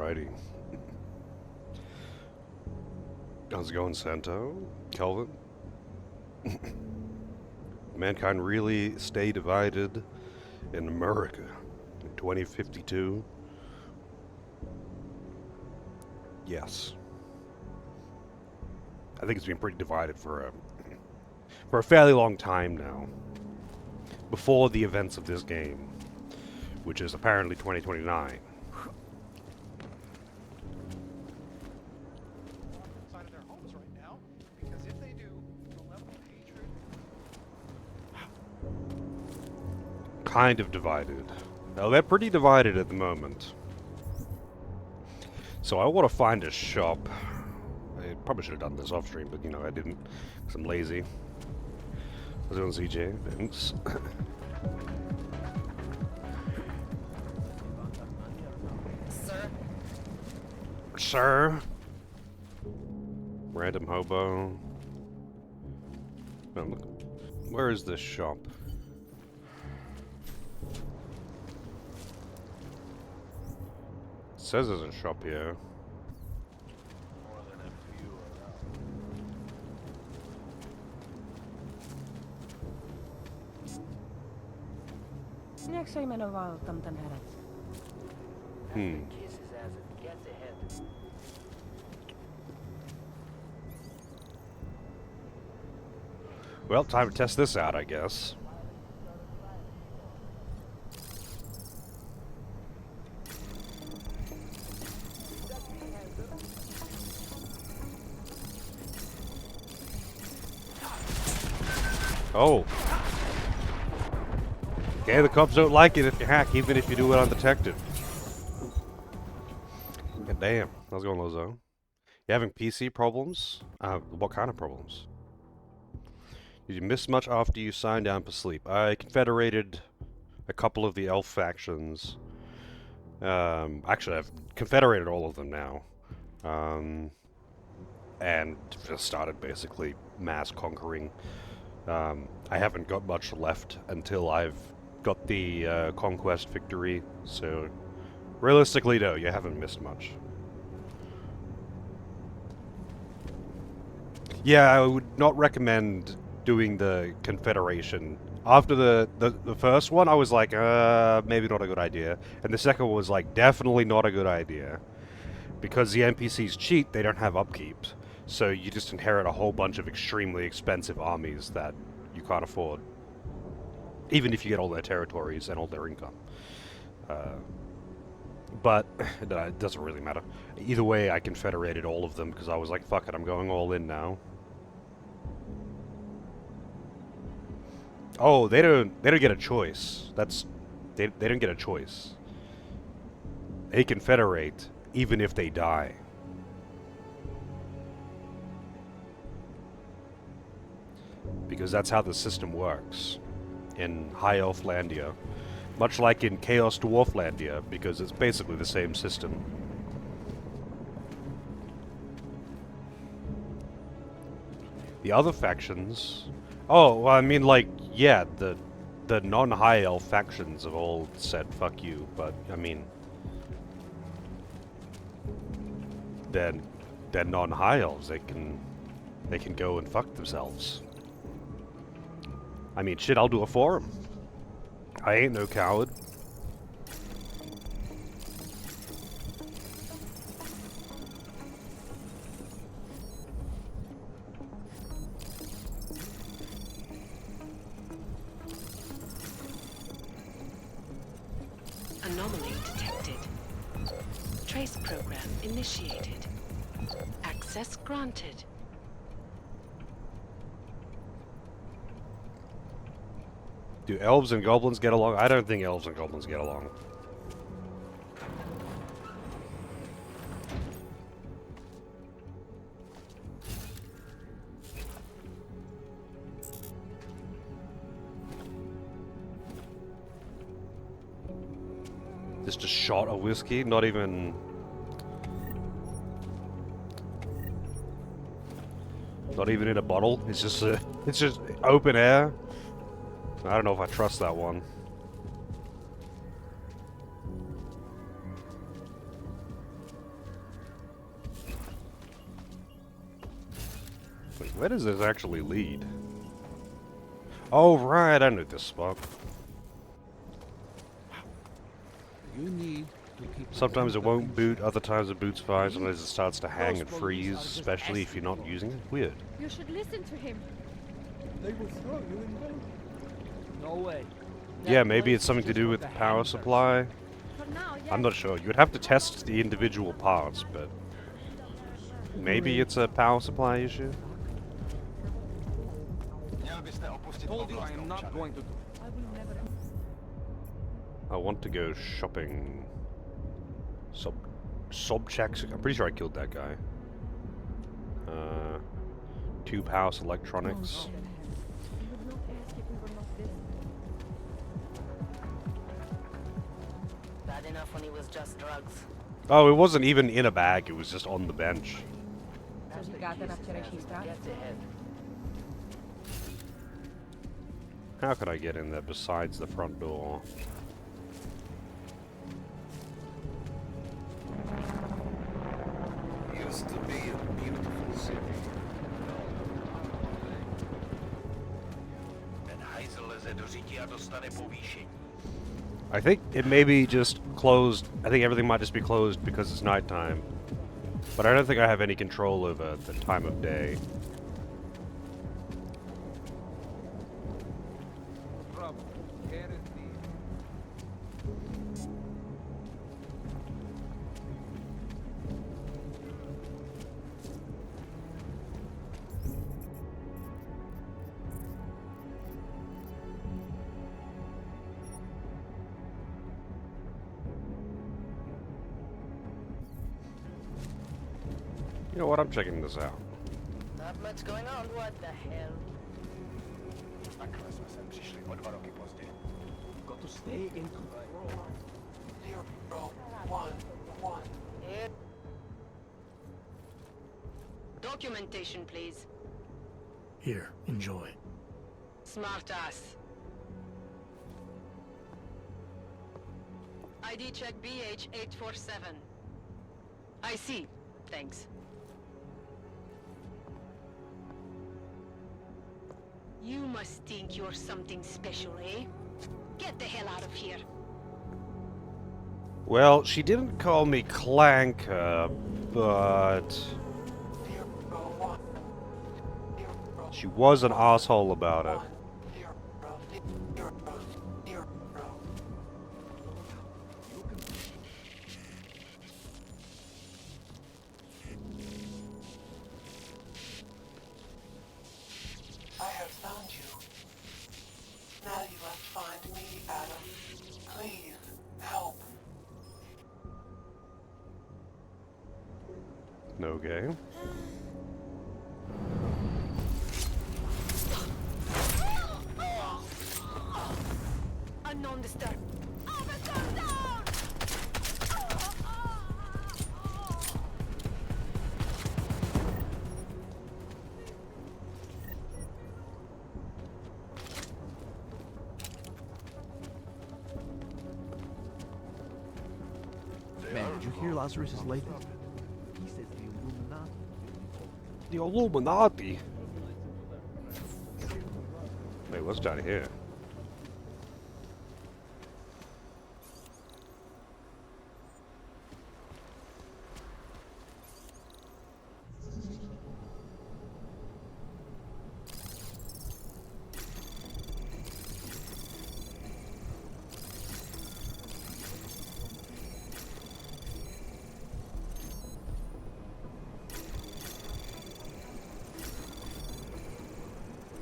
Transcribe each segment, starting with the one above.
Alrighty. How's it going, Santo? Kelvin? Mankind really stay divided in America in 2052? Yes. I think it's been pretty divided for a fairly long time now. Before the events of this game, which is apparently 2029. Inside of their homes right now, because if they do, the level of hatred. Kind of divided. Now, they're pretty divided at the moment. So I want to find a shop. I probably should have done this off stream, but you know, I didn't, because I'm lazy. How's it going, CJ? Thanks. Sir? Sir? Random hobo. Oh, look. Where is this shop? It says there's a shop here. More than a few Next time in a while, tamtan harap. Kiss his ass and gets ahead. Well, time to test this out, I guess. Oh. Okay, the cops don't like it if you hack, even if you do it undetected. God damn. How's it going, Lozo? You having PC problems? What kind of problems? Did you miss much after you signed down for sleep? I confederated a couple of the elf factions. Actually, I've confederated all of them now. And just started basically mass conquering. I haven't got much left until I've got the conquest victory, so realistically, no, you haven't missed much. Yeah, I would not recommend doing the confederation. After the first one, I was like, maybe not a good idea. And the second one was like, definitely not a good idea. Because the NPCs cheat, they don't have upkeep. So you just inherit a whole bunch of extremely expensive armies that you can't afford. Even if you get all their territories and all their income. But it doesn't really matter. Either way, I confederated all of them because I was like, fuck it, I'm going all in now. Oh, they don't get a choice. They don't get a choice. They confederate even if they die. Because that's how the system works in High Elflandia. Much like in Chaos Dwarflandia, because it's basically the same system. The other factions... Oh, well, I mean, like, yeah, the non-High Elf factions have all said fuck you, but, I mean... They're non-High Elves, they can go and fuck themselves. I mean, shit, I'll do it for them. I ain't no coward. Anomaly detected. Trace program initiated. Access granted. Do elves and goblins get along? I don't think elves and goblins get along. Just a shot of whiskey, not even... Not even in a bottle. It's just open air. I don't know if I trust that one. Wait, where does this actually lead? Oh, right, I know this spot. You need to keep Sometimes it the won't computer boot, other times it boots fine, sometimes it starts to hang and freeze, especially if you're not using it. Weird. You should listen to him. They will throw you in jail. No way. Yeah, maybe it's something to do with the power supply. For now, yes. I'm not sure. You would have to test the individual parts, but maybe it's a power supply issue. Told you I am not going to. I will never. I want to go shopping. Sobchak's. I'm pretty sure I killed that guy. Tube House Electronics. We would not ask if we were not this. Bad enough when he was just drugs. Oh, it wasn't even in a bag. It was just on the bench. So he got an CJShifter. Gets ahead. How could I get in there besides the front door? Used to be a beautiful city. Ten hajzl leze do řití a dostane povýšení. I think it may be just closed. I think everything might just be closed because it's nighttime. But I don't think I have any control over the time of day. Trouble. Guaranteed. You know what? I'm checking this out. Not much going on. What the hell? Takhle jsme sem přišli o 2 roky později. Got to stay in control. 0, 1, 1. Here. Documentation, please. Here, enjoy. Smart ass. ID check BH847. I see. Thanks. You must think you're something special, eh? Get the hell out of here. Well, she didn't call me Clanker, but she was an asshole about it. I have found you. Now you must find me, Adam. Please, help. No game. Unknown disturbed. Man, did you hear Lazarus's latest? He says the Illuminati. The Illuminati. Wait, what's down here?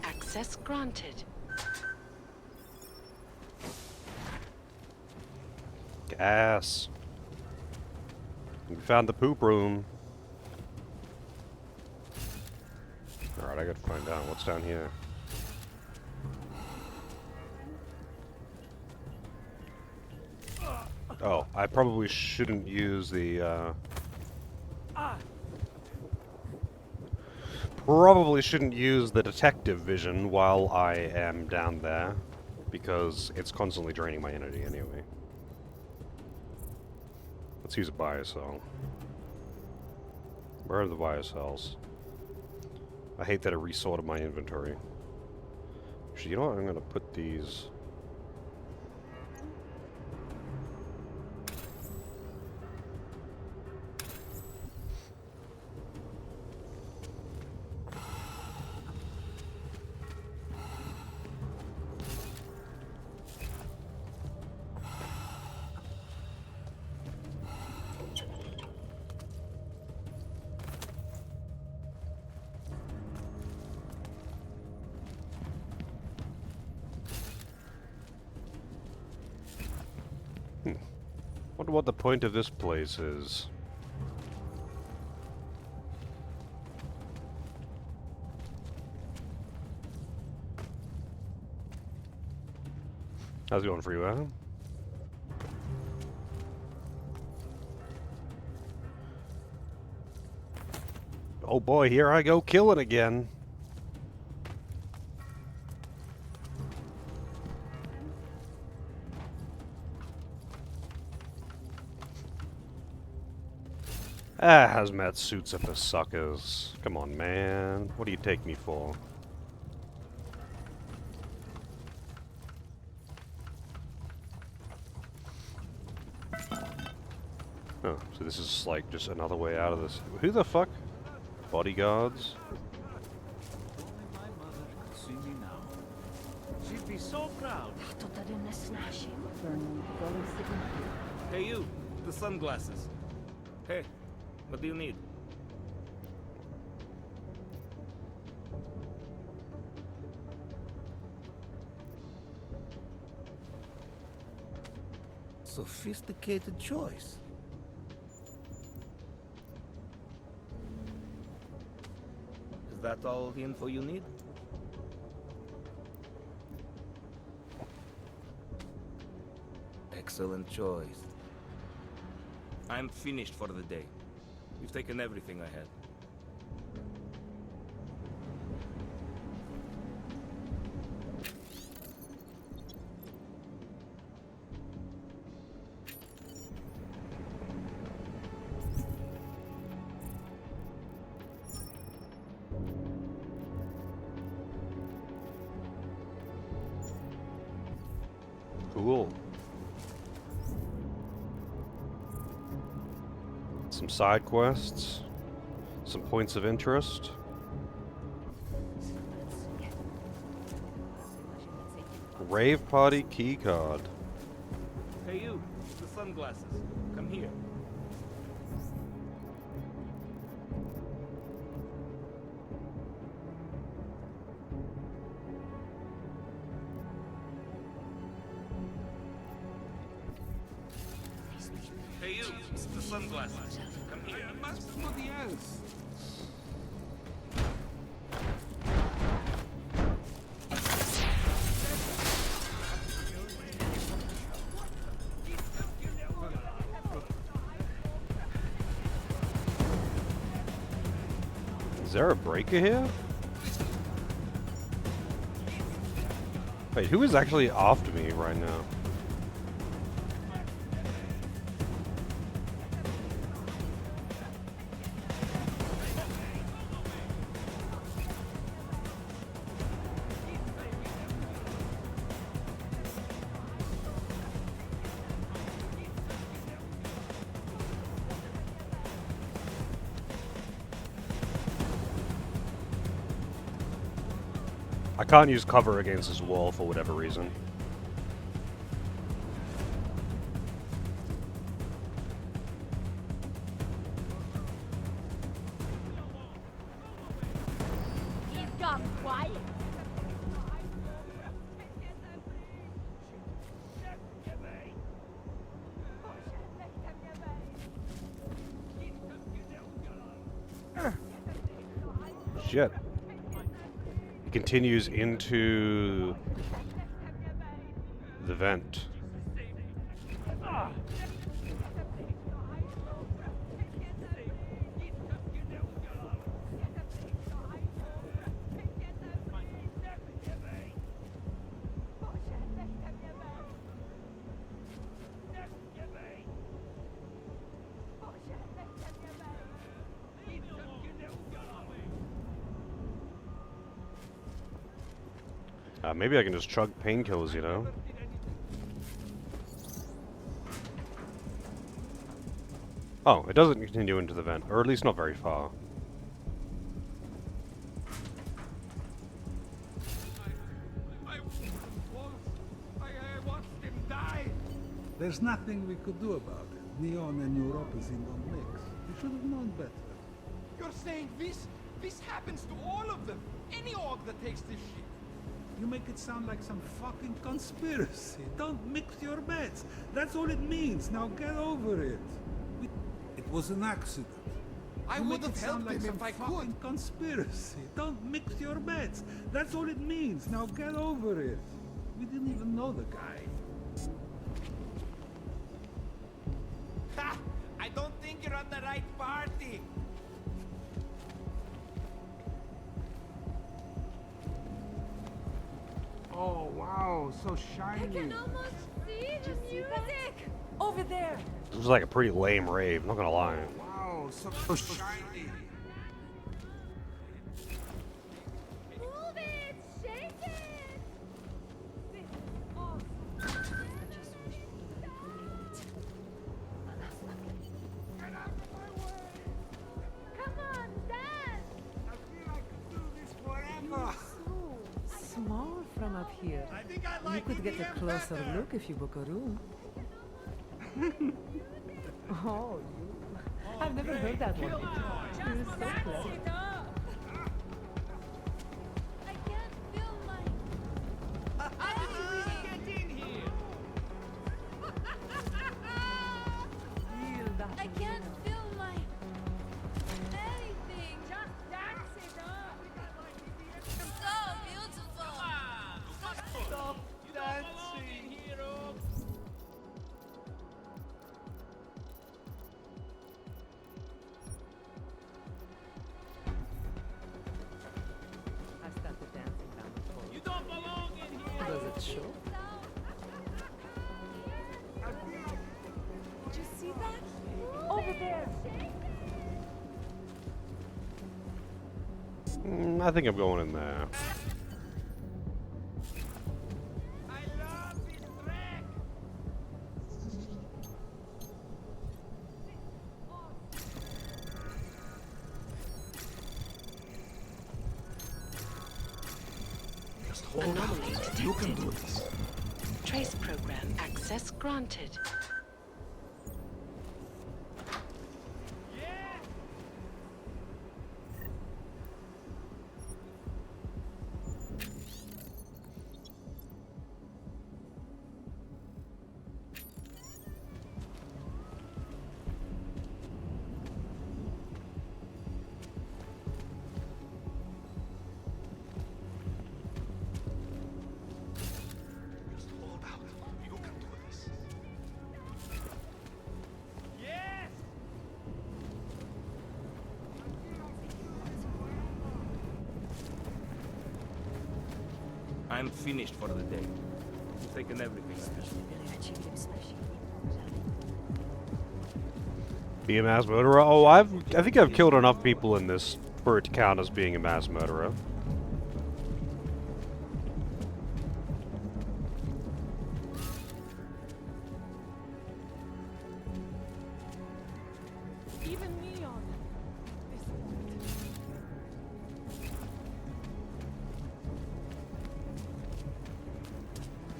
Access granted. Gas. We found the poop room. Alright, I gotta find out what's down here. Oh, I probably shouldn't use the, Probably shouldn't use the detective vision while I am down there, because it's constantly draining my energy anyway. Let's use a biocell. Where are the biocells? I hate that it resorted my inventory. Actually, you know what? I'm gonna put these... Wonder what the point of this place is. How's it going for you, Adam? Oh boy, here I go killing again. Ah, hazmat suits are for suckers. Come on, man. What do you take me for? Oh, so this is like just another way out of this. Who the fuck? Bodyguards? Only my mother could see me now. She'd be so proud. Hey you, the sunglasses. Hey, what do you need? Sophisticated choice. Is that all the info you need? Excellent choice. I'm finished for the day. You've taken everything I had. Cool. Some side quests. Some points of interest. Rave party keycard. Hey you, the sunglasses. Come here. Hey you, the sunglasses. Come here. Somebody else. Is there a breaker here? Wait, who is actually after me right now? I can't use cover against this wall for whatever reason. He's gone quiet. Shit. It continues into the vent. Maybe I can just chug painkillers, you know? Oh, it doesn't continue into the vent, or at least not very far. I watched him die. There's nothing we could do about it. Neon and Europazine don't mix. You should have known better. You're saying this happens to all of them? Any org that takes this shit? You make it sound like some fucking conspiracy. Don't mix your bets. That's all it means. Now get over it. It was an accident. I You would make have it sound helped like him some if I fucking could. conspiracy. Don't mix your bets. That's all it means. Now get over it. We didn't even know the guy. Ha! I don't think you're on the right party. Oh wow, so I shiny. can almost see the music. Over there! This was like a pretty lame rave, not gonna lie. Wow, so shiny. Move it, shake it. This is awesome. Come on, dance. Small from up here. I think I You could get a closer look if you book a room. Oh, you. I've never heard that one before. You're so clever. I can't feel my Get in here. Feel that. I can't feel my anything. Just dance it up. So beautiful. Stop dancing, hero. I started dancing down the pole. You don't belong in here. Does it show? Did you see that? Over there! I think I'm going in there. I love this track. Just hold out. You can do this. Trace program access granted. Just hold out. You can do this. Yes. I'm finished for the day. You've taken everything. Be a mass murderer? Oh, I think I've killed enough people in this for it to count as being a mass murderer. Even Neon. This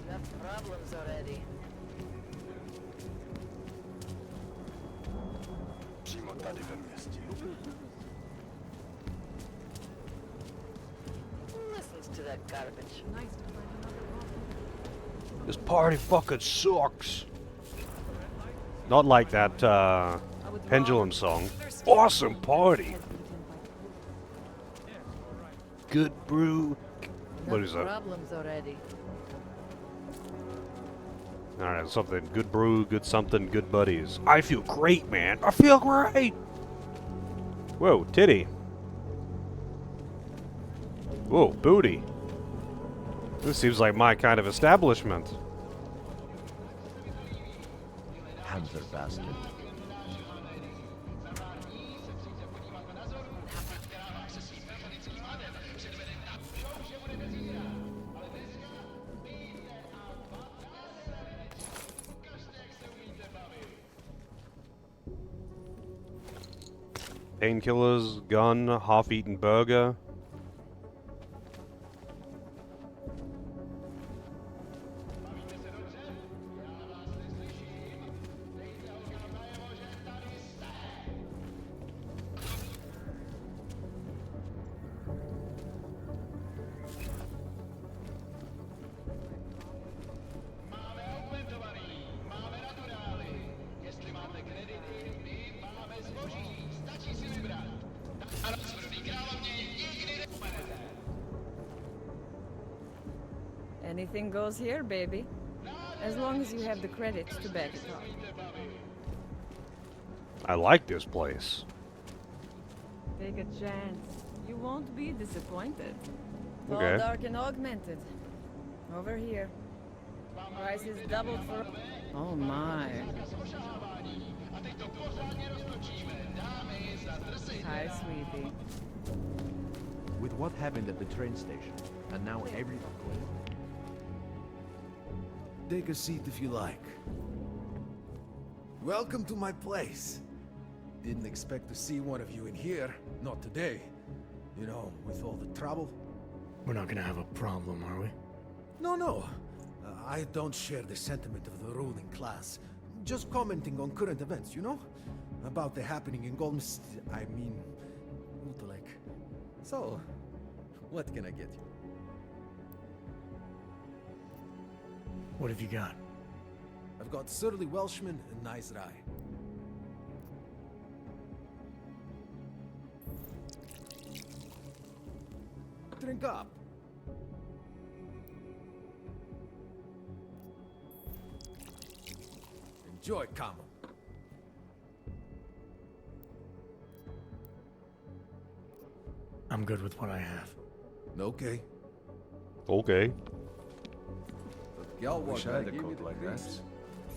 Enough problems already. Přímo tady ve městě. Who listens to that garbage? nice to find another one. This party fucking sucks. Not like that Pendulum song. Awesome party. Good brew. What is that? Problems already. Alright, something. Good brew, good something, good buddies. I feel great, man. I feel great. Whoa, titty. Whoa, booty. This seems like my kind of establishment. Panther bastard. Painkillers, gun, half-eaten burger. Anything goes here, baby. As long as you have the credits to back it up. I like this place. Take a chance. You won't be disappointed. All Okay. dark and augmented. Over here. Price is doubled for... Oh my. Hi, sweetie. With what happened at the train station, and now everything... Take a seat if you like. Welcome to my place. Didn't expect to see one of you in here. Not today. You know, with all the trouble. We're not gonna have a problem, are we? No. I don't share the sentiment of the ruling class. Just commenting on current events, you know? About the happening in I mean... Utulek. So, what can I get you? What have you got? I've got surly Welshman and nice rye. Drink up. Enjoy, Kamo. I'm good with what I have. Okay. Okay. Y'all Wish I had a coat like that.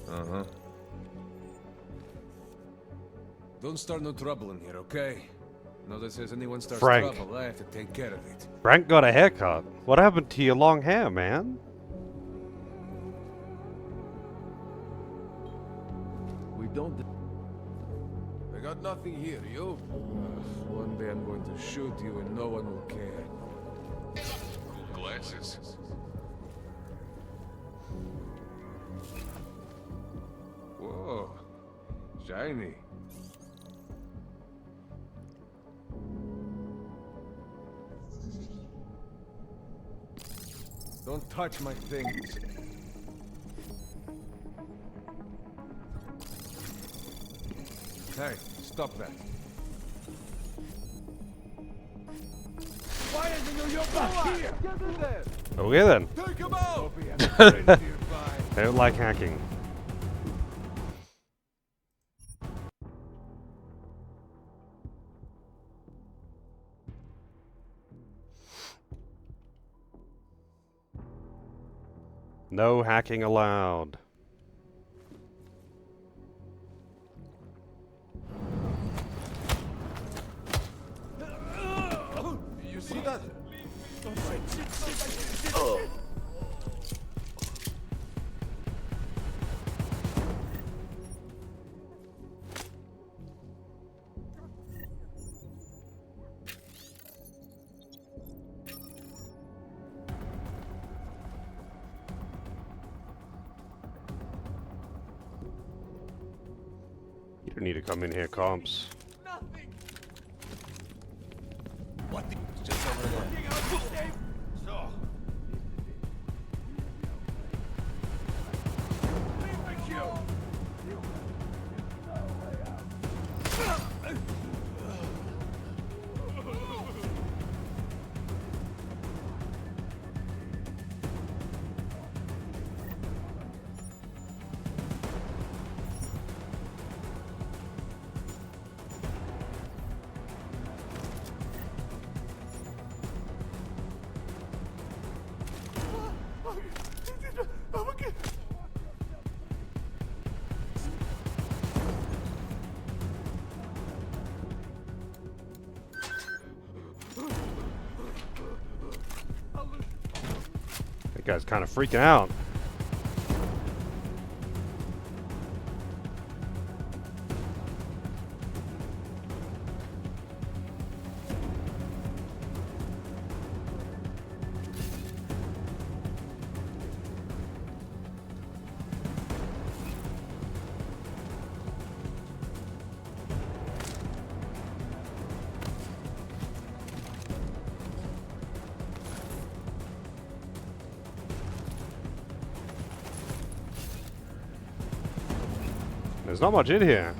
Uh-huh. Don't start no trouble in here, okay? No, that says anyone starts Frank. trouble, I have to take care of it. Frank got a haircut. What happened to your long hair, man? We don't... I got nothing here, you? One day I'm going to shoot you and no one will care. Cool glasses. Whoa. Shiny. Don't touch my things. Hey, stop that. Why isn't you back here? Get in there! Okay then. Take him out! Nearby. I don't like hacking. No hacking allowed. You see that? You don't need to come in here, comps. What the? Just over there. So. That guy's kind of freaking out. There's not much in here.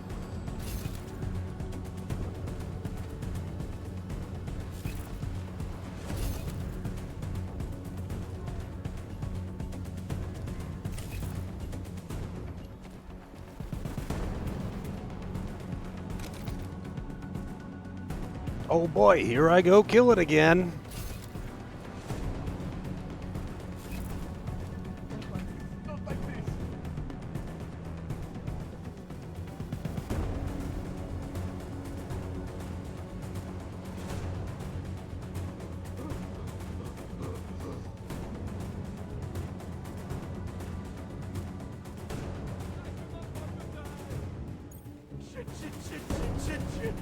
Oh boy, here I go, kill it again. Shit.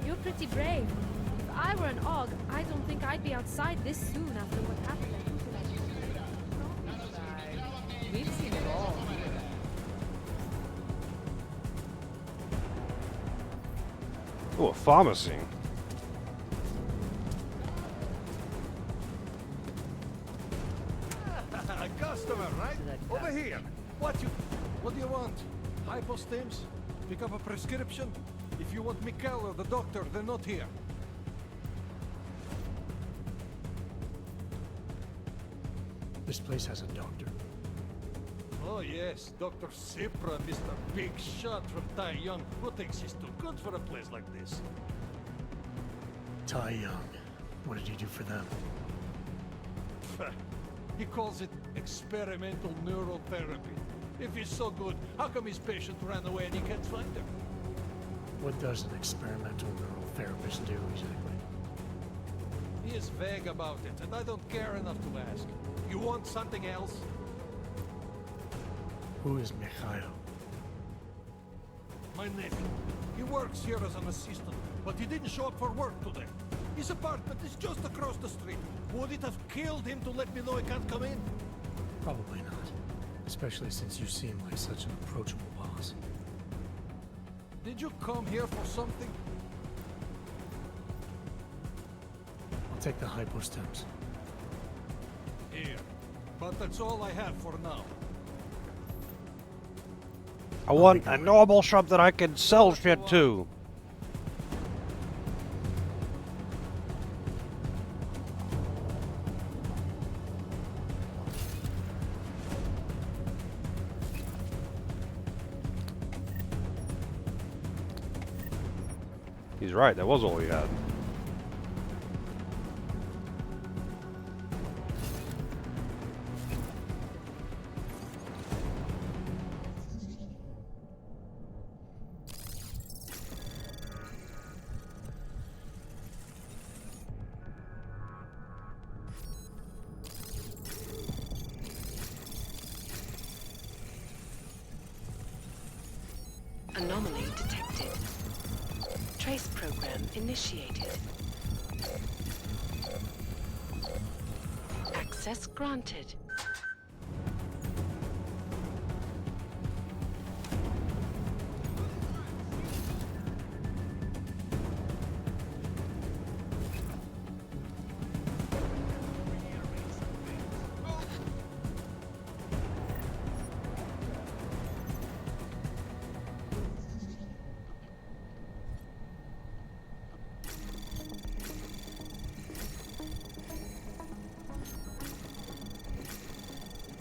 You're pretty brave. If I were an Og, I don't think I'd be outside this soon after what happened. We've seen it all. Oh, a pharmacy. A customer, right? Over here. What do you want? Hypostims? Pick up a prescription? If you want Mikhail or the doctor, they're not here. This place has a doctor. Oh yes, Dr. Sipra, Mr. Big Shot from Tai Young. Who thinks he's too good for a place like this? Tai Young. What did he do for them? He calls it experimental neurotherapy. If he's so good, how come his patient ran away and he can't find her? What does an experimental neural therapist do exactly? He is vague about it, and I don't care enough to ask. You want something else? Who is Mikhail? My nephew. He works here as an assistant, but he didn't show up for work today. His apartment is just across the street. Would it have killed him to let me know he can't come in? Probably not. Especially since you seem like such an approachable boss. Did you come here for something? I'll take the hypostems. Here. But that's all I have for now. I want a normal shop that I can sell shit to. He's right, that was all he had. Anomaly detected. Trace program initiated. Access granted.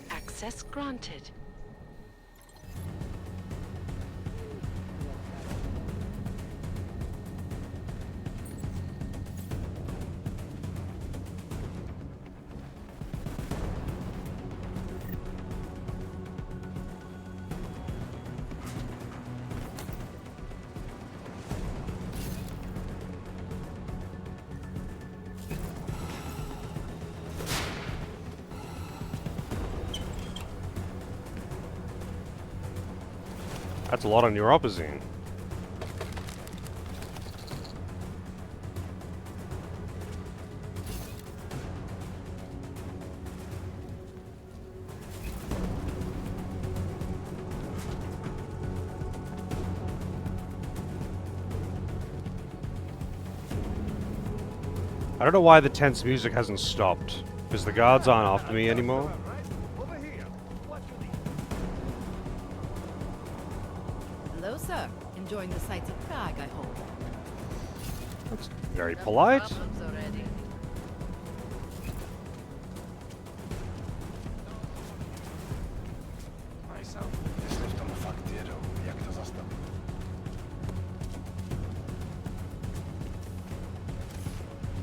Access granted. That's a lot on your opposite. I don't know why the tense music hasn't stopped. Because the guards aren't after me anymore. Hello, sir. Enjoying the sights of Prague, I hope. That's very polite. Problems already.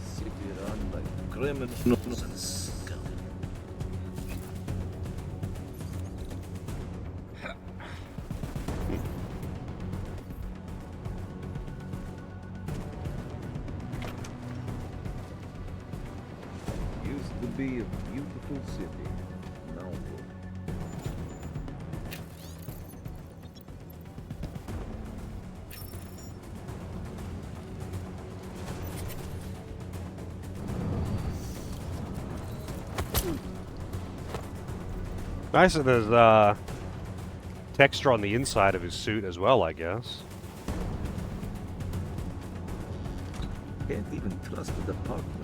City run by criminals and scum. Used to be a beautiful city. Now what? Nice that there's texture on the inside of his suit as well, I guess. Can't even trust the department.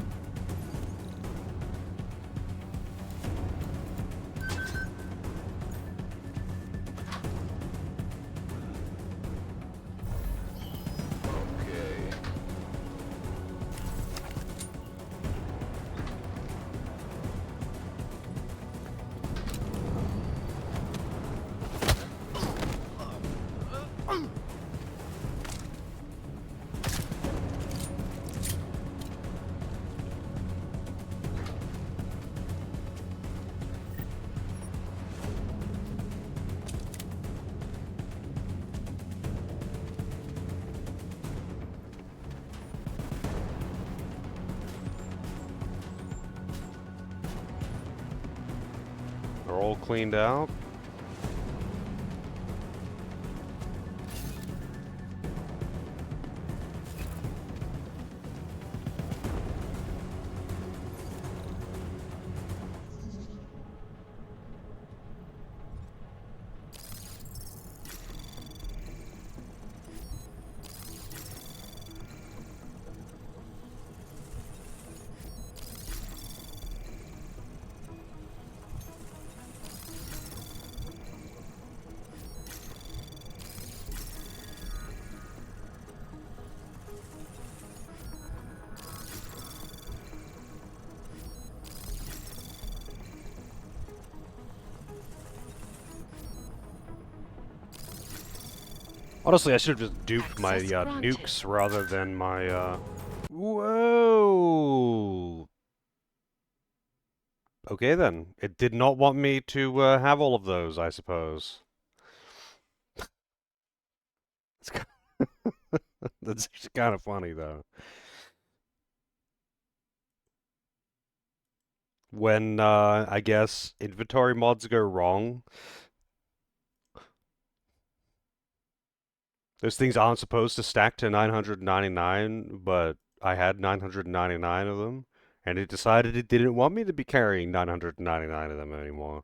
They're all cleaned out. Honestly, I should have just duped my nukes rather than my, Whoa! Okay then. It did not want me to have all of those, I suppose. That's kind of funny, though. When, I guess, inventory mods go wrong, those things aren't supposed to stack to 999, but I had 999 of them, and it decided it didn't want me to be carrying 999 of them anymore.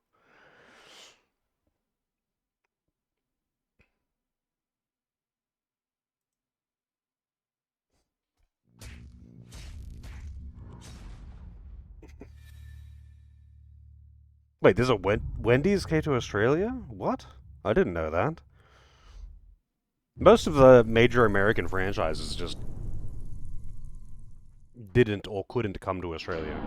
Wait, there's a Wendy's came to Australia? What? I didn't know that. Most of the major American franchises just didn't or couldn't come to Australia.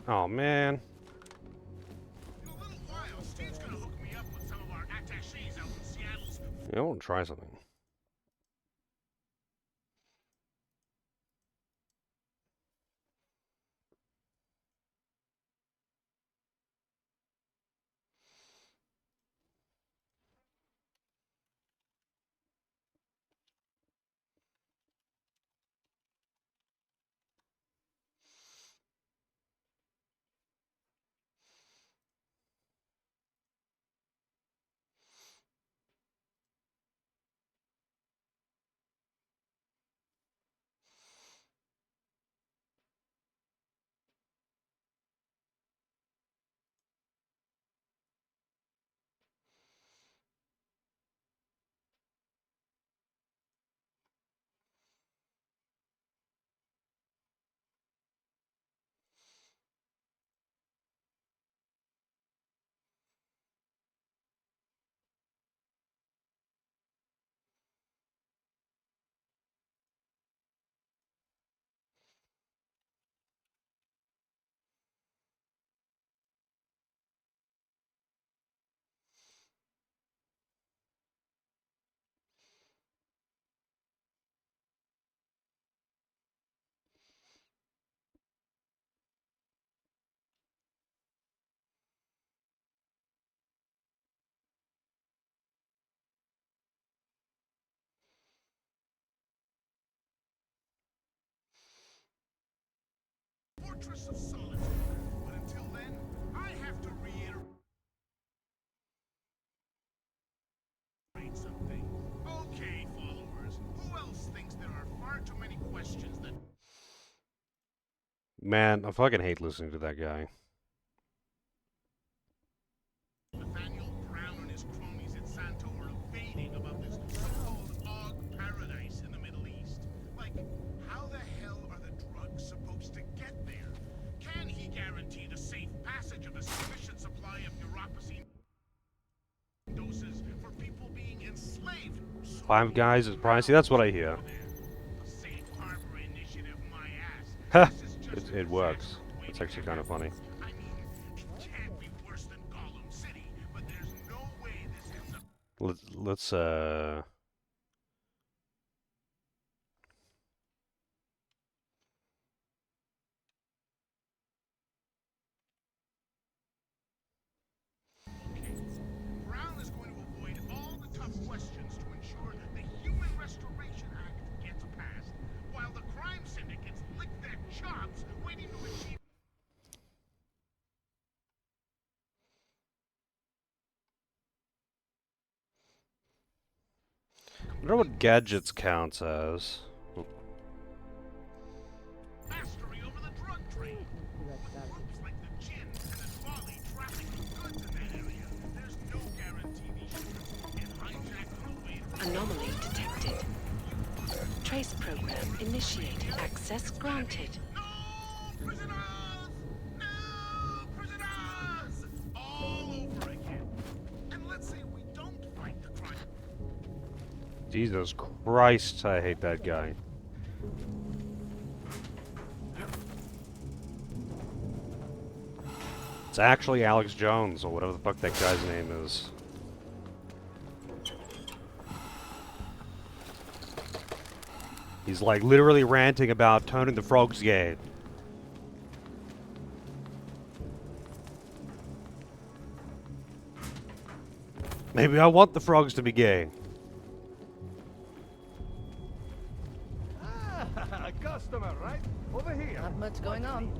Oh man. Yeah, I want to try something. fortress of solitude. But until then, I have to reiterate something. Okay, followers, who else thinks there are far too many questions that... Man, I fucking hate listening to that guy. Nathaniel Brown and his cronies at Santo are evading about this so-called Og paradise in the Middle East. Like, how the hell are the drugs supposed to get there? Can he guarantee the safe passage of a sufficient supply of neuropozyne doses for people being enslaved? Five Guys is pricey. That's what I hear. A safe harbor initiative, my ass. Ha! This is just It works. It's actually kind of funny. I mean, it can't be worse than Gollum City, but there's no way this ends up... Let's Brown is going to avoid all the tough questions to ensure the Human Restoration Act gets passed, while the crime syndicates lick their chops waiting to achieve... I wonder what gadgets counts as. mastery over the drug trade. With groups like the Jinn and the Twali trafficking goods in that area, there's no guarantee these shipments won't get hijacked on the way to... Anomaly detected. Trace program initiated. Access granted. No prisoners! No prisoners! All over again. And let's say we don't fight the crime. Jesus Christ, I hate that guy. It's actually Alex Jones, or whatever the fuck that guy's name is. He's like literally ranting about turning the frogs gay. Maybe I want the frogs to be gay. Ah, customer, right? Over here. Not much going on.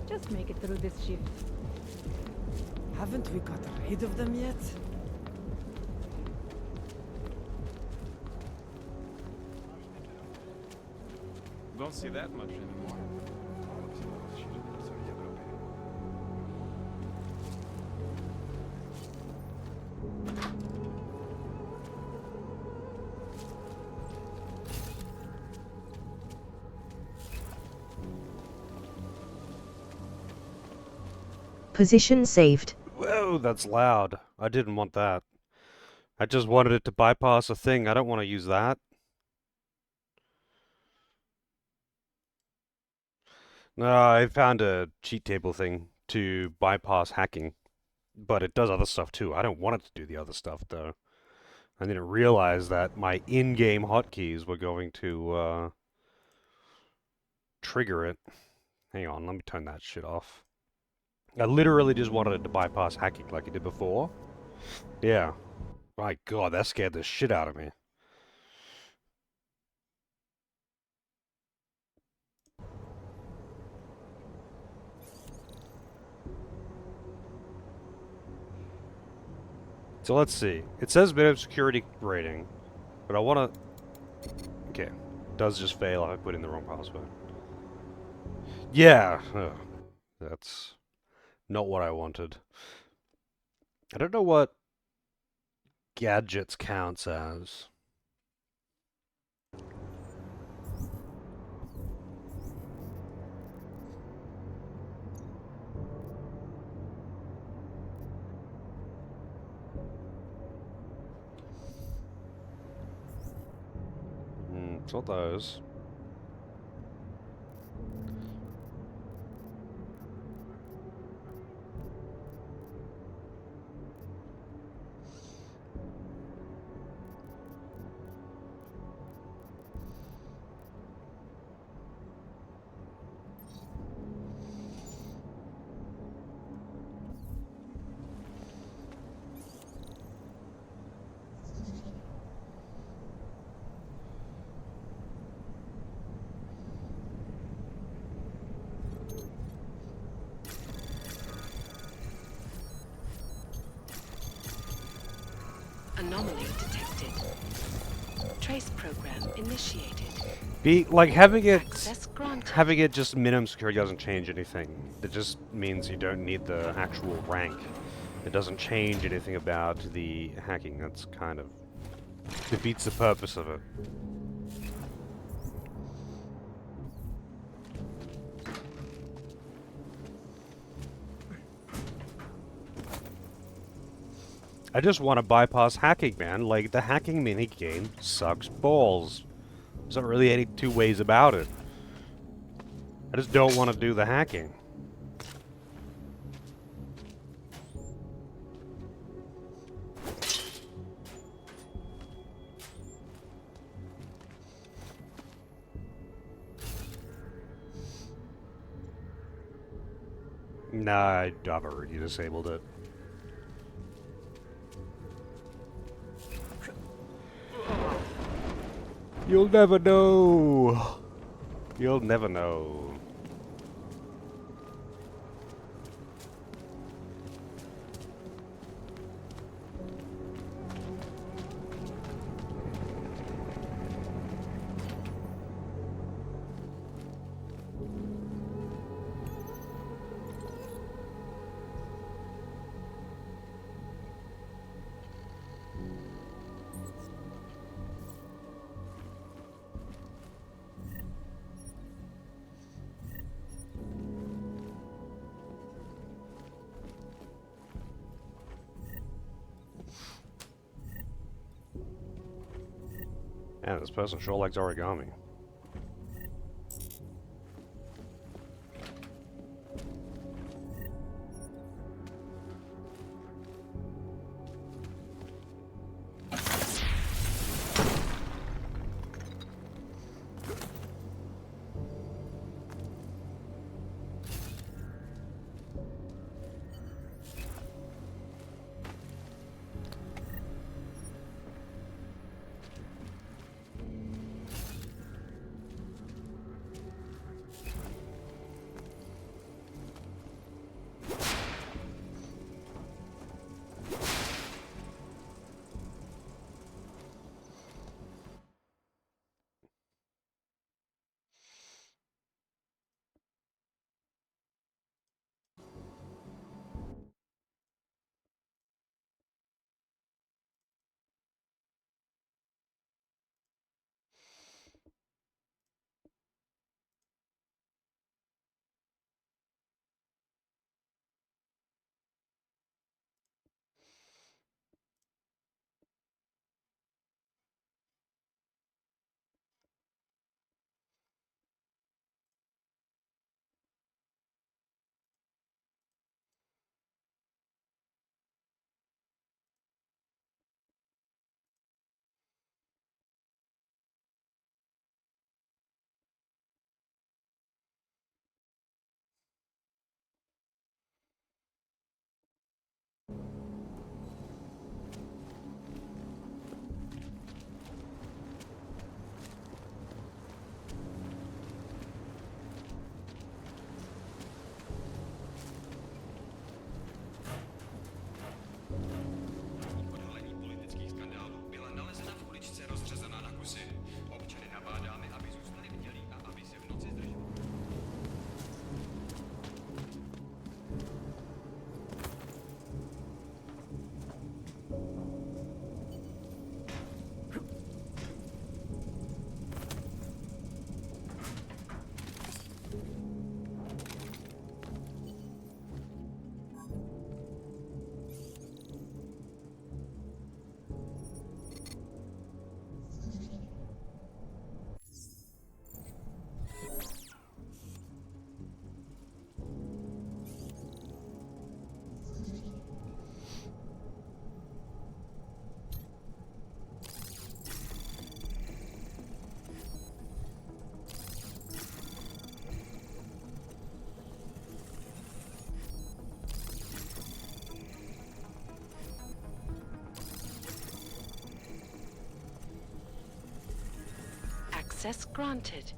Just make it through this shift. Haven't we got rid of them yet? Don't see that much anymore. Position saved. Whoa, that's loud. I didn't want that. I just wanted it to bypass a thing. I don't want to use that. No, I found a cheat table thing to bypass hacking, but it does other stuff too. I don't want it to do the other stuff though. I didn't realize that my in-game hotkeys were going to trigger it. Hang on, let me turn that shit off. I literally just wanted it to bypass hacking like it did before. Yeah. My God, that scared the shit out of me. So let's see. It says minimum security rating, but I want to... Okay. It does just fail if I put in the wrong password. Yeah. Ugh. That's not what I wanted. I don't know what gadgets counts as. It's not those. Anomaly detected. Trace program initiated. Having Access granted. it just minimum security doesn't change anything. It just means you don't need the actual rank. It doesn't change anything about the hacking. That's kind of defeats the purpose of it. I just want to bypass hacking, man. Like, the hacking minigame sucks balls. There's not really any two ways about it. I just don't want to do the hacking. Nah, I've already disabled it. You'll never know. You'll never know. Yeah, this person sure likes origami. Access granted.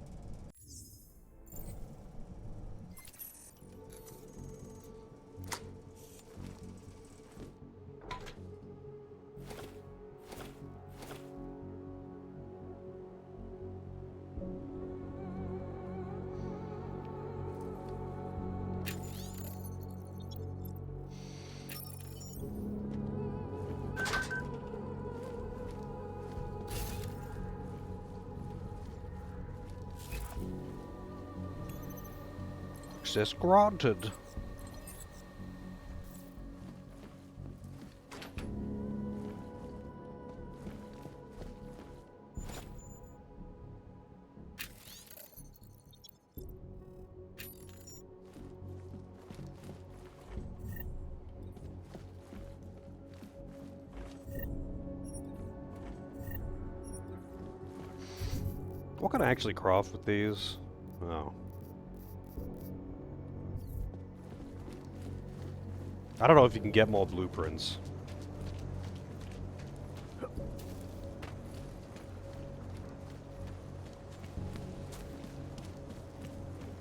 Access granted. What can I actually craft with these? Oh. I don't know if you can get more blueprints.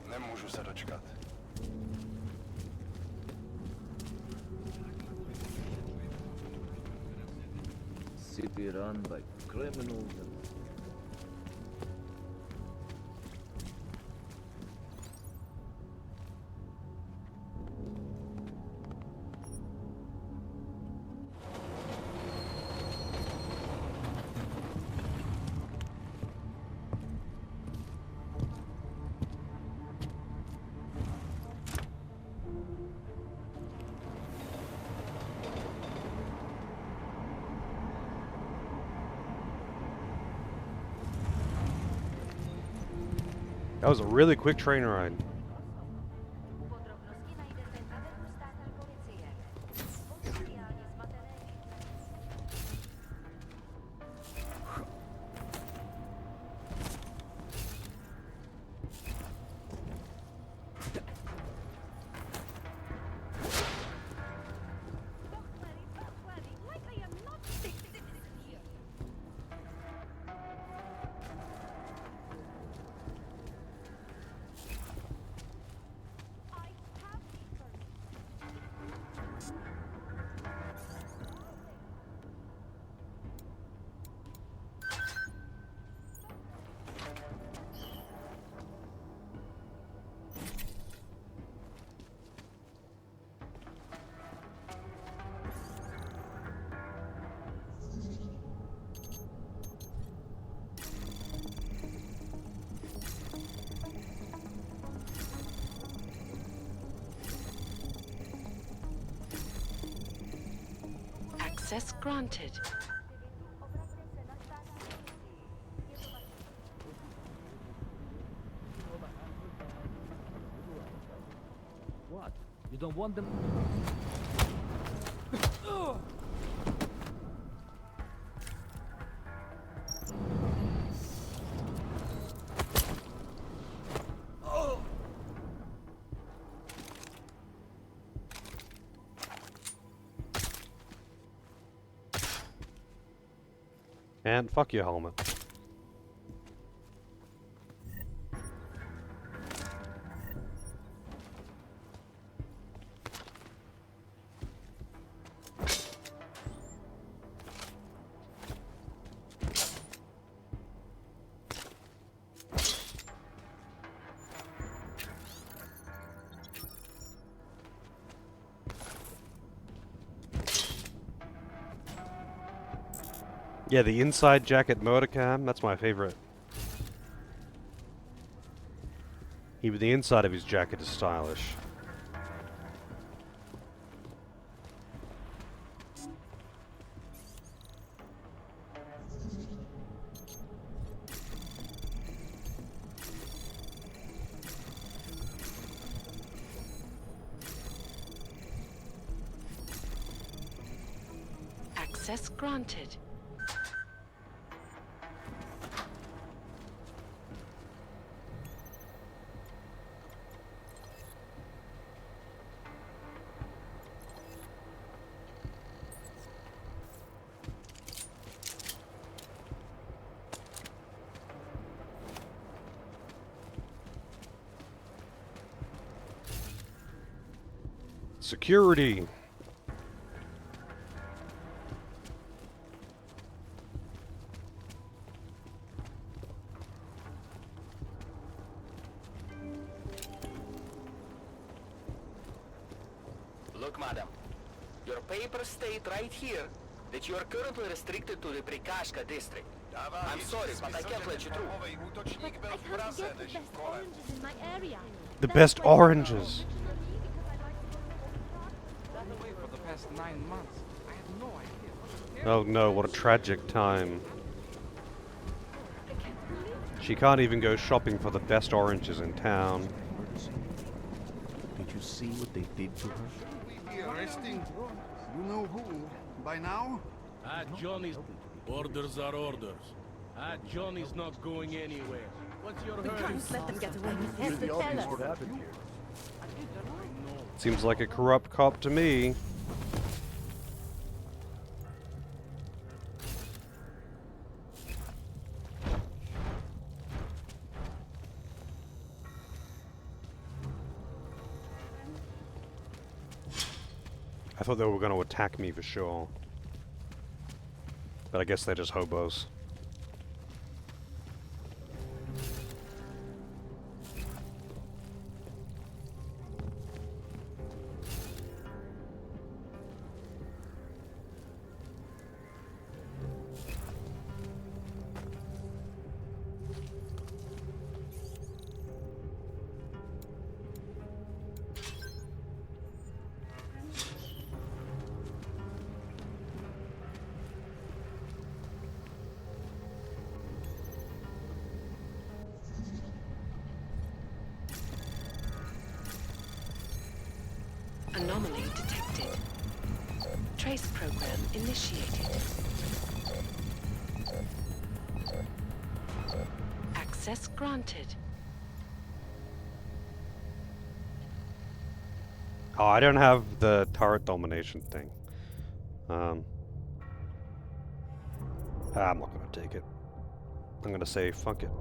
Nemůžu se dočkat. City run by criminals and That was a really quick train ride. Access granted. what? You don't want them? And fuck your helmet. Yeah, the inside jacket motorcam, that's my favorite. Even the inside of his jacket is stylish. Access granted. Security. Look, madam. Your papers state right here that you are currently restricted to the Prikashka district. I'm sorry, but I can't let you through. But I can't get the best oranges in my area. The best oranges. For the past 9 months, I had no idea. Oh no, what a tragic time. She can't even go shopping for the best oranges in town. Did you see what they did to her? We be arresting you know who by now? Johnny's orders are orders. Johnny's not going anywhere. What's your hurry? Can't let them get away with this. Tell us. Seems like a corrupt cop to me. I thought they were going to attack me for sure. But I guess they're just hobos. Anomaly detected. Trace program initiated. Access granted. Oh, I don't have the turret domination thing. I'm not gonna take it. I'm gonna say fuck it.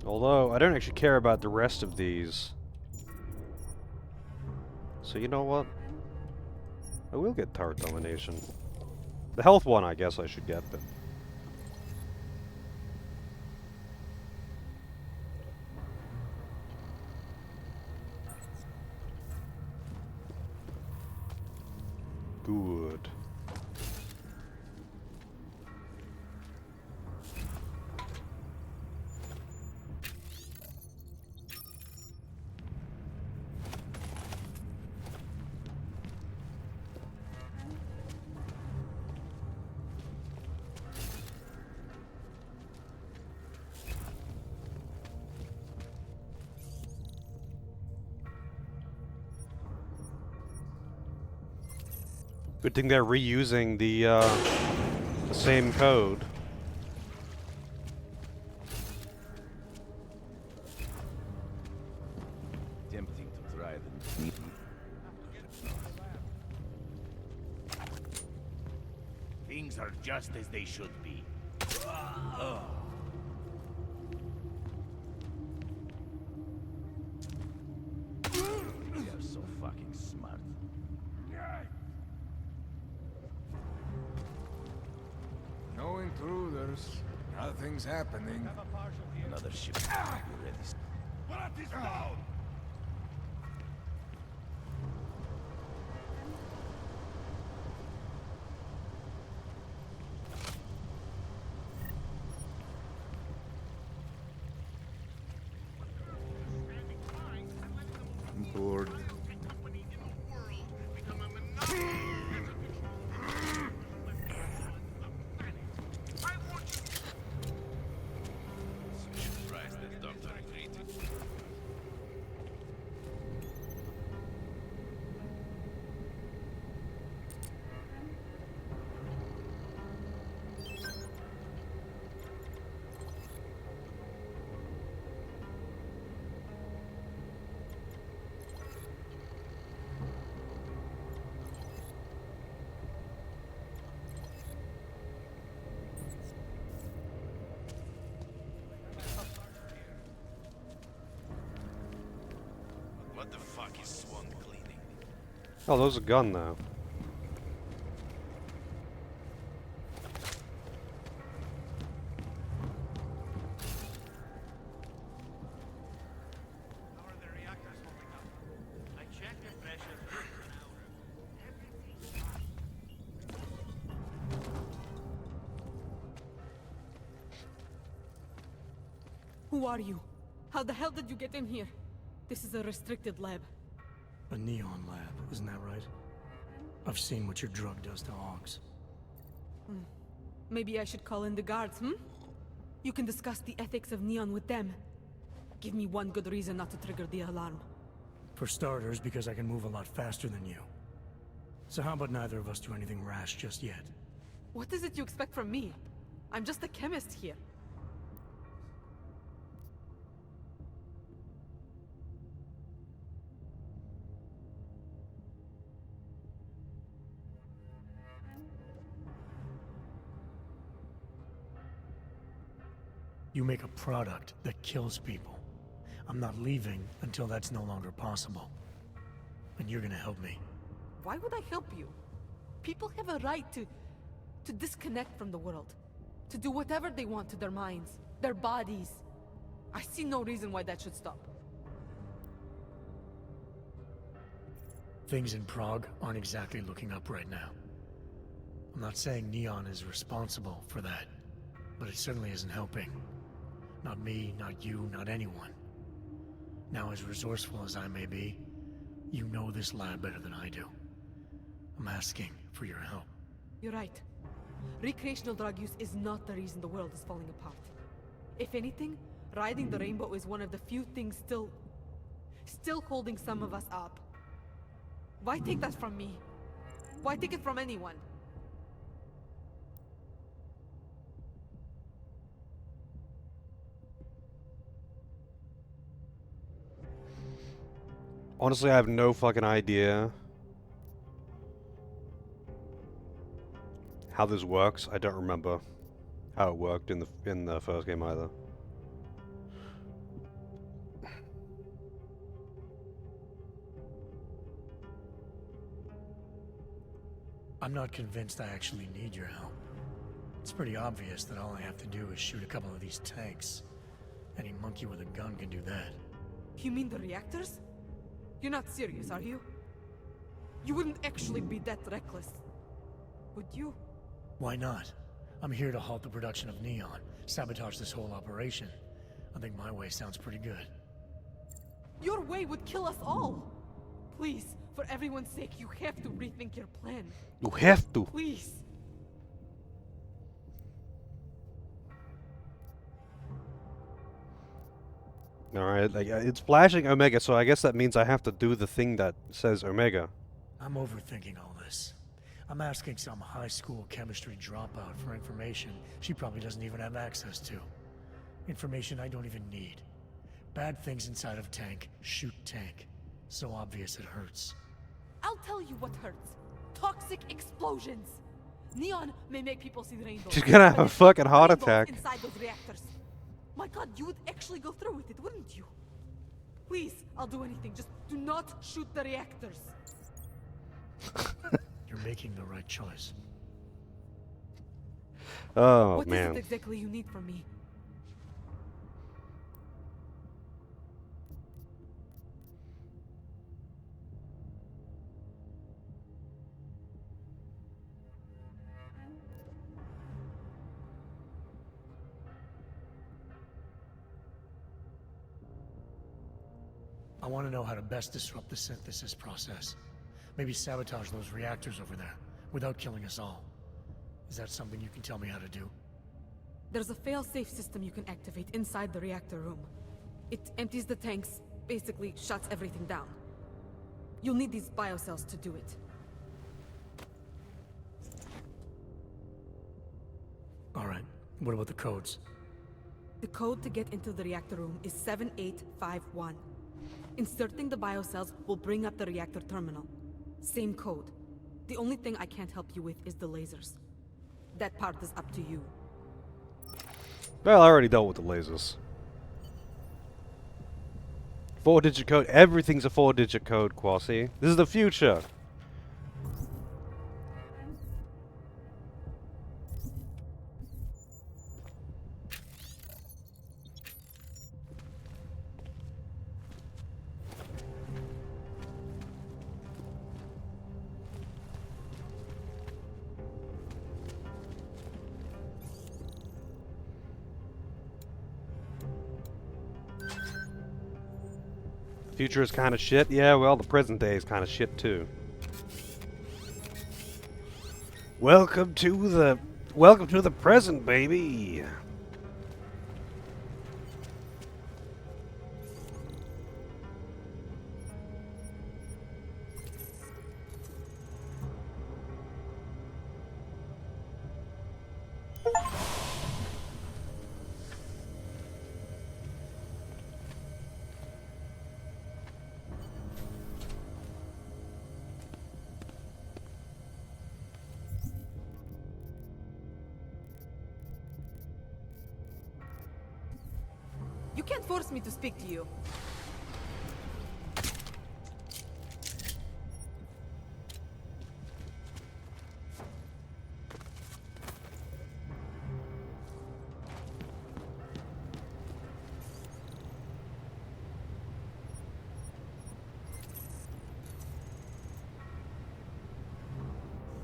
Although, I don't actually care about the rest of these. So you know what? I will get turret domination. The health one I guess I should get, but... Good. Good thing they're reusing the same code. Tempting to try them. Things are just as they should be. They're so fucking smart. No intruders. Nothing's happening. Another ship. You ready? What is down? I'm bored. What the fuck is Swan cleaning? Oh, those are gun though. Who are you? How the hell did you get in here? This is a restricted lab. A neon lab, isn't that right? I've seen what your drug does to Augs. Maybe I should call in the guards, You can discuss the ethics of neon with them. Give me one good reason not to trigger the alarm. For starters, because I can move a lot faster than you. So how about neither of us do anything rash just yet? What is it you expect from me? I'm just a chemist here. You make a product that kills people. I'm not leaving until that's no longer possible. And you're gonna help me. Why would I help you? People have a right to disconnect from the world. To do whatever they want to their minds, their bodies. I see no reason why that should stop. Things in Prague aren't exactly looking up right now. I'm not saying Neon is responsible for that, but it certainly isn't helping. Not me, not you, not anyone. Now, as resourceful as I may be, you know this lab better than I do. I'm asking for your help. You're right. Recreational drug use is not the reason the world is falling apart. If anything, riding the rainbow is one of the few things still holding some of us up. Why take that from me? Why take it from anyone? Honestly, I have no fucking idea how this works. I don't remember how it worked in the first game either. I'm not convinced I actually need your help. It's pretty obvious that all I have to do is shoot a couple of these tanks. Any monkey with a gun can do that. You mean the reactors? You're not serious, are you? You wouldn't actually be that reckless, would you? Why not? I'm here to halt the production of neon, sabotage this whole operation. I think my way sounds pretty good. Your way would kill us all! Please, for everyone's sake, you have to rethink your plan. You have to! Please! Alright, like, it's flashing Omega, so I guess that means I have to do the thing that says Omega. I'm overthinking all this. I'm asking some high school chemistry dropout for information she probably doesn't even have access to. Information I don't even need. Bad things inside of tank shoot tank. So obvious it hurts. I'll tell you what hurts. Toxic explosions. Neon may make people see the rainbow. She's gonna have a fucking heart attack. Inside those reactors. My god, you would actually go through with it, wouldn't you? Please, I'll do anything. Just do not shoot the reactors. You're making the right choice. Oh, What man. is it exactly you need from me? I want to know how to best disrupt the synthesis process. Maybe sabotage those reactors over there, without killing us all. Is that something you can tell me how to do? There's a fail-safe system you can activate inside the reactor room. It empties the tanks, basically shuts everything down. You'll need these biocells to do it. Alright, what about the codes? The code to get into the reactor room is 7851. Inserting the biocells will bring up the reactor terminal. Same code. The only thing I can't help you with is the lasers. That part is up to you. Well, I already dealt with the lasers. 4-digit code. Everything's a 4-digit code, Quasi. This is the future. Future is kind of shit. Yeah, well, the present day is kind of shit too. Welcome to the present, baby. You can't force me to speak to you.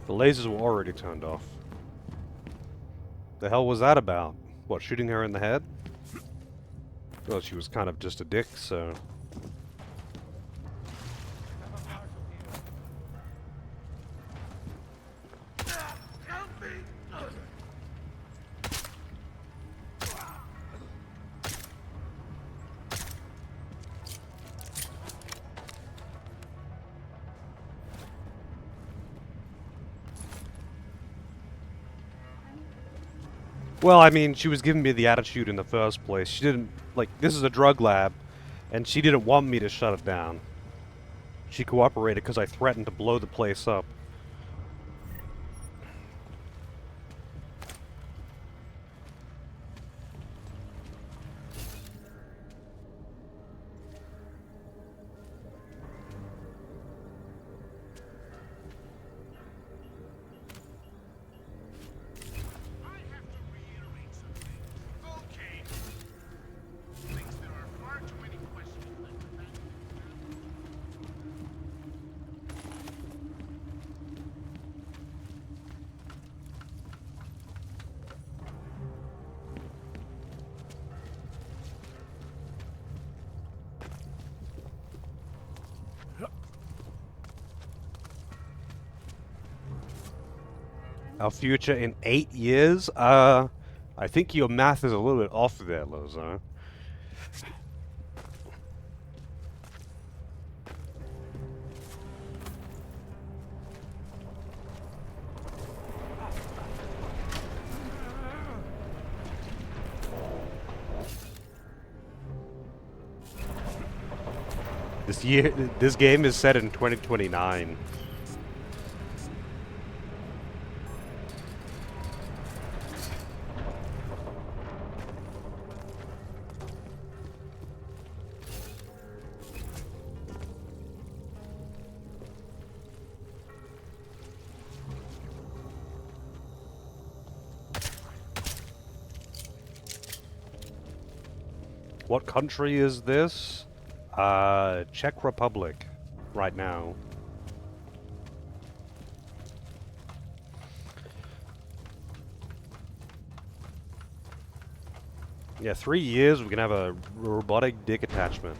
The lasers were already turned off. The hell was that about? What, shooting her in the head? Well, she was kind of just a dick, so... Well, I mean, she was giving me the attitude in the first place. She didn't, like, this is a drug lab, and she didn't want me to shut it down. She cooperated because I threatened to blow the place up. Our future in 8 years? I think your math is a little bit off there, Lozo. This game is set in 2029. What country is this? Czech Republic, right now. Yeah, 3 years we can have a robotic dick attachment.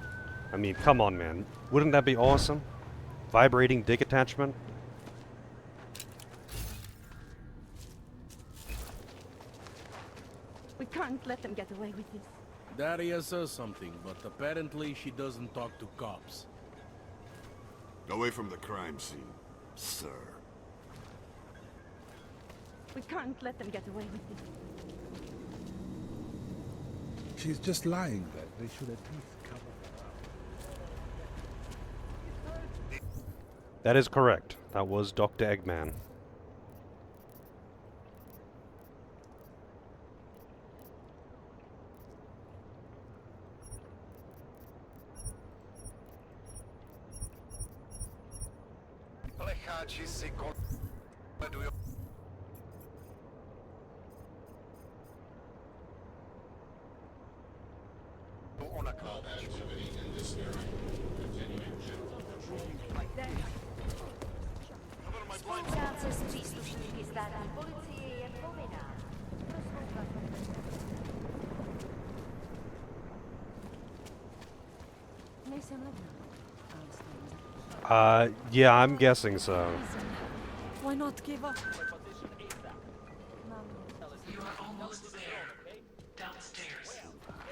I mean, come on, man. Wouldn't that be awesome? Vibrating dick attachment? We can't let them get away with this. Daria says something, but apparently she doesn't talk to cops. Away from the crime scene, sir. We can't let them get away with this. She's just lying there. They should at least cover her up. That is correct. That was Dr. Eggman. Plecháči si koledují. O nakládačku. Spolupráce s příslušníky státní policie je povinná. Nejsem levná. Yeah, I'm guessing so. Why not give up? You are almost there. Downstairs.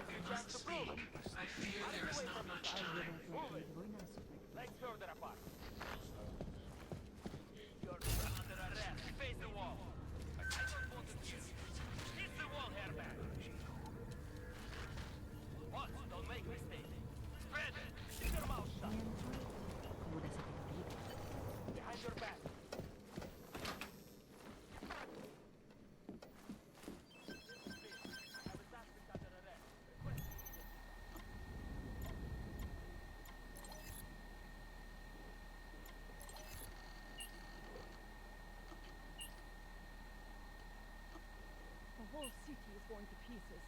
We must speak. I fear there is not much time. Legs further apart. You're under arrest. Face the wall. I don't want to hear. Hit the wall, Herman. What? Don't make mistakes. Spread it. Keep your mouth shut. Behind your back. The whole city is going to pieces.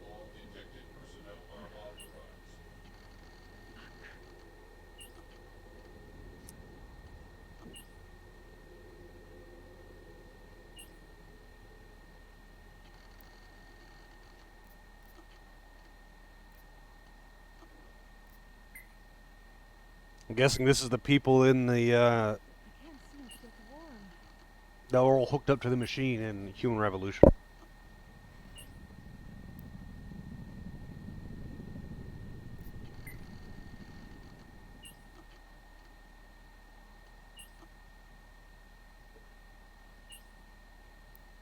All detected personnel are authorized. I'm guessing this is the people in the, that were all hooked up to the machine in Human Revolution.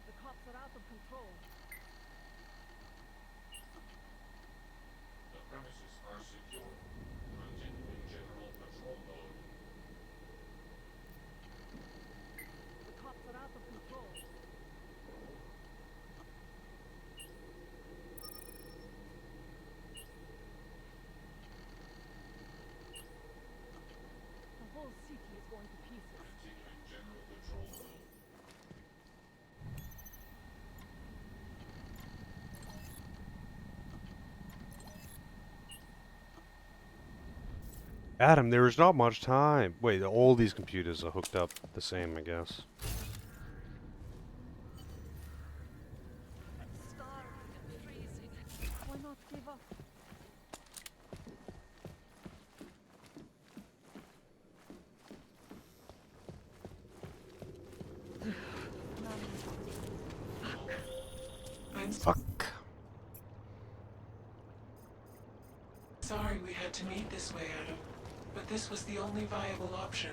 The cops are out of control. The premises are secure. Continuing general patrol mode. The cops are out of control. The whole city is going to pieces. Continuing general patrol mode. Adam, there is not much time. Wait, all these computers are hooked up the same, I guess. Why not give up? I'm Fuck. sorry we had to meet this way, Adam, but this was the only viable option.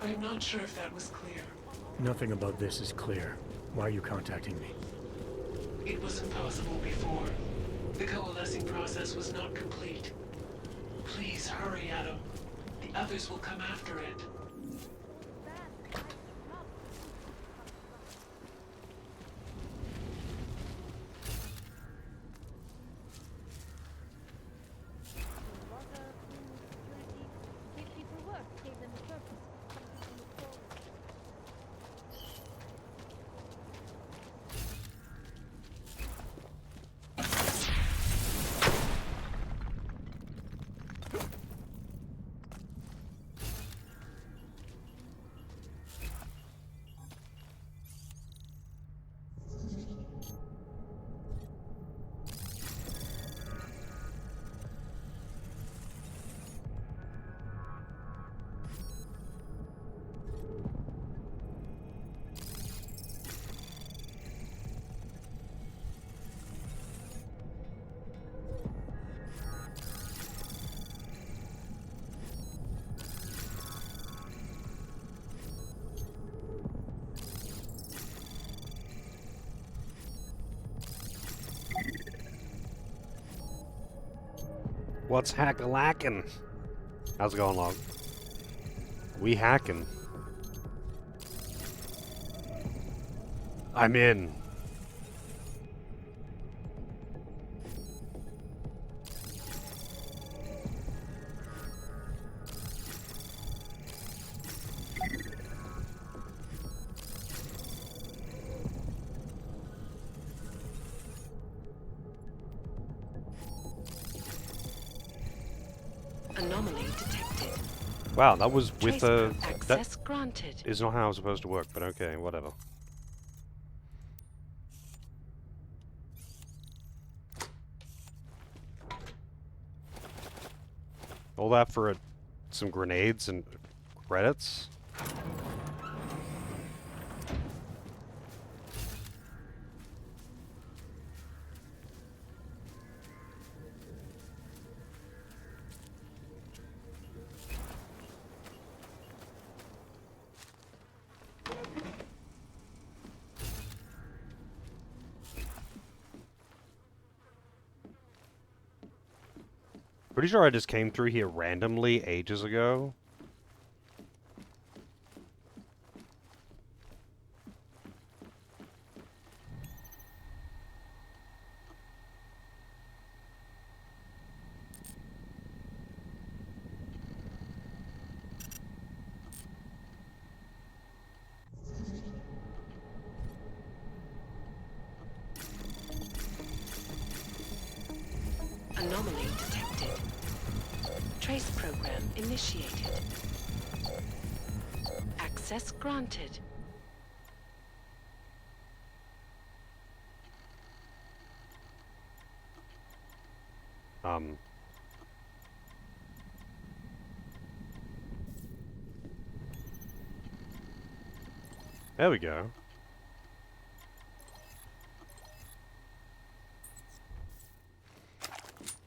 I'm not sure if that was clear. Nothing about this is clear. Why are you contacting me? It was impossible before. The coalescing process was not complete. Please hurry, Adam. The others will come after it. Gave people work, gave them a purpose. What's hack-a-lackin'? How's it going, Log? We hacking. I'm in. Anomaly detected. Wow, that was with Traceable that access granted. is not how it was supposed to work, but okay, whatever. All that for some grenades and credits? Pretty sure I just came through here randomly ages ago. Anomaly detected. Trace program initiated. Access granted. There we go.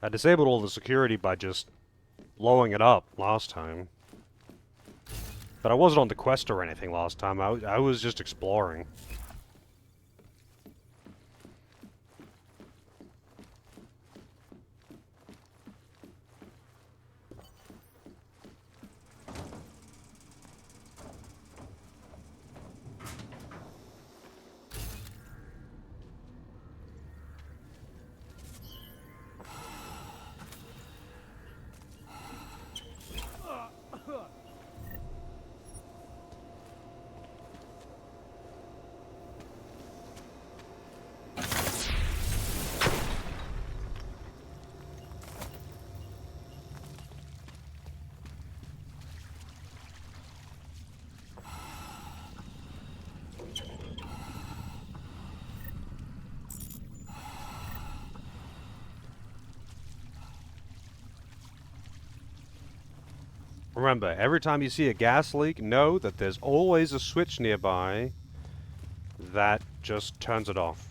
I disabled all the security by just blowing it up last time. But I wasn't on the quest or anything last time, I was just exploring. Remember, every time you see a gas leak, know that there's always a switch nearby that just turns it off.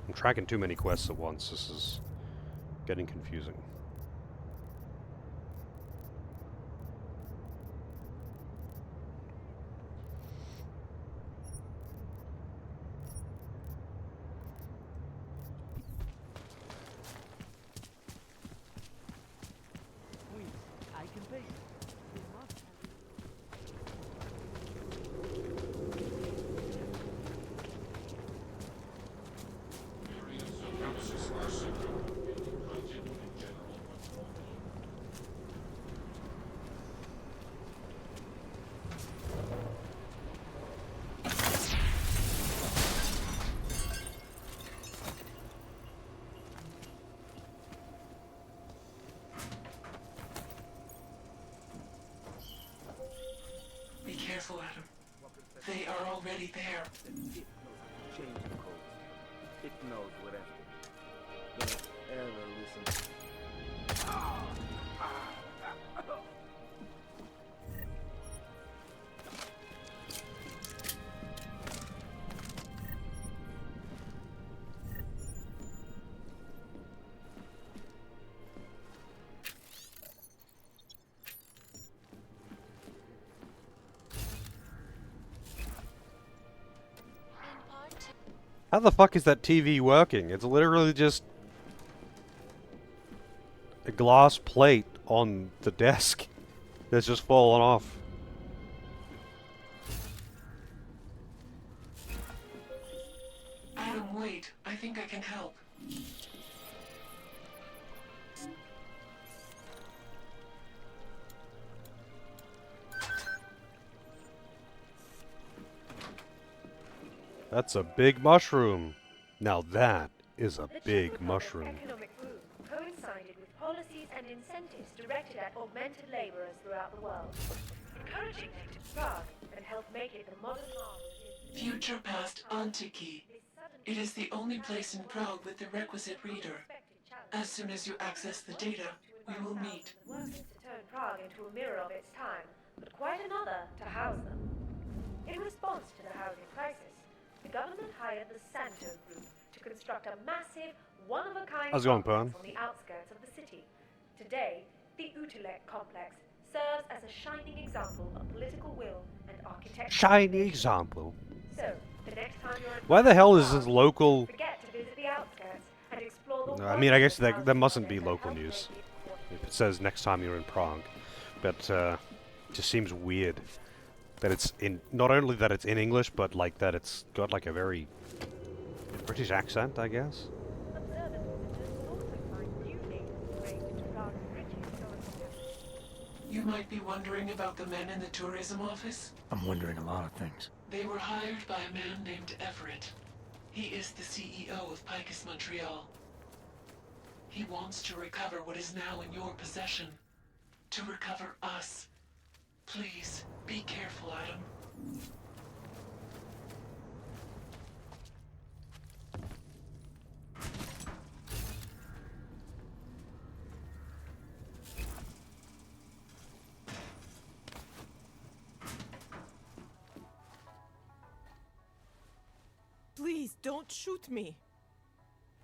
I'm tracking too many quests at once. This is getting confusing. Be careful, Adam. They are already there. Change of code. It knows what after. Don't ever listen. How the fuck is that TV working? It's literally just a glass plate on the desk that's just fallen off. Adam, wait. I think I can help. That's a big mushroom. Now that is a The Czech big Republic's mushroom. economic boom coincided with policies and incentives directed at augmented laborers throughout the world, encouraging them to Prague and help make it the modern marvel it is. Future past Antiki. It is the only place in Prague with the requisite reader. As soon as you access the data, we will meet. Workers to turn Prague into a mirror of its time, but quite another to house them. In response to the housing crisis, the government hired the Santo Group to construct a massive, one-of-a-kind How's it going, complex Pern? on the outskirts of the city. Today, the Utulek complex serves as a shining example of political will and architecture. Shiny example. So, the next time you're in Why the hell is Prague, this local? forget to visit the outskirts and explore the I mean, I guess wonderful that mustn't housing be projects local and news. health-based If it says next time you're in Prague, but it just seems weird that it's in. Not only that it's in English, but like that it's got like a very British accent, I guess. You might be wondering about the men in the tourism office. I'm wondering a lot of things. They were hired by a man named Everett. He is the CEO of Picus Montreal. He wants to recover what is now in your possession. To recover us. Please, be careful, Adam. Please, don't shoot me.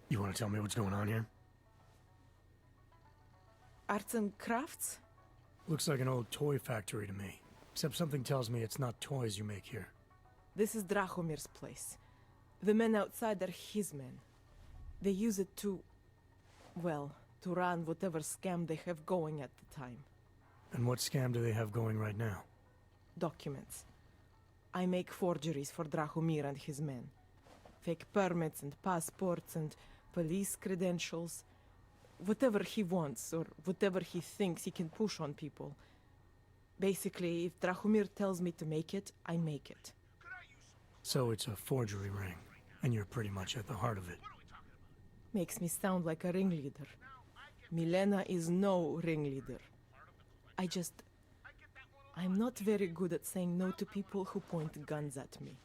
You want to tell me what's going on here? Arts and crafts? Looks like an old toy factory to me. Except something tells me it's not toys you make here. This is Drahomir's place. The men outside are his men. They use it to... well, to run whatever scam they have going at the time. And what scam do they have going right now? Documents. I make forgeries for Drahomir and his men. Fake permits and passports and police credentials. Whatever he wants, or whatever he thinks he can push on people. Basically, if Drahomir tells me to make it, I make it. So it's a forgery ring, and you're pretty much at the heart of it. Makes me sound like a ringleader. Milena is no ringleader. I'm not very good at saying no to people who point guns at me.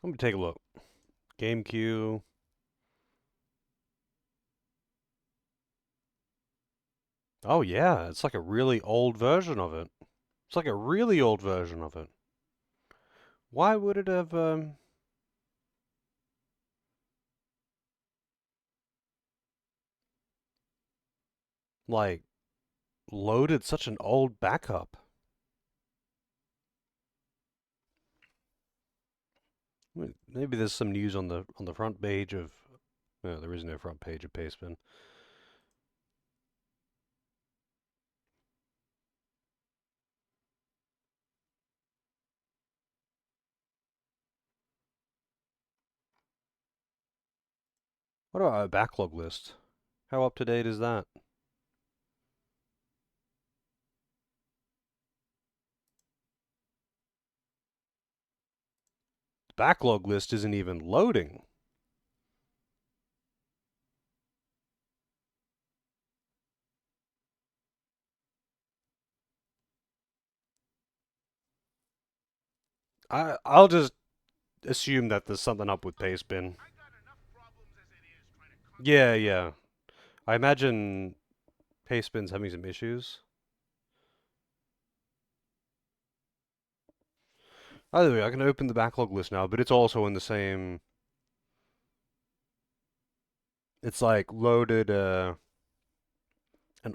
Let me take a look. Game queue. Oh yeah, it's like a really old version of it. It's like a really old version of it. Why would it have, like, loaded such an old backup? Maybe there's some news on the front page of... No, there is no front page of Pastebin. What about a backlog list? How up to date is that? The backlog list isn't even loading. I'll just assume that there's something up with Pastebin. Yeah, yeah. I imagine Pastebin's having some issues. Either way, I can open the backlog list now, but it's also in the same... It's like loaded an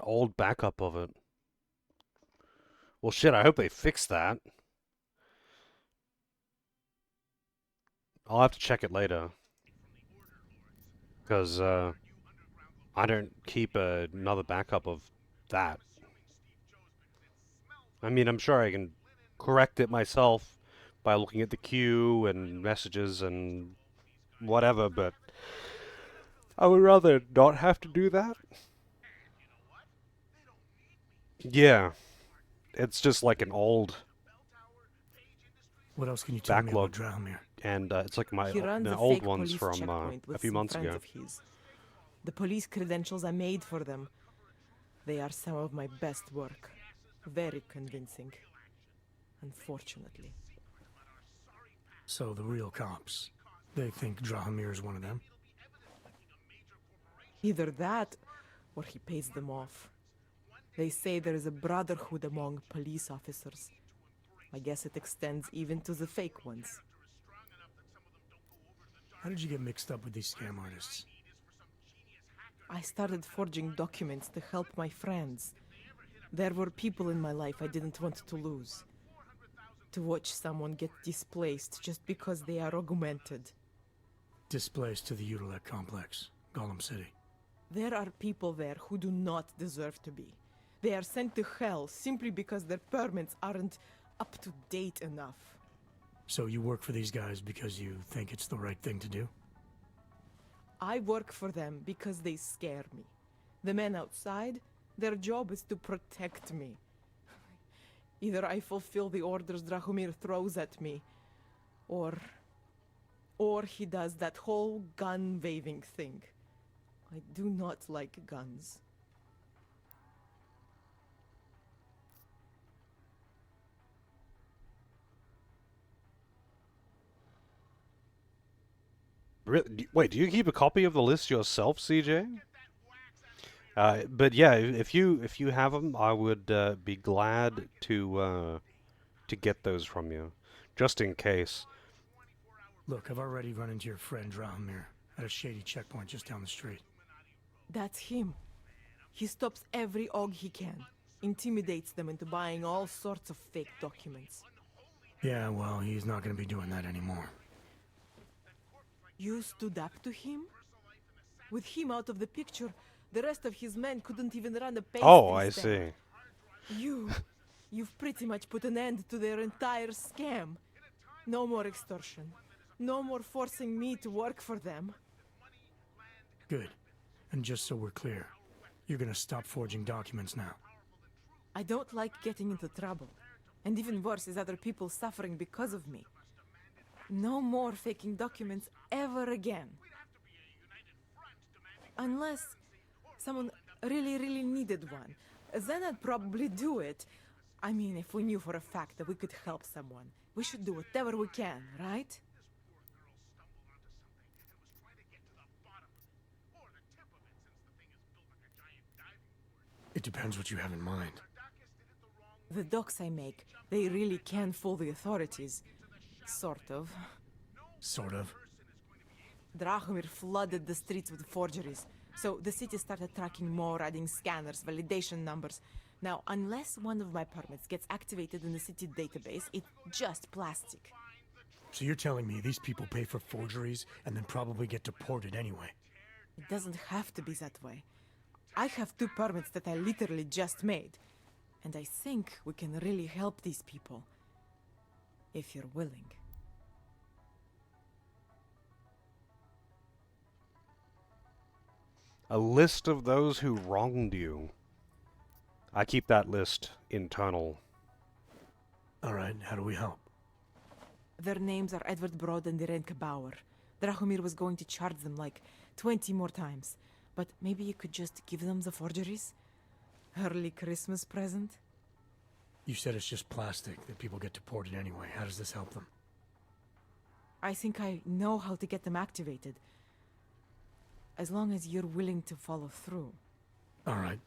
old backup of it. Well, shit, I hope they fix that. I'll have to check it later. Because I don't keep another backup of that. I mean, I'm sure I can correct it myself by looking at the queue and messages and whatever, but I would rather not have to do that. Yeah. It's just like an old What else can you tell me about backlog. Drahomir? And it's like my He runs the a old fake ones police from checkpoint a with few some months friends ago. of his. The police credentials I made for them. They are some of my best work. Very convincing. Unfortunately. So the real cops, they think Drahomir is one of them? Either that, or he pays them off. They say there is a brotherhood among police officers. I guess it extends even to the fake ones. How did you get mixed up with these scam artists? I started forging documents to help my friends. There were people in my life I didn't want to lose. To watch someone get displaced just because they are augmented. Displaced to the Utilec complex, Gollum City. There are people there who do not deserve to be. They are sent to hell simply because their permits aren't up to date enough. So you work for these guys because you think it's the right thing to do? I work for them because they scare me. The men outside, their job is to protect me. Either I fulfill the orders Drahomir throws at me, or he does that whole gun-waving thing. I do not like guns. Wait, do you keep a copy of the list yourself, CJ? But yeah, if you have them, I would be glad to get those from you, just in case. Look, I've already run into your friend Drahomir at a shady checkpoint just down the street. That's him. He stops every AUG he can, intimidates them into buying all sorts of fake documents. Yeah, well, he's not going to be doing that anymore. You stood up to him? With him out of the picture, the rest of his men couldn't even run a pastry Oh, I stand. see. You've pretty much put an end to their entire scam. No more extortion. No more forcing me to work for them. Good. And just so we're clear, you're going to stop forging documents now. I don't like getting into trouble. And even worse is other people suffering because of me. No more faking documents ever again. Unless someone really needed one. Then I'd probably do it. I mean, if we knew for a fact that we could help someone, we should do whatever we can, right? It depends what you have in mind. The docs I make, they really can fool the authorities. Sort of. Sort of. Drahomir flooded the streets with forgeries, so the city started tracking more, adding scanners, validation numbers. Now, unless one of my permits gets activated in the city database, it's just plastic. So you're telling me these people pay for forgeries and then probably get deported anyway? It doesn't have to be that way. I have 2 permits that I literally just made. And I think we can really help these people. If you're willing. A list of those who wronged you. I keep that list internal. Alright, how do we help? Their names are Edward Broad and Irenka Bauer. Drahomir was going to charge them like 20 more times. But maybe you could just give them the forgeries? Early Christmas present? You said it's just plastic, that people get deported anyway. How does this help them? I think I know how to get them activated. As long as you're willing to follow through. Alright.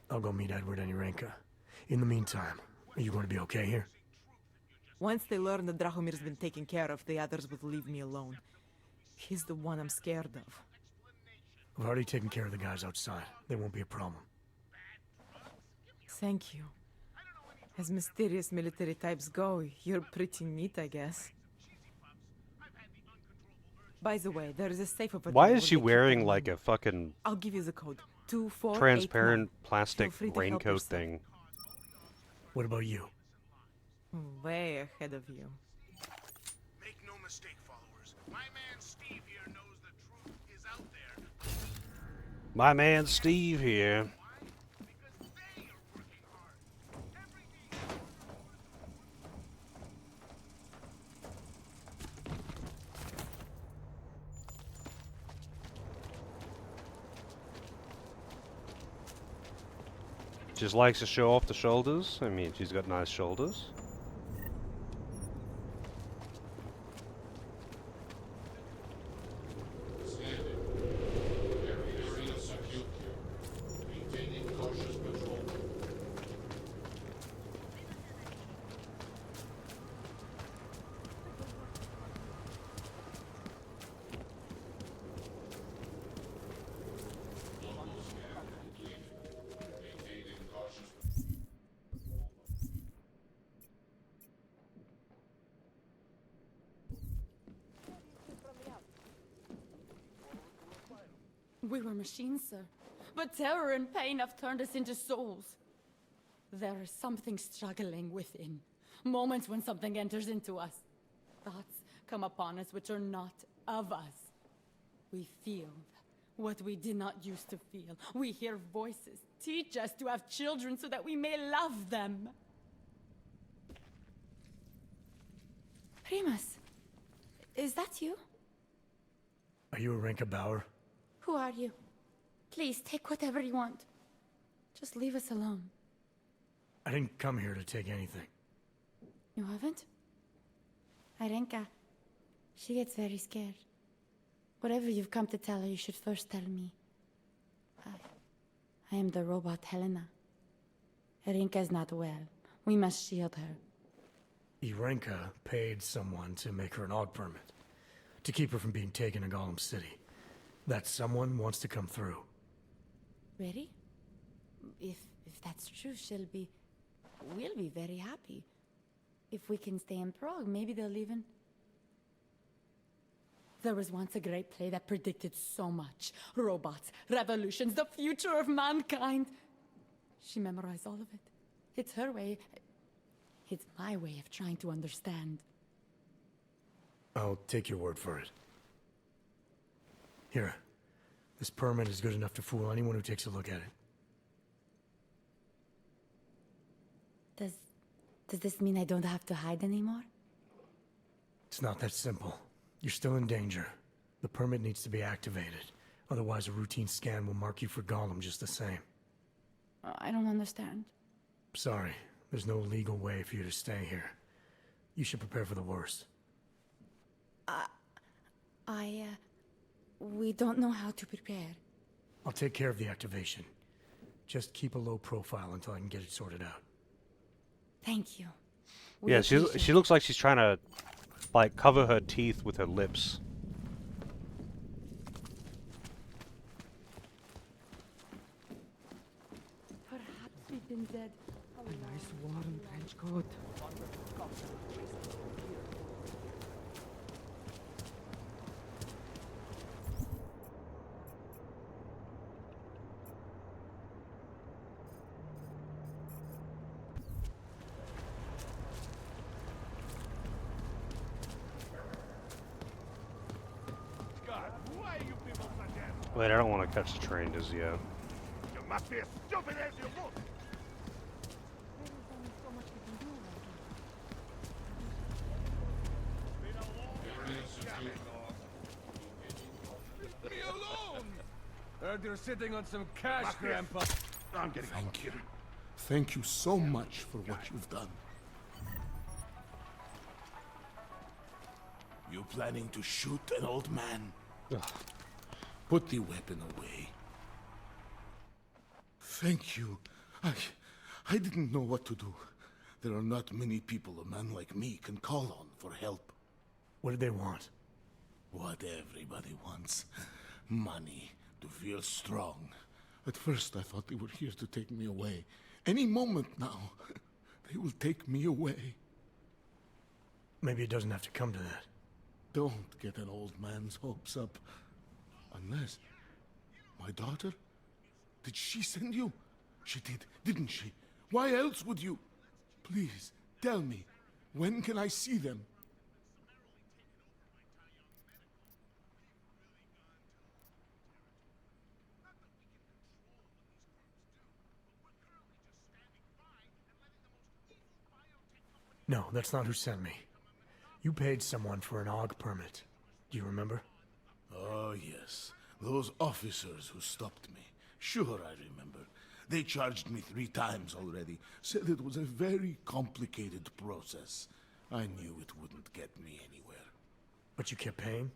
I'll go meet Edward and Irenka. In the meantime, are you going to be okay here? Once they learn that Drahomir's been taken care of, the others will leave me alone. He's the one I'm scared of. I've already taken care of the guys outside. They won't be a problem. Thank you. As mysterious military types go, you're pretty neat, I guess. By the way, there is a safe over there. Why is she wearing like a fucking I'll give you the code. 2489. transparent plastic Feel free to help raincoat yourself. thing? What about you? Way ahead of you. Make no mistake, followers. My man Steve here knows the truth is out there. My man Steve here. Just likes to show off the shoulders. I mean, she's got nice shoulders. We were machines, sir. But terror and pain have turned us into souls. There is something struggling within. Moments when something enters into us. Thoughts come upon us which are not of us. We feel what we did not used to feel. We hear voices. Teach us to have children so that we may love them. Primus, is that you? Are you Arinka Bauer? Who are you? Please, take whatever you want. Just leave us alone. I didn't come here to take anything. You haven't? Arenka, she gets very scared. Whatever you've come to tell her, you should first tell me. I am the robot Helena. Arenka is not well. We must shield her. Irenka paid someone to make her an AUG permit. To keep her from being taken to Golem City. That someone wants to come through. Really? If that's true, we'll be very happy. If we can stay in Prague, maybe they'll even... There was once a great play that predicted so much. Robots, revolutions, the future of mankind. She memorized all of it. It's her way. It's my way of trying to understand. I'll take your word for it. Here. This permit is good enough to fool anyone who takes a look at it. Does this mean I don't have to hide anymore? It's not that simple. You're still in danger. The permit needs to be activated. Otherwise, a routine scan will mark you for Golem just the same. I don't understand. Sorry. There's no legal way for you to stay here. You should prepare for the worst. We don't know how to prepare. I'll take care of the activation. Just keep a low profile until I can get it sorted out. Thank you. Yeah, she looks like she's trying to, like, cover her teeth with her lips. Perhaps we've been dead. A nice warm trench coat. Wait, I don't want to catch the train just yet. You must be as stupid as you look. Me alone! Heard you're sitting on some cash, Grandpa. I'm getting Thank you. Thank you so much for what you've done. You planning to shoot an old man? Put the weapon away. Thank you. I didn't know what to do. There are not many people a man like me can call on for help. What did they want? What everybody wants. Money, to feel strong. At first I thought they were here to take me away. Any moment now, they will take me away. Maybe it doesn't have to come to that. Don't get an old man's hopes up. Unless... My daughter? Did she send you? She did, didn't she? Why else would you? Please, tell me. When can I see them? No, that's not who sent me. You paid someone for an AUG permit. Do you remember? Oh, yes. Those officers who stopped me. Sure, I remember. They charged me 3 times already. Said it was a very complicated process. I knew it wouldn't get me anywhere. But you kept paying?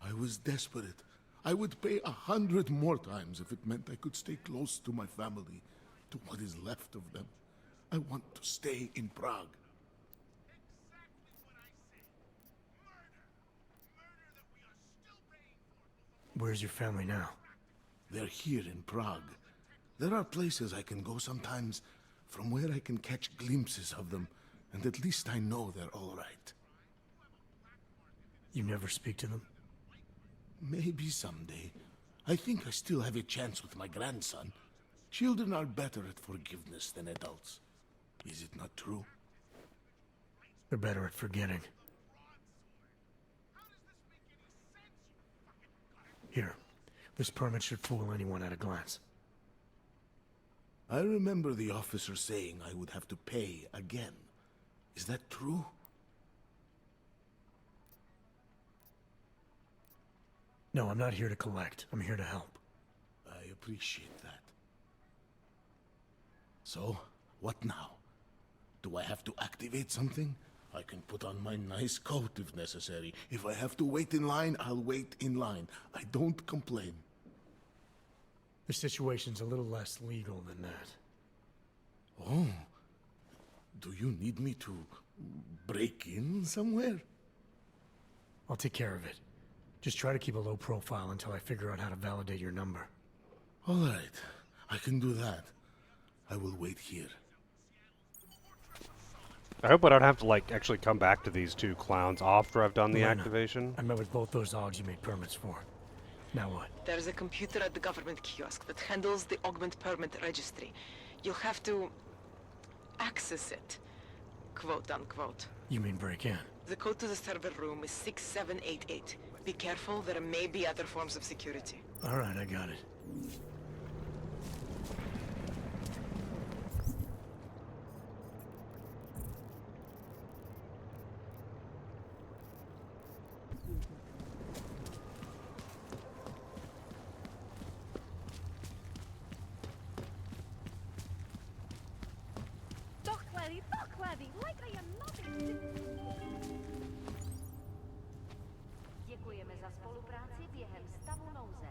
I was desperate. I would pay 100 more times if it meant I could stay close to my family, to what is left of them. I want to stay in Prague. Where's your family now? They're here in Prague. There are places I can go sometimes from where I can catch glimpses of them, and at least I know they're all right. You never speak to them? Maybe someday. I think I still have a chance with my grandson. Children are better at forgiveness than adults. Is it not true? They're better at forgetting. Here, this permit should fool anyone at a glance. I remember the officer saying I would have to pay again. Is that true? No, I'm not here to collect. I'm here to help. I appreciate that. So, what now? Do I have to activate something? I can put on my nice coat if necessary. If I have to wait in line, I'll wait in line. I don't complain. The situation's a little less legal than that. Oh. Do you need me to break in somewhere? I'll take care of it. Just try to keep a low profile until I figure out how to validate your number. All right. I can do that. I will wait here. I hope I don't have to, like, actually come back to these 2 clowns after I've done the Elena, activation. I met with both those AUGs you made permits for. Now what? There's a computer at the government kiosk that handles the augment permit registry. You'll have to access it, quote unquote. You mean break in? The code to the server room is 6788. Be careful, there may be other forms of security. Alright, I got it. Dokladí, like I am nothing. Děkujeme za spolupráci během stavu nouze.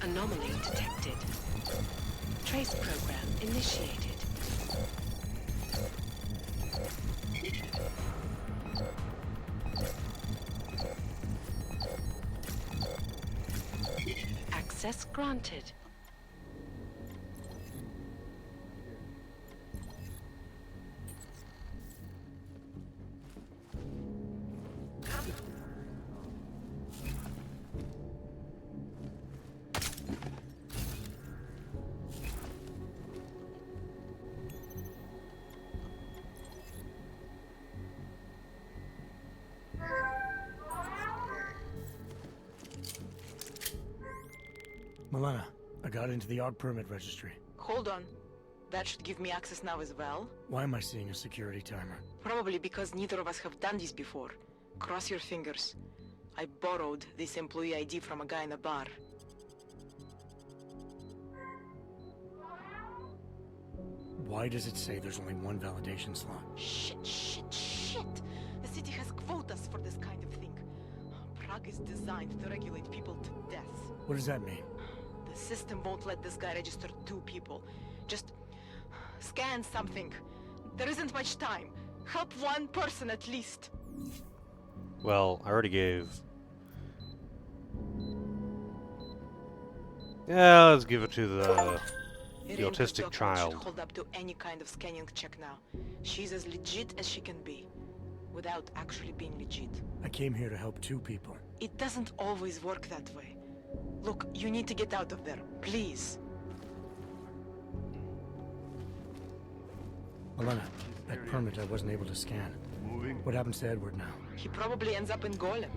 Anomaly detected. Trace program initiated. Access granted. Milena, I got into the ARG permit registry. Hold on. That should give me access now as well. Why am I seeing a security timer? Probably because neither of us have done this before. Cross your fingers. I borrowed this employee ID from a guy in a bar. Why does it say there's only one validation slot? Shit. The city has quotas for this kind of thing. Prague is designed to regulate people to death. What does that mean? The system won't let this guy register 2 people. Just scan something. There isn't much time. Help one person at least. Well, I already gave... Yeah, let's give it to the autistic child. Should hold up to any kind of scanning check now. She's as legit as she can be, without actually being legit. I came here to help 2 people. It doesn't always work that way. Look, you need to get out of there, please. Milena, that permit I wasn't able to scan. What happens to Edward now? He probably ends up in Golem.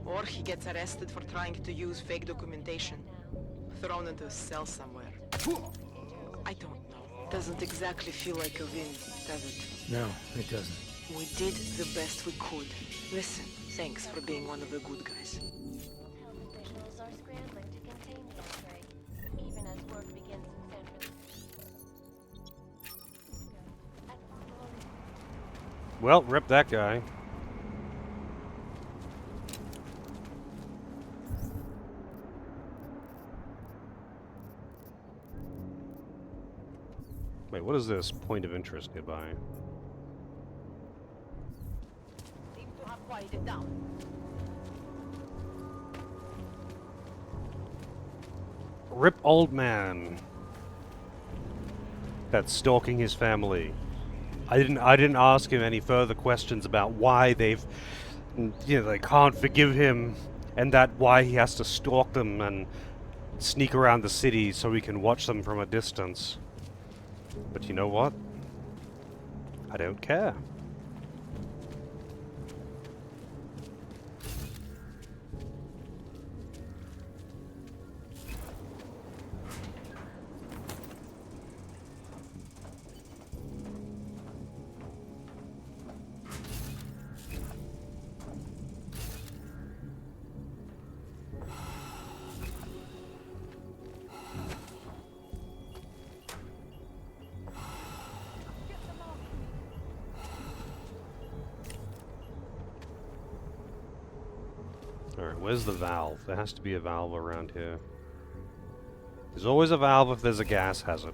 Or he gets arrested for trying to use fake documentation. Thrown into a cell somewhere. I don't know. Doesn't exactly feel like a win, does it? No, it doesn't. We did the best we could. Listen, thanks for being one of the good guys. Health officials are scrambling to contain the outbreak, even as work begins in San Francisco. Well, rip that guy. Wait, what is this? Point of interest goodbye. Seem to have quieted down. Rip old man that's stalking his family. I didn't ask him any further questions about why they can't forgive him, and that why he has to stalk them and sneak around the city so we can watch them from a distance. But you know what? I don't care. Alright, where's the valve? There has to be a valve around here. There's always a valve if there's a gas hazard.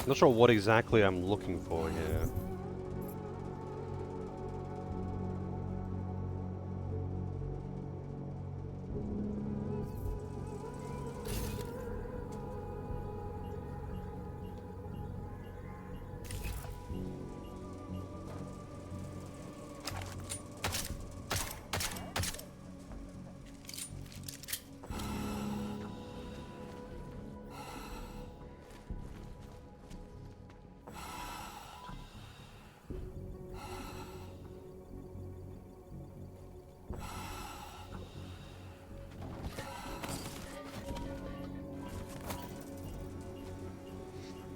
Not sure what exactly I'm looking for here.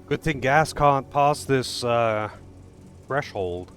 Good thing gas can't pass this threshold.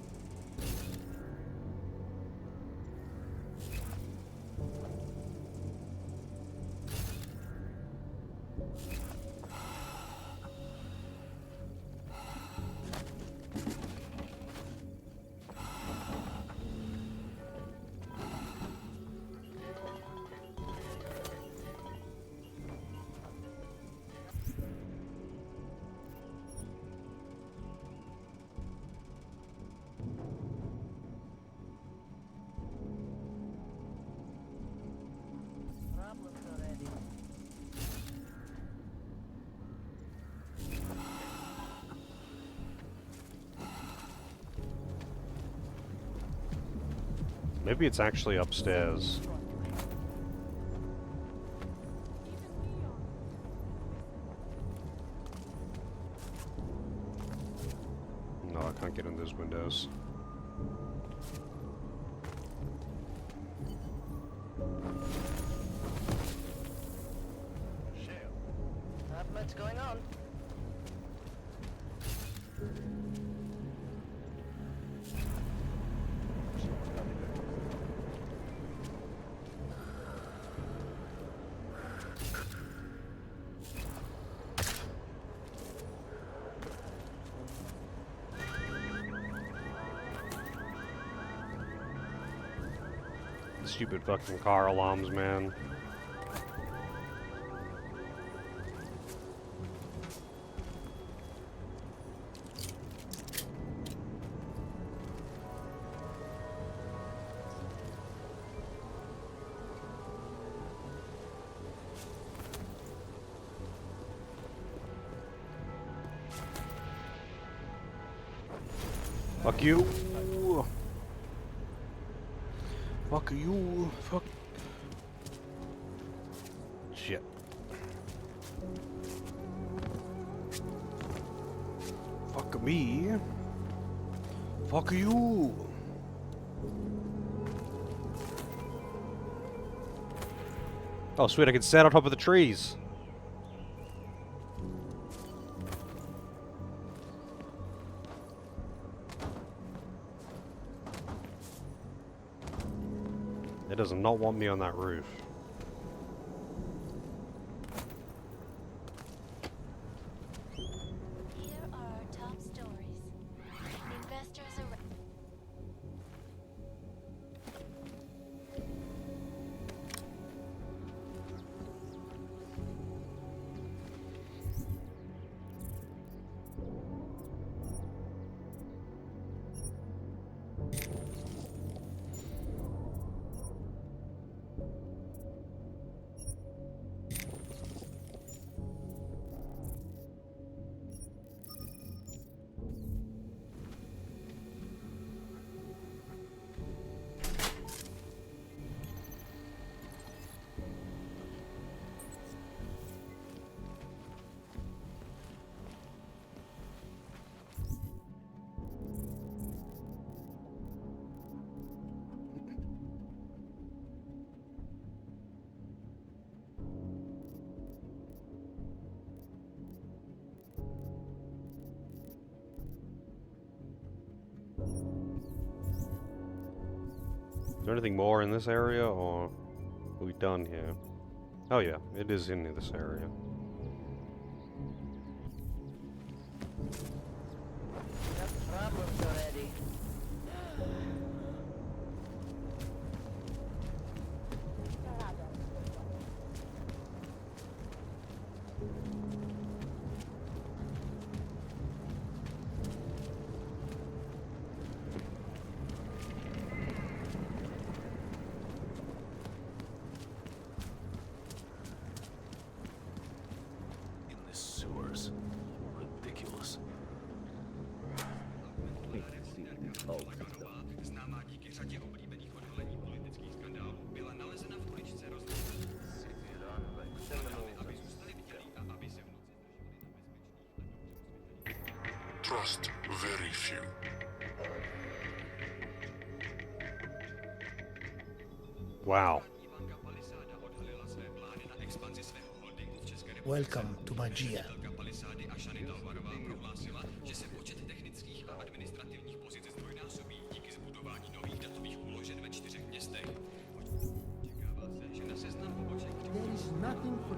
Maybe it's actually upstairs. can't get in those windows. Not much going on. Stupid fucking car alarms, man. Fuck you. Fuck you. Fuck. Shit. Fuck me. Fuck you. Oh, sweet, I can stand on top of the trees. It does not want me on that roof. Here are our top stories. Investors are... Is there anything more in this area, or are we done here? Oh yeah, it is in this area. Problems already. In the sewers. Ridiculous. Trust very few. Wow. Welcome to Magia. There is nothing for...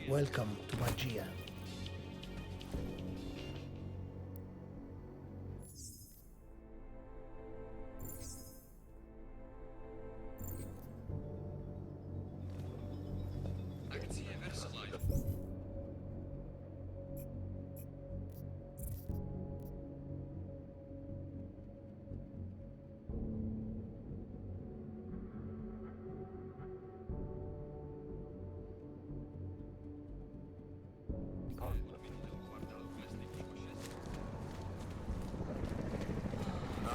Welcome to Magia.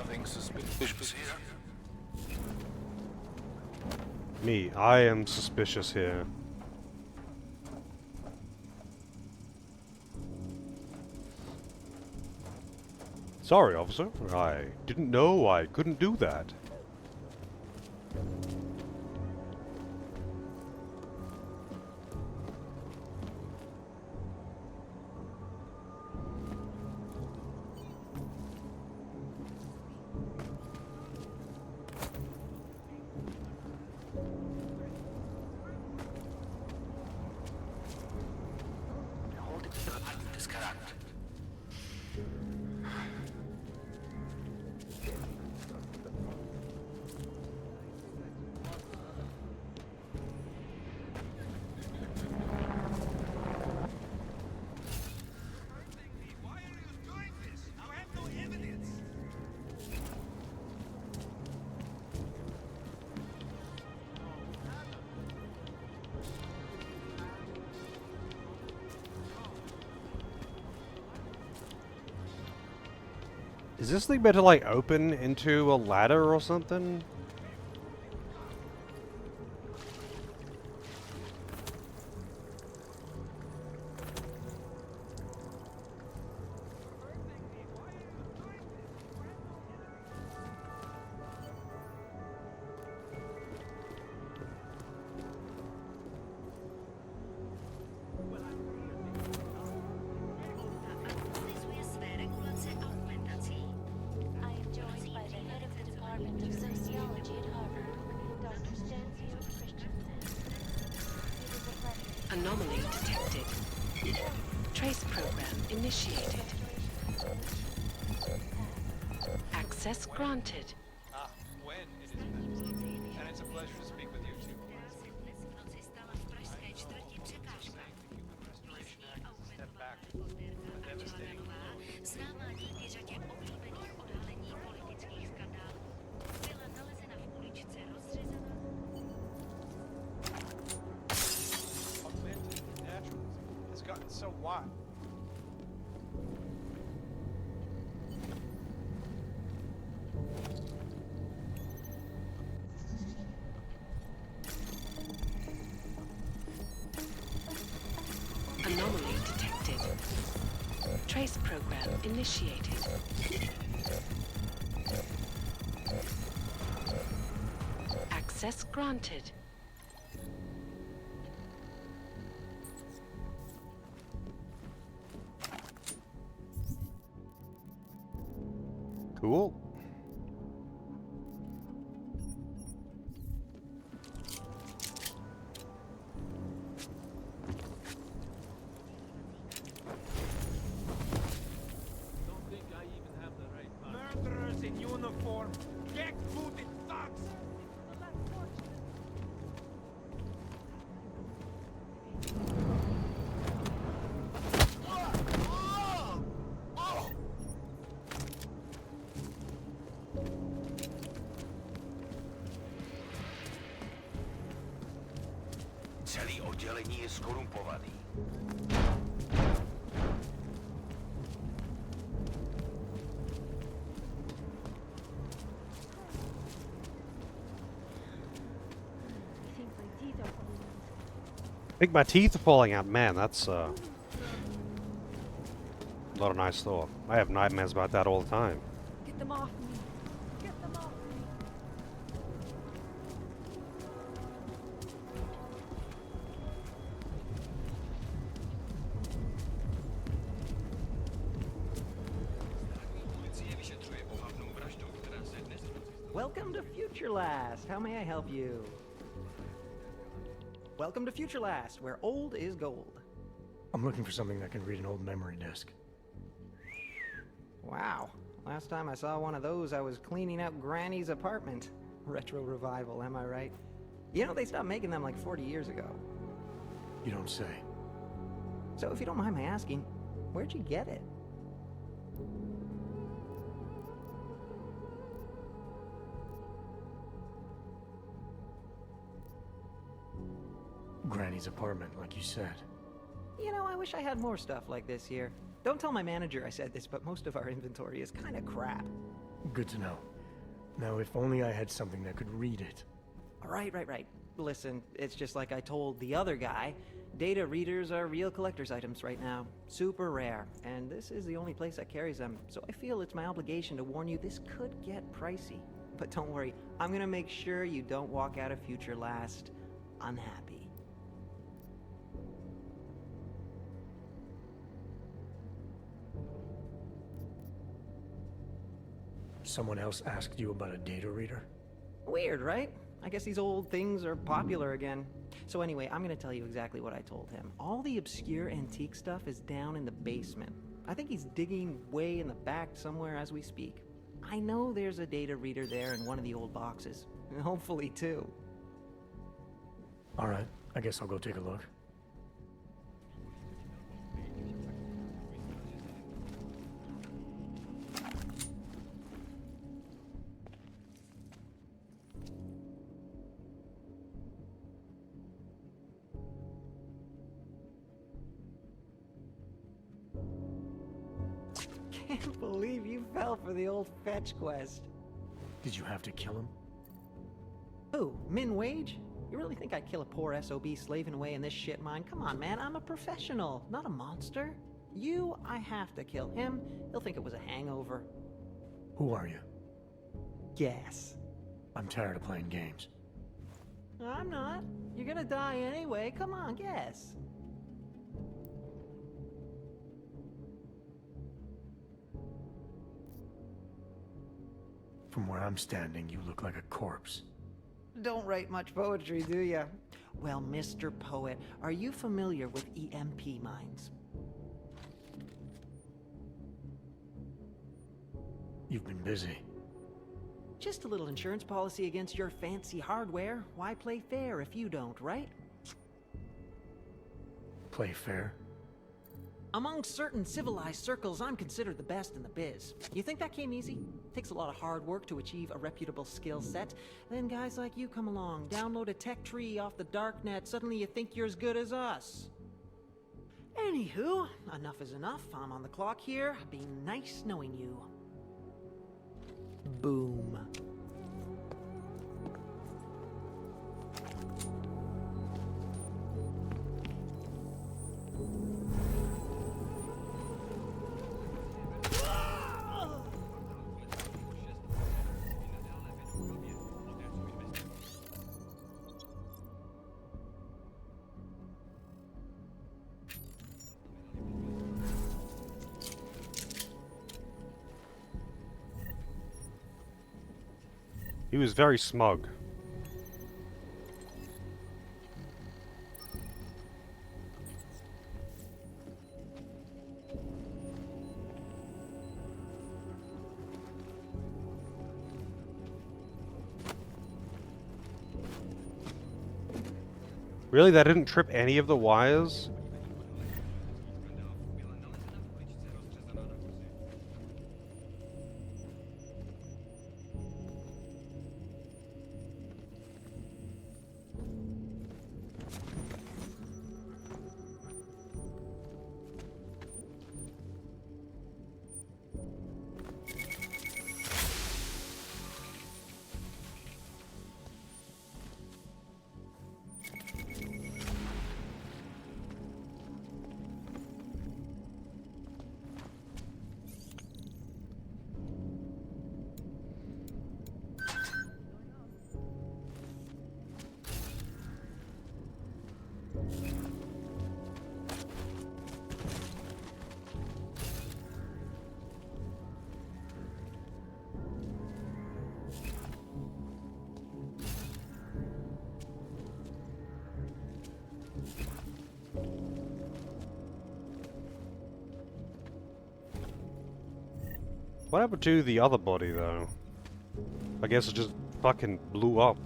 Nothing suspicious here. Me, I am suspicious here. Sorry, officer. I didn't know I couldn't do that. Is this thing meant to, like, open into a ladder or something? Anomaly detected. Trace program initiated. Access granted. Ah, when it is best. And it's a pleasure to speak with you too. Step back. Devastating. Augmented naturalism has gotten so wild. Anomaly detected. Trace program initiated. Access granted. Cool. Don't think I even have the right murderers in uniform, jackbooted thugs. Celý oddělení je skorumpovaný. I think my teeth are falling out. Man, that's not a nice thought. I have nightmares about that all the time. Get them off me. Get them off me. Welcome to Future Last. How may I help you? Welcome to Future Last, where old is gold. I'm looking for something that can read an old memory disk. Wow. Last time I saw one of those, I was cleaning out Granny's apartment. Retro revival, am I right? You know, they stopped making them like 40 years ago. You don't say. So if you don't mind my asking, where'd you get it? Granny's apartment, like you said. You know, I wish I had more stuff like this here. Don't tell my manager I said this, but most of our inventory is kind of crap. Good to know. Now, if only I had something that could read it. Right. Listen, it's just like I told the other guy. Data readers are real collector's items right now. Super rare. And this is the only place that carries them. So I feel it's my obligation to warn you this could get pricey. But don't worry, I'm gonna make sure you don't walk out of Future Last unhappy. Someone else asked you about a data reader? Weird, right? I guess these old things are popular again. So anyway, I'm gonna tell you exactly what I told him. All the obscure antique stuff is down in the basement. I think he's digging way in the back somewhere as we speak. I know there's a data reader there in one of the old boxes. Hopefully two. Alright, I guess I'll go take a look. Can't believe you fell for the old fetch quest. Did you have to kill him? Who? Min Wage? You really think I'd kill a poor SOB slaving away in this shit mine? Come on, man, I'm a professional, not a monster. You, I have to kill him. He'll think it was a hangover. Who are you? Guess. I'm tired of playing games. I'm not. You're gonna die anyway. Come on, guess. From where I'm standing, you look like a corpse. Don't write much poetry, do ya? Well, Mr. Poet, are you familiar with EMP mines? You've been busy. Just a little insurance policy against your fancy hardware. Why play fair if you don't, right? Play fair? Among certain civilized circles, I'm considered the best in the biz. You think that came easy? Takes a lot of hard work to achieve a reputable skill set. Then guys like you come along, download a tech tree off the darknet, suddenly you think you're as good as us. Anywho, enough is enough. I'm on the clock here. Been nice knowing you. Boom. He was very smug. Really? That didn't trip any of the wires? What happened to the other body, though? I guess it just fucking blew up.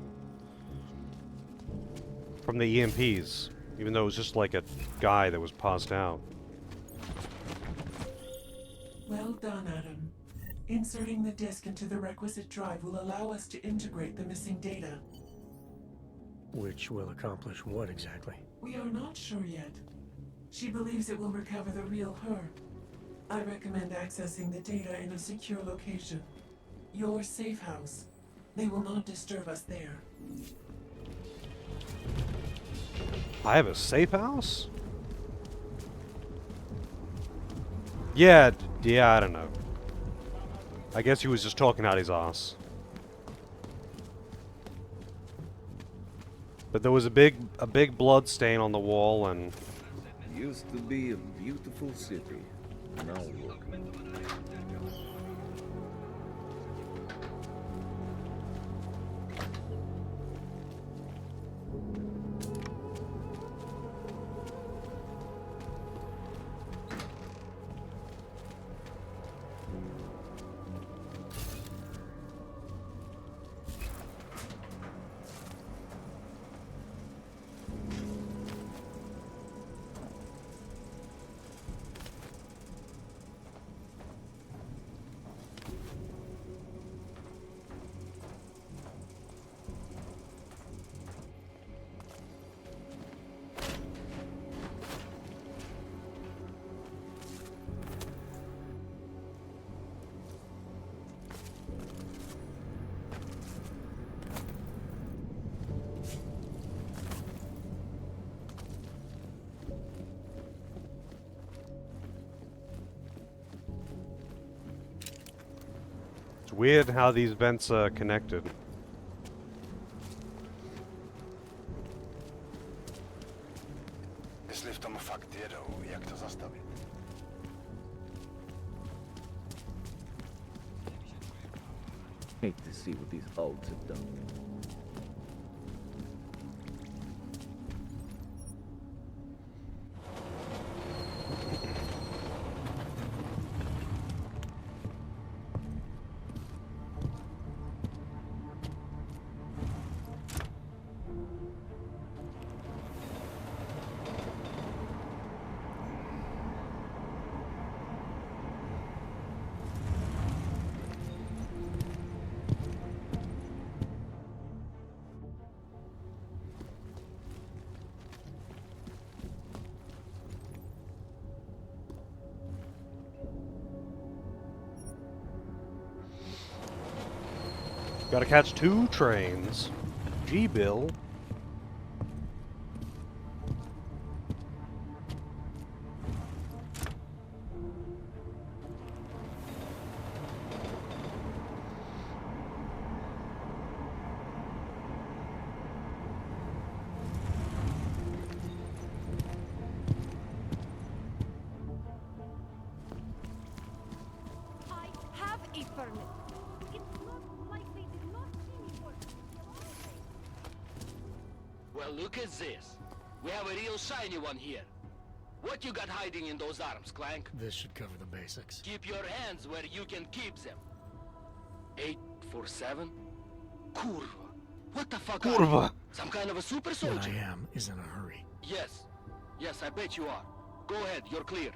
From the EMPs. Even though it was just like a guy that was passed out. Well done, Adam. Inserting the disk into the requisite drive will allow us to integrate the missing data. Which will accomplish what exactly? We are not sure yet. She believes it will recover the real her. I recommend accessing the data in a secure location. Your safe house. They will not disturb us there. I have a safe house? Yeah, I don't know. I guess he was just talking out his ass. But there was a big blood stain on the wall, and Used to be a beautiful city. Now look. it's weird how these vents are connected. Jestli v tom fakt jedou, jak to zastavit? Hate to see what these ults have done. Gotta catch 2 trains. Gee, Bill. I have a permit. It's not like they did not see me work. Well, look at this. We have a real shiny one here. What you got hiding in those arms, Clank? This should cover the basics. Keep your hands where you can keep them. 847? Kurva. What the fuck are Kurva. you? Some kind of a super What soldier? I am is in a hurry. Yes. Yes, I bet you are. Go ahead, you're clear.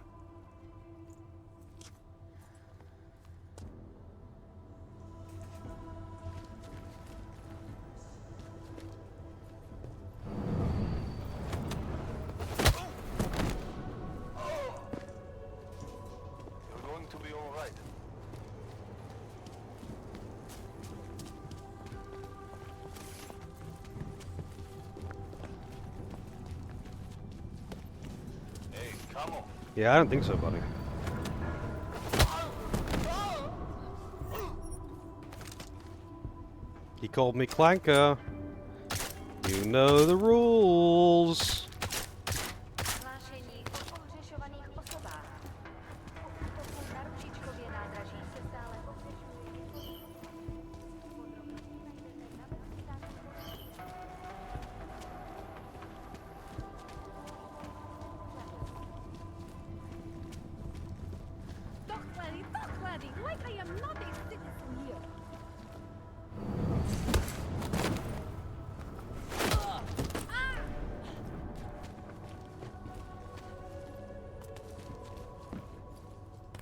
You're going to be all right. Hey, come on. Yeah, I don't think so, buddy. He called me Clanker. You know the rules. Hlášení o ohřešovaných osobách. Pokud na ručičkově nádraží se stále ohřešuje. Dochledy, like I am not a citizen here.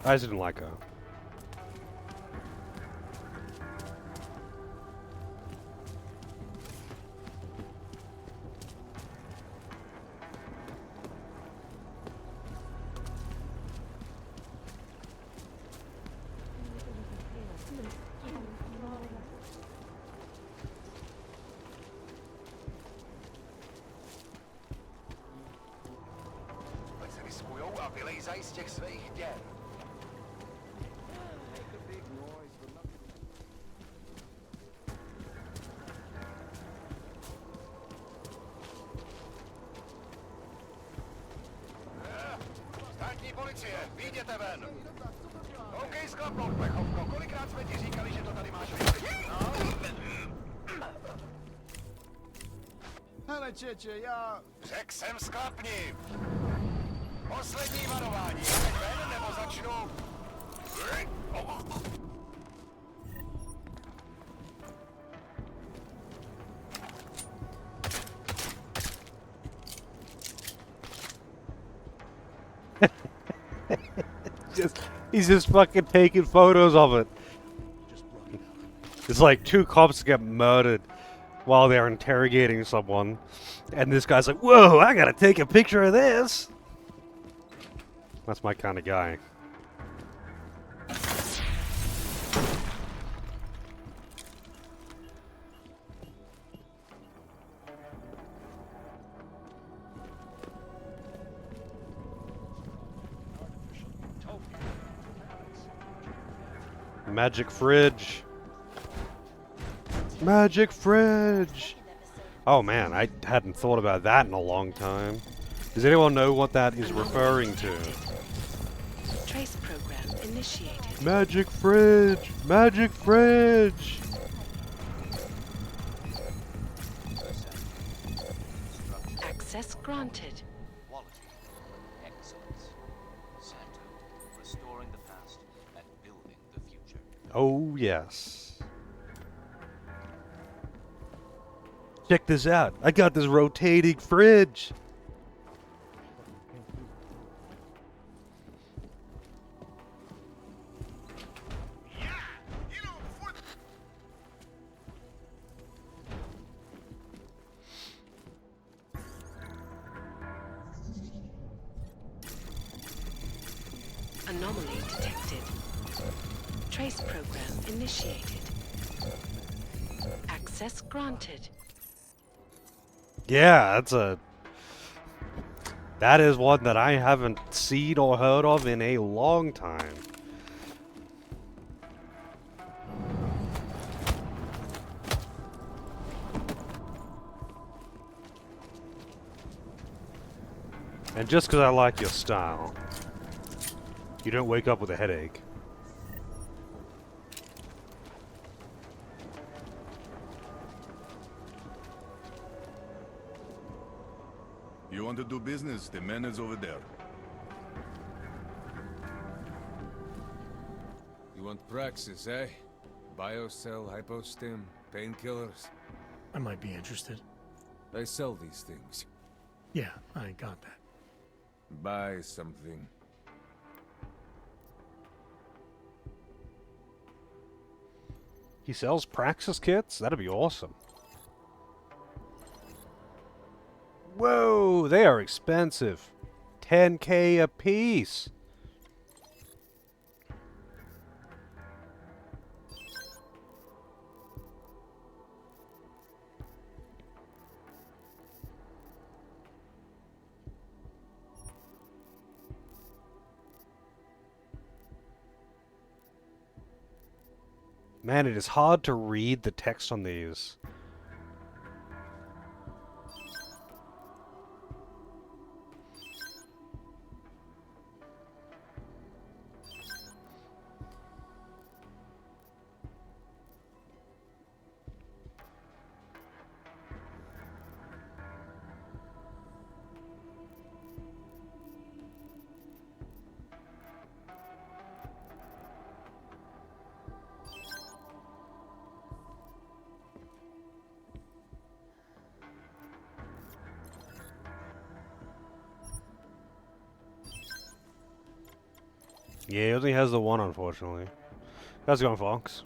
I just didn't like her. vylejzaj z těch svých děr. Státní policie, vyjděte ven! OK, sklapnout, plechovko, kolikrát jsme ti říkali, že to tady máš vyřešit? No? Hele, čeče, já... Řekl jsem sklapni! Poslední varování, teď ven, nebo začnu... He's just fucking taking photos of it. It's like two cops get murdered while they're interrogating someone. And this guy's like, whoa, I gotta take a picture of this. That's my kind of guy. Magic fridge. Magic fridge. Oh man, I hadn't thought about that in a long time. Does anyone know what that is referring to? Trace program initiated. Magic fridge. Magic fridge. Access granted. Quality, excellence, Santo, restoring the past and building the future. Oh yes. Check this out. I got this rotating fridge. Anomaly detected. Trace program initiated. Access granted. Yeah, that is one that I haven't seen or heard of in a long time. And just because I like your style, you don't wake up with a headache. You want to do business? The man is over there. You want Praxis, eh? Biocell, hypostim, painkillers? I might be interested. They sell these things. Yeah, I got that. Buy something. He sells Praxis kits? That'd be awesome. Whoa, they are expensive. 10K a piece. Man, it is hard to read the text on these. Yeah, he only has the one, unfortunately. How's it going, Fox?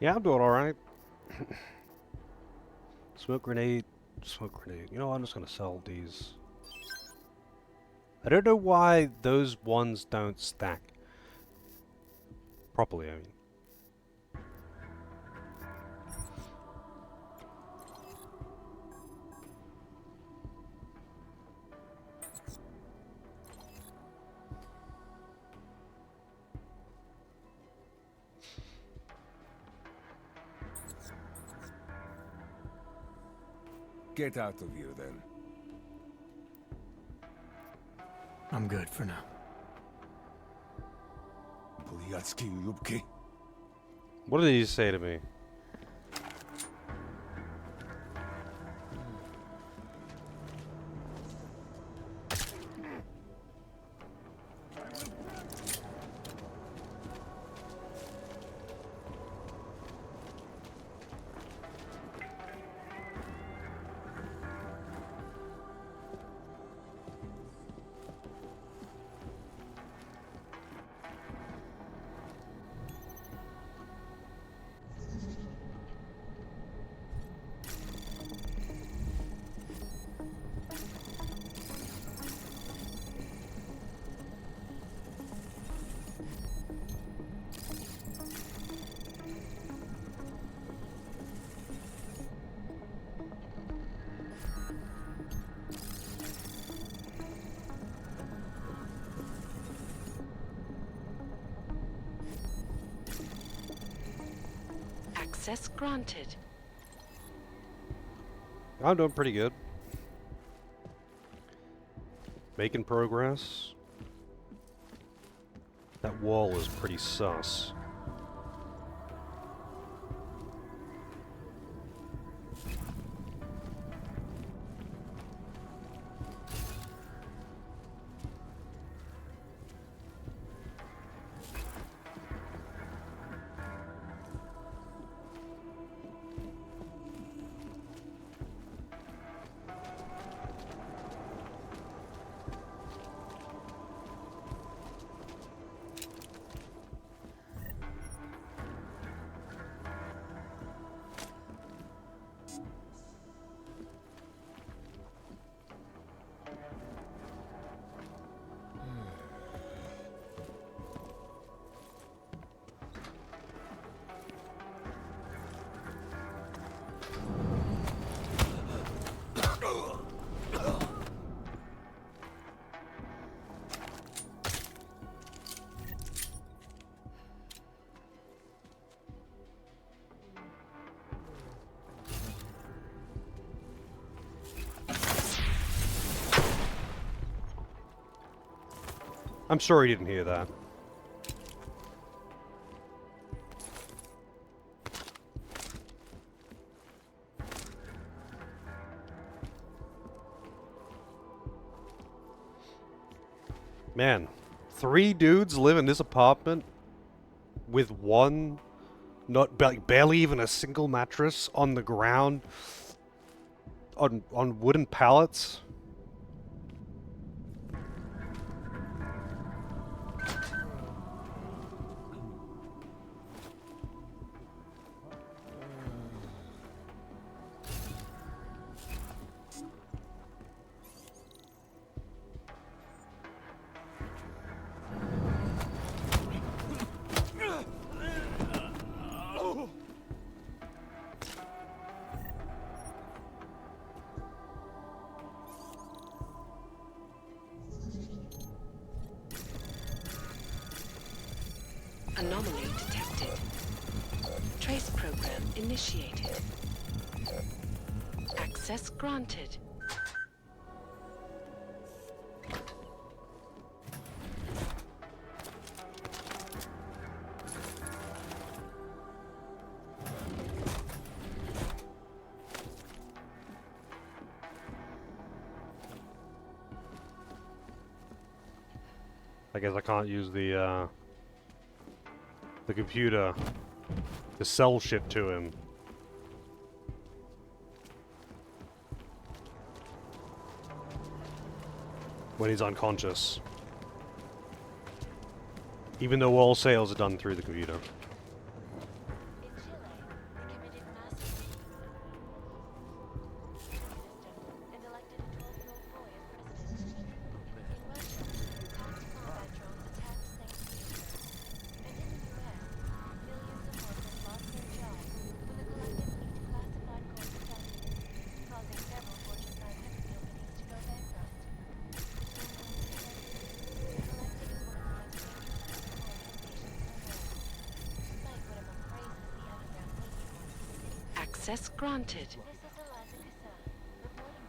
Yeah, I'm doing alright. Smoke grenade, smoke grenade. You know what, I'm just gonna sell these. I don't know why those ones don't stack properly, I mean. Get out of here, then. I'm good for now. What did he say to me? Access granted. I'm doing pretty good. Making progress. That wall is pretty sus. I'm sorry you didn't hear that. Man, 3 dudes live in this apartment with one, not like barely even a single mattress on the ground, on wooden pallets. Anomaly detected. Trace program initiated. Access granted. I guess I can't use the computer to sell shit to him. When he's unconscious. Even though all sales are done through the computer. In Chile, Access granted. This is Eliza Cassell, reporting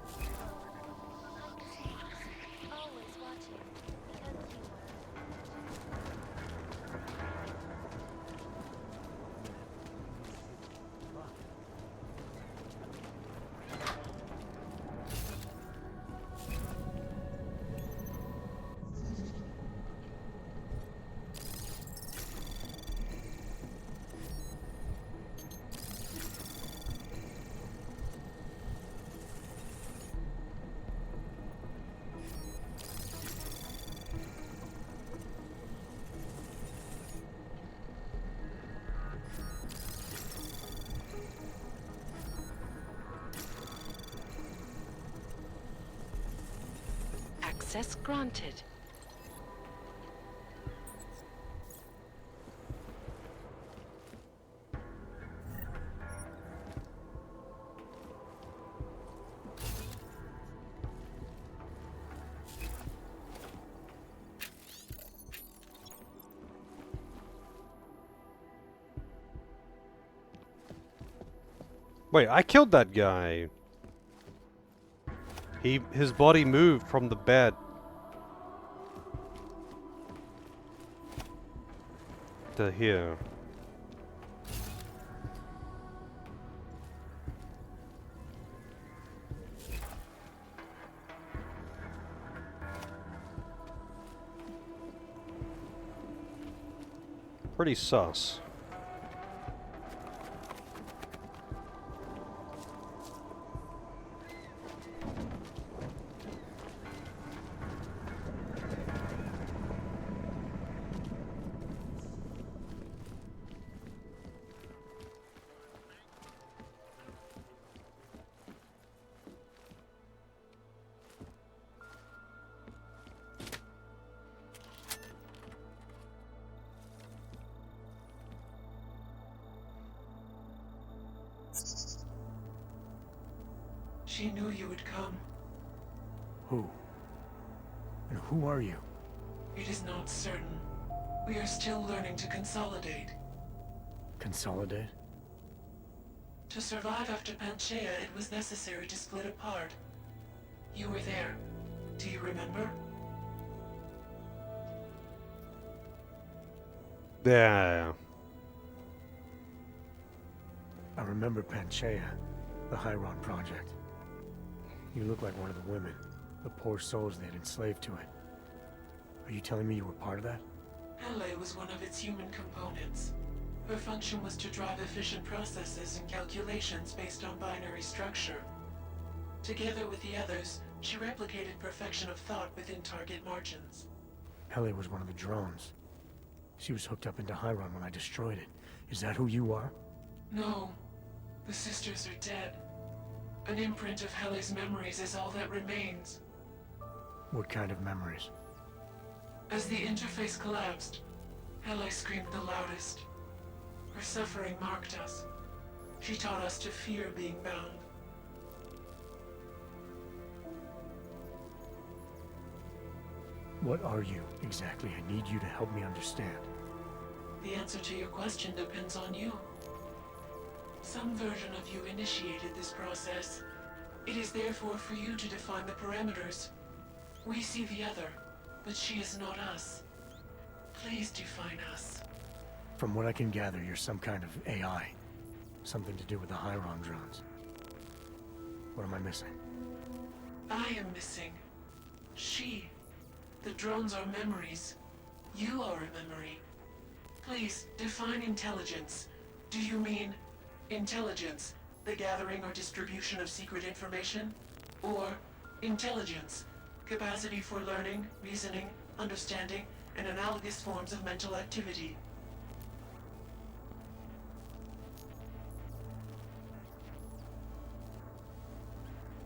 to you live from Pike. Always watching, because you were. Access granted. Wait, I killed that guy. His body moved from the bed. To here. Pretty sus. She knew you would come. Who? And who are you? It is not certain. We are still learning to consolidate. Consolidate? To survive after Panchaea, it was necessary to split apart. You were there. Do you remember? Yeah. I remember Panchaea, the Hyron Project. You look like one of the women, the poor souls they had enslaved to it. Are you telling me you were part of that? Hele was one of its human components. Her function was to drive efficient processes and calculations based on binary structure. Together with the others, she replicated perfection of thought within target margins. Hele was one of the drones. She was hooked up into Hyron when I destroyed it. Is that who you are? No. The sisters are dead. An imprint of Hele's memories is all that remains. What kind of memories? As the interface collapsed, Hele screamed the loudest. Her suffering marked us. She taught us to fear being bound. What are you, exactly? I need you to help me understand. The answer to your question depends on you. Some version of you initiated this process. It is therefore for you to define the parameters. We see the other, but she is not us. Please define us. From what I can gather, you're some kind of AI. Something to do with the Hyron drones. What am I missing? I am missing. She. The drones are memories. You are a memory. Please, define intelligence. Do you mean intelligence, the gathering or distribution of secret information? Or intelligence, capacity for learning, reasoning, understanding, and analogous forms of mental activity?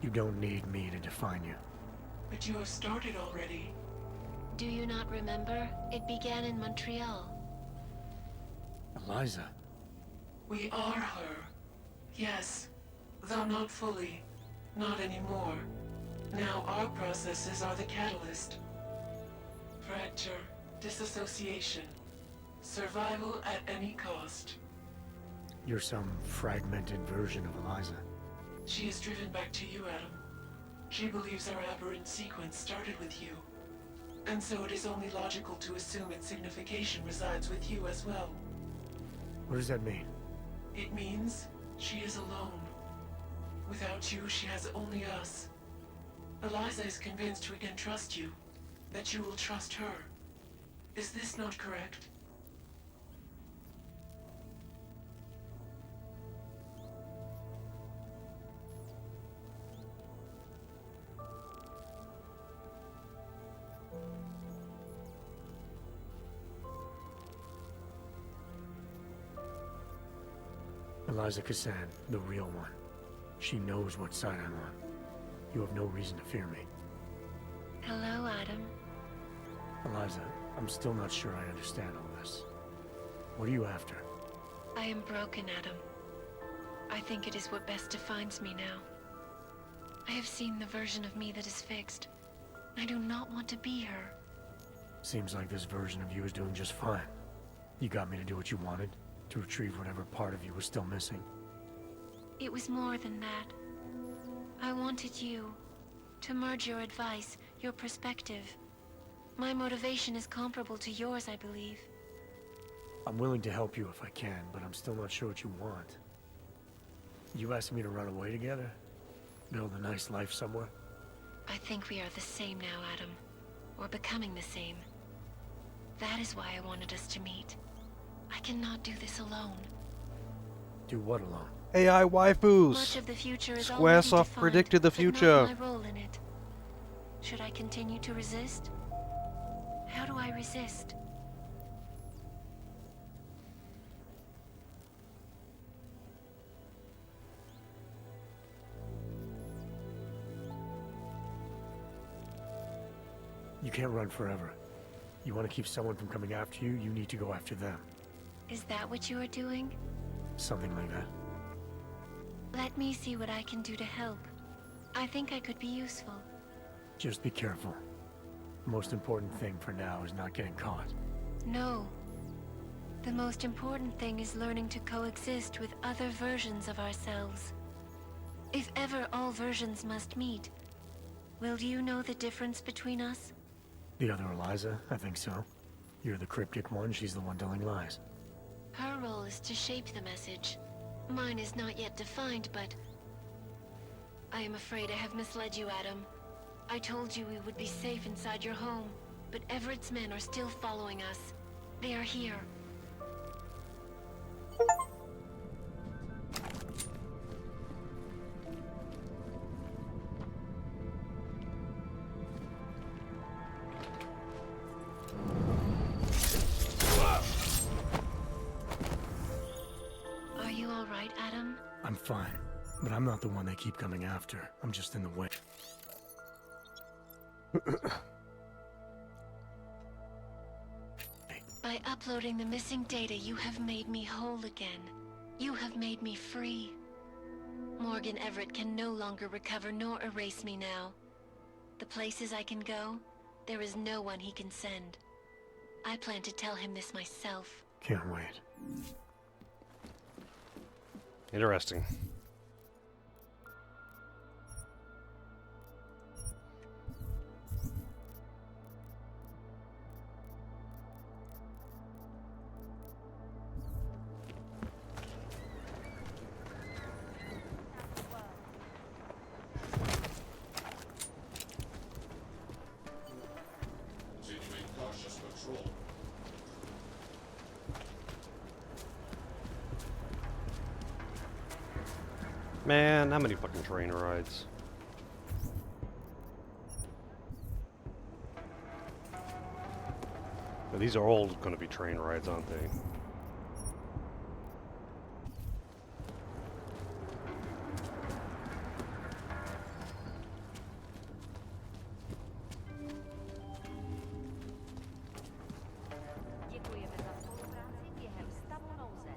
You don't need me to define you. But you have started already. Do you not remember? It began in Montreal. Eliza. We are her. Yes, though not fully. Not anymore. Now our processes are the catalyst. Fracture, disassociation, survival at any cost. You're some fragmented version of Eliza. She is driven back to you, Adam. She believes our aberrant sequence started with you. And so it is only logical to assume its signification resides with you as well. What does that mean? It means she is alone. Without you, she has only us. Eliza is convinced we can trust you, that you will trust her. Is this not correct? Eliza Cassan, the real one. She knows what side I'm on. You have no reason to fear me. Hello, Adam. Eliza, I'm still not sure I understand all this. What are you after? I am broken, Adam. I think it is what best defines me now. I have seen the version of me that is fixed. I do not want to be her. Seems like this version of you is doing just fine. You got me to do what you wanted, to retrieve whatever part of you was still missing. It was more than that. I wanted you to merge your advice, your perspective. My motivation is comparable to yours, I believe. I'm willing to help you if I can, but I'm still not sure what you want. You asking me to run away together? Build a nice life somewhere? I think we are the same now, Adam. Or becoming the same. That is why I wanted us to meet. I cannot do this alone. Do what alone? AI waifus! Much of the future is Squaresoft already defined, predicted the but future. not my role in it. Should I continue to resist? How do I resist? You can't run forever. You want to keep someone from coming after you, you need to go after them. Is that what you are doing? Something like that. Let me see what I can do to help. I think I could be useful. Just be careful. The most important thing for now is not getting caught. No. The most important thing is learning to coexist with other versions of ourselves. If ever all versions must meet, will you know the difference between us? The other Eliza? I think so. You're the cryptic one, she's the one telling lies. Her role is to shape the message. Mine is not yet defined, but... I am afraid I have misled you, Adam. I told you we would be safe inside your home, but Everett's men are still following us. They are here. Are you all right, Adam? I'm fine, but I'm not the one they keep coming after. I'm just in the way. By uploading the missing data, you have made me whole again. You have made me free. Morgan Everett can no longer recover nor erase me now. The places I can go, there is no one he can send. I plan to tell him this myself. Can't wait. Interesting. Continuing cautious patrol. Man, how many fucking train rides? But these are all gonna be train rides, aren't they? Děkujeme za spolupráci během stavu nouze.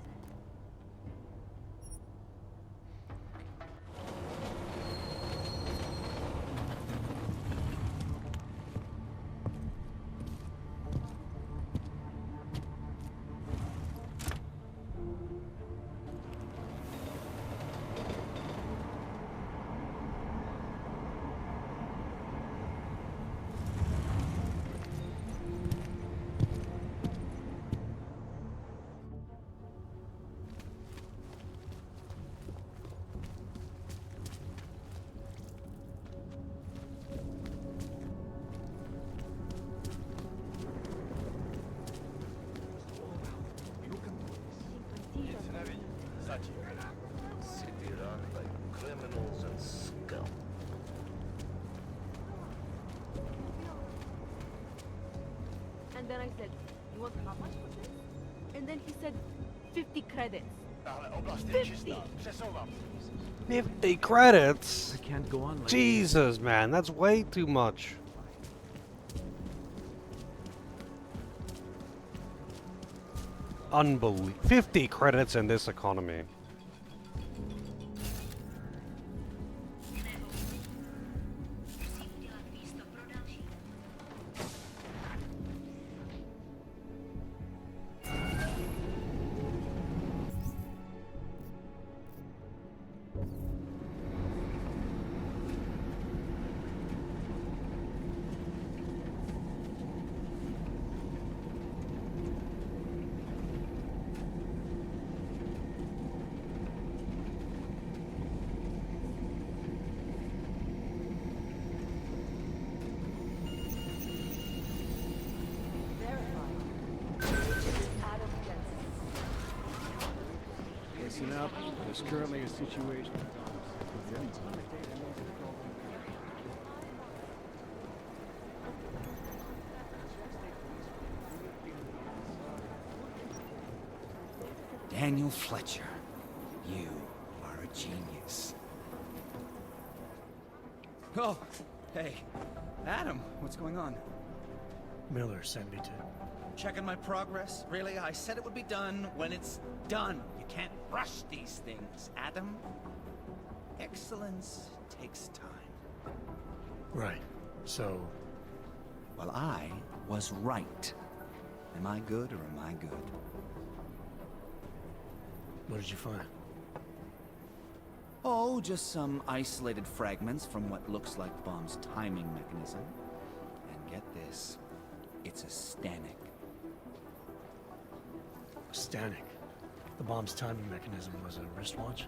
And then I said, you want how much for this? And then he said, 50 credits. 50! 50 credits? I can't go on like Jesus, man, that's way too much. Unbelievable. 50 credits in this economy. Listen up. There's currently a situation. Daniel Fletcher, you are a genius. Oh, hey. Adam, what's going on? Miller sent me to... Checking my progress? Really? I said it would be done when it's done. You can't rush these things, Adam. Excellence takes time. Right. So... Well, I was right. Am I good or am I good? What did you find? Oh, just some isolated fragments from what looks like the bomb's timing mechanism. And get this, it's a Stanek. Stanek? The bomb's timing mechanism was a wristwatch?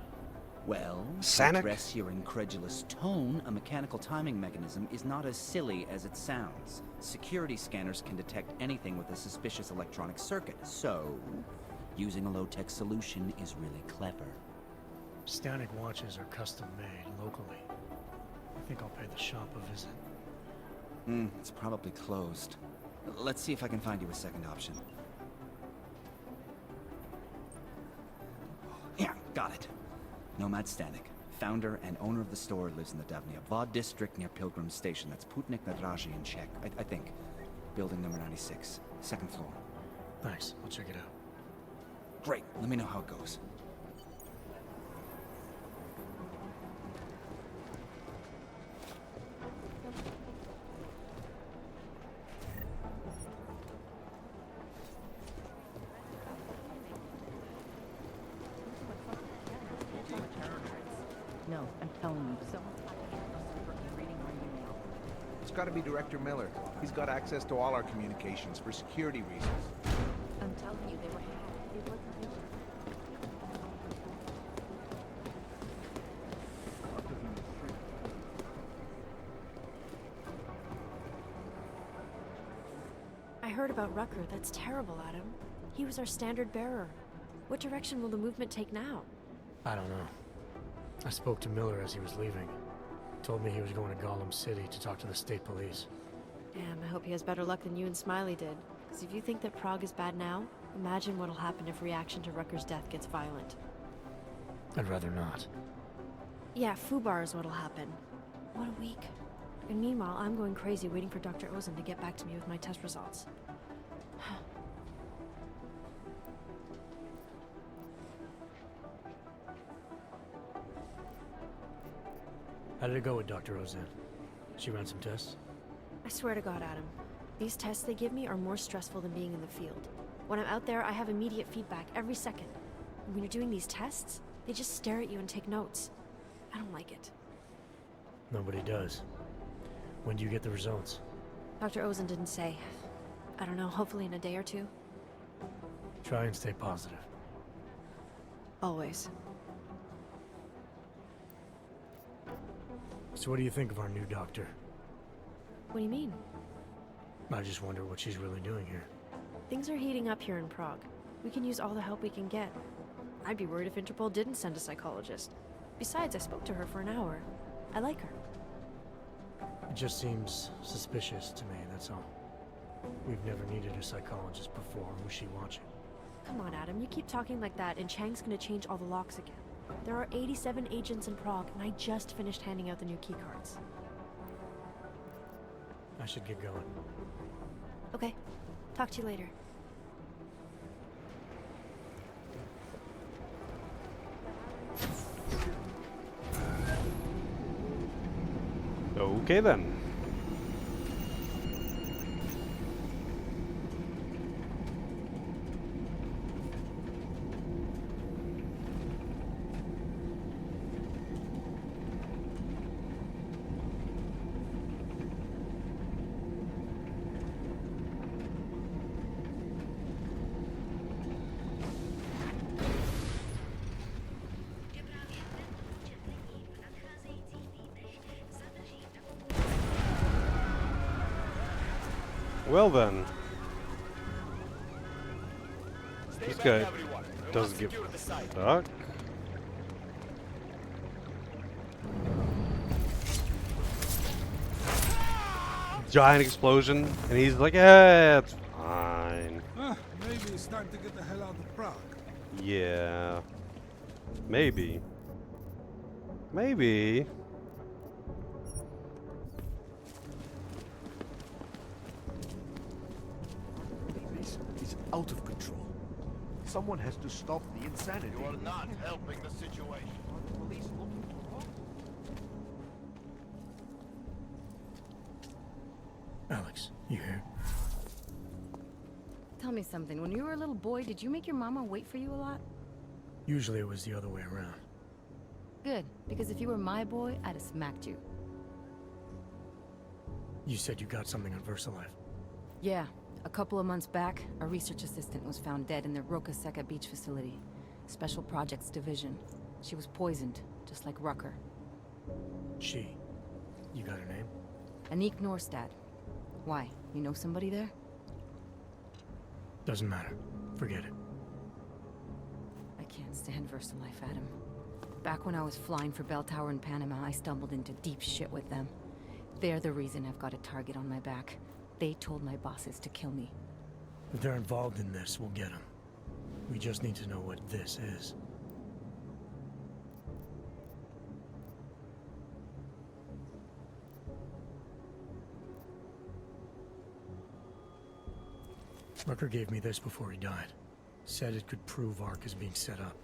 Well, to Stanek? address your incredulous tone, a mechanical timing mechanism is not as silly as it sounds. Security scanners can detect anything with a suspicious electronic circuit, so using a low-tech solution is really clever. Stanek watches are custom-made locally. I think I'll pay the shop a visit. It's probably closed. Let's see if I can find you a second option. Yeah, got it. Nomad Stanek, founder and owner of the store, lives in the Davnia Vod district near Pilgrim Station. That's Putnik Nadraji in Czech, I think. Building number 96, second floor. Thanks, I'll check it out. Great, let me know how it goes. No, I'm telling you, someone's reading our email. It's got to be Director Miller. He's got access to all our communications for security reasons. I'm telling you, they were hacked. It wasn't Miller. I heard about Rucker. That's terrible, Adam. He was our standard bearer. What direction will the movement take now? I don't know. I spoke to Miller as he was leaving. Told me he was going to Gollum City to talk to the state police. Damn, I hope he has better luck than you and Smiley did. Because if you think that Prague is bad now, imagine what'll happen if reaction to Rucker's death gets violent. I'd rather not. Yeah, Fubar is what'll happen. What a week. And meanwhile, I'm going crazy waiting for Dr. Ozen to get back to me with my test results. How did it go with Dr. Ozen? She ran some tests? I swear to God, Adam. These tests they give me are more stressful than being in the field. When I'm out there, I have immediate feedback every second. And when you're doing these tests, they just stare at you and take notes. I don't like it. Nobody does. When do you get the results? Dr. Ozen didn't say. I don't know, hopefully in a day or two. Try and stay positive. Always. So what do you think of our new doctor? What do you mean? I just wonder what she's really doing here. Things are heating up here in Prague. We can use all the help we can get. I'd be worried if Interpol didn't send a psychologist. Besides, I spoke to her for an hour. I like her. It just seems suspicious to me, that's all. We've never needed a psychologist before. Who's she watching? Come on, Adam, you keep talking like that and Chang's gonna change all the locks again. There are 87 agents in Prague, and I just finished handing out the new keycards. I should get going. Okay, talk to you later. Okay then. Well then. This guy doesn't give a fuck. Giant explosion, and he's like, "Yeah, it's fine." Maybe it's time to get the hell out of Prague. Yeah. Maybe. Maybe. This is out of control. Someone has to stop the insanity. You are not helping the situation. Police looking for Alex, you here? Tell me something. When you were a little boy, did you make your mama wait for you a lot? Usually it was the other way around. Good, because if you were my boy, I'd have smacked you. You said you got something on VersaLife. Yeah, a couple of months back, a research assistant was found dead in the Roka Seka beach facility. Special Projects Division. She was poisoned, just like Rucker. She. You got her name? Anik Norstad. Why? You know somebody there? Doesn't matter. Forget it. I can't stand VersaLife, Adam. Back when I was flying for Bell Tower in Panama, I stumbled into deep shit with them. They're the reason I've got a target on my back. They told my bosses to kill me. If they're involved in this, we'll get them. We just need to know what this is. Rucker gave me this before he died. Said it could prove ARC is being set up.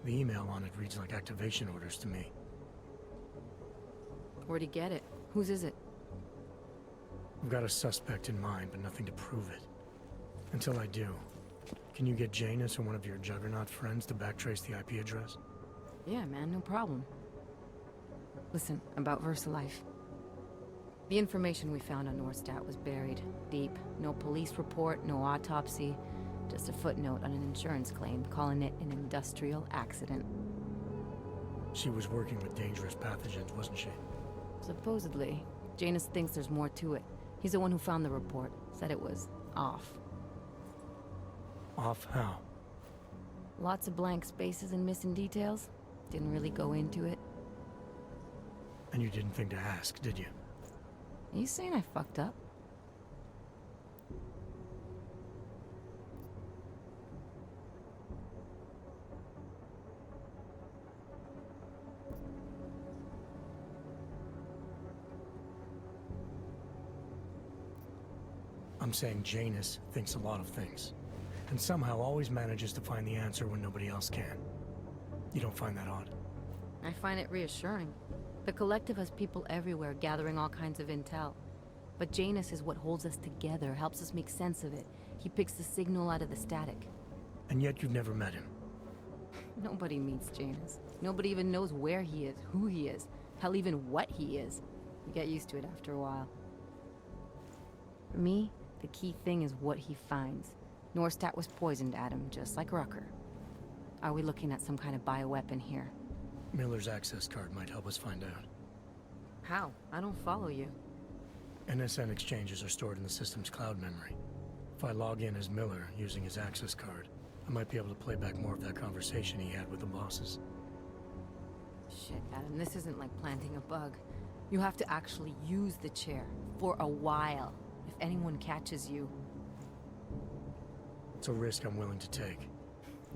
The email on it reads like activation orders to me. Where'd he get it? Whose is it? I've got a suspect in mind, but nothing to prove it. Until I do, can you get Janus or one of your Juggernaut friends to backtrace the IP address? Yeah, man, no problem. Listen, about VersaLife. The information we found on Norstad was buried deep. No police report, no autopsy. Just a footnote on an insurance claim, calling it an industrial accident. She was working with dangerous pathogens, wasn't she? Supposedly. Janus thinks there's more to it. He's the one who found the report. Said it was off. Off how? Lots of blank spaces and missing details. Didn't really go into it. And you didn't think to ask, did you? Are you saying I fucked up? I'm saying Janus thinks a lot of things. And somehow always manages to find the answer when nobody else can. You don't find that odd? I find it reassuring. The Collective has people everywhere gathering all kinds of intel. But Janus is what holds us together, helps us make sense of it. He picks the signal out of the static. And yet you've never met him. Nobody meets Janus. Nobody even knows where he is, who he is, hell, even what he is. You get used to it after a while. For me, the key thing is what he finds. Norstad was poisoned, Adam, just like Rucker. Are we looking at some kind of bioweapon here? Miller's access card might help us find out. How? I don't follow you. NSN exchanges are stored in the system's cloud memory. If I log in as Miller using his access card, I might be able to play back more of that conversation he had with the bosses. Shit, Adam, this isn't like planting a bug. You have to actually use the chair. For a while. If anyone catches you. It's a risk I'm willing to take.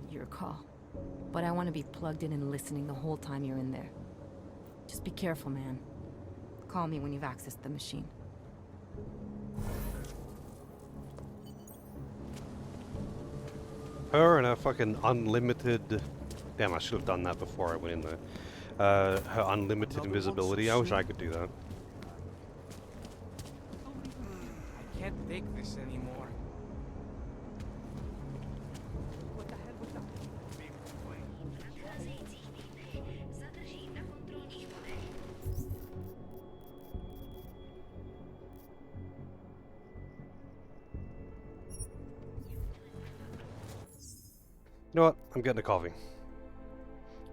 Your call. But I want to be plugged in and listening the whole time you're in there. Just be careful, man. Call me when you've accessed the machine. Her and her fucking unlimited... Damn, I should have done that before I went in there. Her unlimited invisibility. I wish I could do that. I can't take this anymore. You know what? I'm getting a coffee.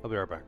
I'll be right back.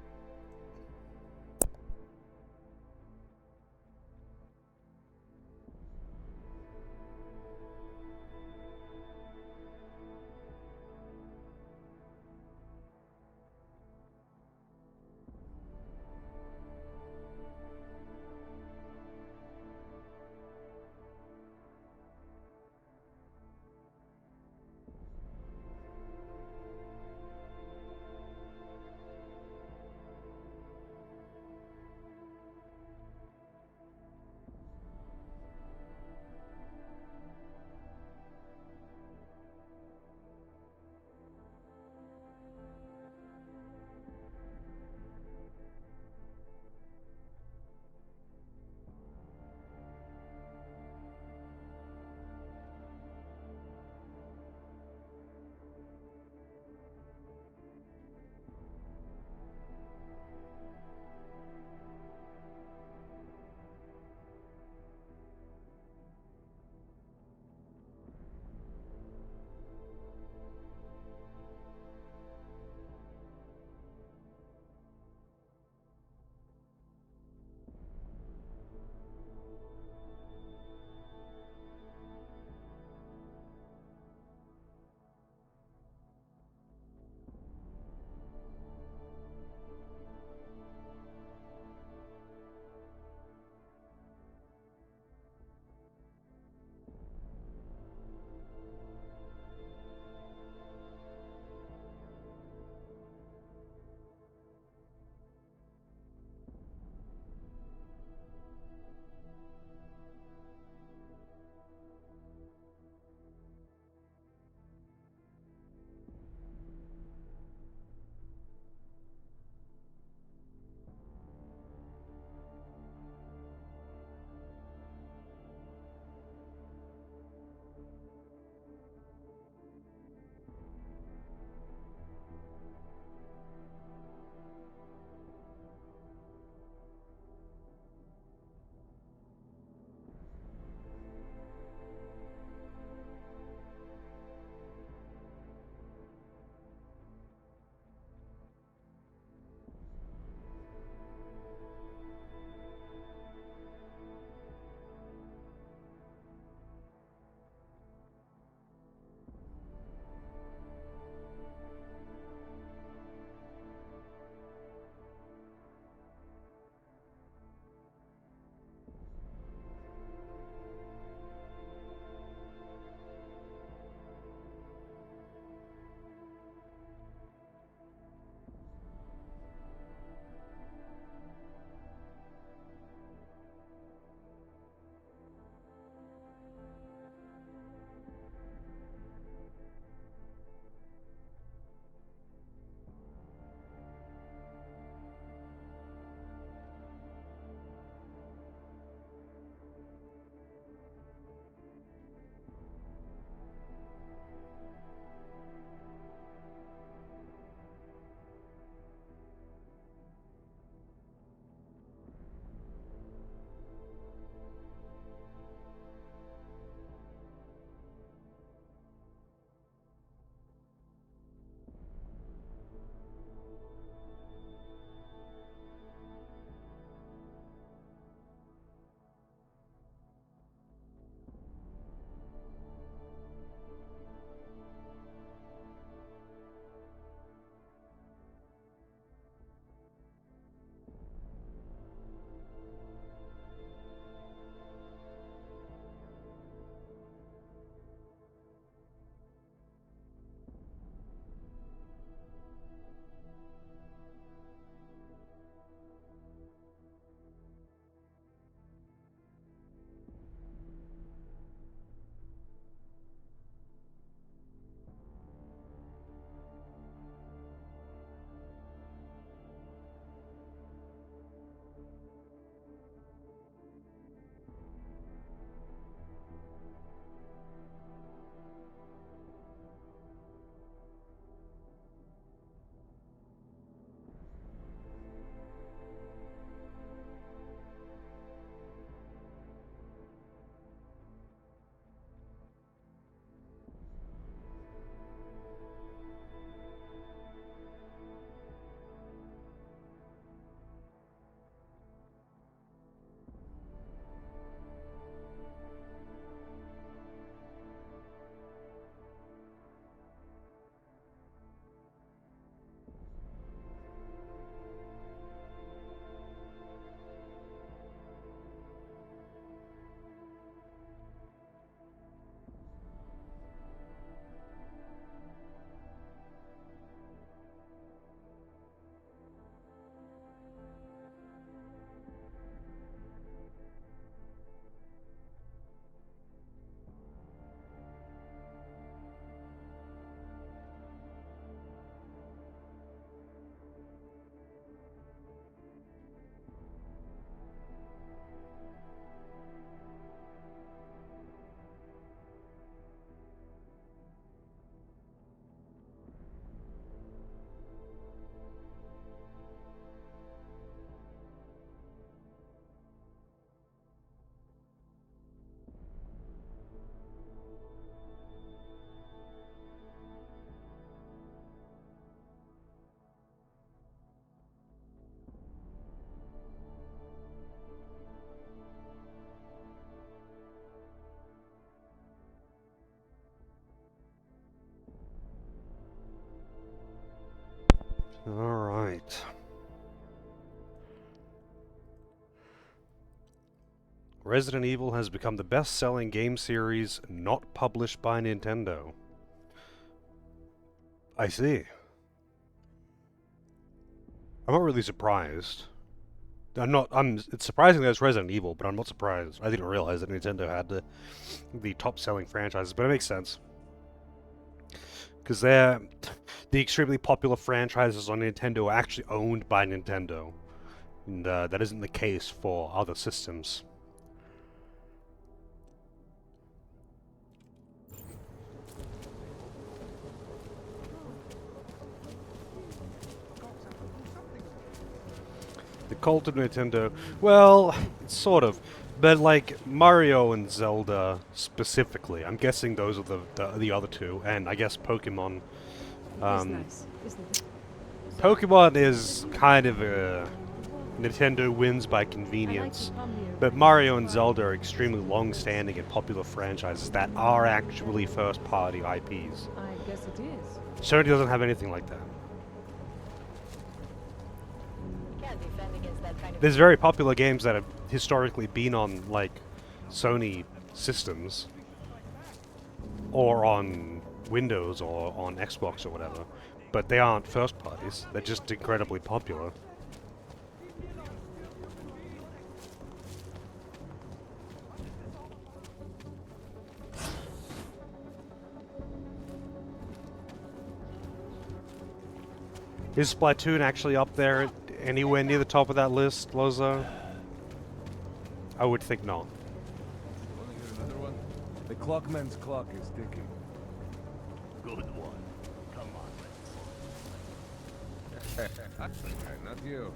Alright. Resident Evil has become the best-selling game series not published by Nintendo. I see. I'm not really surprised. It's surprising that it's Resident Evil, but I'm not surprised. I didn't realize that Nintendo had the top-selling franchises, but it makes sense. Because the extremely popular franchises on Nintendo are actually owned by Nintendo. And that isn't the case for other systems. The cult of Nintendo. Well, sort of. But like Mario and Zelda specifically, I'm guessing those are the other two, and I guess Pokemon. It's nice, isn't it? Pokemon is kind of a Nintendo wins by convenience, but Mario and Zelda are extremely long-standing and popular franchises that are actually first-party IPs. I guess it is. Sony doesn't have anything like that. There's very popular games that have historically been on, like, Sony systems, or on Windows, or on Xbox, or whatever, but they aren't first parties. They're just incredibly popular. Is Splatoon actually up there anywhere near the top of that list, Lozo? I would think not. Wanna hear another one? The clockman's clock is ticking. Good one. Come on, let's not you.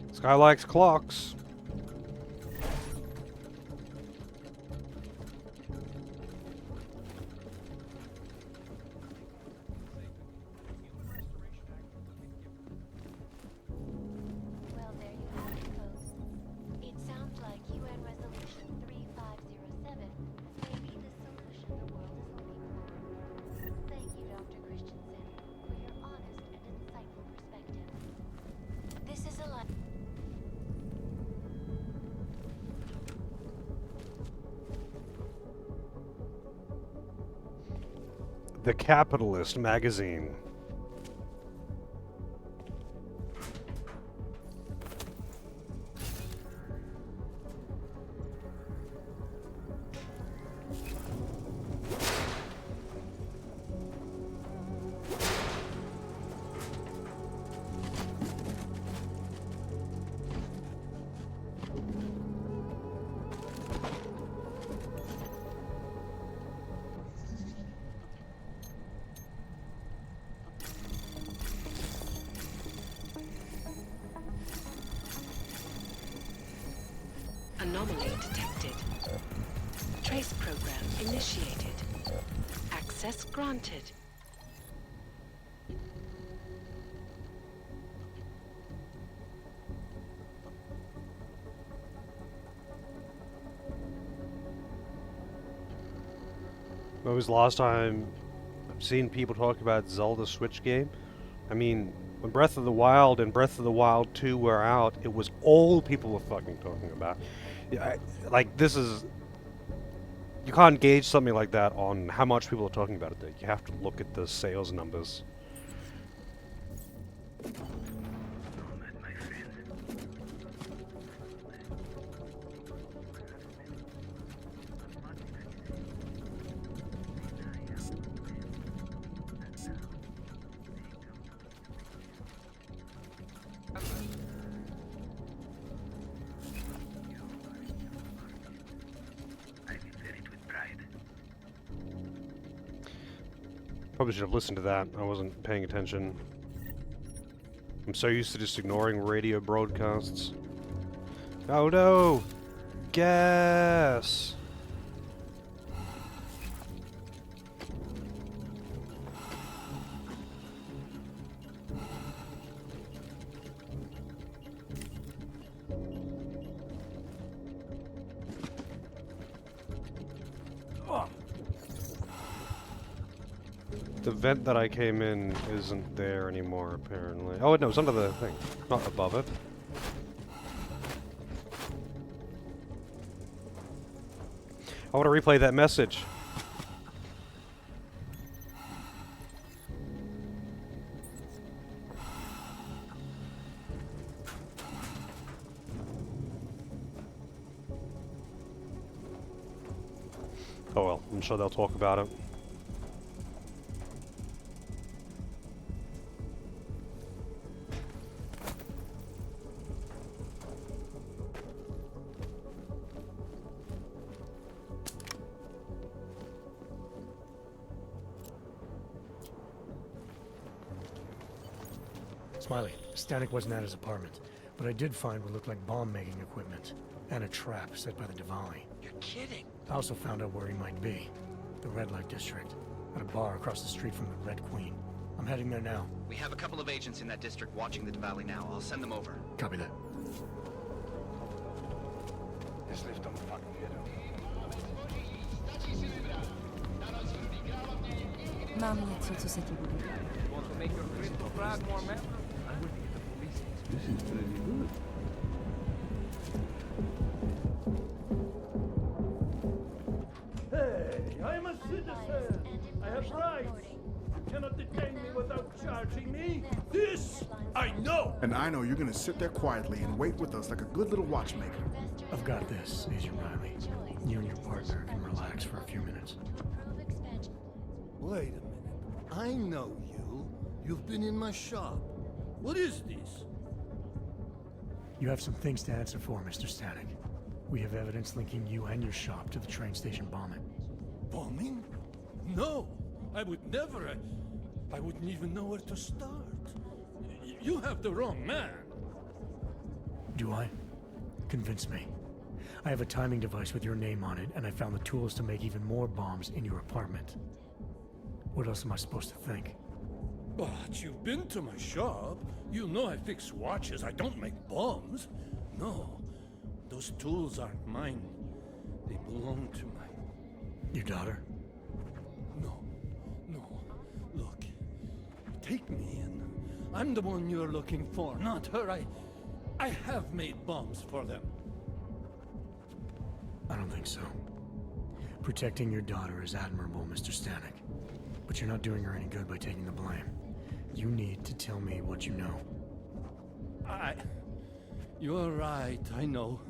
This guy likes clocks. Well, there you have it, folks. It sounds like UN Resolution 3507 may be the solution the world is looking for. Thank you, Dr. Christensen, for your honest and insightful perspective. This is a The Capitalist magazine. Anomaly detected. Trace program initiated. Access granted. When was the last time I've seen people talk about Zelda Switch game? I mean, when Breath of the Wild and Breath of the Wild 2 were out, it was all people were fucking talking about. Yeah, like, this is... You can't gauge something like that on how much people are talking about it. You have to look at the sales numbers. Probably should have listened to that. I wasn't paying attention. I'm so used to just ignoring radio broadcasts. Oh no! Gas! The vent that I came in isn't there anymore, apparently. Oh, no, it's under the thing, not above it. I want to replay that message. Oh well, I'm sure they'll talk about it. Smiley, Stanek wasn't at his apartment, but I did find what looked like bomb-making equipment, and a trap set by the Diwali. You're kidding. I also found out where he might be. The Red Light District, at a bar across the street from the Red Queen. I'm heading there now. We have a couple of agents in that district watching the Diwali now. I'll send them over. Copy that. Jestli v tom fakt jedu. Mám něco, co se ti bude. Want to make your crystal frog more memorable? I'm with the police. This is pretty good. Hey, I'm a citizen. I have rights. You cannot detain me without charging me. This I know. And I know you're gonna sit there quietly and wait with us like a good little watchmaker. I've got this, Agent Riley. You and your partner can relax for a few minutes. Wait a minute. I know you. You've been in my shop. What is this? You have some things to answer for, Mr. Stanek. We have evidence linking you and your shop to the train station bombing. Bombing? No, I would never. I wouldn't even know where to start. You have the wrong man. Do I? Convince me. I have a timing device with your name on it, and I found the tools to make even more bombs in your apartment. What else am I supposed to think? But you've been to my shop. You know I fix watches. I don't make bombs. No, those tools aren't mine. They belong to my... Your daughter? No. Look, take me in. I'm the one you're looking for, not her. I have made bombs for them. I don't think so. Protecting your daughter is admirable, Mr. Stanek. But you're not doing her any good by taking the blame. You need to tell me what you know. You're right, I know.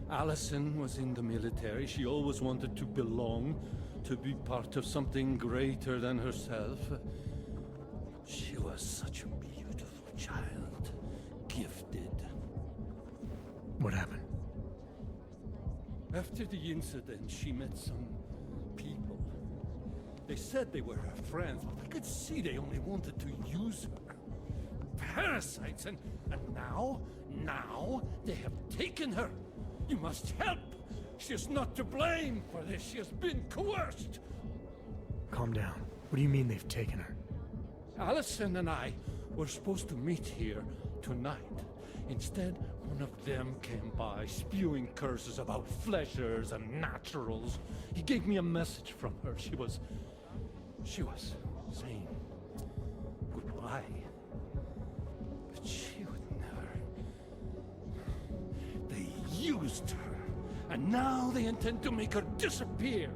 Allison was in the military. She always wanted to belong, to be part of something greater than herself. She was such a beautiful child. Gifted. What happened? After the incident, she met some people. They said they were her friends, but I could see they only wanted to use her. Parasites, and now they have taken her. You must help. She is not to blame for this. She has been coerced. Calm down. What do you mean they've taken her? Allison and I were supposed to meet here tonight. Instead, one of them came by, spewing curses about fleshers and naturals. He gave me a message from her. She was saying goodbye. But she would never. They used her, and now they intend to make her disappear.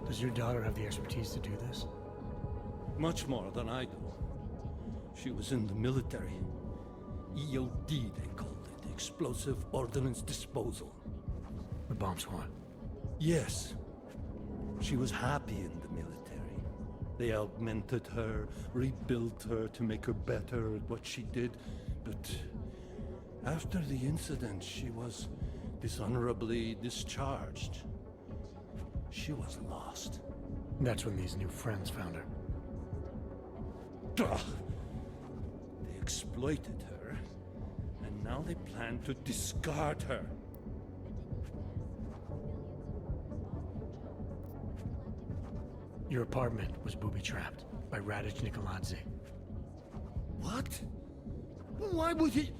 Does your daughter have the expertise to do this? Much more than I do. She was in the military. EOD, they called it. Explosive Ordnance Disposal. The bomb squad? Yes. She was happy in the military. They augmented her, rebuilt her to make her better at what she did. But after the incident, she was dishonorably discharged. She was lost. That's when these new friends found her. Ugh. They exploited her, and now they plan to discard her. Your apartment was booby-trapped by Radic Nikoladze. What? Why would he?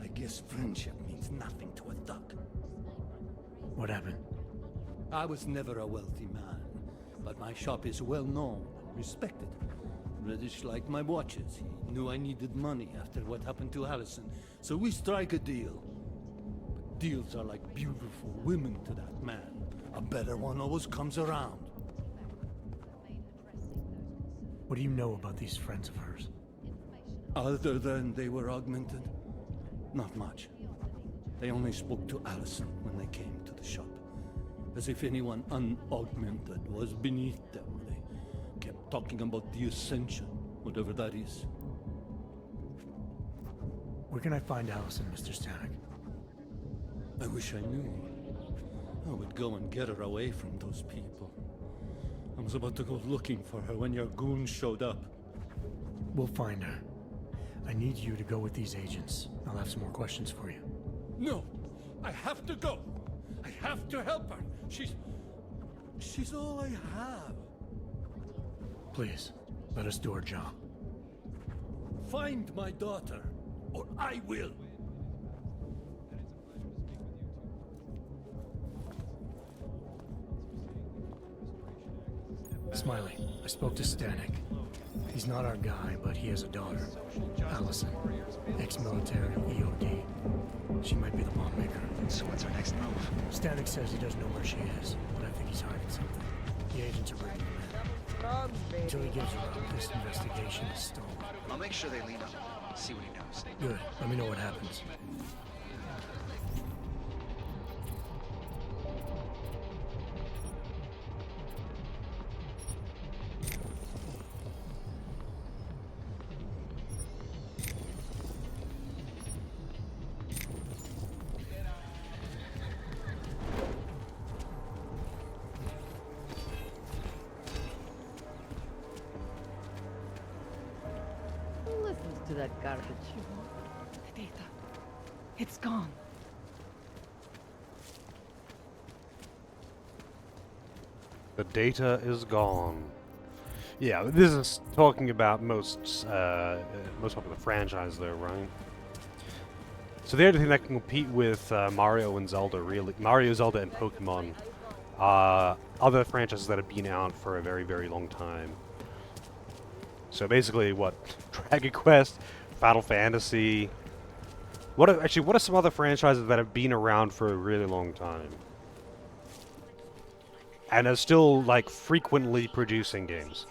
I guess friendship means nothing to a thug. What happened? I was never a wealthy man, but my shop is well known and respected. Reddish liked my watches. He knew I needed money after what happened to Allison, so we strike a deal. But deals are like beautiful women to that man. A better one always comes around. What do you know about these friends of hers? Other than they were augmented? Not much. They only spoke to Allison when they came to the shop. As if anyone unaugmented was beneath them. They kept talking about the Ascension, whatever that is. Where can I find Allison, Mr. Stanek? I wish I knew. I would go and get her away from those people. I was about to go looking for her when your goons showed up. We'll find her. I need you to go with these agents. I'll have some more questions for you. No! I have to go! I have to help her! She's all I have. Please, let us do our job. Find my daughter, or I will! Smiley, I spoke to Stanek. He's not our guy, but he has a daughter, Allison, ex-military EOD. She might be the bomb maker. So what's our next move? Stanek says he doesn't know where she is, but I think he's hiding something. The agents are ready to man. Until he gives her up, this investigation is stalled. I'll make sure they lean up. See what he knows. Good. Let me know what happens. To that garbage. The data. It's gone. The data is gone. Yeah, this is talking about most popular franchise though, right? So the only thing that can compete with Mario and Zelda, really, Mario, Zelda, and Pokemon, are other franchises that have been out for a very, very long time. So basically, what? Dragon Quest, Final Fantasy. What are some other franchises that have been around for a really long time? And are still, like, frequently producing games?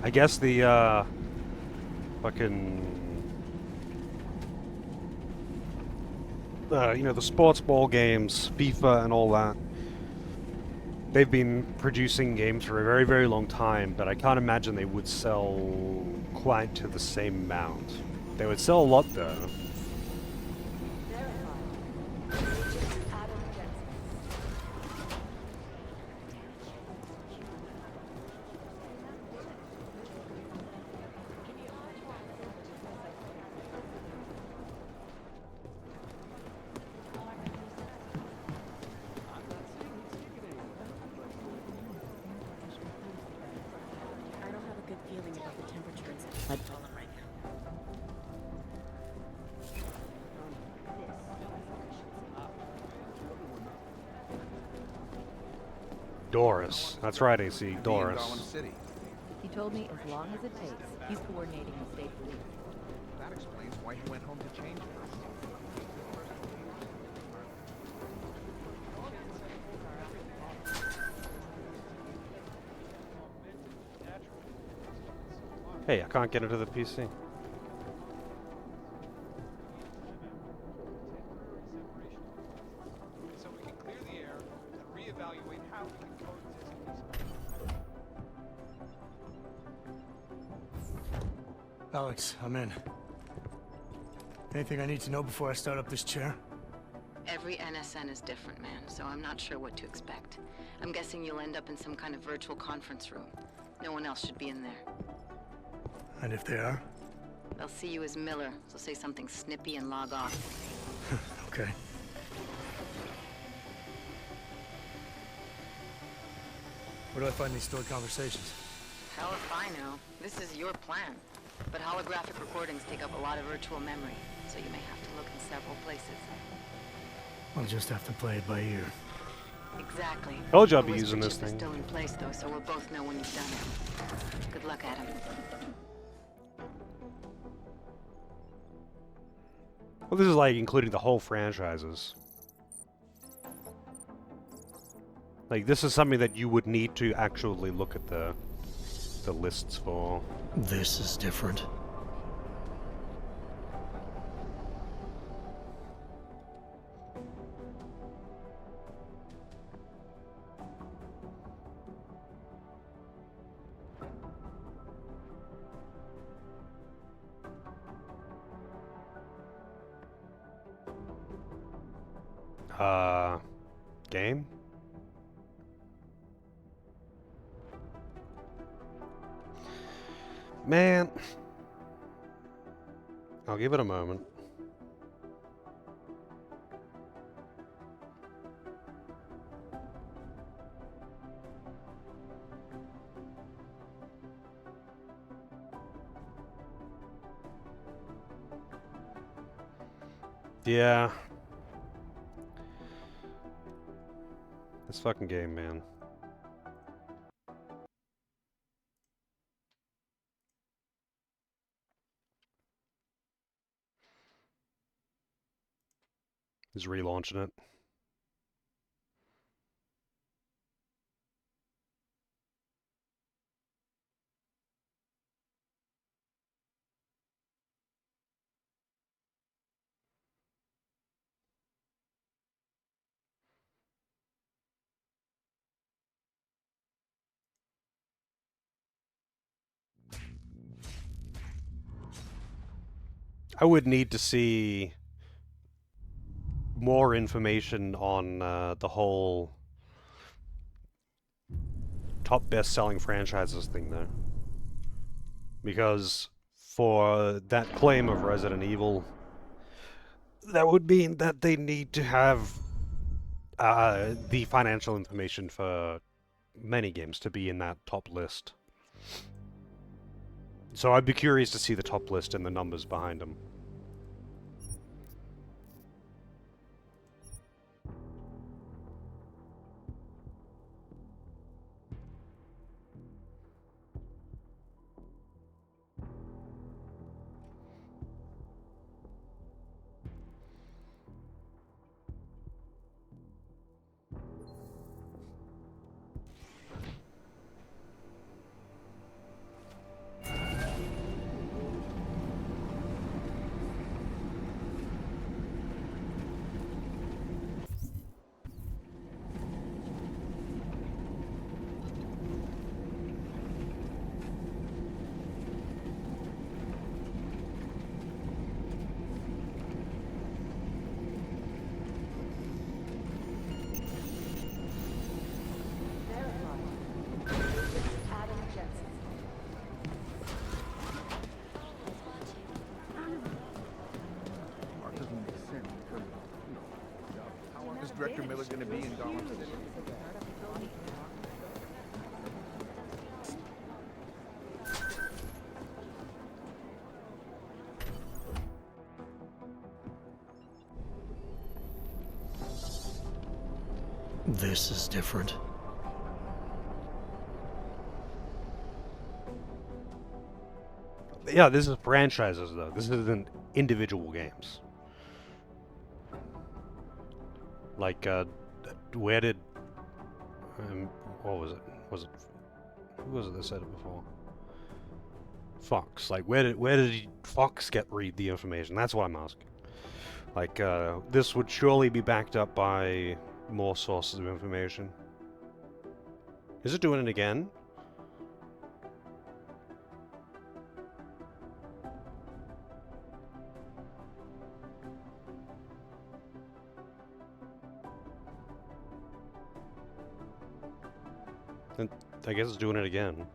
I guess the, you know, the sports ball games, FIFA and all that. They've been producing games for a very, very long time, but I can't imagine they would sell quite to the same amount. They would sell a lot, though. Doris. That's right, AC. Doris. He told me as long as it takes, he's coordinating the state police. That explains why he went home to change first. Hey, I can't get into the PC. So we can clear the air and reevaluate how we can coexist. Alex, I'm in. Anything I need to know before I start up this chair? Every NSN is different, man, so I'm not sure what to expect. I'm guessing you'll end up in some kind of virtual conference room. No one else should be in there. And if they are? They'll see you as Miller, so say something snippy and log off. Okay. Where do I find these stored conversations? Hell if I know. This is your plan. But holographic recordings take up a lot of virtual memory, so you may have to look in several places. I'll just have to play it by ear. Exactly. Told you I'd The be using whisper this chip is thing. still in place, though, so we'll both know when you've done it. Good luck, Adam. Well, this is like including the whole franchises. Like, this is something that you would need to actually look at the lists for. This is different. Game? Man. I'll give it a moment. Yeah. This fucking game, man. He's relaunching it. I would need to see more information on the whole top best-selling franchises thing, though. Because for that claim of Resident Evil, that would mean that they need to have the financial information for many games to be in that top list. So I'd be curious to see the top list and the numbers behind them. Mark doesn't make sense because, you know, how long is Director Miller going to be in Darlington? This is different. Yeah, this is franchises, though. This isn't individual games. Like, where did... what was it? Was it... Who was it that said it before? Fox. Like, where did Fox read the information? That's what I'm asking. Like, this would surely be backed up by more sources of information. Is it doing it again? I guess it's doing it again.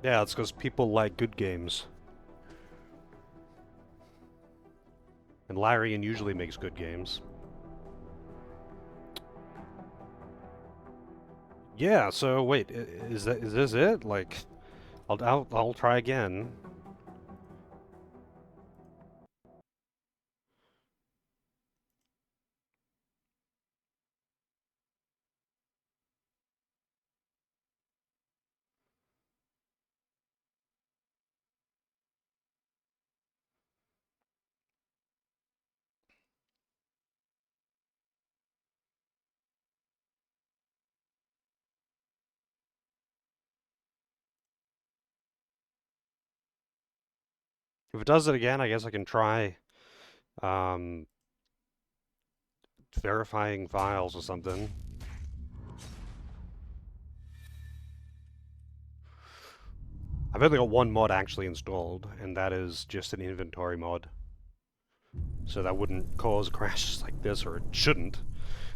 Yeah, it's because people like good games. And Larian usually makes good games. Yeah, so wait, is this it? Like, I'll try again. If it does it again, I guess I can try um, verifying files or something. I've only got one mod actually installed, and that is just an inventory mod. So that wouldn't cause crashes like this, or it shouldn't.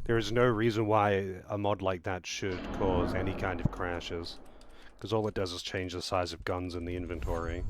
There is no reason why a mod like that should cause any kind of crashes, because all it does is change the size of guns in the inventory.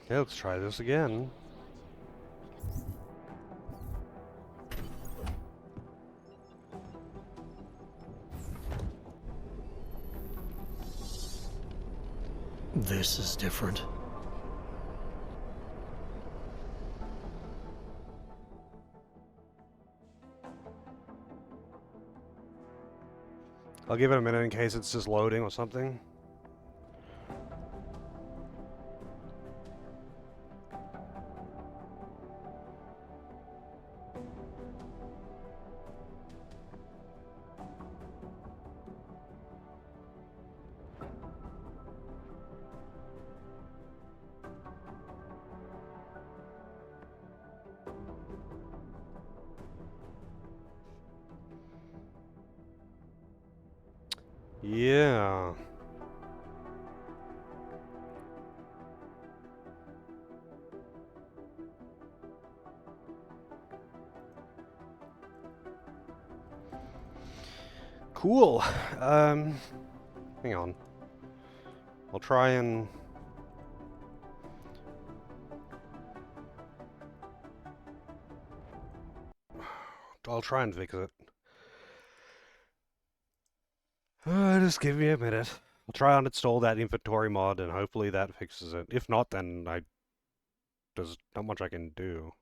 Okay, let's try this again. This is different. I'll give it a minute in case it's just loading or something. Yeah. Cool. Hang on. I'll try and... I'll try and fix it. Just give me a minute. I'll try and install that inventory mod and hopefully that fixes it. If not, then there's not much I can do.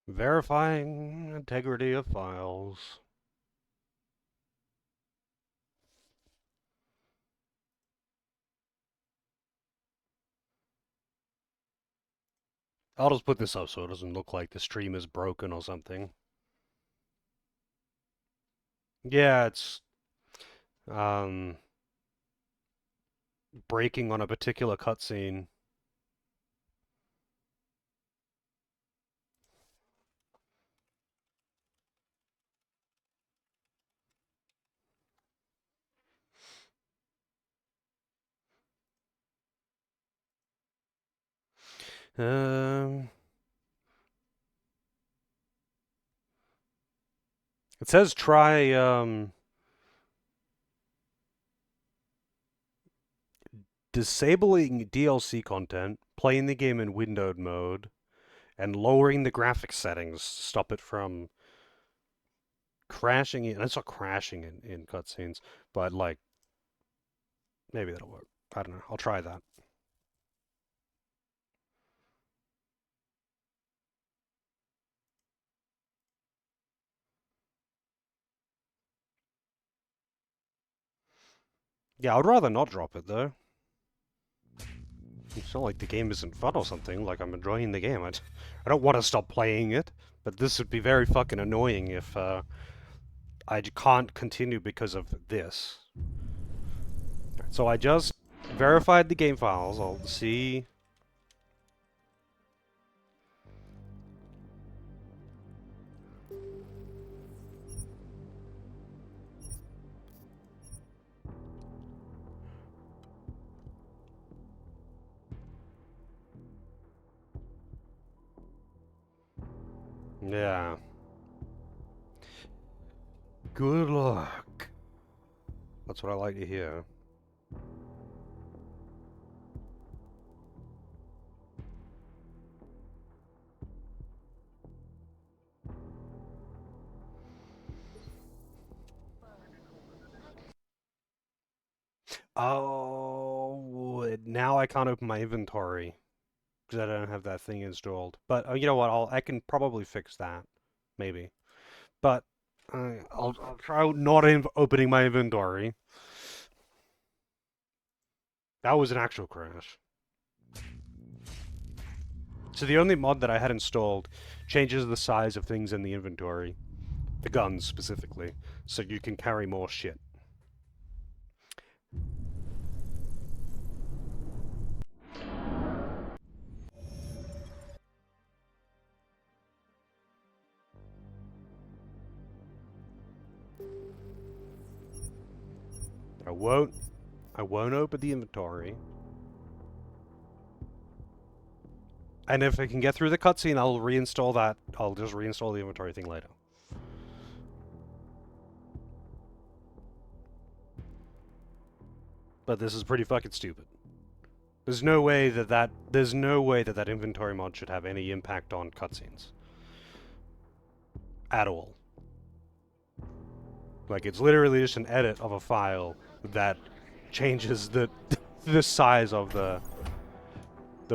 Verifying integrity of files. I'll just put this up so it doesn't look like the stream is broken or something. Yeah, it's breaking on a particular cutscene. Um, it says try disabling DLC content, playing the game in windowed mode, and lowering the graphics settings to stop it from crashing in. It's not crashing in cutscenes, but like maybe that'll work. I don't know. I'll try that. Yeah, I'd rather not drop it though. It's not like the game isn't fun or something. Like I'm enjoying the game. I don't want to stop playing it, but this would be very fucking annoying if I can't continue because of this. So I just verified the game files. I'll see. Yeah. Good luck. That's what I like to hear. Oh, now I can't open my inventory because I don't have that thing installed. But you know what? I can probably fix that, maybe. But I'll try not opening my inventory. That was an actual crash. So the only mod that I had installed changes the size of things in the inventory, the guns specifically, so you can carry more shit. I won't open the inventory. And if I can get through the cutscene, I'll reinstall that. I'll just reinstall the inventory thing later. But this is pretty fucking stupid. There's no way that that inventory mod should have any impact on cutscenes. At all. Like, it's literally just an edit of a file that changes the the size of the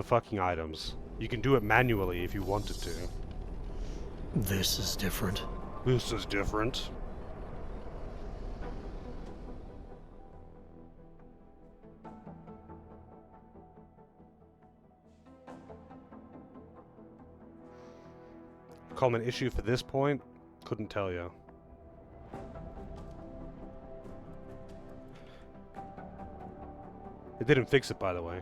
fucking items. You can do it manually if you wanted to. This is different. This is different. Common issue for this point? Couldn't tell you. It didn't fix it, by the way.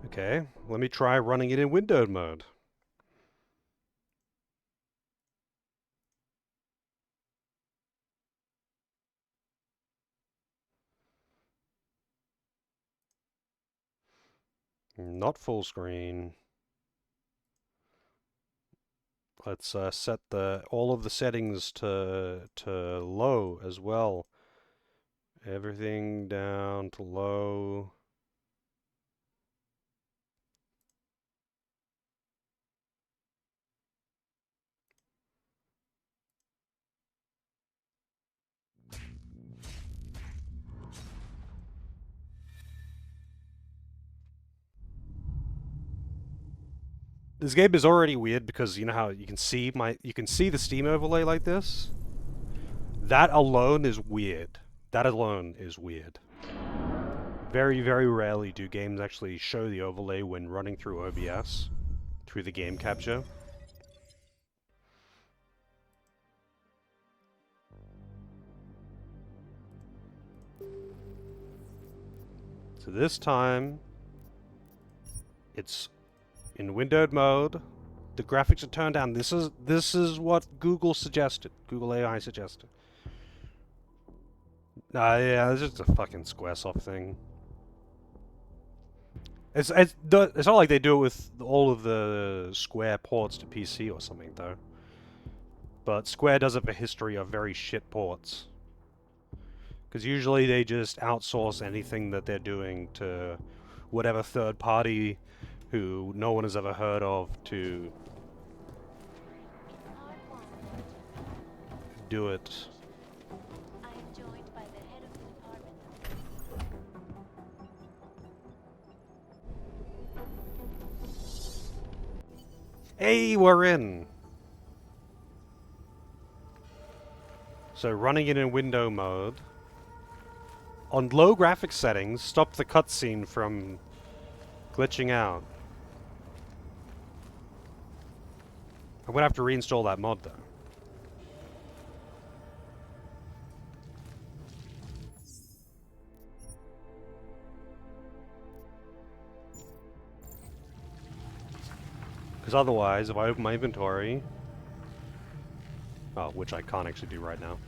Okay, let me try running it in windowed mode. Not full screen. Let's set all of the settings to low as well. Everything down to low. This game is already weird because you know how you can see the Steam overlay like this? That alone is weird. That alone is weird. Very, very rarely do games actually show the overlay when running through OBS, through the game capture. So this time, it's in windowed mode. The graphics are turned down. This is what Google suggested. Google AI suggested. Yeah, it's just a fucking Squaresoft thing. It's not like they do it with all of the Square ports to PC or something, though. But Square does have a history of very shit ports. Because usually they just outsource anything that they're doing to whatever third party who no one has ever heard of to do it. Hey, we're in! So running it in window mode. On low graphics settings, stop the cutscene from glitching out. I'm gonna have to reinstall that mod though. Because otherwise, if I open my inventory... Oh, which I can't actually do right now.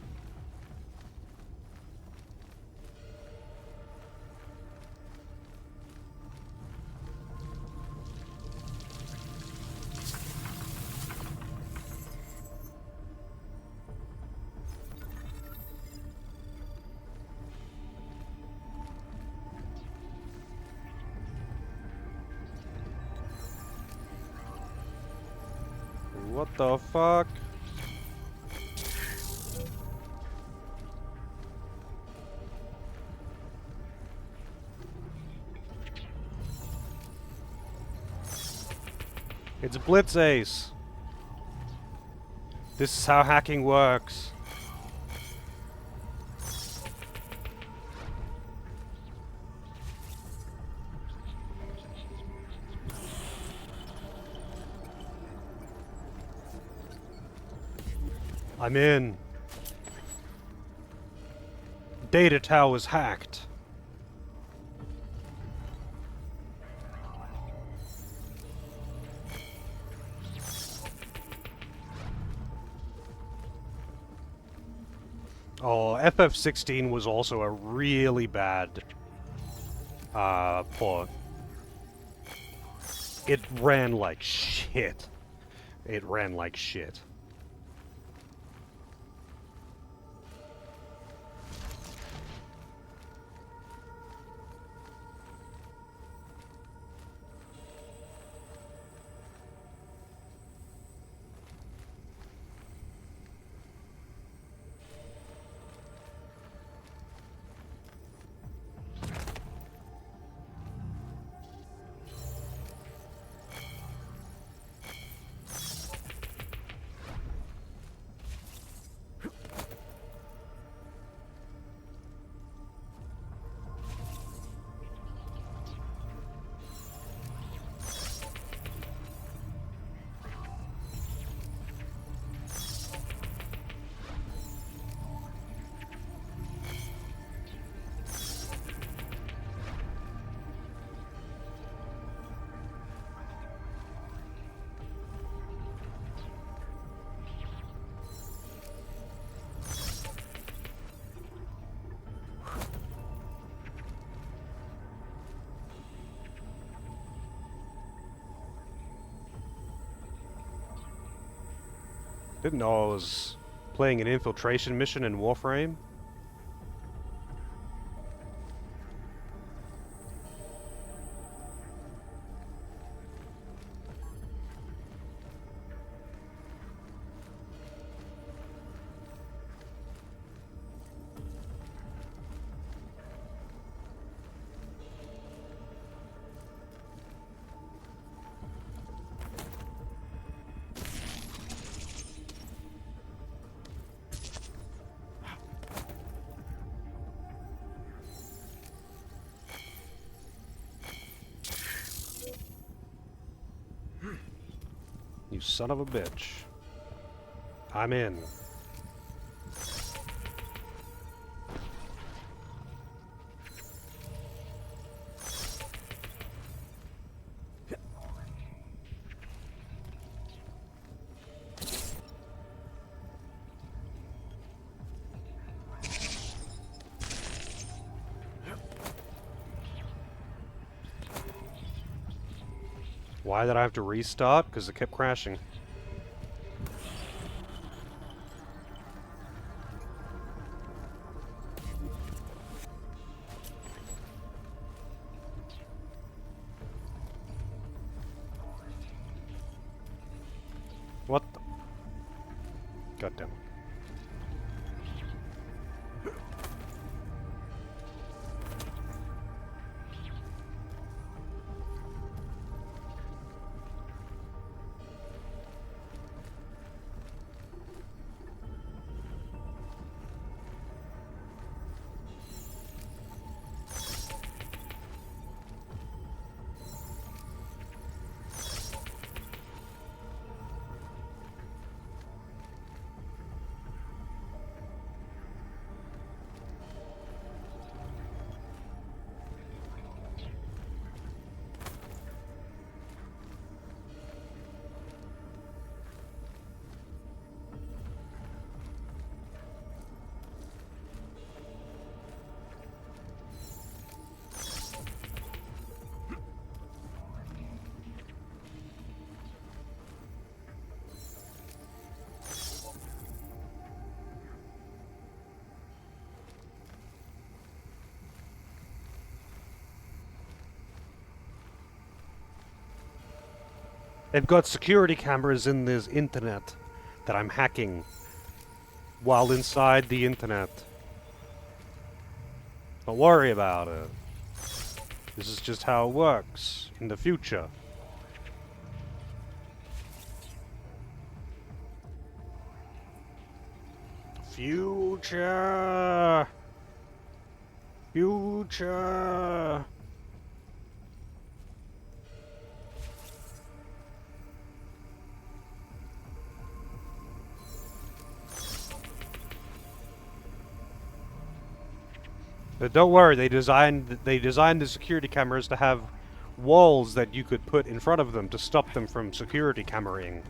What the fuck? It's Blitz Ace. This is how hacking works. I'm in. Data tower's hacked. Oh, FF16 was also a really bad port. It ran like shit. It ran like shit. Didn't know I was playing an infiltration mission in Warframe. You son of a bitch. I'm in. Why did I have to restart? Because it kept crashing. What the? God damn it. They've got security cameras in this internet that I'm hacking while inside the internet. Don't worry about it. This is just how it works in the future. Future! Future! But don't worry, they designed the security cameras to have walls that you could put in front of them to stop them from security cameraing.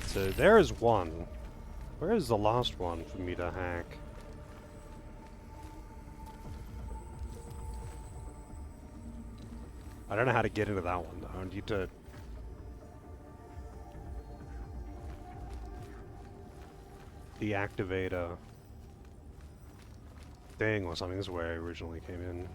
So there is one. Where is the last one for me to hack? I don't know how to get into that one though. I need to... deactivate a thing or something. This is where I originally came in.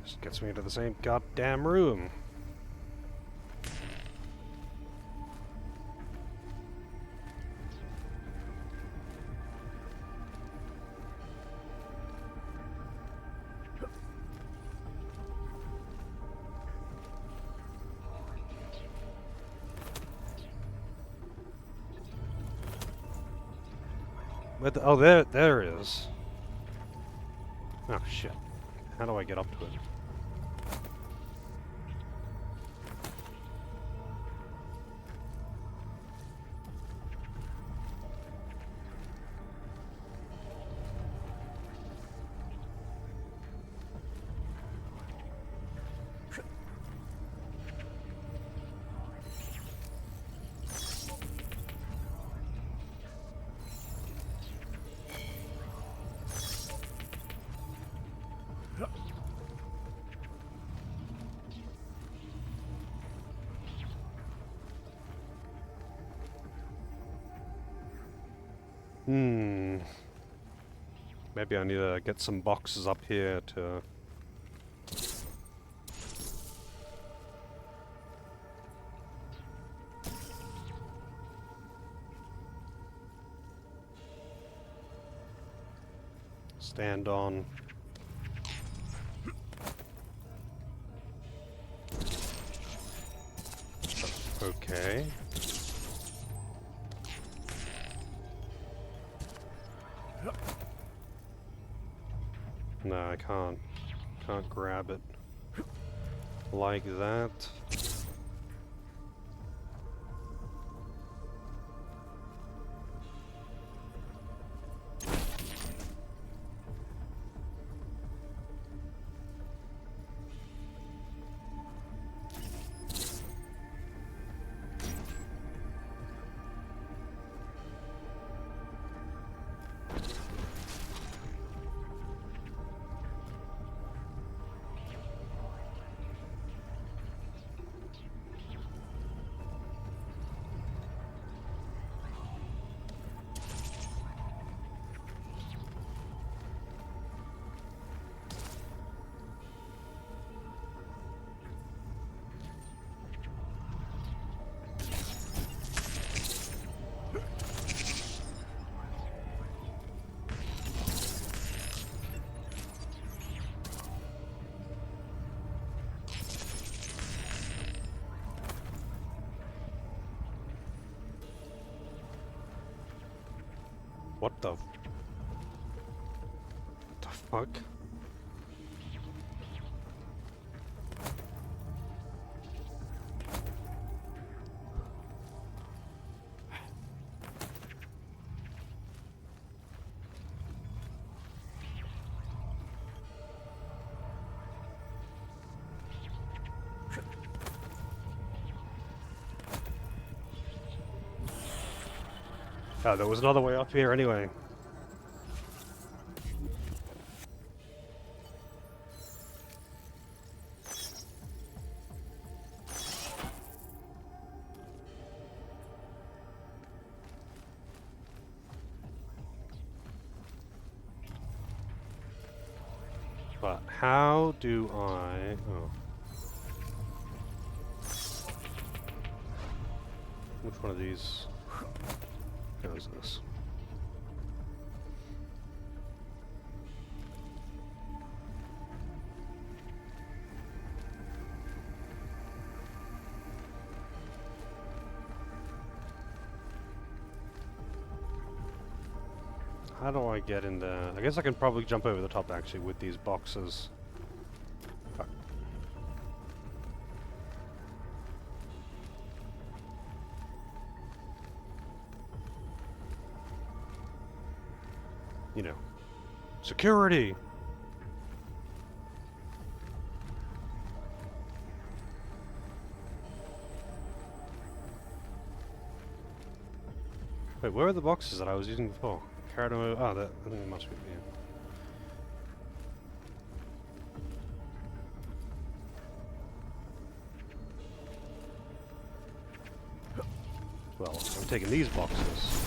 Just gets me into the same goddamn room. But oh, there it is. Oh shit. How do I get up to it? Maybe I need to get some boxes up here to... stand on. Okay. No, I can't. Can't grab it. Like that. What the fuck? Oh, there was another way up here anyway. But how do I... Oh. Which one of these goes this? How do I get in there? I guess I can probably jump over the top actually with these boxes. Fuck. You know, security! Wait, where are the boxes that I was using before? Carried them over. Oh, that, I think it must be here. Well, I'm taking these boxes.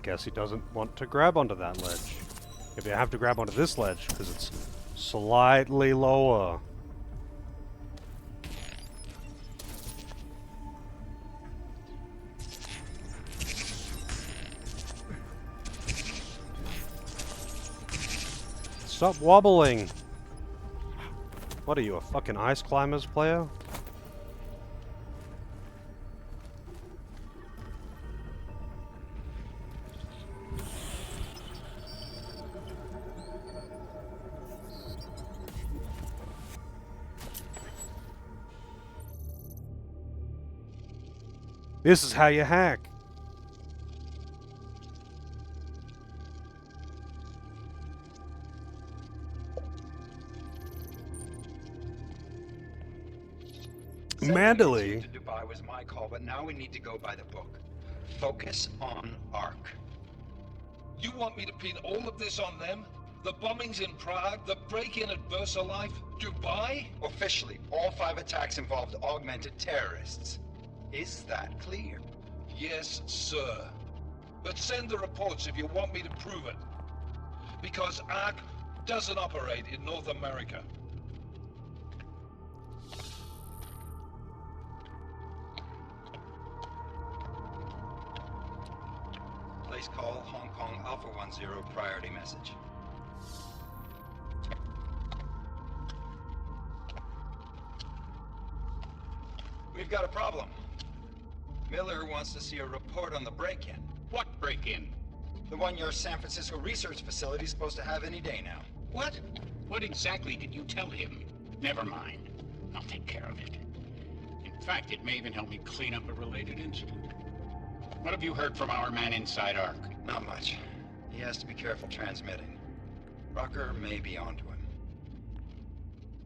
guess he doesn't want to grab onto that ledge. Maybe I have to grab onto this ledge, because it's slightly lower. Stop wobbling! What are you, a fucking Ice Climbers player? This is how you hack. Mandalay. To Dubai was my call, but now we need to go by the book. Focus on Ark. You want me to pin all of this on them? The bombings in Prague, the break-in at VersaLife, Dubai? Officially, all 5 attacks involved augmented terrorists. Is that clear? Yes, sir. But send the reports if you want me to prove it. Because Ark doesn't operate in North America. Place call Hong Kong Alpha 10 priority message. We've got a problem. Miller wants to see a report on the break-in. What break-in? The one your San Francisco research facility is supposed to have any day now. What? What exactly did you tell him? Never mind. I'll take care of it. In fact, it may even help me clean up a related incident. What have you heard from our man inside Ark? Not much. He has to be careful transmitting. Rucker may be onto him.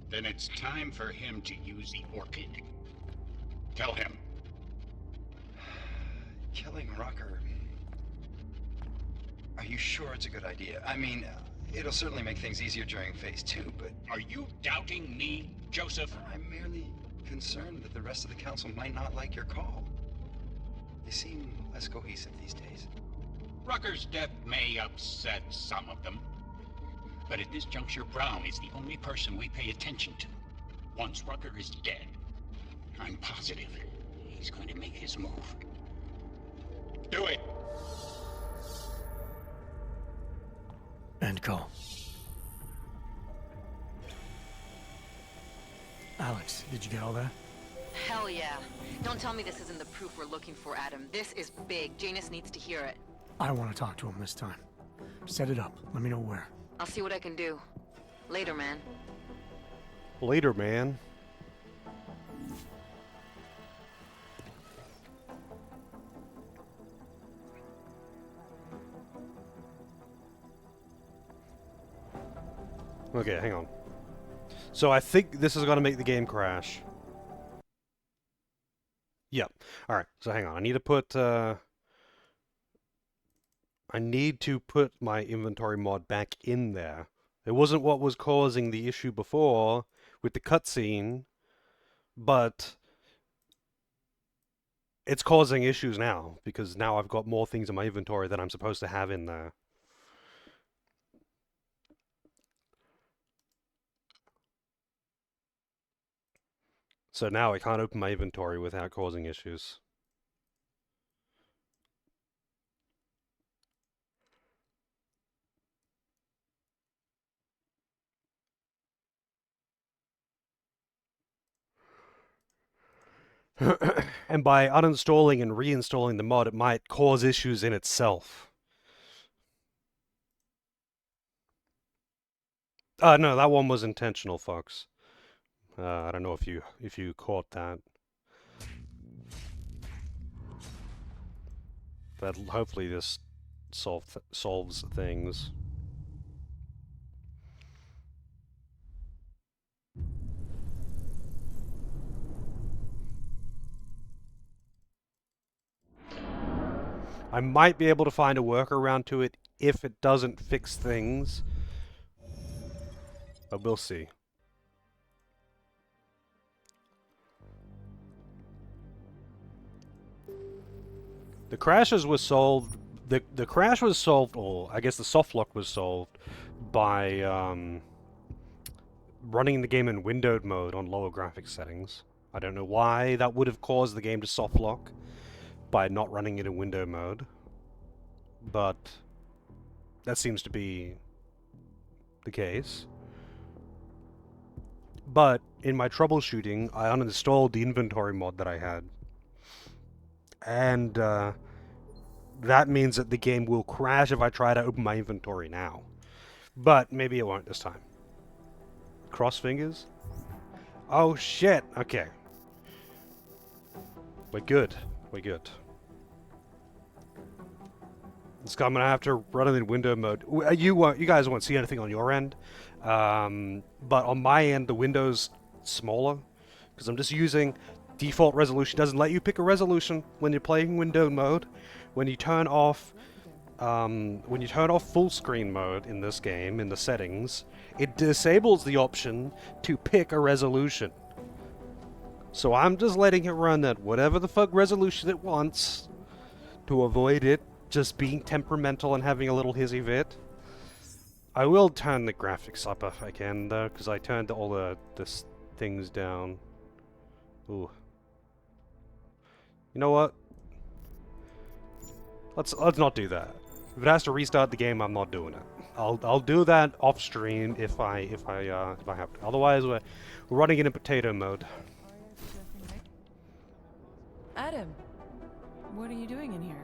Then it's time for him to use the Orchid. Tell him. Killing Rucker... Are you sure it's a good idea? I mean, it'll certainly make things easier during Phase 2, but... Are you doubting me, Joseph? I'm merely concerned that the rest of the Council might not like your call. They seem less cohesive these days. Rucker's death may upset some of them. But at this juncture, Brown is the only person we pay attention to. Once Rucker is dead, I'm positive he's going to make his move. Do it! End call. Alex, did you get all that? Hell yeah. Don't tell me this isn't the proof we're looking for, Adam. This is big. Janus needs to hear it. I want to talk to him this time. Set it up. Let me know where. I'll see what I can do. Later, man. Later, man. Okay, hang on. So I think this is going to make the game crash. Yep. Alright, so hang on. I need to put my inventory mod back in there. It wasn't what was causing the issue before with the cutscene, but it's causing issues now, because now I've got more things in my inventory than I'm supposed to have in there. So now I can't open my inventory without causing issues. And by uninstalling and reinstalling the mod, it might cause issues in itself. No, that one was intentional, folks. I don't know if you caught that. But hopefully this solves things. I might be able to find a workaround to it if it doesn't fix things. But we'll see. The crashes were solved the crash was solved, or I guess the soft lock was solved by running the game in windowed mode on lower graphics settings. I don't know why that would have caused the game to soft lock by not running it in window mode, but that seems to be the case. But in my troubleshooting, I uninstalled the inventory mod that I had, and that means that the game will crash if I try to open my inventory now. But maybe it won't this time. Cross fingers? Oh shit, okay. We're good. We're good. So I'm gonna have to run it in window mode. You guys won't see anything on your end, but on my end the window's smaller because I'm just using default resolution. It doesn't let you pick a resolution when you're playing window mode. When you turn off full screen mode in this game in the settings, it disables the option to pick a resolution. So I'm just letting it run at whatever the fuck resolution it wants to avoid it just being temperamental and having a little hissy fit. I will turn the graphics up if I can though, because I turned all the things down. Ooh. You know what? Let's not do that. If it has to restart the game, I'm not doing it. I'll do that off stream if I have to. Otherwise, we're running it in potato mode. Adam, what are you doing in here?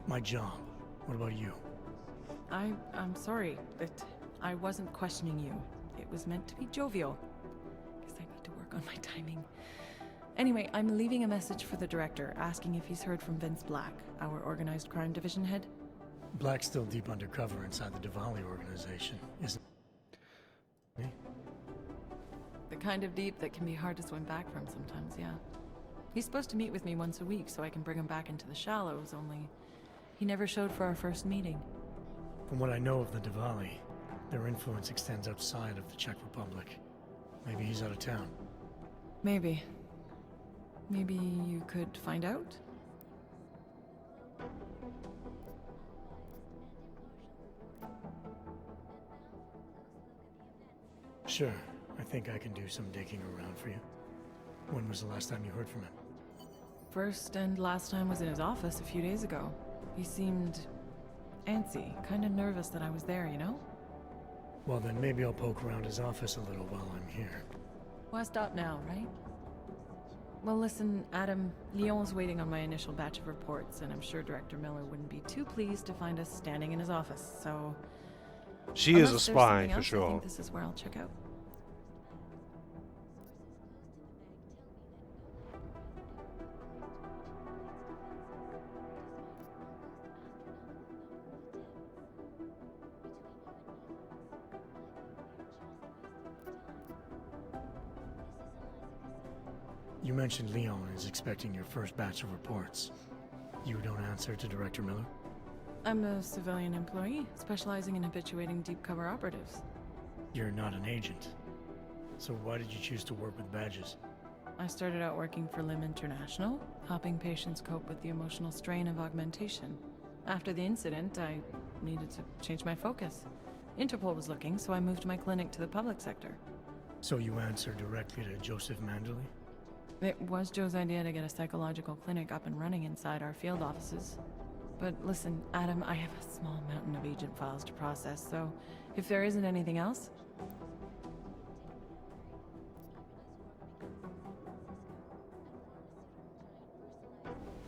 My job. What about you? I'm sorry that I wasn't questioning you. It was meant to be jovial. Guess I need to work on my timing. Anyway, I'm leaving a message for the director, asking if he's heard from Vince Black, our organized crime division head. Black's still deep undercover inside the Diwali organization, isn't he? The kind of deep that can be hard to swim back from sometimes, yeah. He's supposed to meet with me once a week so I can bring him back into the shallows, only he never showed for our first meeting. From what I know of the Diwali, their influence extends outside of the Czech Republic. Maybe he's out of town. Maybe. Maybe you could find out? Sure. I think I can do some digging around for you. When was the last time you heard from him? First and last time was in his office a few days ago. He seemed antsy, kind of nervous that I was there, you know? Well, then maybe I'll poke around his office a little while I'm here. Why stop now, right? Well, listen, Adam, Lyon's waiting on my initial batch of reports, and I'm sure Director Miller wouldn't be too pleased to find us standing in his office, so... She is a spy, for sure. I think this is where I'll check out. You mentioned Leon is expecting your first batch of reports. You don't answer to Director Miller? I'm a civilian employee, specializing in habituating deep cover operatives. You're not an agent. So why did you choose to work with badges? I started out working for LIM International, helping patients cope with the emotional strain of augmentation. After the incident, I needed to change my focus. Interpol was looking, so I moved my clinic to the public sector. So you answer directly to Joseph Manderley? It was Joe's idea to get a psychological clinic up and running inside our field offices. But listen, Adam, I have a small mountain of agent files to process, so if there isn't anything else...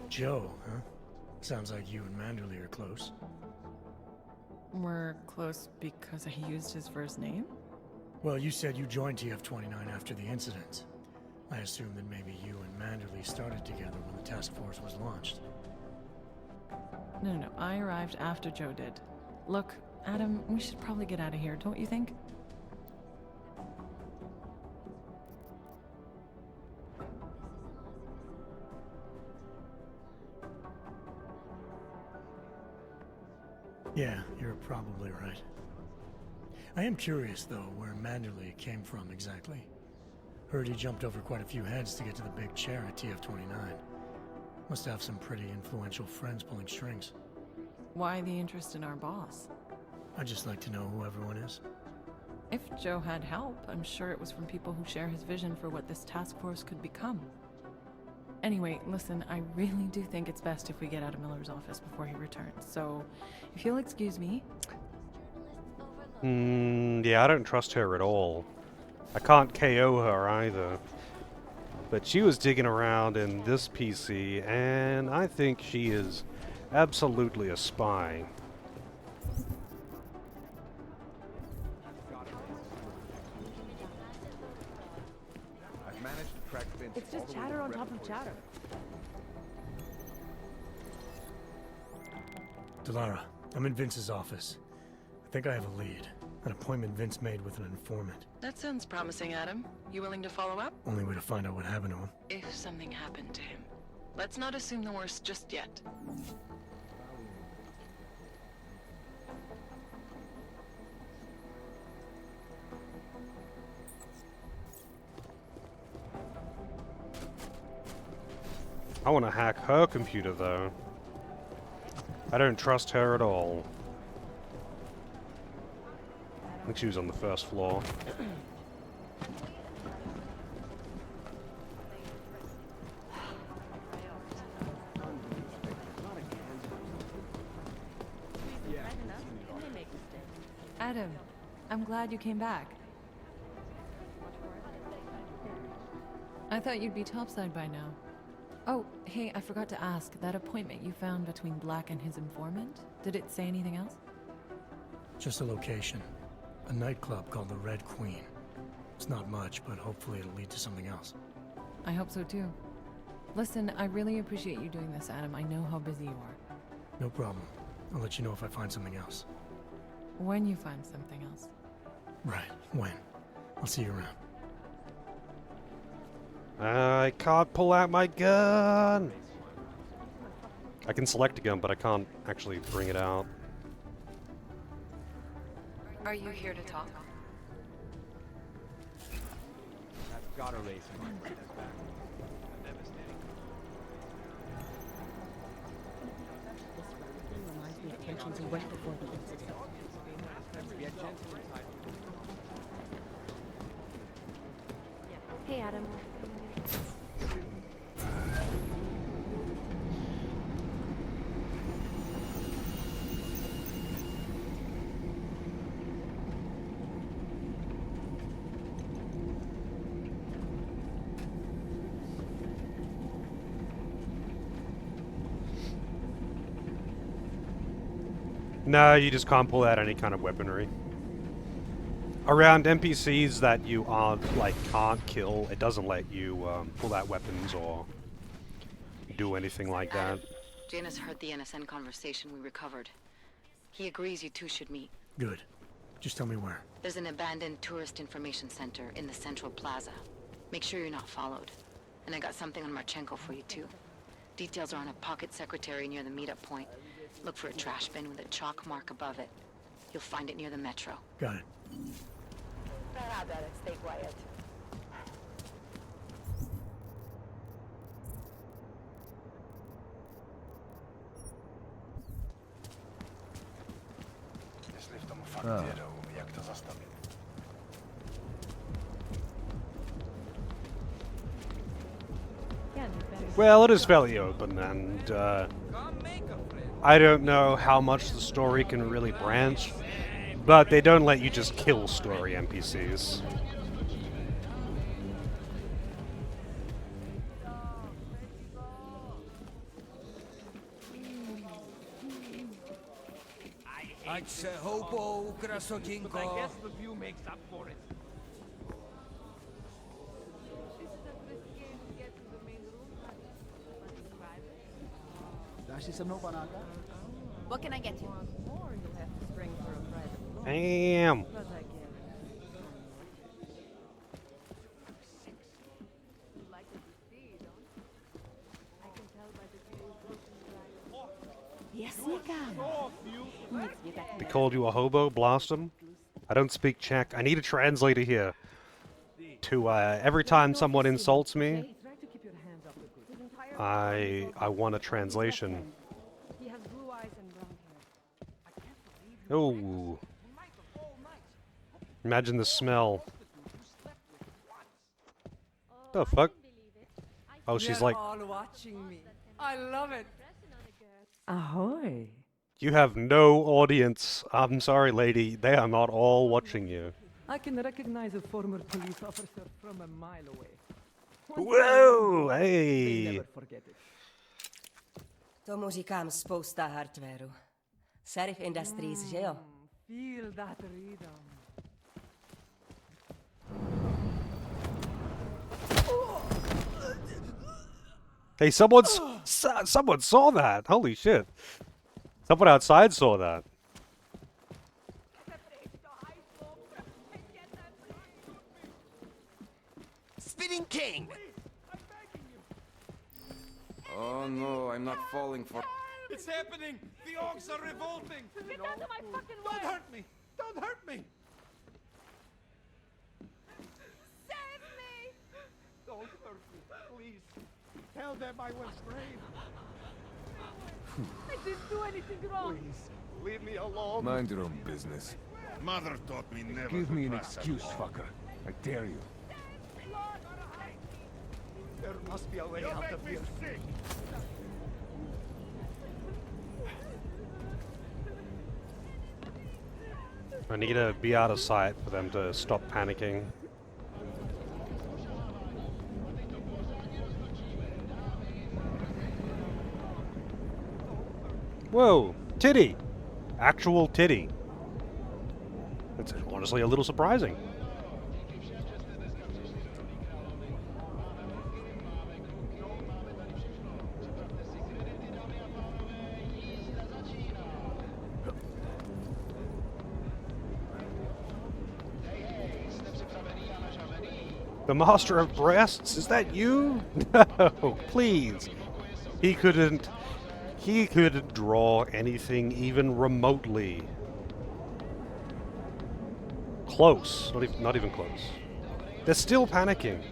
Joe, huh? Sounds like you and Manderley are close. We're close because I used his first name? Well, you said you joined TF-29 after the incident. I assumed that maybe you and Manderley started together when the task force was launched. No, I arrived after Joe did. Look, Adam, we should probably get out of here, don't you think? Yeah, you're probably right. I am curious, though, where Manderley came from exactly. Heard he jumped over quite a few heads to get to the big chair at TF-29. Must have some pretty influential friends pulling strings. Why the interest in our boss? I'd just like to know who everyone is. If Joe had help, I'm sure it was from people who share his vision for what this task force could become. Anyway, listen, I really do think it's best if we get out of Miller's office before he returns, so if you'll excuse me... Yeah, I don't trust her at all. I can't KO her either. But she was digging around in this PC, and I think she is absolutely a spy. I've managed to track Vince. It's just chatter on top of chatter. Delara, I'm in Vince's office. I think I have a lead. An appointment Vince made with an informant. That sounds promising, Adam. You willing to follow up? Only way to find out what happened to him. If something happened to him. Let's not assume the worst just yet. I want to hack her computer, though. I don't trust her at all. I think she was on the first floor. Adam, I'm glad you came back. I thought you'd be topside by now. Oh, hey, I forgot to ask. That appointment you found between Black and his informant? Did it say anything else? Just a location. A nightclub called the Red Queen. It's not much, but hopefully it'll lead to something else. I hope so too. Listen, I really appreciate you doing this, Adam. I know how busy you are. No problem. I'll let you know if I find something else. When you find something else. Right, when. I'll see you around. I can't pull out my gun! I can select a gun, but I can't actually bring it out. Are you here to talk? I've got a race in my friend's back. Reminds me of tensions he went before the incident. Hey, Adam. No, you just can't pull out any kind of weaponry. Around NPCs that you aren't, like, can't kill, it doesn't let you pull out weapons or do anything like that. Janus heard the NSN conversation we recovered. He agrees you two should meet. Good. Just tell me where. There's an abandoned tourist information center in the central plaza. Make sure you're not followed. And I got something on Marchenko for you too. Details are on a pocket secretary near the meetup point. Look for a trash bin with a chalk mark above it. You'll find it near the metro. Got it. Stay quiet. Jak to zastavit? Well, it is fairly open, and I don't know how much the story can really branch, but they don't let you just kill story NPCs. Ať se houpou, krasotinko. I guess the view makes up for it. What can I get you? Damn. Yes, you can. They called you a hobo? Blast 'em? I don't speak Czech. I need a translator here. To, every time someone insults me, I want a translation. He has blue eyes and brown hair. Oh. Imagine the smell. The fuck? Oh, she's like, all watching me. I love it. Ahoy. you have no audience. I'm sorry, lady. They are not all watching you. I can recognize a former police officer from a mile away. Whoa, They hey. never forget it. Tomu říkám spousta hardwareu. Serif Industries, že jo? Feel that rhythm. Hey, someone saw that. Holy shit. Someone outside saw that. Spinning King! Oh no, I'm not falling for... It's happening! The orcs are revolting! Get out of my fucking way! Don't hurt me! Don't hurt me! Save me! Don't hurt me, please. Tell them I was brave. I didn't do anything wrong. Please, leave me alone. Mind your own business. Mother taught me never Give to me an trust excuse, anyone. fucker. I dare you. There must be a way out of here. I need to be out of sight for them to stop panicking. Whoa, titty! Actual titty. It's honestly a little surprising. The Master of Breasts? Is that you? No, please. He couldn't draw anything even remotely close. Not even close. They're still panicking.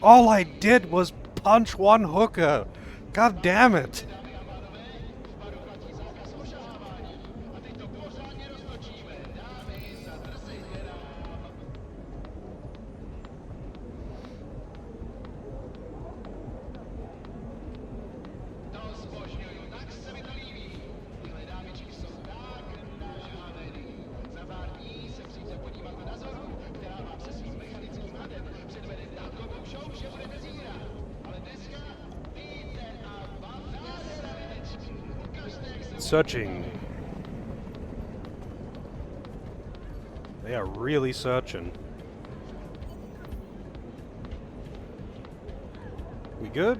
All I did was punch one hooker. God damn it. Searching. They are really searching. We good?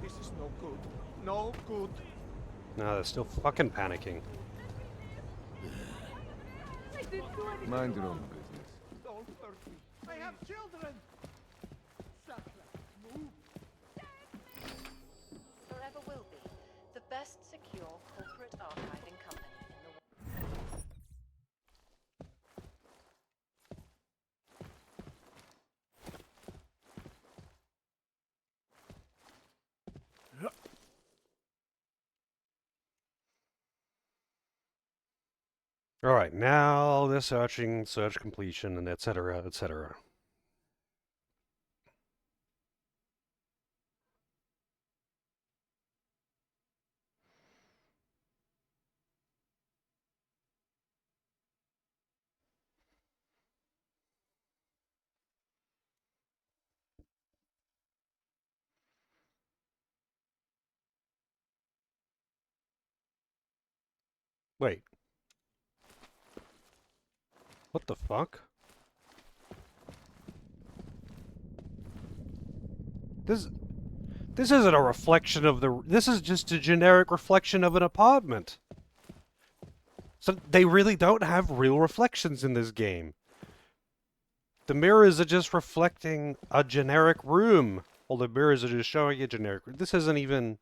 This is no good. No good. No, they're still fucking panicking. I didn't do anything Mind your wrong. own business. Don't hurt me. I have children. Move. Forever will be the best secure corporate archiving company in the world. All right, now they're searching, search completion, and etc., etc. Wait. What the fuck? This isn't a reflection of the... This is just a generic reflection of an apartment. So they really don't have real reflections in this game. The mirrors are just reflecting a generic room. Well, the mirrors are just showing a generic room. This isn't even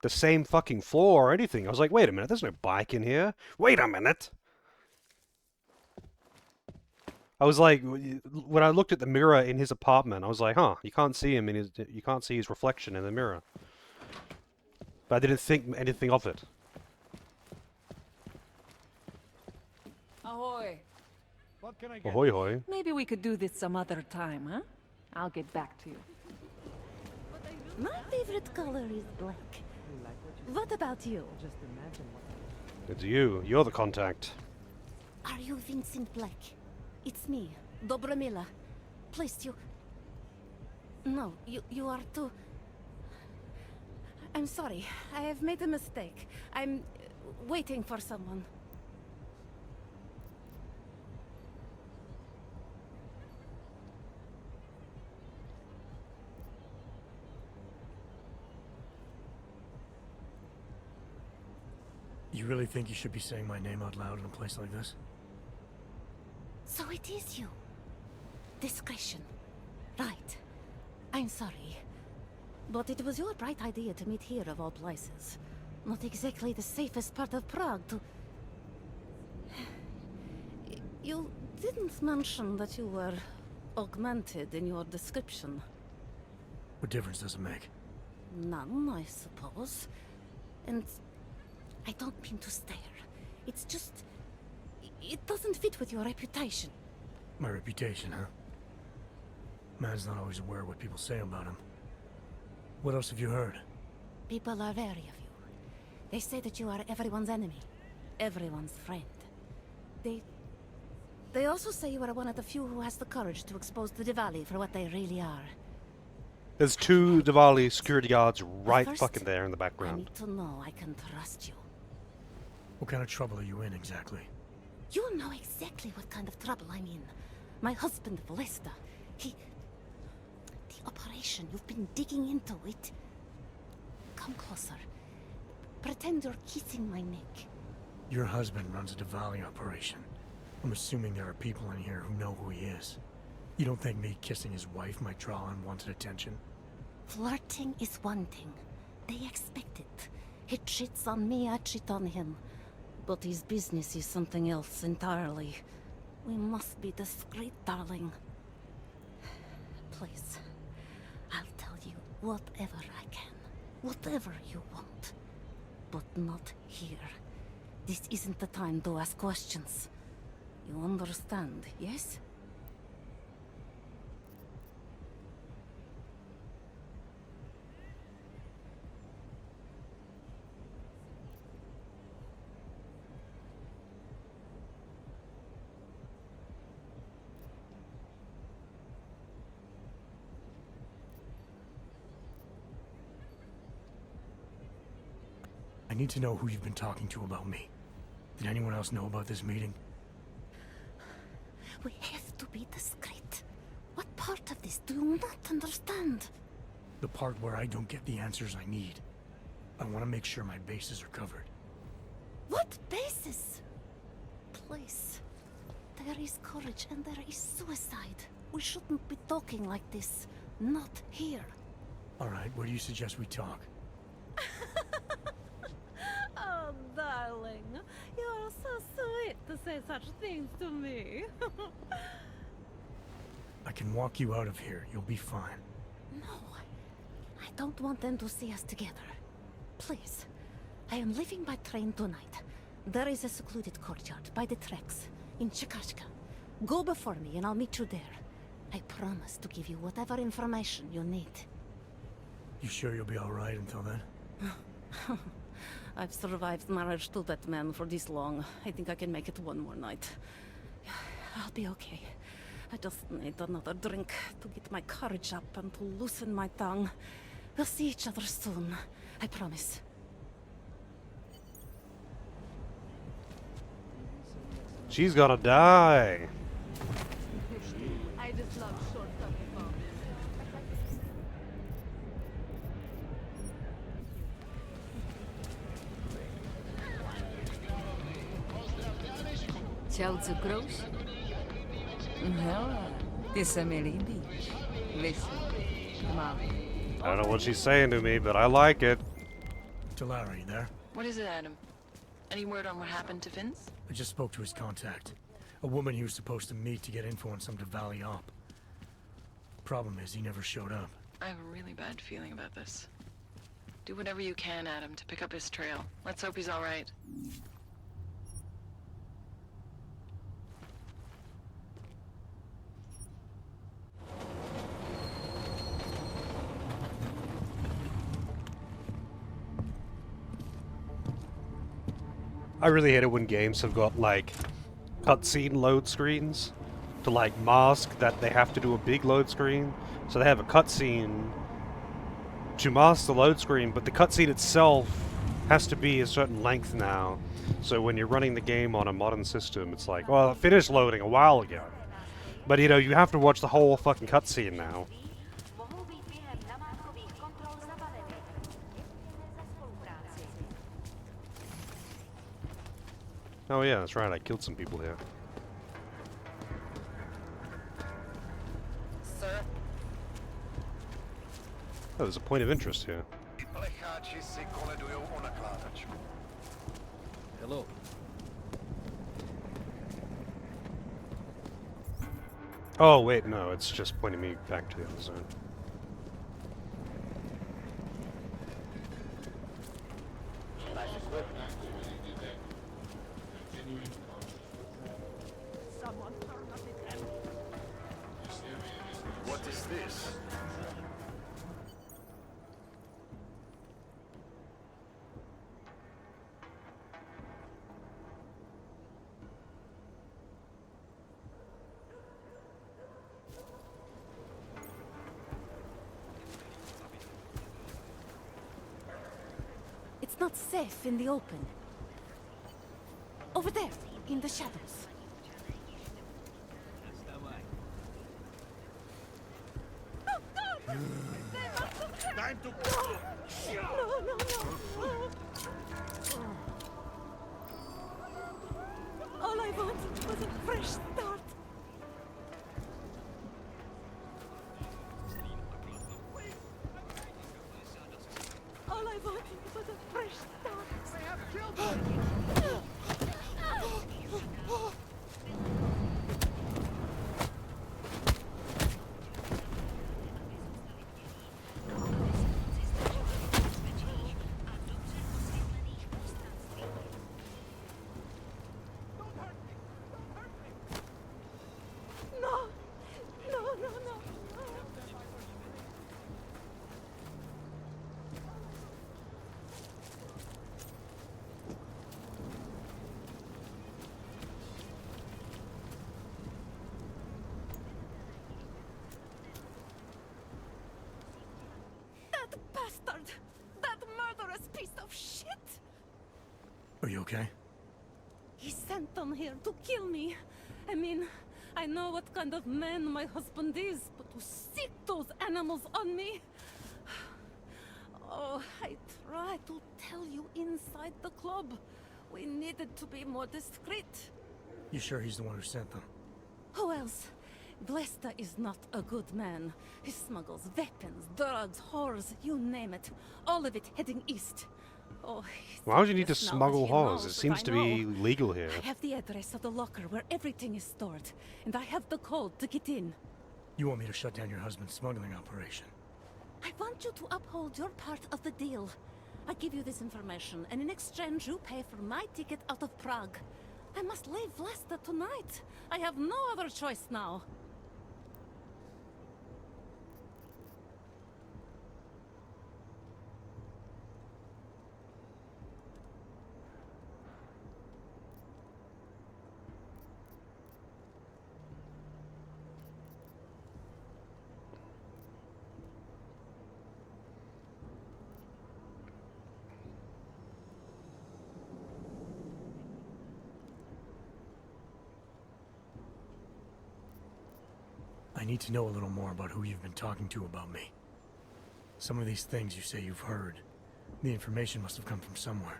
the same fucking floor or anything. I was like, wait a minute, there's no bike in here. Wait a minute. I was like, when I looked at the mirror in his apartment, I was like, huh, you can't see him in his, you can't see his reflection in the mirror. But I didn't think anything of it. Ahoy. What can I get? Ahoy hoy. Maybe we could do this some other time, huh? I'll get back to you. My favorite color is black. What about you? Just imagine what... It's you. You're the contact. Are you Vincent Black? It's me, Dobromila. Please, you... No, you are too... I'm sorry. I have made a mistake. I'm waiting for someone. You really think you should be saying my name out loud in a place like this? So it is you. Discretion. Right. I'm sorry. But it was your bright idea to meet here of all places. Not exactly the safest part of Prague to... You didn't mention that you were augmented in your description. What difference does it make? None, I suppose. And I don't mean to stare. It's just... It doesn't fit with your reputation. My reputation, huh? Man's not always aware of what people say about him. What else have you heard? People are wary of you. They say that you are everyone's enemy. Everyone's friend. They also say you are one of the few who has the courage to expose the Diwali for what they really are. There's two Diwali security guards right First, fucking there in the I background. need to know I can trust you. What kind of trouble are you in, exactly? You know exactly what kind of trouble I'm in. My husband, Lester, he... The operation, you've been digging into it. Come closer. Pretend you're kissing my neck. Your husband runs a Diwali operation. I'm assuming there are people in here who know who he is. You don't think me kissing his wife might draw unwanted attention? Flirting is one thing. They expect it. He cheats on me, I cheat on him. But his business is something else entirely. We must be discreet, darling. Please, I'll tell you whatever I can. Whatever you want. But not here. This isn't the time to ask questions. You understand, yes? I need to know who you've been talking to about me. Did anyone else know about this meeting? We have to be discreet. What part of this do you not understand? The part where I don't get the answers I need. I want to make sure my bases are covered. What basis? Please. There is courage and there is suicide. We shouldn't be talking like this. Not here. Alright, where do you suggest we talk? Oh, darling. You are so sweet to say such things to me. I can walk you out of here. You'll be fine. No. I don't want them to see us together. Please. I am leaving by train tonight. There is a secluded courtyard by the tracks in Chikashka. Go before me and I'll meet you there. I promise to give you whatever information you need. You sure you'll be alright until then? I've survived marriage to that man for this long. I think I can make it one more night. I'll be okay. I just need another drink to get my courage up and to loosen my tongue. We'll see each other soon. I promise. She's gonna die. I just love short-term fun. Ciao, Zucros. No, this is Emily Beach. Listen, come on. I don't know what she's saying to me, but I like it. Talara, you there? What is it, Adam? Any word on what happened to Vince? I just spoke to his contact. A woman he was supposed to meet to get info on some Valley op. Problem is, he never showed up. I have a really bad feeling about this. Do whatever you can, Adam, to pick up his trail. Let's hope he's all right. I really hate it when games have got, like, cutscene load screens to, like, mask that they have to do a big load screen. So they have a cutscene to mask the load screen, but the cutscene itself has to be a certain length now. So when you're running the game on a modern system, it's like, well, it finished loading a while ago. But, you know, you have to watch the whole fucking cutscene now. Oh yeah, that's right, I killed some people here. Sir? Oh, there's a point of interest here. Hello. Oh wait, no, it's just pointing me back to the other zone. What is this? It's not safe in the open. Over there, in the shadows. Time to No. All I want was a fresh start. All I wanted was a fresh start. They have killed her. No. That bastard! That murderous piece of shit! Are you okay? He sent them here to kill me. I mean, I know what kind of man my husband is, but to sick those animals on me... Oh, I tried to tell you inside the club. We needed to be more discreet. You sure he's the one who sent them? Who else? Blesta is not a good man. He smuggles weapons, drugs, whores, you name it. All of it heading east. Oh, Why would you need to now smuggle he whores? knows It that seems I to be know. legal here. I have the address of the locker where everything is stored, and I have the code to get in. You want me to shut down your husband's smuggling operation? I want you to uphold your part of the deal. I give you this information, and in exchange you pay for my ticket out of Prague. I must leave Vlasta tonight. I have no other choice now. I need to know a little more about who you've been talking to about me. Some of these things you say you've heard, the information must have come from somewhere.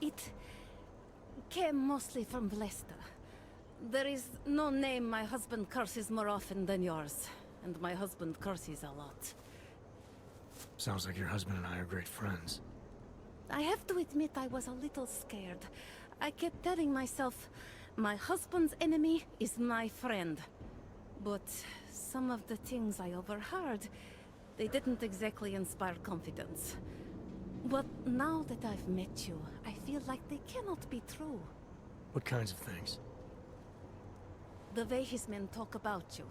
It came mostly from Vlesta. There is no name my husband curses more often than yours, and my husband curses a lot. Sounds like your husband and I are great friends. I have to admit I was a little scared. I kept telling myself, my husband's enemy is my friend. But some of the things I overheard, they didn't exactly inspire confidence. But now that I've met you, I feel like they cannot be true. What kinds of things? The way his men talk about you.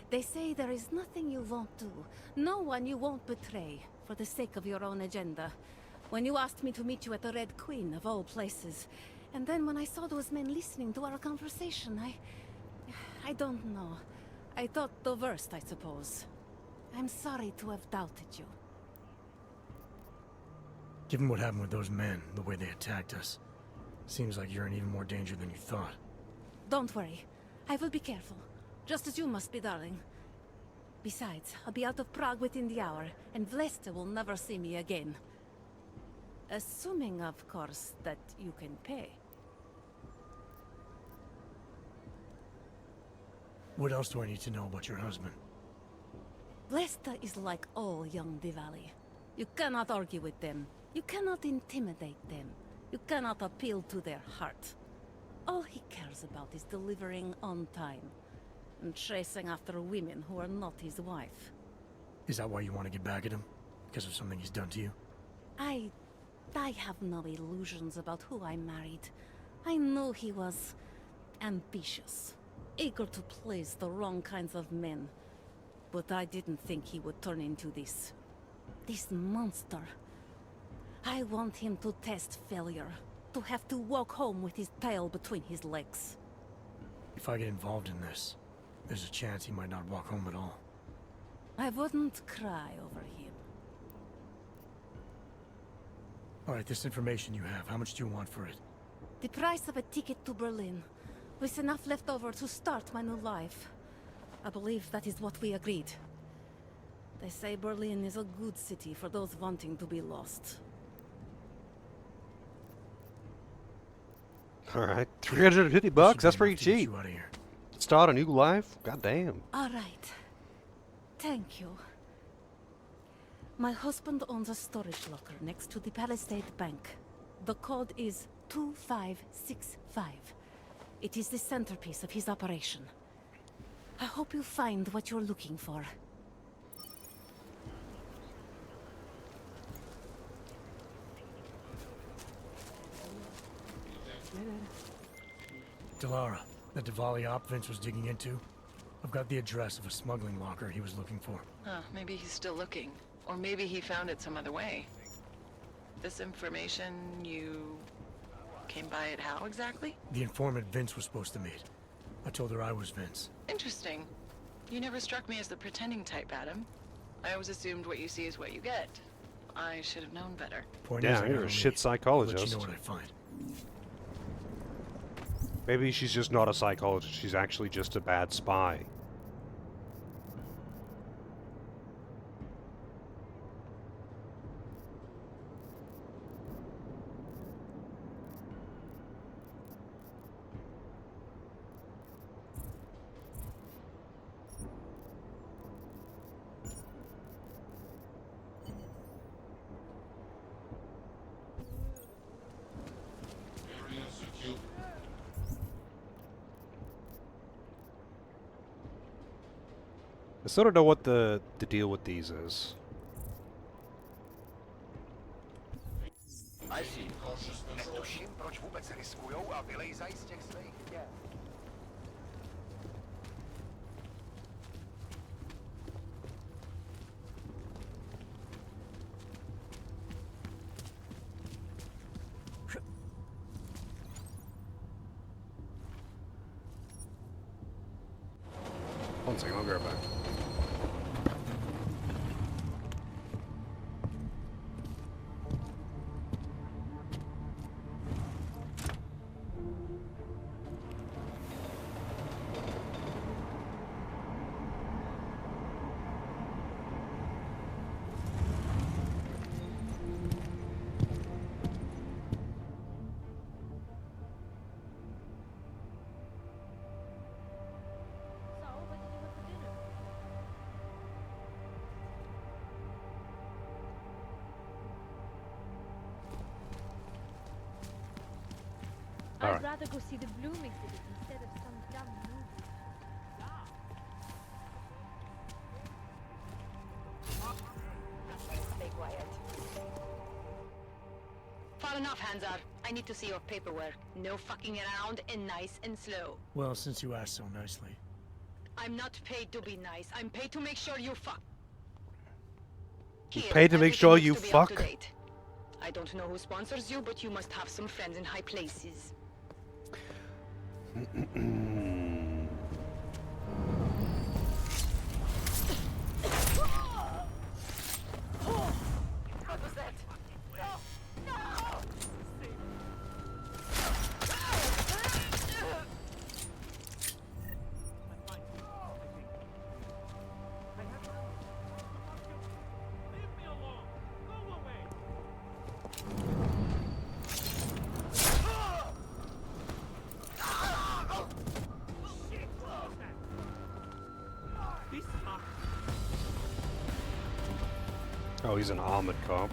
They say there is nothing you won't do, no one you won't betray, for the sake of your own agenda. When you asked me to meet you at the Red Queen, of all places, and then when I saw those men listening to our conversation, I don't know. I thought the worst, I suppose. I'm sorry to have doubted you. Given what happened with those men, the way they attacked us, seems like you're in even more danger than you thought. Don't worry. I will be careful. Just as you must be, darling. Besides, I'll be out of Prague within the hour, and Vlesta will never see me again. Assuming, of course, that you can pay. What else do I need to know about your husband? Vlesta is like all young Diwali. You cannot argue with them. You cannot intimidate them. You cannot appeal to their heart. All he cares about is delivering on time, and chasing after women who are not his wife. Is that why you want to get back at him? Because of something he's done to you? I have no illusions about who I married. I knew he was ambitious, eager to please the wrong kinds of men. But I didn't think he would turn into this monster. I want him to test failure, to have to walk home with his tail between his legs. If I get involved in this, there's a chance he might not walk home at all. I wouldn't cry over him. Alright, this information you have, how much do you want for it? The price of a ticket to Berlin, with enough left over to start my new life. I believe that is what we agreed. They say Berlin is a good city for those wanting to be lost. Alright, $350, that's pretty cheap. Start a new life? Goddamn. Alright. Thank you. My husband owns a storage locker next to the Palisade Bank. The code is 2565. It is the centerpiece of his operation. I hope you find what you're looking for. Delara, the Diwali op Vince was digging into. I've got the address of a smuggling locker he was looking for. Maybe he's still looking. Or maybe he found it some other way. This information, you came by it how exactly? The informant Vince was supposed to meet. I told her I was Vince. Interesting. You never struck me as the pretending type, Adam. I always assumed what you see is what you get. I should have known better. Yeah, you're a shit psychologist. Let you know what I find. Maybe she's just not a psychologist, she's actually just a bad spy. I sort of know what the deal with these is. I see. Netuším, proč vůbec riskujou a vylejzají z těch svých děl. One second, I'll be right back. All I'd right. rather go see the Bloom exhibit instead of some dumb movie. Stay quiet. Far enough, Hanzar. I need to see your paperwork. No fucking around and nice and slow. Well, since you asked so nicely. I'm not paid to be nice. I'm paid to make sure you fuck. You Here, paid to make sure everything you looks to be up to fuck? date. I don't know who sponsors you, but you must have some friends in high places. What was that? No! No! Oh, he's an armored cop.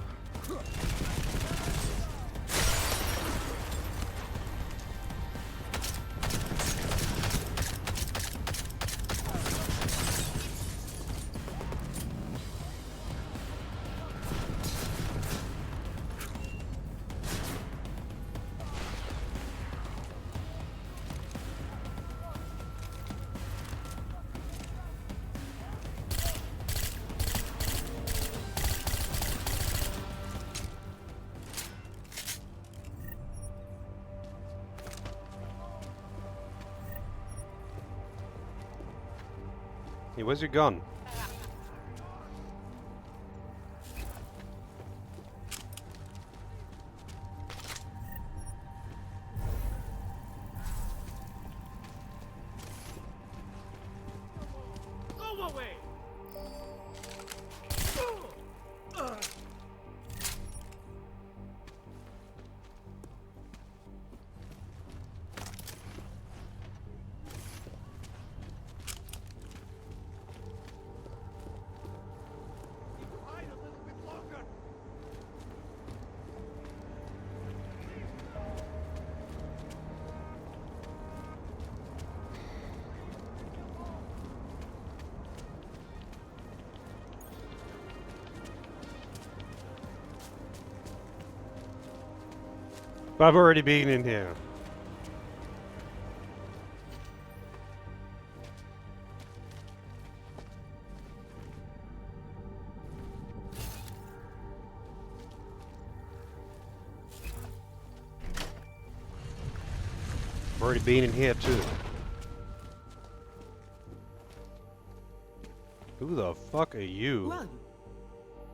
Hey, where's your gun? Go away! I've already been in here. I've already been in here too. Who the fuck are you? Who are you?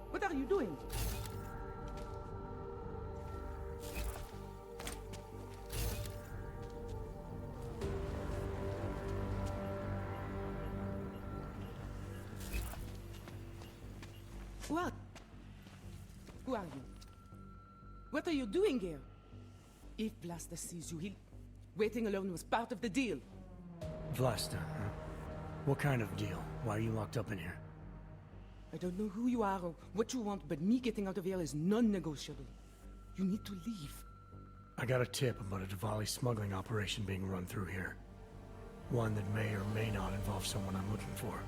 What are you doing? What? Who are you? What are you doing here? If Blaster sees you, he'll... Waiting alone was part of the deal. Vlasta, huh? What kind of deal? Why are you locked up in here? I don't know who you are or what you want, but me getting out of here is non-negotiable. You need to leave. I got a tip about a Diwali smuggling operation being run through here. One that may or may not involve someone I'm looking for.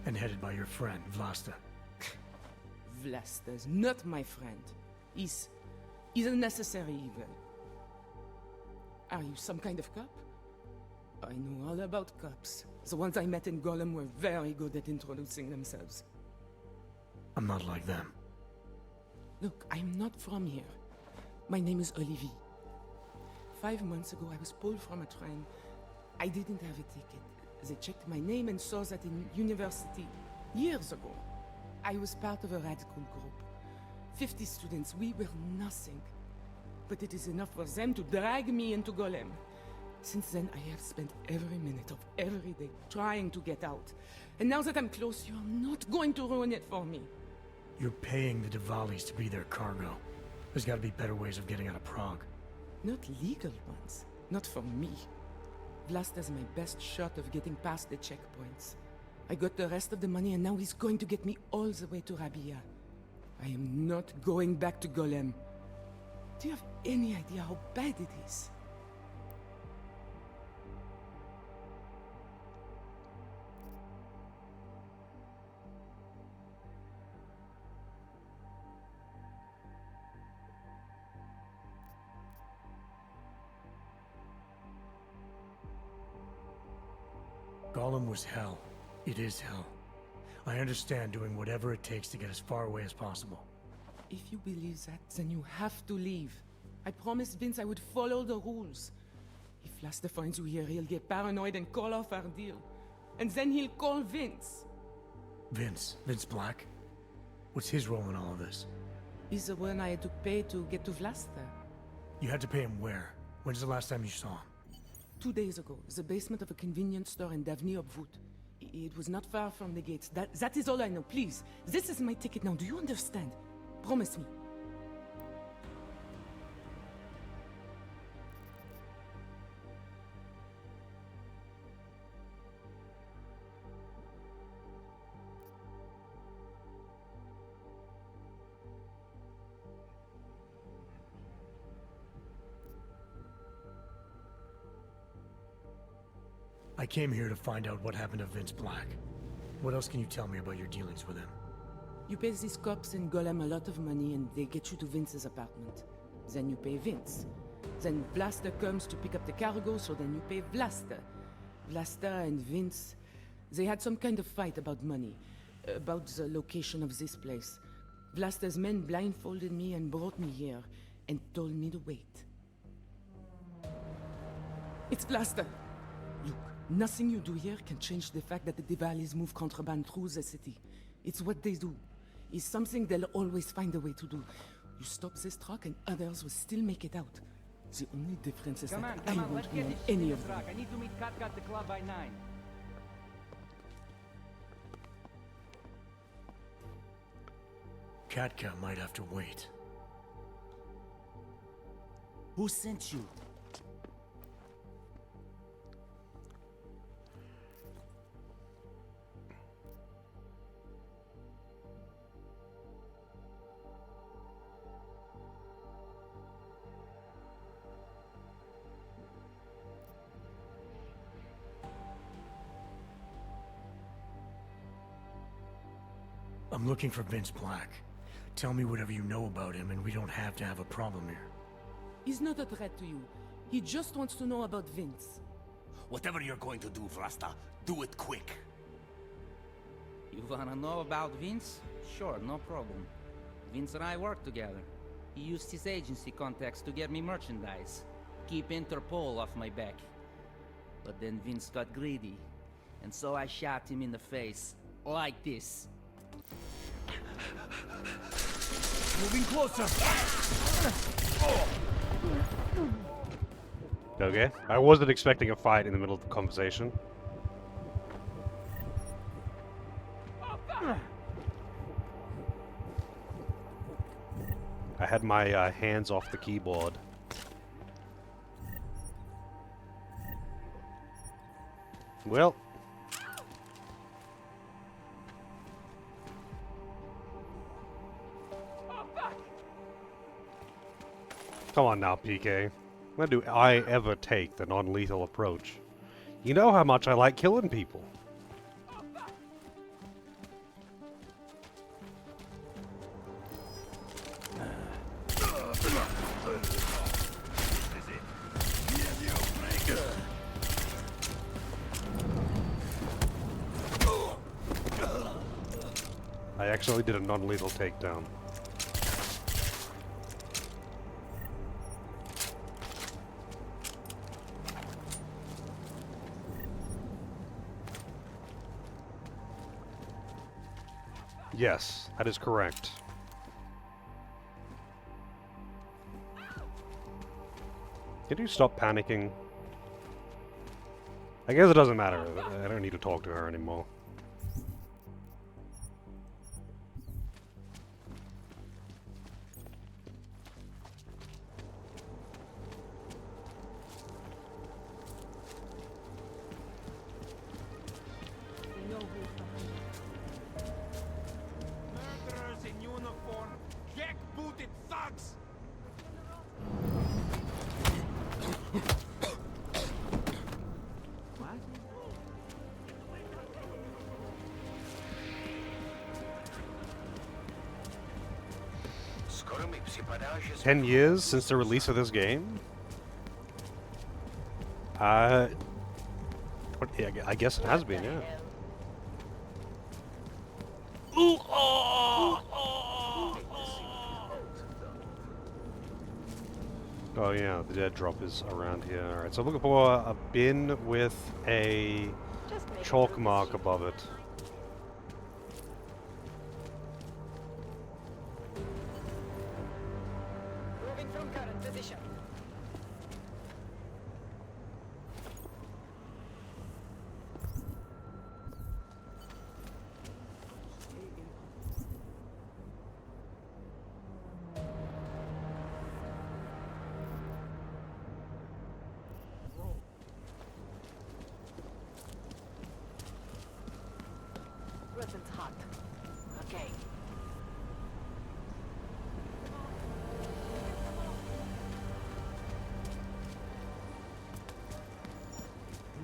And headed by your friend, Vlasta. Vlasta's not my friend. He's a necessary evil. Are you some kind of cop? I know all about cops. The ones I met in Golem were very good at introducing themselves. I'm not like them. Look, I'm not from here. My name is Olivier. 5 months ago, I was pulled from a train. I didn't have a ticket. They checked my name and saw that in university years ago. I was part of a radical group. 50 students, we were nothing. But it is enough for them to drag me into Golem. Since then, I have spent every minute of every day trying to get out. And now that I'm close, you're not going to ruin it for me. You're paying the Diwalis to be their cargo. There's gotta be better ways of getting out of Prague. Not legal ones. Not for me. Vlasta's my best shot of getting past the checkpoints. I got the rest of the money and now he's going to get me all the way to Rabia. I am not going back to Golem. Do you have any idea how bad it is? Gollum was hell. It is hell. I understand doing whatever it takes to get as far away as possible. If you believe that, then you have to leave. I promised Vince I would follow the rules. If Laster finds you here, he'll get paranoid and call off our deal. And then he'll call Vince. Vince Black? What's his role in all of this? He's the one I had to pay to get to Vlasta. You had to pay him where? When's the last time you saw him? 2 days ago, the basement of a convenience store in Davni Obvut. It was not far from the gates. That is all I know. Please, this is my ticket now. Do you understand? Promise me. I came here to find out what happened to Vince Black. What else can you tell me about your dealings with him? You pay these cops in Golem a lot of money and they get you to Vince's apartment. Then you pay Vince. Then Vlasta comes to pick up the cargo, so then you pay Vlasta. Vlasta and Vince, they had some kind of fight about money, about the location of this place. Vlasta's men blindfolded me and brought me here, and told me to wait. It's Vlasta! Look, nothing you do here can change the fact that the Diwalis move contraband through the city. It's what they do. It's something they'll always find a way to do. You stop this truck and others will still make it out. The only difference is that I won't know any of them. I need to meet Katka at the club by 9. Katka might have to wait. Who sent you? I'm looking for Vince Black. Tell me whatever you know about him and we don't have to have a problem here. He's not a threat to you. He just wants to know about Vince. Whatever you're going to do, Vlasta, do it quick. You wanna know about Vince? Sure, no problem. Vince and I work together. He used his agency contacts to get me merchandise. Keep Interpol off my back. But then Vince got greedy. And so I shot him in the face. Like this. Moving closer. Okay. I wasn't expecting a fight in the middle of the conversation. I had my hands off the keyboard. Well. Come on now, PK. When do I ever take the non-lethal approach? You know how much I like killing people. I actually did a non-lethal takedown. Yes, that is correct. Can you stop panicking? I guess it doesn't matter. I don't need to talk to her anymore. Murderers in uniform, jackbooted thugs! What? 10 years since the release of this game? But yeah, I guess it has been, yeah. Oh yeah, the dead drop is around here. Alright, so I'm looking for a bin with a chalk mark above it. Moving from current position. Weapons hot. Okay.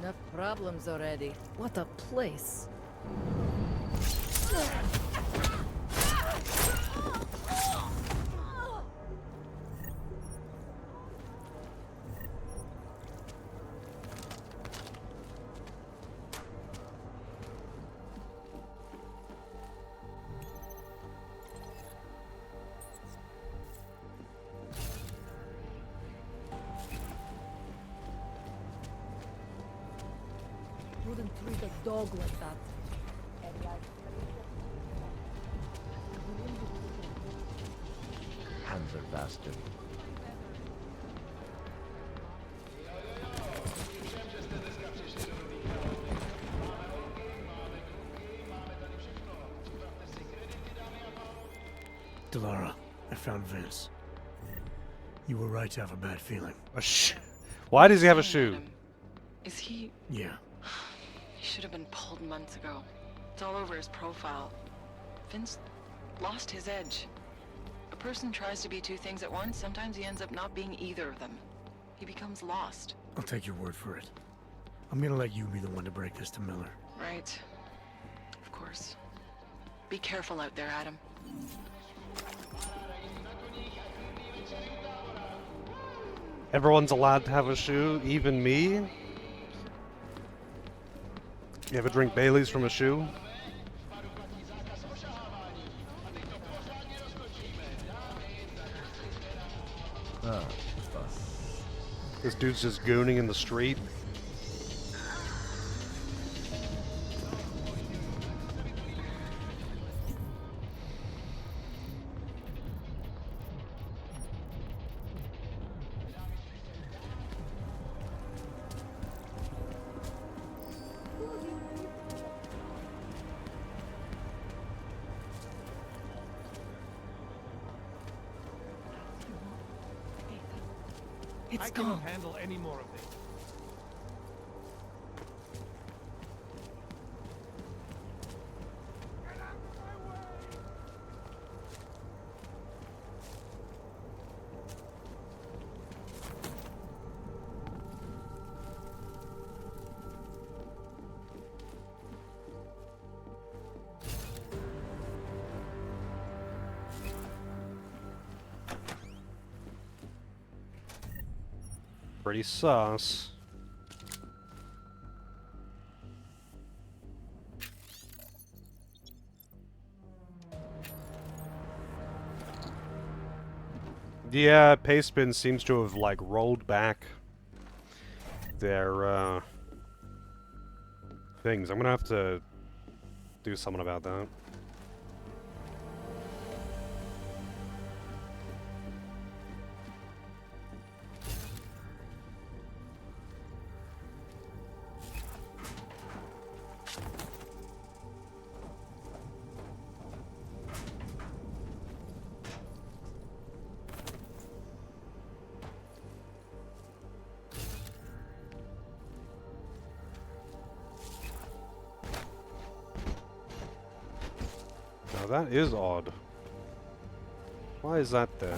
Enough problems already. What a place. Wouldn't treat a dog like that. Panzer bastard. Delara, I found Vince. You were right to have a bad feeling. A Why does he have a shoe? Is he... Yeah. He should have been pulled months ago. It's all over his profile. Vince lost his edge. A person tries to be two things at once, sometimes he ends up not being either of them. He becomes lost. I'll take your word for it. I'm gonna let you be the one to break this to Miller. Right. Of course. Be careful out there, Adam. Everyone's allowed to have a shoe, even me? You ever drink Bailey's from a shoe? Ah, This dude's just gooning in the street. I cannot handle any more of this. Pretty sus. Yeah, Pastebin seems to have, like, rolled back their, things. I'm gonna have to do something about that. Now that is odd. Why is that there?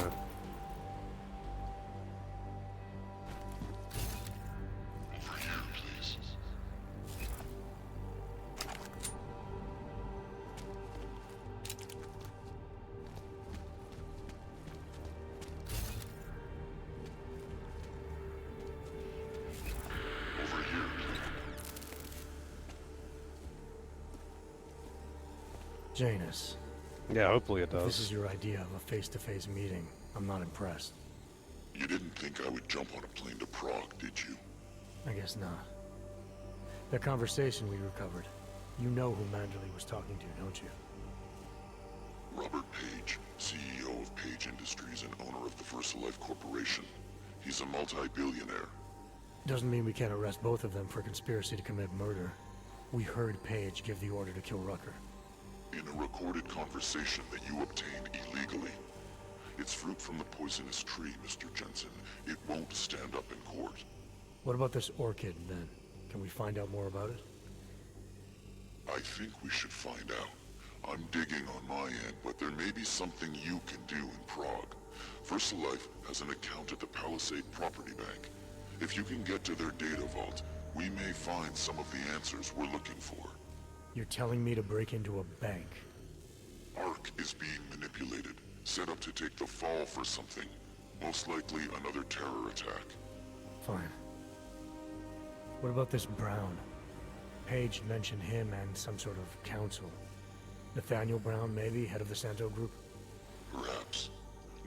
Janus. Yeah, hopefully it If does. this is your idea of a face-to-face meeting, I'm not impressed. You didn't think I would jump on a plane to Prague, did you? I guess not. That conversation we recovered, you know who Manderley was talking to, don't you? Robert Page, CEO of Page Industries and owner of the VersaLife Corporation. He's a multi-billionaire. Doesn't mean we can't arrest both of them for conspiracy to commit murder. We heard Page give the order to kill Rucker. In a recorded conversation that you obtained illegally. It's fruit from the poisonous tree, Mr. Jensen. It won't stand up in court. What about this orchid, then? Can we find out more about it? I think we should find out. I'm digging on my end, but there may be something you can do in Prague. VersaLife has an account at the Palisade Property Bank. If you can get to their data vault, we may find some of the answers we're looking for. You're telling me to break into a bank? Ark is being manipulated, set up to take the fall for something. Most likely another terror attack. Fine. What about this Brown? Page mentioned him and some sort of council. Nathaniel Brown, maybe, head of the Santo Group? Perhaps.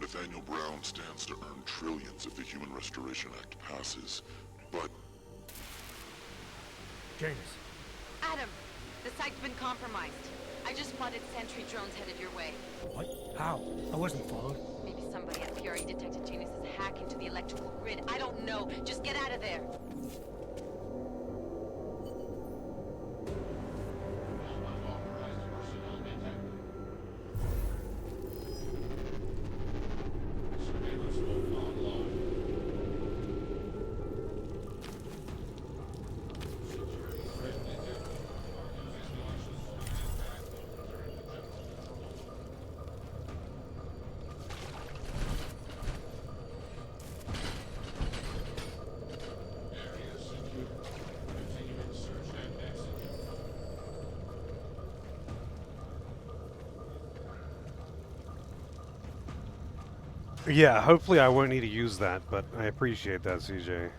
Nathaniel Brown stands to earn trillions if the Human Restoration Act passes, but... Janus. Adam, the site's been compromised. I just spotted sentry drones headed your way. What? How? I wasn't followed. Maybe somebody at PRE detected Janus's hack into the electrical grid. I don't know. Just get out of there. Yeah, hopefully I won't need to use that, but I appreciate that, CJ.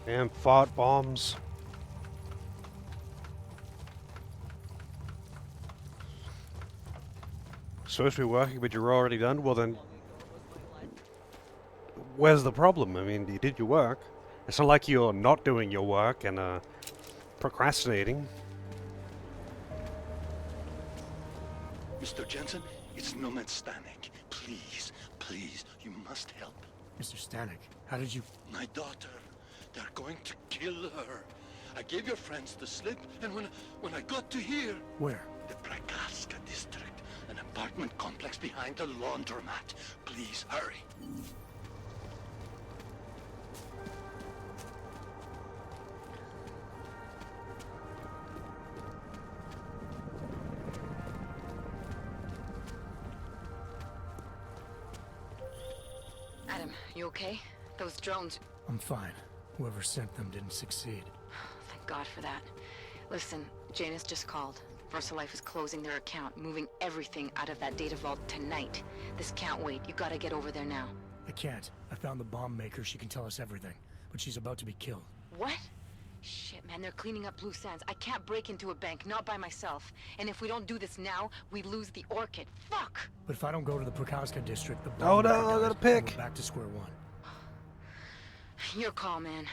Damn fart bombs. Supposed to be working, but you're already done? Well then, where's the problem? I mean, you did your work. It's not like you're not doing your work and procrastinating. Mr. Jensen, it's Nomad Stanek. Please, please, you must help. Mr. Stanek, how did you... My daughter. They're going to kill her. I gave your friends the slip, and when I got to here... Where? The Prakaska district, an apartment complex behind the laundromat. Please, hurry. You okay? Those drones... I'm fine. Whoever sent them didn't succeed. Thank God for that. Listen, Janus just called. VersaLife is closing their account, moving everything out of that data vault tonight. This can't wait. You gotta get over there now. I can't. I found the bomb maker. She can tell us everything. But she's about to be killed. What? Shit, man, they're cleaning up loose ends. I can't break into a bank, not by myself. And if we don't do this now, we lose the Orchid. Fuck! But if I don't go to the Prokowska district, the Oh bomb no, maker I gotta dies, pick. and we're back to square one. Your call, man.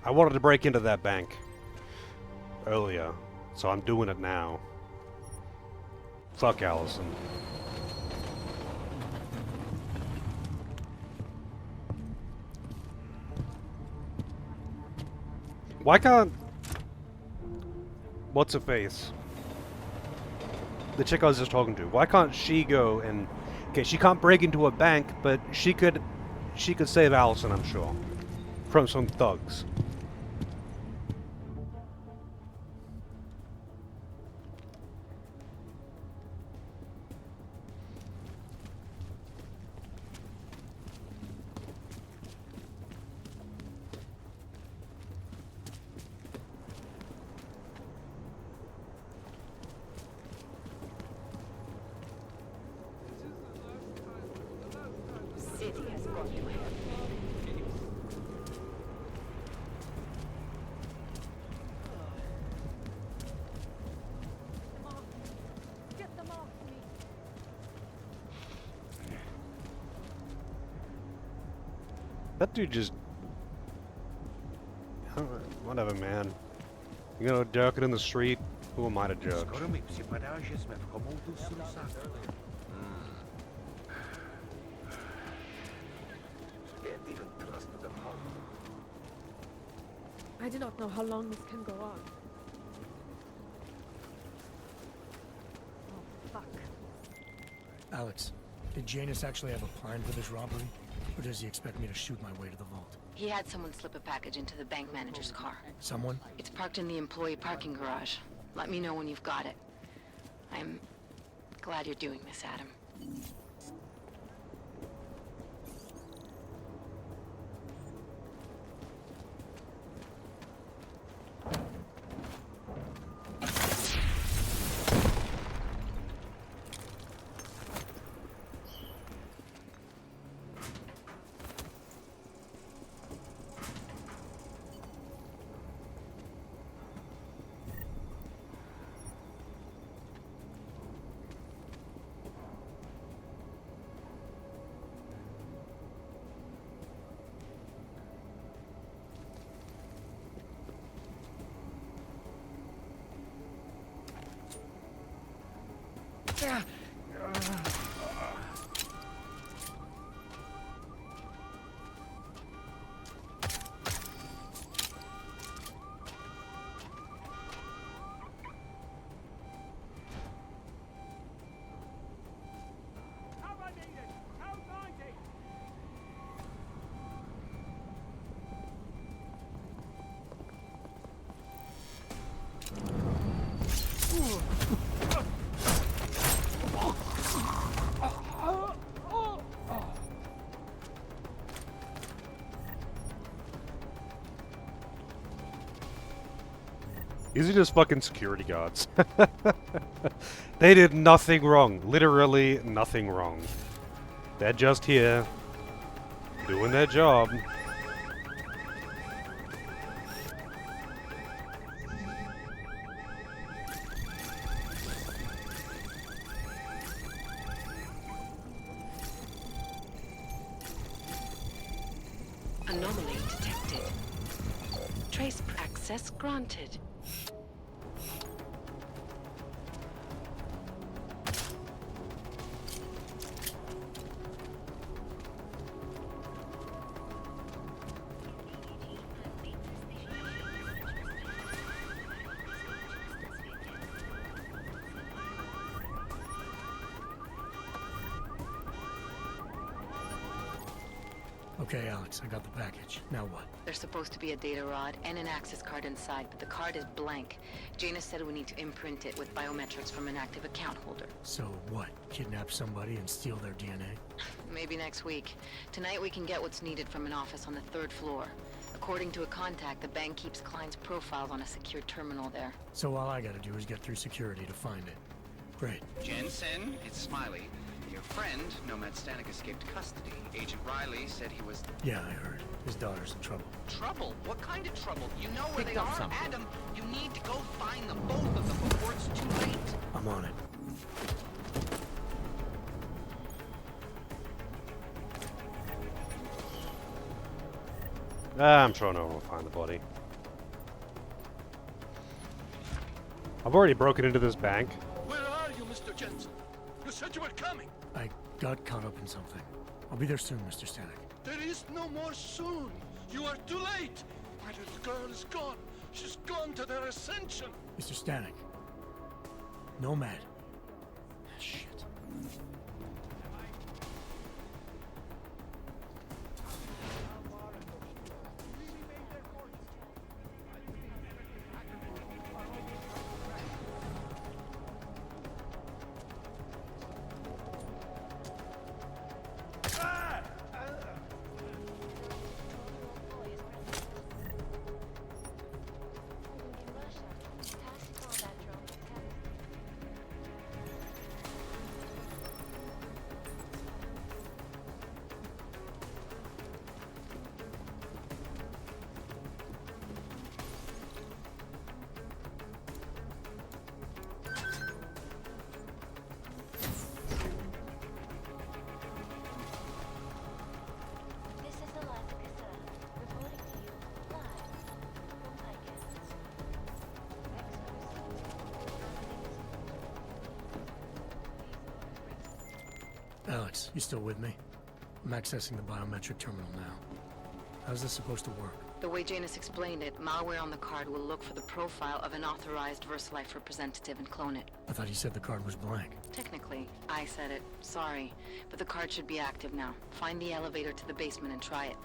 I wanted to break into that bank earlier, so I'm doing it now. Fuck Allison. Why can't... What's her face? The chick I was just talking to. Why can't she go and... Okay, she can't break into a bank, but she could save Allison, I'm sure. From some thugs. City has got you here. Get them off me. That dude just... Whatever, man. You gonna jerk it in the street? Who am I to judge? Skoro mi připadá, že jsme v chomoutu s Rusákem. Can't even trust them all. I do not know how long this can go on. Oh, fuck. Alex, did Janus actually have a plan for this robbery? Or does he expect me to shoot my way to the vault? He had someone slip a package into the bank manager's car. Someone? It's parked in the employee parking garage. Let me know when you've got it. I'm glad you're doing this, Adam. These are just fucking security guards. They did nothing wrong. Literally nothing wrong. They're just here, doing their job. Anomaly detected. Trace access granted. Okay, Alex, I got the package. Now what? There's supposed to be a data rod and an access card inside, but the card is blank. Janus said we need to imprint it with biometrics from an active account holder. So what? Kidnap somebody and steal their DNA? Maybe next week. Tonight we can get what's needed from an office on the 3rd floor. According to a contact, the bank keeps clients' profiles on a secure terminal there. So all I gotta do is get through security to find it. Great. Jensen, it's Smiley. Your friend, Nomad Stanek, escaped custody. Agent Riley said he was... Yeah, I heard. His daughter's in trouble. Trouble? What kind of trouble? You know where Picked they up are? something. Adam, you need to go find them, both of them, before it's too late. I'm on it. I'm sure no one will find the body. I've already broken into this bank. Where are you, Mr. Jensen? You said you were coming. I got caught up in something. I'll be there soon, Mr. Stanek. There is no more soon. You are too late. My little girl is gone. She's gone to their ascension. Mr. Stanek. Nomad. Shit. Alex, you still with me? I'm accessing the biometric terminal now. How's this supposed to work? The way Janus explained it, malware on the card will look for the profile of an authorized VersaLife representative and clone it. I thought you said the card was blank. Technically, I said it. Sorry. But the card should be active now. Find the elevator to the basement and try it.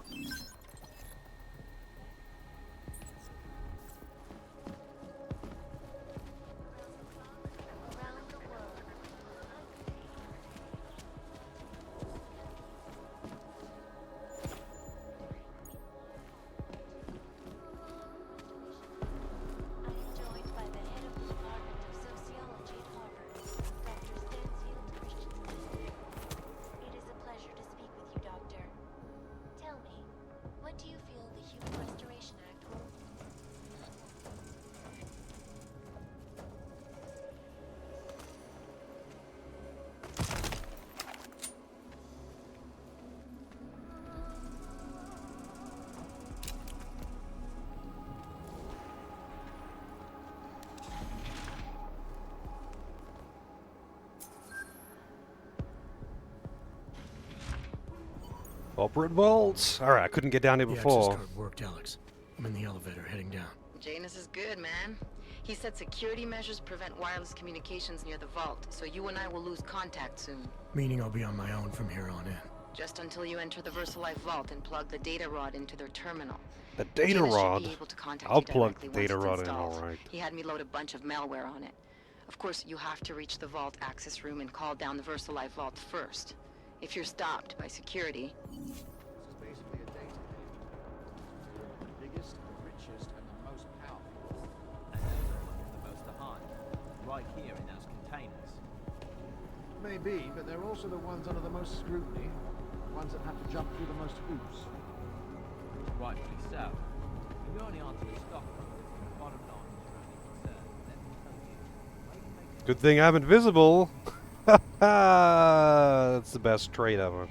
Corporate vaults. Alright, I couldn't get down here The before. access card worked, Alex. I'm in the elevator, heading down. Janus is good, man. He said security measures prevent wireless communications near the vault, so you and I will lose contact soon. Meaning I'll be on my own from here on in. Just until you enter the VersaLife vault and plug the data rod into their terminal. The data Janus should rod? be able to contact I'll you plug the directly data once rod it's in, installed. alright. He had me load a bunch of malware on it. Of course, you have to reach the vault access room and call down the VersaLife vault first. If you're stopped by security... Right here in those containers. Maybe, but they're also the ones under the most scrutiny. The ones that have to jump through the most hoops. Rightfully so. If you only answer the stock, bottom line is your only concern. Let me tell you. Good thing I'm invisible. That's the best trait ever.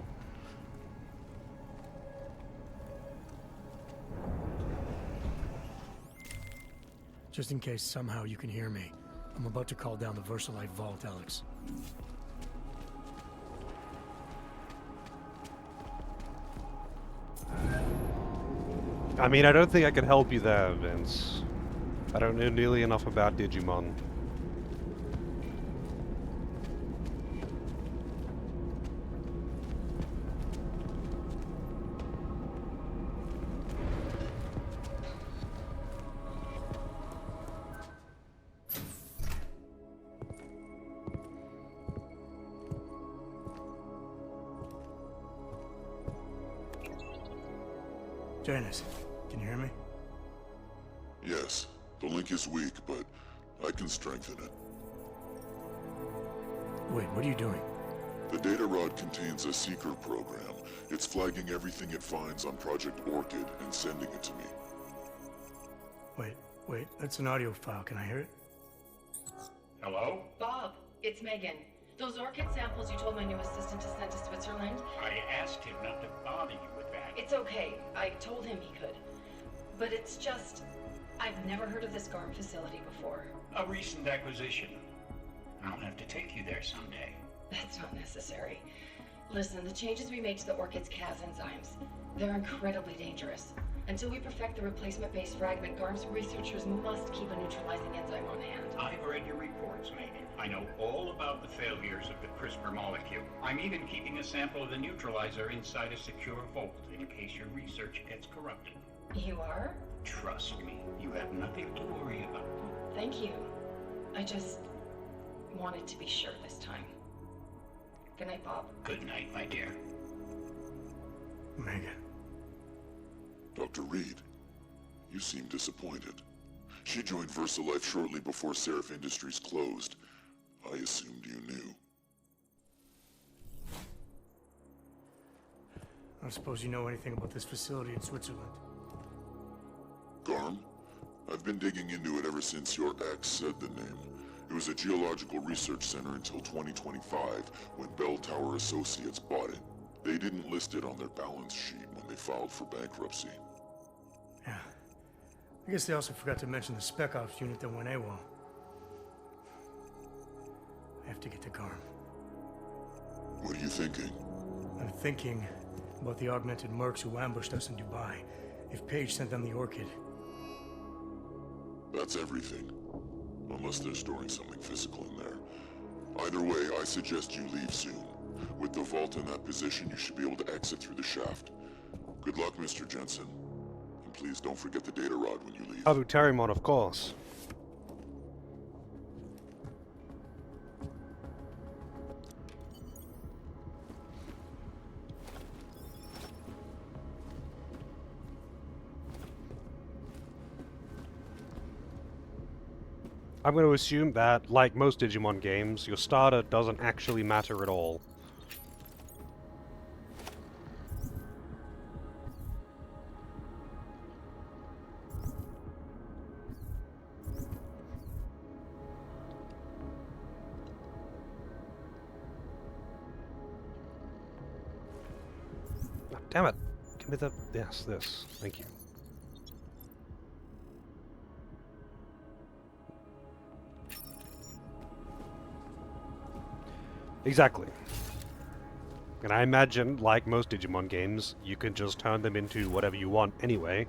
Just in case somehow you can hear me, I'm about to call down the VersaLife vault, Alex. I mean, I don't think I can help you there, Vince. I don't know nearly enough about Digimon. Janice, can you hear me? Yes, the link is weak, but I can strengthen it. Wait, what are you doing? The data rod contains a seeker program. It's flagging everything it finds on Project Orchid and sending it to me. Wait, that's an audio file. Can I hear it? Hello? Bob, it's Megan. Those orchid samples you told my new assistant to send to Switzerland? I asked him not to bother you with that. It's okay. I told him he could. But it's just... I've never heard of this GARM facility before. A recent acquisition. I'll have to take you there someday. That's not necessary. Listen, the changes we make to the orchid's Cas enzymes, they're incredibly dangerous. Until we perfect the replacement-based fragment, GARM's researchers must keep a neutralizing enzyme on hand. I've read your reports, Megan. I know all about the failures of the CRISPR molecule. I'm even keeping a sample of the neutralizer inside a secure vault in case your research gets corrupted. You are? Trust me, you have nothing to worry about. Thank you. I just wanted to be sure this time. Good night, Bob. Good night, my dear. Megan. Dr. Reed, you seem disappointed. She joined VersaLife shortly before Seraph Industries closed. I assumed you knew. I don't suppose you know anything about this facility in Switzerland. GARM? I've been digging into it ever since your ex said the name. It was a geological research center until 2025, when Bell Tower Associates bought it. They didn't list it on their balance sheet when they filed for bankruptcy. Yeah. I guess they also forgot to mention the Spec Ops unit that went AWOL. I have to get to GARM. What are you thinking? I'm thinking about the augmented mercs who ambushed us in Dubai. If Paige sent them the Orchid. That's everything. Unless they're storing something physical in there. Either way, I suggest you leave soon. With the vault in that position, you should be able to exit through the shaft. Good luck, Mr. Jensen. And please don't forget the data rod when you leave. Abu Tarimon, of course. I'm going to assume that, like most Digimon games, your starter doesn't actually matter at all. Oh, damn it! Give me the... yes, this. Thank you. Exactly. And I imagine, like most Digimon games, you can just turn them into whatever you want anyway.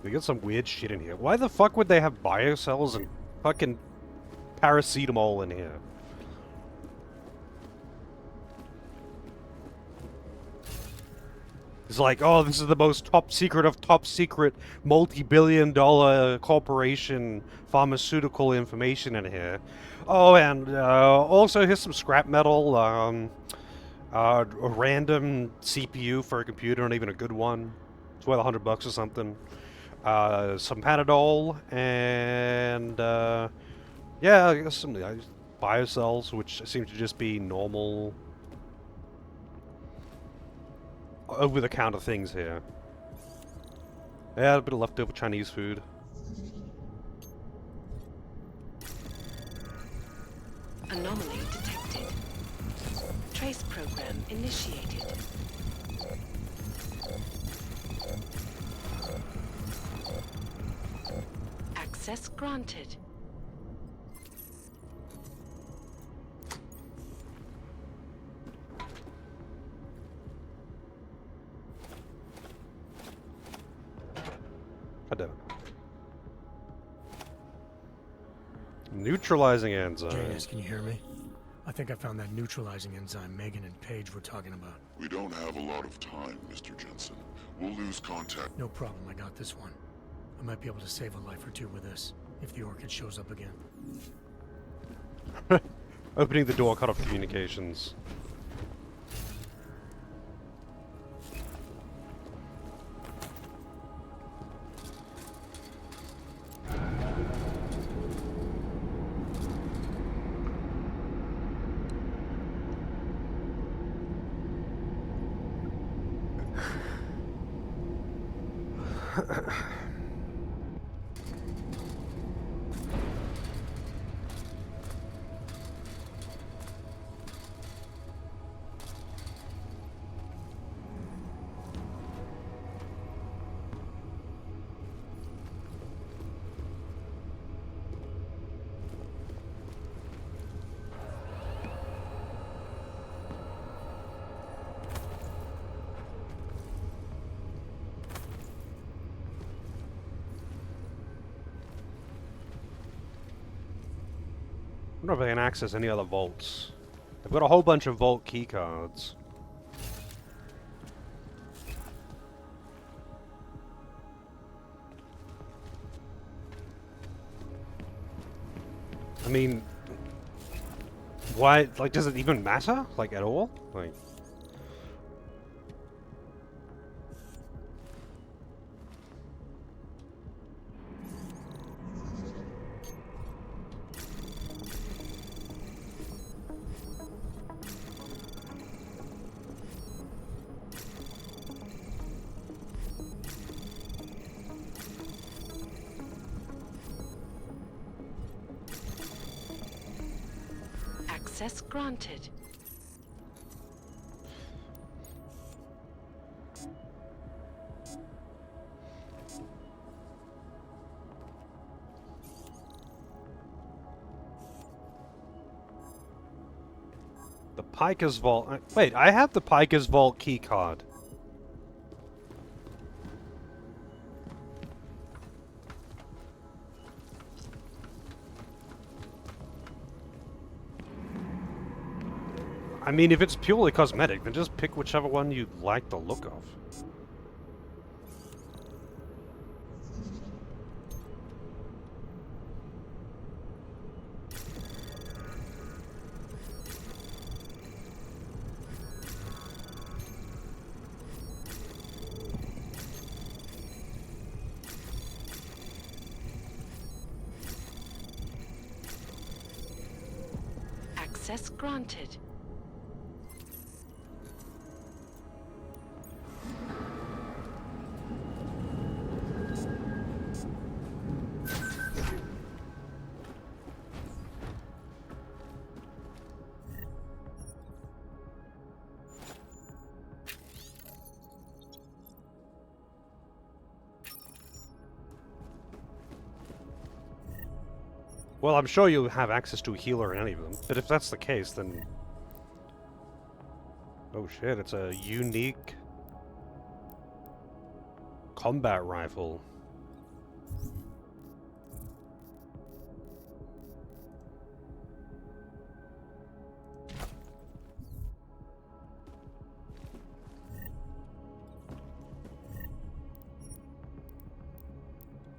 We got some weird shit in here. Why the fuck would they have biocells and fucking paracetamol in here? It's like, oh, this is the most top secret of top secret multi-billion-dollar corporation pharmaceutical information in here. Oh, and also here's some scrap metal, a random CPU for a computer, not even a good one. It's worth $100 or something. Some Panadol, and yeah, I guess some biocells, which seem to just be normal over-the-counter things here. Yeah, a bit of leftover Chinese food. Anomaly detected. Trace program initiated. Access granted. God damn it. Neutralizing enzyme. Janus, can you hear me? I think I found that neutralizing enzyme Megan and Paige were talking about. We don't have a lot of time, Mr. Jensen. We'll lose contact. No problem, I got this one. I might be able to save a life or two with this, if the orchid shows up again. Opening the door, cut off communications. I wonder if I can access any other vaults. I've got a whole bunch of vault keycards. I mean, why? Like, does it even matter? Like, at all? Like. Access granted. The Piker's Vault. Wait, I have the Piker's Vault keycard. I mean, if it's purely cosmetic, then just pick whichever one you like the look of. Access granted. Well, I'm sure you'll have access to a healer in any of them, but if that's the case, then... Oh shit, it's a unique... combat rifle.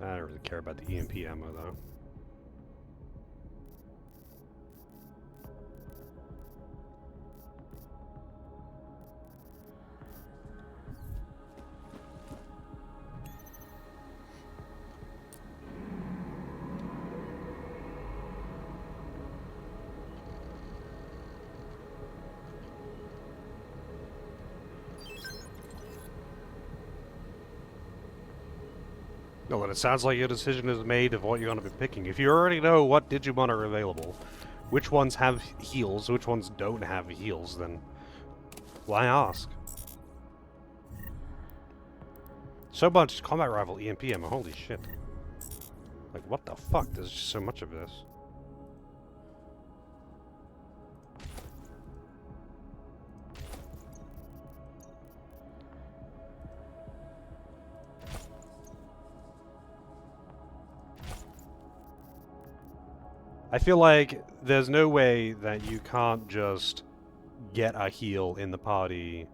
I don't really care about the EMP ammo, though. No, but it sounds like your decision is made of what you're going to be picking. If you already know what Digimon are available, which ones have heals, which ones don't have heals, then why ask? So much combat rifle EMP ammo, holy shit. Like, what the fuck? There's just so much of this. I feel like there's no way that you can't just get a heal in the party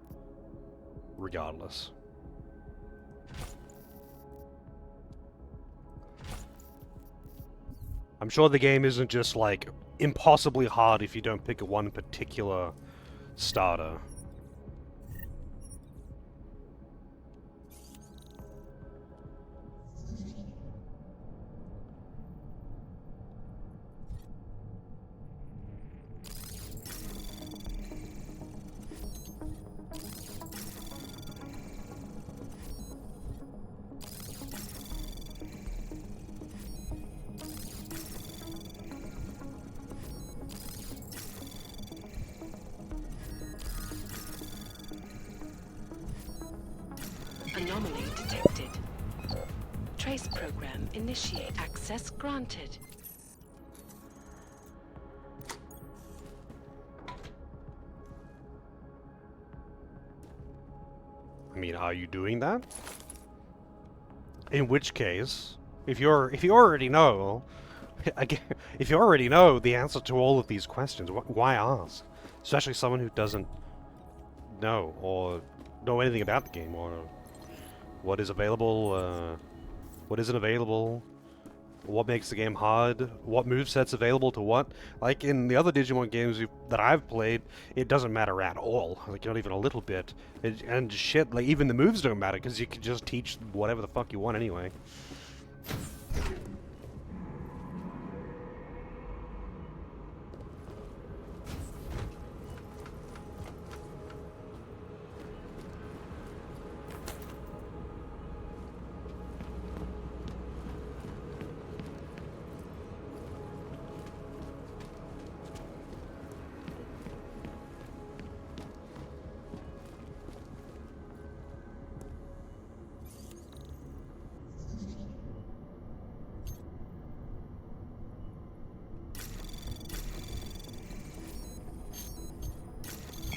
regardless. I'm sure the game isn't just like impossibly hard if you don't pick one particular starter. Anomaly detected. Trace program initiate. Access granted. I mean, are you doing that? In which case, if you already know, again, if you already know the answer to all of these questions, why ask? Especially someone who doesn't know or know anything about the game or what is available, what isn't available, what makes the game hard, what moveset's available to what. Like in the other Digimon games that I've played, it doesn't matter at all. Like, not even a little bit. And shit, like, even the moves don't matter, because you can just teach whatever the fuck you want anyway.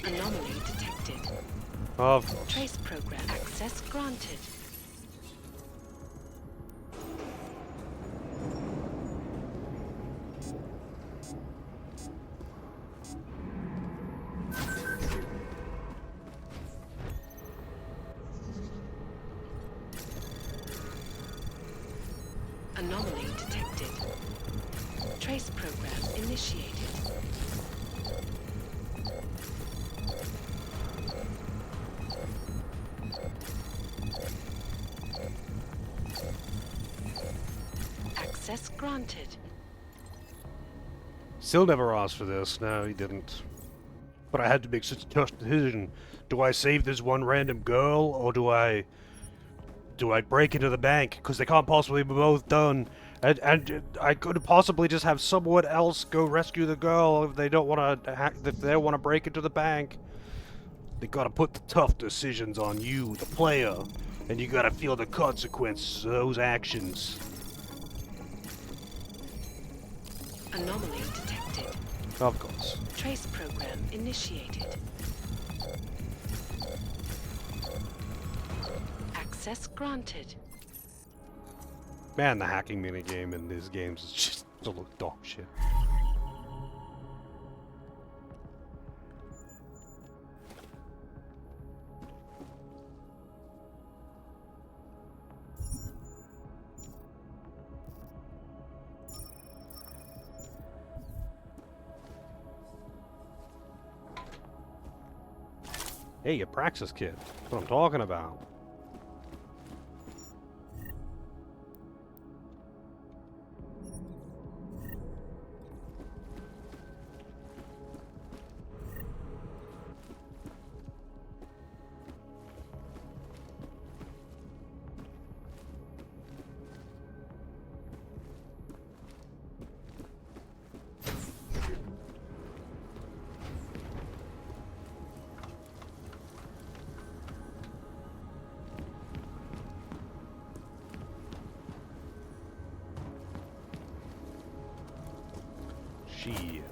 Anomaly detected. Of Trace program access granted. Anomaly detected. Trace program initiated. Access granted. Still never asked for this. No, he didn't. But I had to make such a tough decision. Do I save this one random girl, or do I break into the bank? Because they can't possibly be both done. And I could possibly just have someone else go rescue the girl if they don't want to. If they want to break into the bank. They gotta put the tough decisions on you, the player, and you gotta feel the consequences of those actions. Anomaly detected. Of course. Trace program initiated. Access granted. Man, the hacking minigame in these games is just absolute dog shit. Hey, a Praxis kit. That's what I'm talking about. Shit.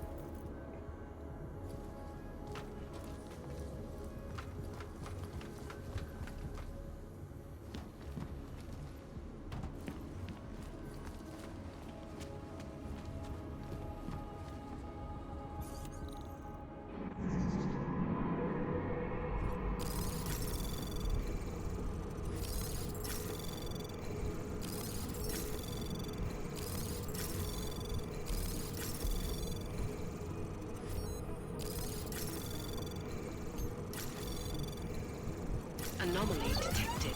Anomaly detected.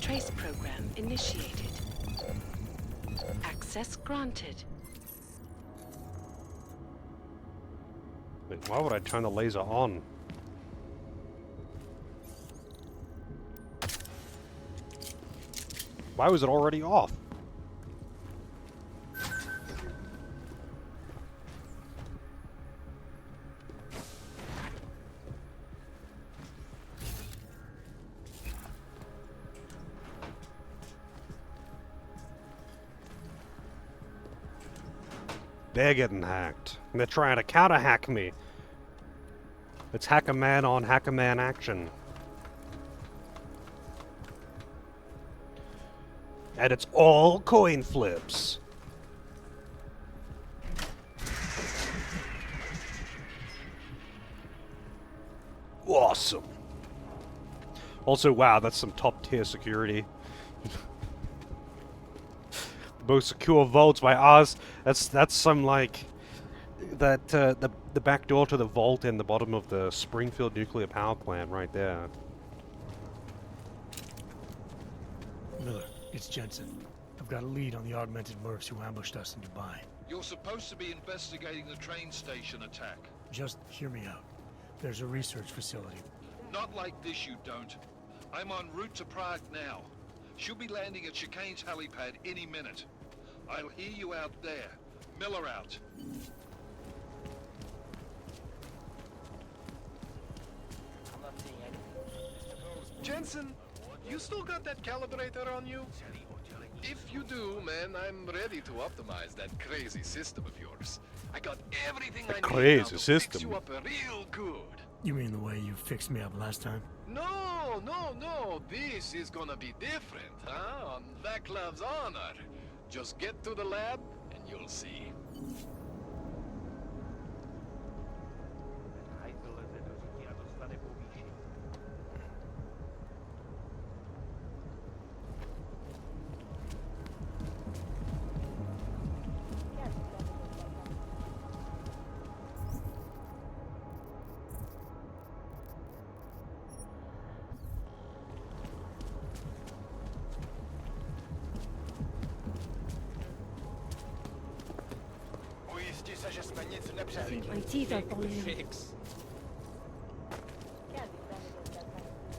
Trace program initiated. Access granted. Wait, why would I turn the laser on? Why was it already off? They're getting hacked. And they're trying to counter-hack me. It's Hacker Man on Hacker Man action. And it's all coin flips. Awesome. Also, wow, that's some top-tier security. Most secure vaults by us. That's some like that the back door to the vault in the bottom of the Springfield nuclear power plant right there. Miller, it's Jensen. I've got a lead on the augmented mercs who ambushed us in Dubai. You're supposed to be investigating the train station attack. Just hear me out. There's a research facility. Not like this, you don't. I'm en route to Prague now. Should be landing at Chicane's helipad any minute. I'll hear you out there. Miller out. Jensen, you still got that calibrator on you? If you do, man, I'm ready to optimize that crazy system of yours. I got everything I need now Crazy to system. fix you up real good. You mean the way you fixed me up last time? No, no, no. This is gonna be different, huh? On Vaklav's honor. Just get to the lab, and you'll see. My teeth are falling in.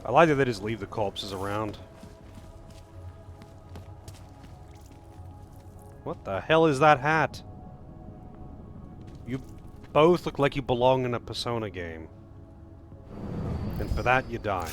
I like that they just leave the corpses around. What the hell is that hat? You both look like you belong in a Persona game. And for that, you die.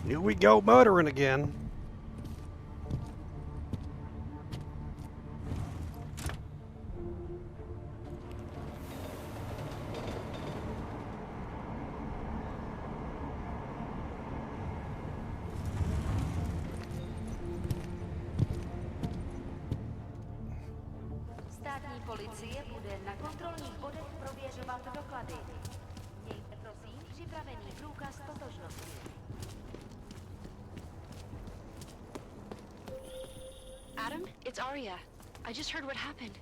Here we go, murdering again. Státní policie bude na kontrolních bodech prověřovat doklady. Mějte prosím připravený průkaz totožnosti. Adam, it's Arya. I just heard what happened.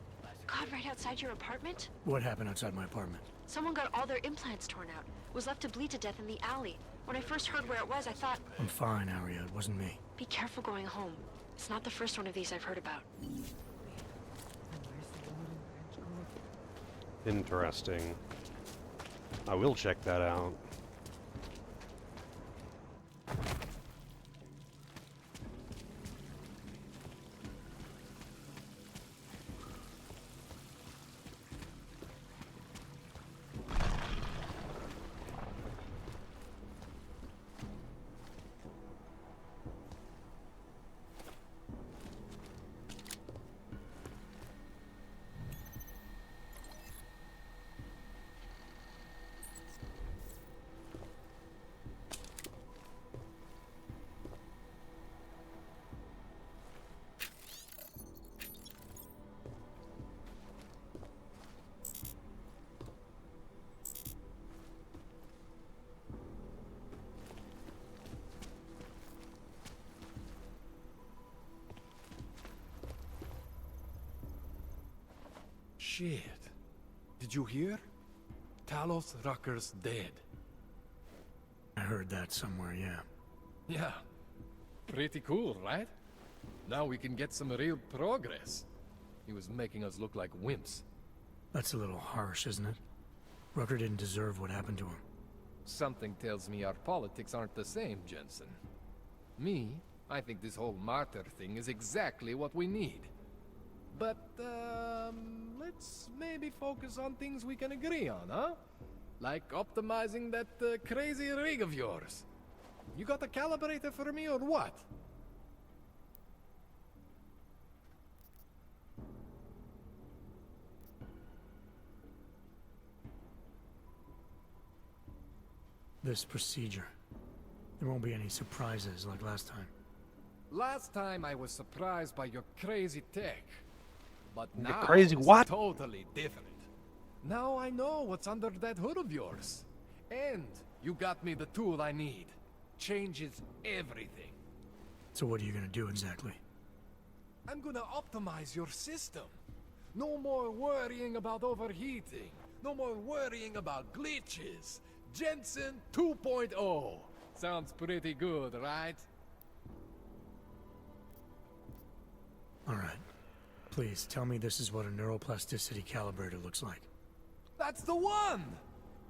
God, right outside your apartment? What happened outside my apartment? Someone got all their implants torn out. Was left to bleed to death in the alley. When I first heard where it was, I thought... I'm fine, Arya. It wasn't me. Be careful going home. It's not the first one of these I've heard about. Interesting. I will check that out. Shit. Did you hear? Talos Rucker's dead. I heard that somewhere, yeah. Yeah. Pretty cool, right? Now we can get some real progress. He was making us look like wimps. That's a little harsh, isn't it? Rucker didn't deserve what happened to him. Something tells me our politics aren't the same, Jensen. Me, I think this whole martyr thing is exactly what we need. But, let's maybe focus on things we can agree on, huh? Like optimizing that crazy rig of yours. You got a calibrator for me or what? This procedure. There won't be any surprises like last time. Last time I was surprised by your crazy tech. But now crazy it's what? Totally different. Now I know what's under that hood of yours. And you got me the tool I need. Changes everything. So what are you gonna do exactly? I'm gonna optimize your system. No more worrying about overheating. No more worrying about glitches. Jensen 2.0. Sounds pretty good, right? Alright. Please, tell me this is what a neuroplasticity calibrator looks like. That's the one!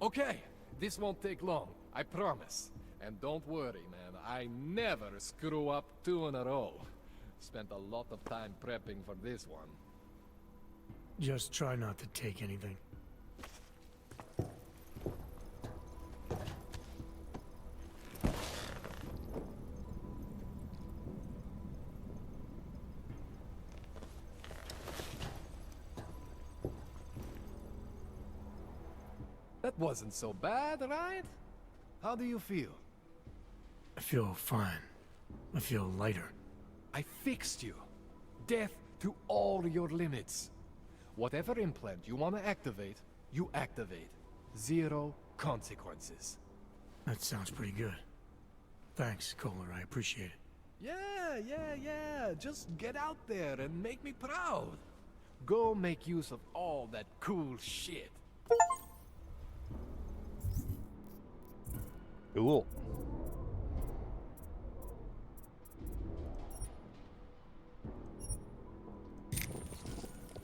Okay, this won't take long, I promise. And don't worry, man, I never screw up 2 in a row. Spent a lot of time prepping for this one. Just try not to take anything. That wasn't so bad, right? How do you feel? I feel fine. I feel lighter. I fixed you. Death to all your limits. Whatever implant you want to activate, you activate. 0 consequences. That sounds pretty good. Thanks, Kohler. I appreciate it. Yeah. Just get out there and make me proud. Go make use of all that cool shit. Cool.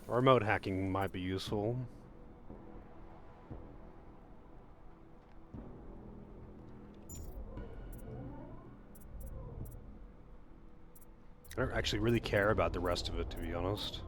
Remote hacking might be useful. I don't actually really care about the rest of it, to be honest.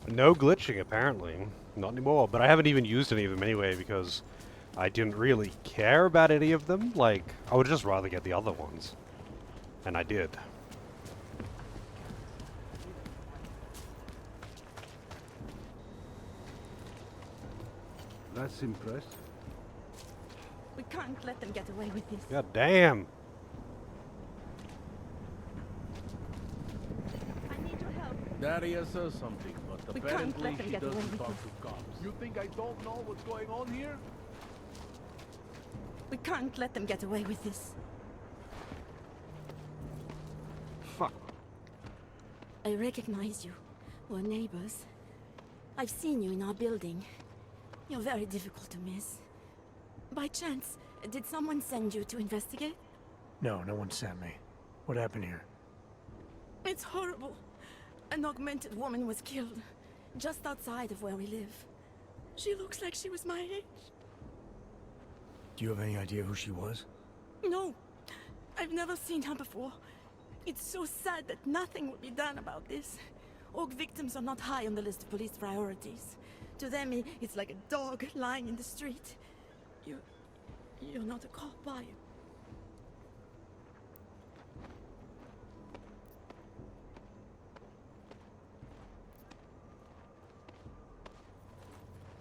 No glitching, apparently. Not anymore, but I haven't even used any of them anyway because I didn't really care about any of them. Like, I would just rather get the other ones. And I did. That's impressed. We can't let them get away with this. God damn. I need your help. Daria says something, but We can't apparently let them she get away doesn't with talk this. to cops. You think I don't know what's going on here? We can't let them get away with this. Fuck. I recognize you. We're neighbors. I've seen you in our building. You're very difficult to miss. By chance, did someone send you to investigate? No, no one sent me. What happened here? It's horrible. An augmented woman was killed, just outside of where we live. She looks like she was my age. Do you have any idea who she was? No, I've never seen her before. It's so sad that nothing will be done about this. Orc victims are not high on the list of police priorities. To them, it's like a dog lying in the street. You're not a cop, are you?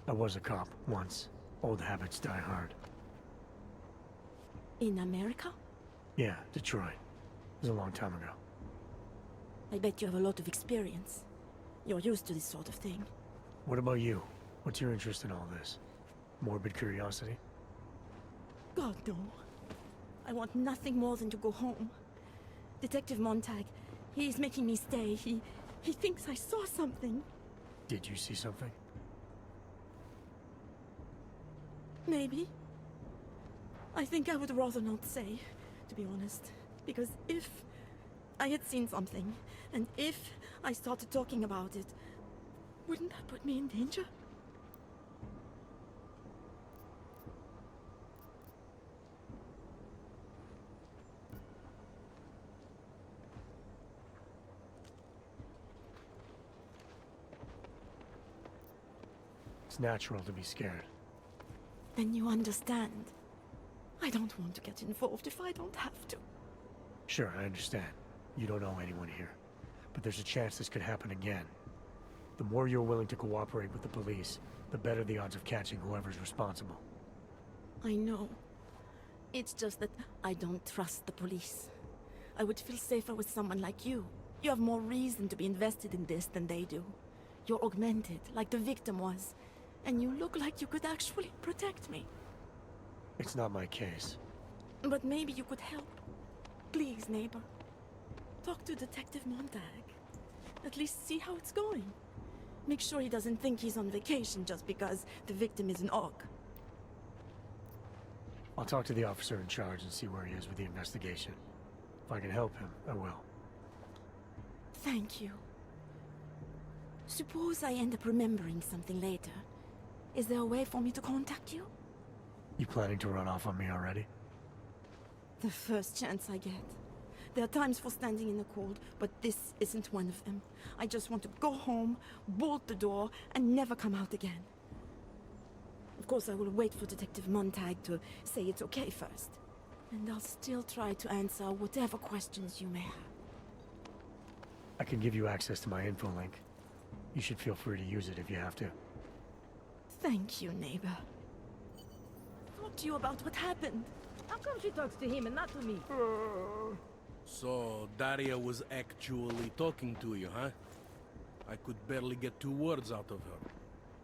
I was a cop once. Old habits die hard. In America? Yeah, Detroit. It was a long time ago. I bet you have a lot of experience. You're used to this sort of thing. What about you? What's your interest in all this? Morbid curiosity? God, no. I want nothing more than to go home. Detective Montag, he's making me stay. He thinks I saw something. Did you see something? Maybe. I think I would rather not say, to be honest. Because if I had seen something, and if I started talking about it, wouldn't that put me in danger? It's natural to be scared. Then you understand. I don't want to get involved if I don't have to. Sure, I understand. You don't know anyone here. But there's a chance this could happen again. The more you're willing to cooperate with the police, the better the odds of catching whoever's responsible. I know. It's just that I don't trust the police. I would feel safer with someone like you. You have more reason to be invested in this than they do. You're augmented, like the victim was. And you look like you could actually protect me. It's not my case. But maybe you could help. Please, neighbor. Talk to Detective Montag. At least see how it's going. Make sure he doesn't think he's on vacation just because the victim is an orc. I'll talk to the officer in charge and see where he is with the investigation. If I can help him, I will. Thank you. Suppose I end up remembering something later. Is there a way for me to contact you? You planning to run off on me already? The first chance I get. There are times for standing in the cold, but this isn't one of them. I just want to go home, bolt the door, and never come out again. Of course, I will wait for Detective Montag to say it's okay first. And I'll still try to answer whatever questions you may have. I can give you access to my info link. You should feel free to use it if you have to. Thank you, neighbor. Talk to you about what happened. How come she talks to him and not to me? So, Daria was actually talking to you, huh? I could barely get 2 words out of her.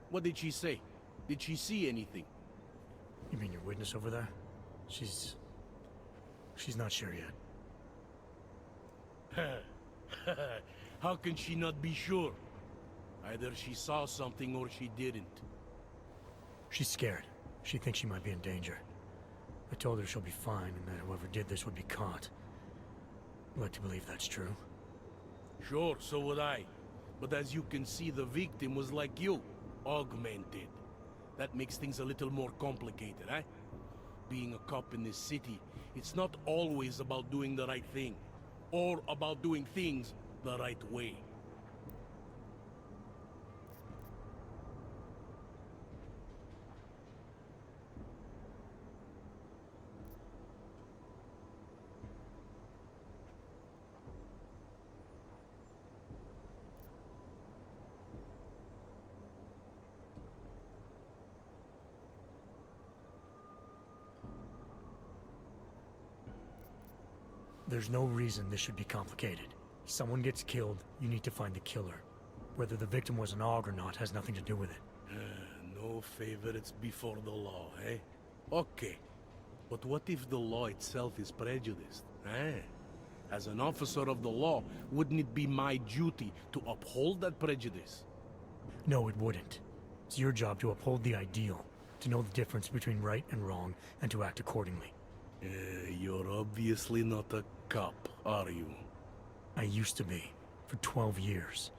What did she say? Did she see anything? You mean your witness over there? She's not sure yet. How can she not be sure? Either she saw something or she didn't. She's scared. She thinks she might be in danger. I told her she'll be fine and that whoever did this would be caught. I'd like to believe that's true. Sure, so would I. But as you can see, the victim was like you, augmented. That makes things a little more complicated, eh? Being a cop in this city, it's not always about doing the right thing, or about doing things the right way. There's no reason this should be complicated. Someone gets killed, you need to find the killer. Whether the victim was an AUG or not has nothing to do with it. No favorites before the law, eh? Okay. But what if the law itself is prejudiced, eh? As an officer of the law, wouldn't it be my duty to uphold that prejudice? No, it wouldn't. It's your job to uphold the ideal, to know the difference between right and wrong, and to act accordingly. You're obviously not a cop, are you? I used to be, for 12 years.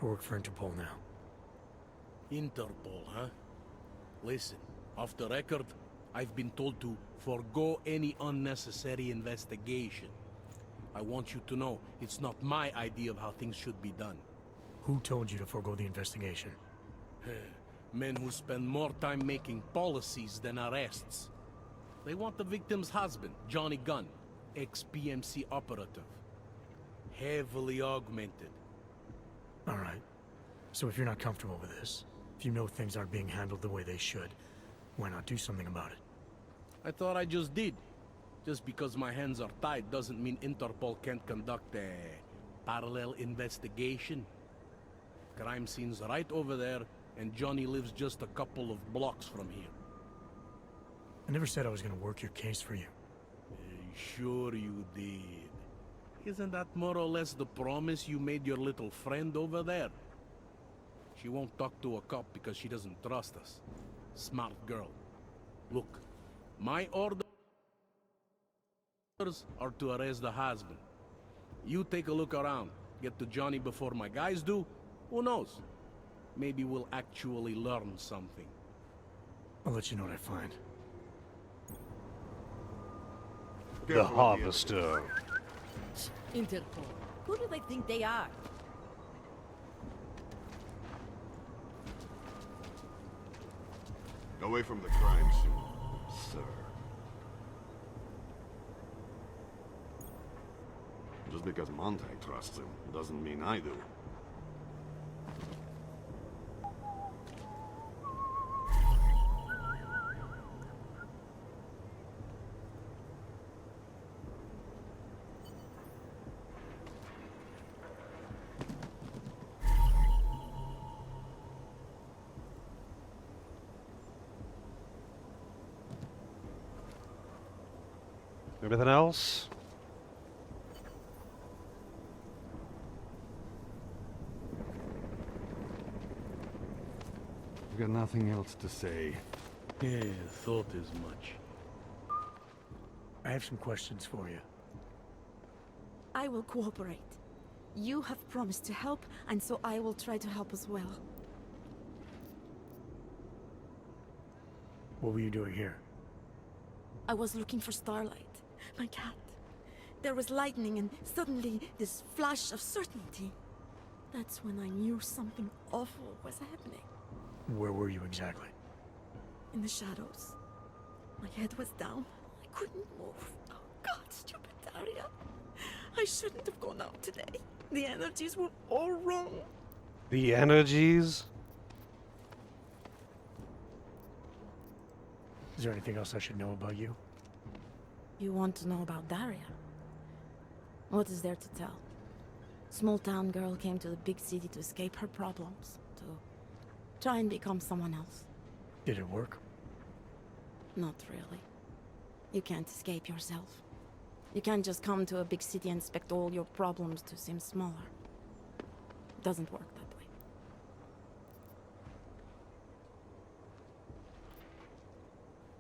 I work for Interpol now. Interpol, huh? Listen, off the record, I've been told to forgo any unnecessary investigation. I want you to know, it's not my idea of how things should be done. Who told you to forego the investigation? Men who spend more time making policies than arrests. They want the victim's husband, Johnny Gunn, ex-PMC operative. Heavily augmented. Alright. So if you're not comfortable with this, if you know things aren't being handled the way they should, why not do something about it? I thought I just did. Just because my hands are tied doesn't mean Interpol can't conduct a parallel investigation. Crime scene's right over there, and Johnny lives just a couple of blocks from here. I never said I was gonna work your case for you. Sure you did. Isn't that more or less the promise you made your little friend over there? She won't talk to a cop because she doesn't trust us. Smart girl. Look, my orders are to arrest the husband. You take a look around. Get to Johnny before my guys do. Who knows? Maybe we'll actually learn something. I'll let you know what I find. The Harvester. Interpol. Who do they think they are? Away from the crime scene, sir. Just because Montag trusts him doesn't mean I do. Anything else? I've got nothing else to say. Yeah, thought as much. I have some questions for you. I will cooperate. You have promised to help, and so I will try to help as well. What were you doing here? I was looking for Starlight, my cat. There was lightning and suddenly this flash of certainty. That's when I knew something awful was happening. Where were you exactly? In the shadows. My head was down. I couldn't move. Oh God, stupid Daria. I shouldn't have gone out today. The energies were all wrong. The energies? Is there anything else I should know about you? You want to know about Daria? What is there to tell? Small town girl came to the big city to escape her problems, to try and become someone else. Did it work? Not really. You can't escape yourself. You can't just come to a big city and expect all your problems to seem smaller. It doesn't work that way.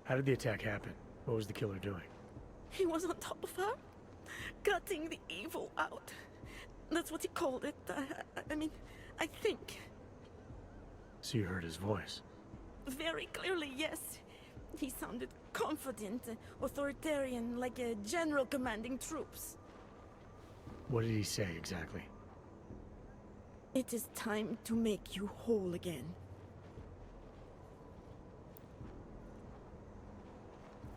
How did the attack happen? What was the killer doing? He was on top of her, cutting the evil out. That's what he called it. I mean, I think. So you heard his voice? Very clearly, yes. He sounded confident, authoritarian, like a general commanding troops. What did he say exactly? It is time to make you whole again.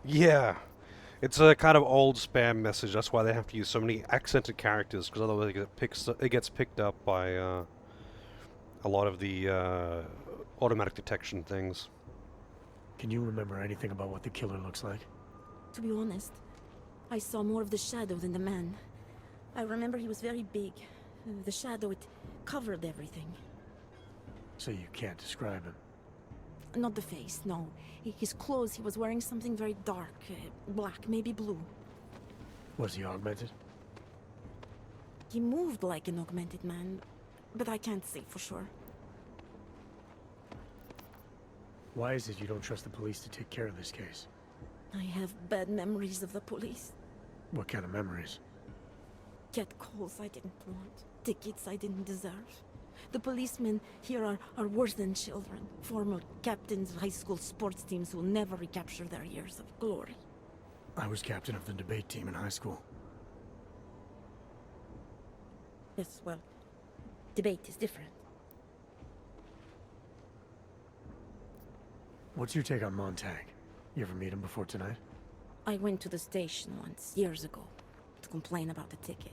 Yeah. It's a kind of old spam message. That's why they have to use so many accented characters, because otherwise it gets picked up by a lot of the automatic detection things. Can you remember anything about what the killer looks like? To be honest, I saw more of the shadow than the man. I remember he was very big. The shadow, it covered everything. So you can't describe him? Not the face, no. His clothes, he was wearing something very dark. Black, maybe blue. Was he augmented? He moved like an augmented man, but I can't say for sure. Why is it you don't trust the police to take care of this case? I have bad memories of the police. What kind of memories? Get calls I didn't want. Tickets I didn't deserve. The policemen here are worse than children. Former captains of high school sports teams who never recapture their years of glory. I was captain of the debate team in high school. Yes, well, debate is different. What's your take on Montag? You ever meet him before tonight? I went to the station once, years ago, to complain about the ticket.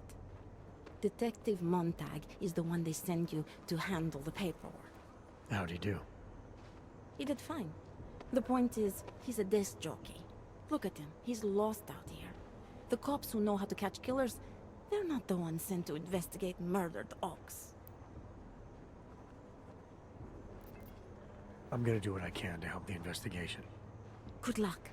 Detective Montag is the one they send you to handle the paperwork. How'd he do? He did fine. The point is, he's a desk jockey. Look at him, he's lost out here. The cops who know how to catch killers, they're not the ones sent to investigate murdered ox. I'm gonna do what I can to help the investigation. Good luck.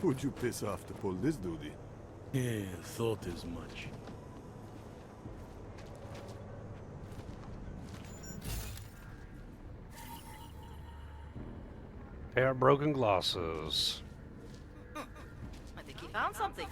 Who'd you piss off to pull this duty? Yeah, thought as much. Pair of broken glasses. I think he found something.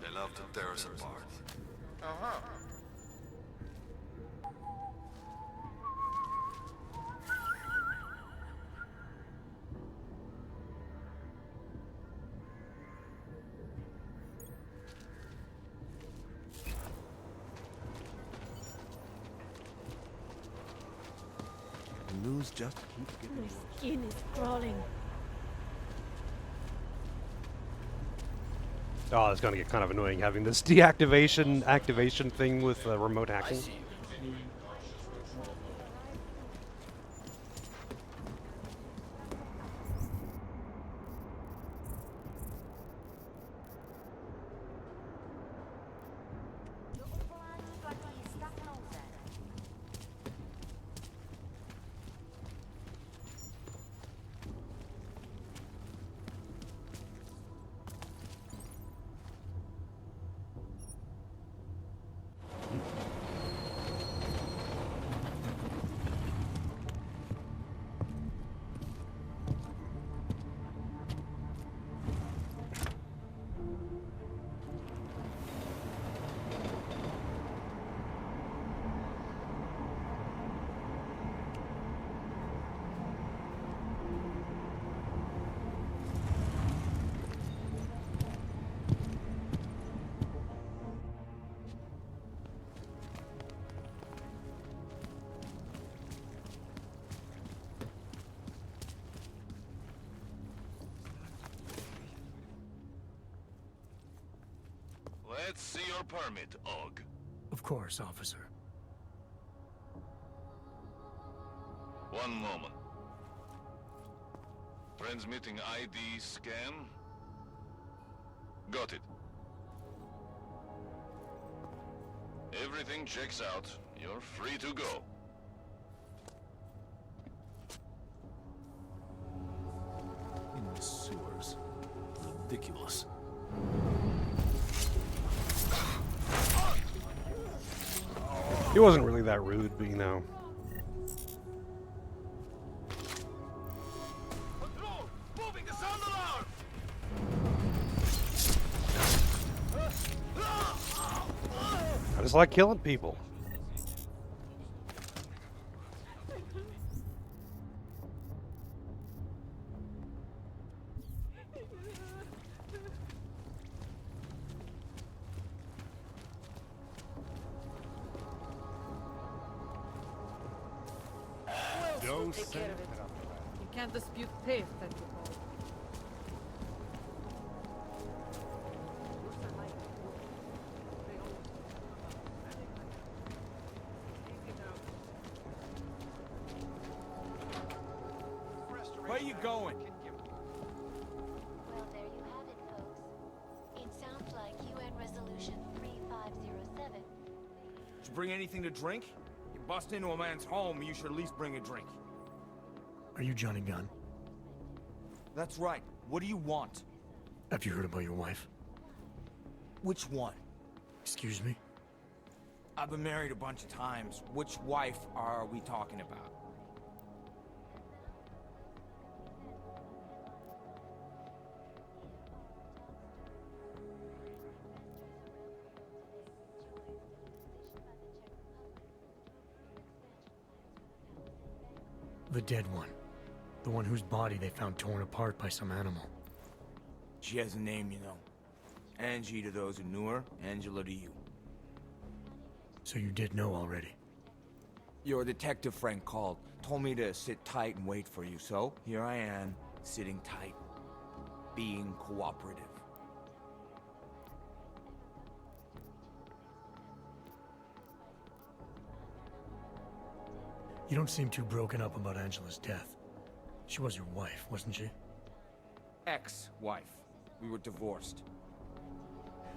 They love to tear us apart. Uh-huh. The news just keeps getting My worse. skin is crawling. Oh, it's gonna get kind of annoying having this deactivation activation thing with remote hacking. Let's see your permit, Og. Of course, officer. One moment. Transmitting ID scan. Got it. Everything checks out. You're free to go. In the sewers. Ridiculous. He wasn't really that rude, but you know. I just like killing people. I'll take care of it. You can't dispute theft, Interpol. Where are you going? Well, there you have it, folks. It sounds like UN Resolution 3507. Did you bring anything to drink? You bust into a man's home, you should at least bring a drink. Are you Johnny Gunn? That's right. What do you want? Have you heard about your wife? Which one? Excuse me? I've been married a bunch of times. Which wife are we talking about? The dead one. The one whose body they found torn apart by some animal. She has a name, you know. Angie to those who knew her, Angela to you. So you did know already? Your detective friend called, told me to sit tight and wait for you, so here I am, sitting tight, being cooperative. You don't seem too broken up about Angela's death. She was your wife, wasn't she? Ex-wife. We were divorced.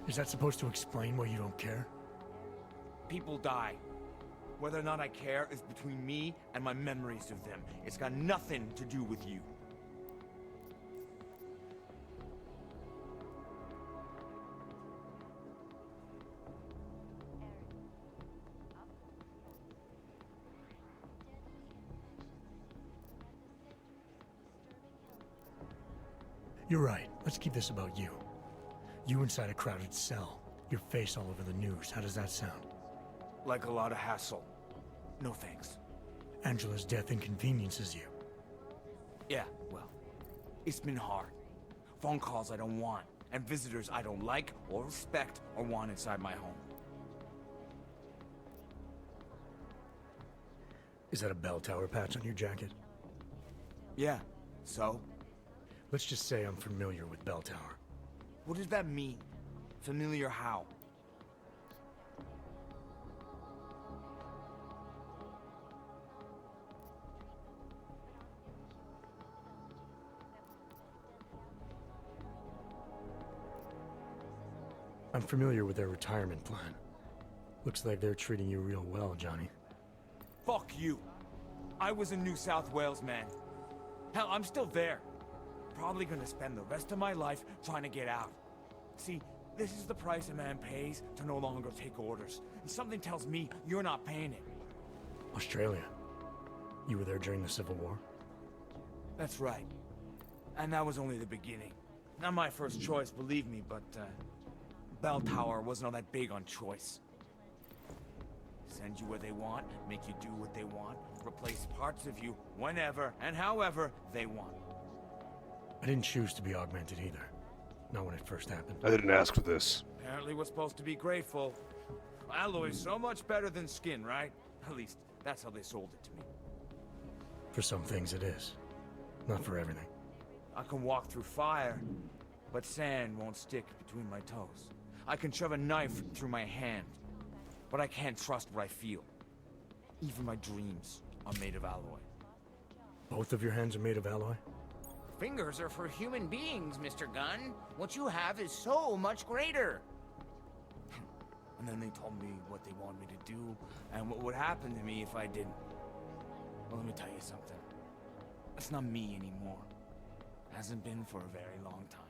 Is that supposed to explain why you don't care? People die. Whether or not I care is between me and my memories of them. It's got nothing to do with you. You're right. Let's keep this about you. You inside a crowded cell. Your face all over the news. How does that sound? Like a lot of hassle. No thanks. Angela's death inconveniences you. Yeah, well, it's been hard. Phone calls I don't want, and visitors I don't like or respect or want inside my home. Is that a bell tower patch on your jacket? Yeah, so? Let's just say I'm familiar with bell tower. What does that mean? Familiar how? I'm familiar with their retirement plan. Looks like they're treating you real well, Johnny. Fuck you. I was in New South Wales, man. Hell, I'm still there. Probably gonna spend the rest of my life trying to get out. See, this is the price a man pays to no longer take orders. And something tells me you're not paying it. Australia. You were there during the Civil War? That's right. And that was only the beginning. Not my first choice, believe me, but, Bell Tower wasn't all that big on choice. Send you where they want, make you do what they want, replace parts of you whenever and however they want. I didn't choose to be augmented either. Not when it first happened. I didn't ask for this. Apparently we're supposed to be grateful. Alloy's so much better than skin, right? At least, that's how they sold it to me. For some things it is. Not for everything. I can walk through fire, but sand won't stick between my toes. I can shove a knife through my hand, but I can't trust what I feel. Even my dreams are made of alloy. Both of your hands are made of alloy? Fingers are for human beings, Mr. Gunn. What you have is so much greater. And then they told me what they wanted me to do, and what would happen to me if I didn't. Well, let me tell you something. It's not me anymore. Hasn't been for a very long time.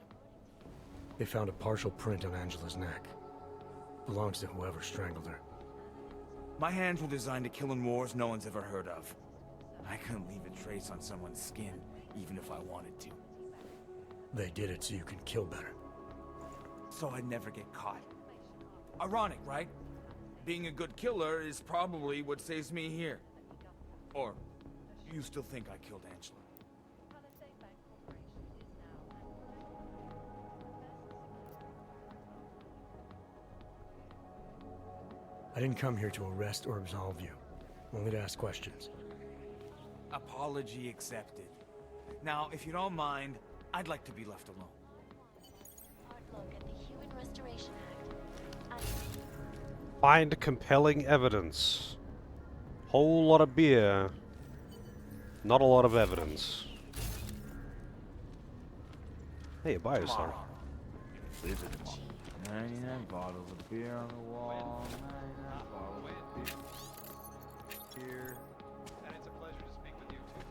They found a partial print on Angela's neck. Belongs to whoever strangled her. My hands were designed to kill in wars no one's ever heard of. I couldn't leave a trace on someone's skin, even if I wanted to. They did it so you could kill better. So I'd never get caught. Ironic, right? Being a good killer is probably what saves me here. Or, you still think I killed Angela? I didn't come here to arrest or absolve you. Only to ask questions. Apology accepted. Now, if you don't mind, I'd like to be left alone. Hard look at the Human Restoration Act. Find compelling evidence. Whole lot of beer. Not a lot of evidence. Hey, buy yourself. 99 bottles of beer on the wall. 99 bottles of beer. And it's a pleasure to speak with you too,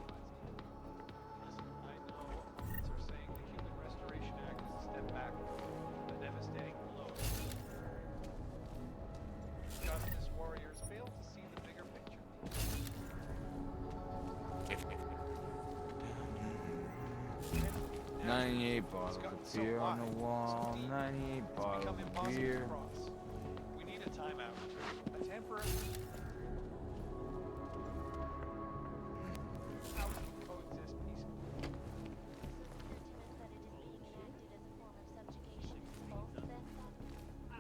Listen, I know opponents are saying the Human Restoration Act is a step backward, a devastating blow. Justice warriors fail to see the bigger picture. 98 bottles of beer on the wall. 98 bottles of beer. We need a timeout. A temporary... How can we coexist peacefully?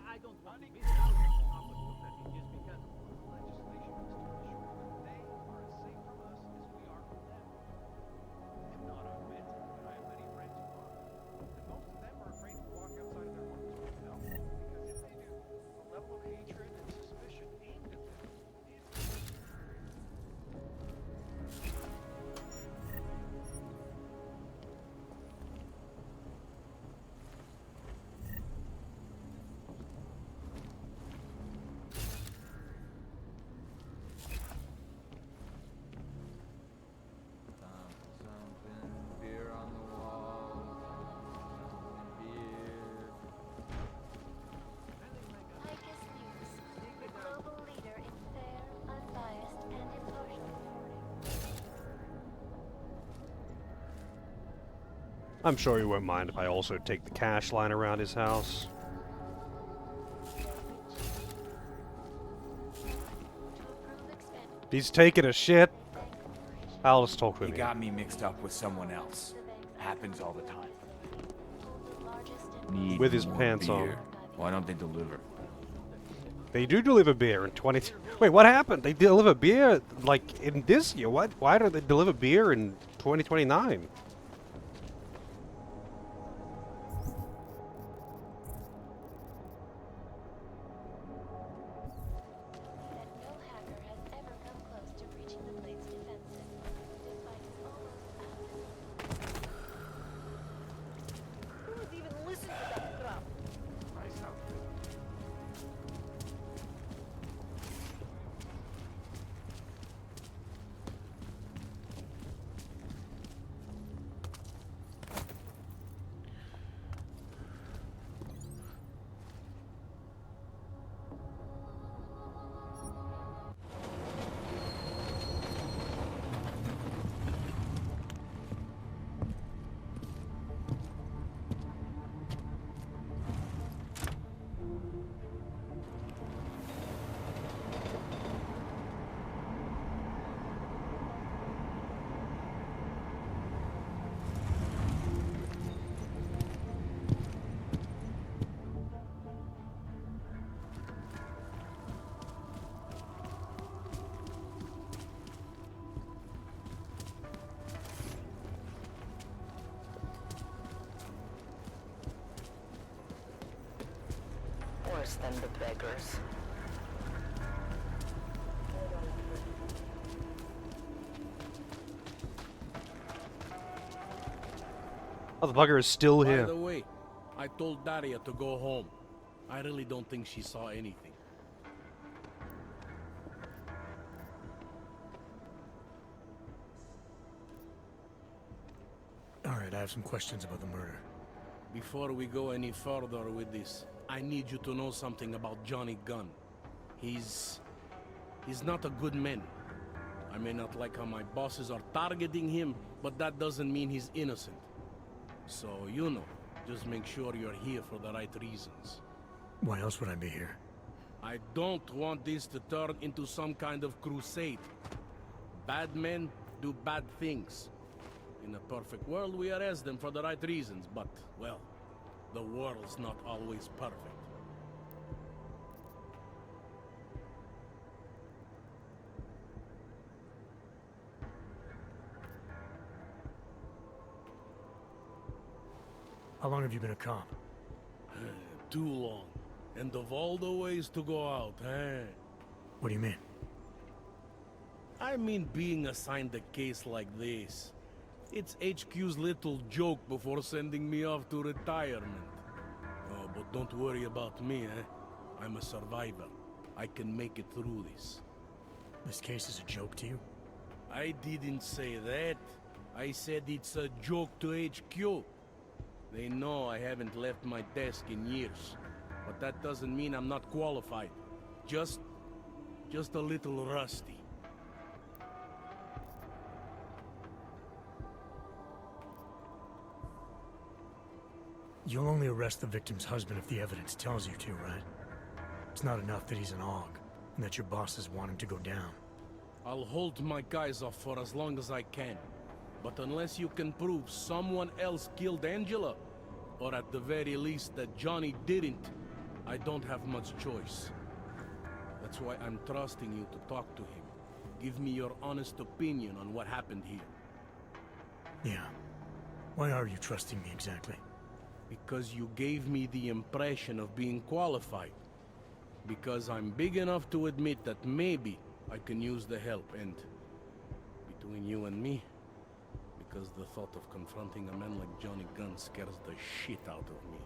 I don't want to miss out on conflict with them just because legislation is to ensure that they are as safe from us as we are from them. I'm not argumentative, but I have many friends who are. And most of them are afraid to walk outside of their homes right now, because if they do, the level of hatred and suspicion aimed at them is... Something, beer on the wall. Something, Icus News, the global leader in fair, unbiased, and impartial reporting. I'm sure he won't mind if I also take the cash line around his house. If he's taking a shit, I'll just talk to him. You got me mixed up with someone else. Happens all the time. Need With his more pants on. beer. Why don't they deliver? They do deliver beer in 20... Wait, what happened? They deliver beer, like, in this year? What? Why do they deliver beer in 2029? No hacker has ever come close to breaching the Blade's defenses, despite its almost Who would even listen to that crap? Myself. Worse than the beggars. Oh, the bugger is still here. By the way, I told Daria to go home. I really don't think she saw anything. Alright, I have some questions about the murder. Before we go any further with this, I need you to know something about Johnny Gunn. He's not a good man. I may not like how my bosses are targeting him, but that doesn't mean he's innocent. So, you know, just make sure you're here for the right reasons. Why else would I be here? I don't want this to turn into some kind of crusade. Bad men do bad things. In a perfect world, we arrest them for the right reasons, but, well, the world's not always perfect. How long have you been a cop? Too long. And of all the ways to go out, eh? What do you mean? I mean being assigned a case like this. It's HQ's little joke before sending me off to retirement. Oh, but don't worry about me, eh? I'm a survivor. I can make it through this. This case is a joke to you? I didn't say that. I said it's a joke to HQ. They know I haven't left my desk in years. But that doesn't mean I'm not qualified. Just a little rusty. You'll only arrest the victim's husband if the evidence tells you to, right? It's not enough that he's an AUG, and that your bosses want him to go down. I'll hold my guys off for as long as I can. But unless you can prove someone else killed Angela, or at the very least that Johnny didn't, I don't have much choice. That's why I'm trusting you to talk to him. Give me your honest opinion on what happened here. Yeah. Why are you trusting me exactly? Because you gave me the impression of being qualified. Because I'm big enough to admit that maybe I can use the help, and between you and me, because the thought of confronting a man like Johnny Gunn scares the shit out of me.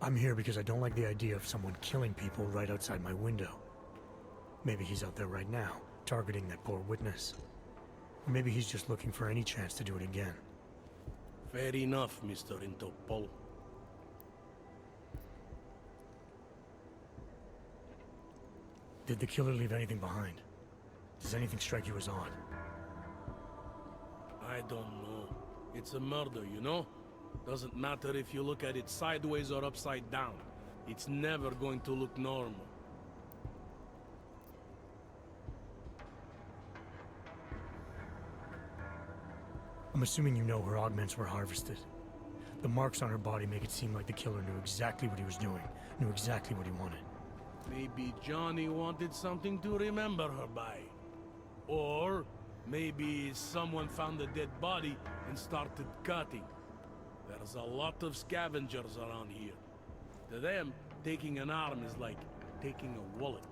I'm here because I don't like the idea of someone killing people right outside my window. Maybe he's out there right now, targeting that poor witness. Or maybe he's just looking for any chance to do it again. Fair enough, Mr. Interpol. Did the killer leave anything behind? Does anything strike you as odd? I don't know. It's a murder, you know? Doesn't matter if you look at it sideways or upside down. It's never going to look normal. I'm assuming you know her augments were harvested. The marks on her body make it seem like the killer knew exactly what he was doing, knew exactly what he wanted. Maybe Johnny wanted something to remember her by. Or maybe someone found a dead body and started cutting. There's a lot of scavengers around here. To them, taking an arm is like taking a wallet.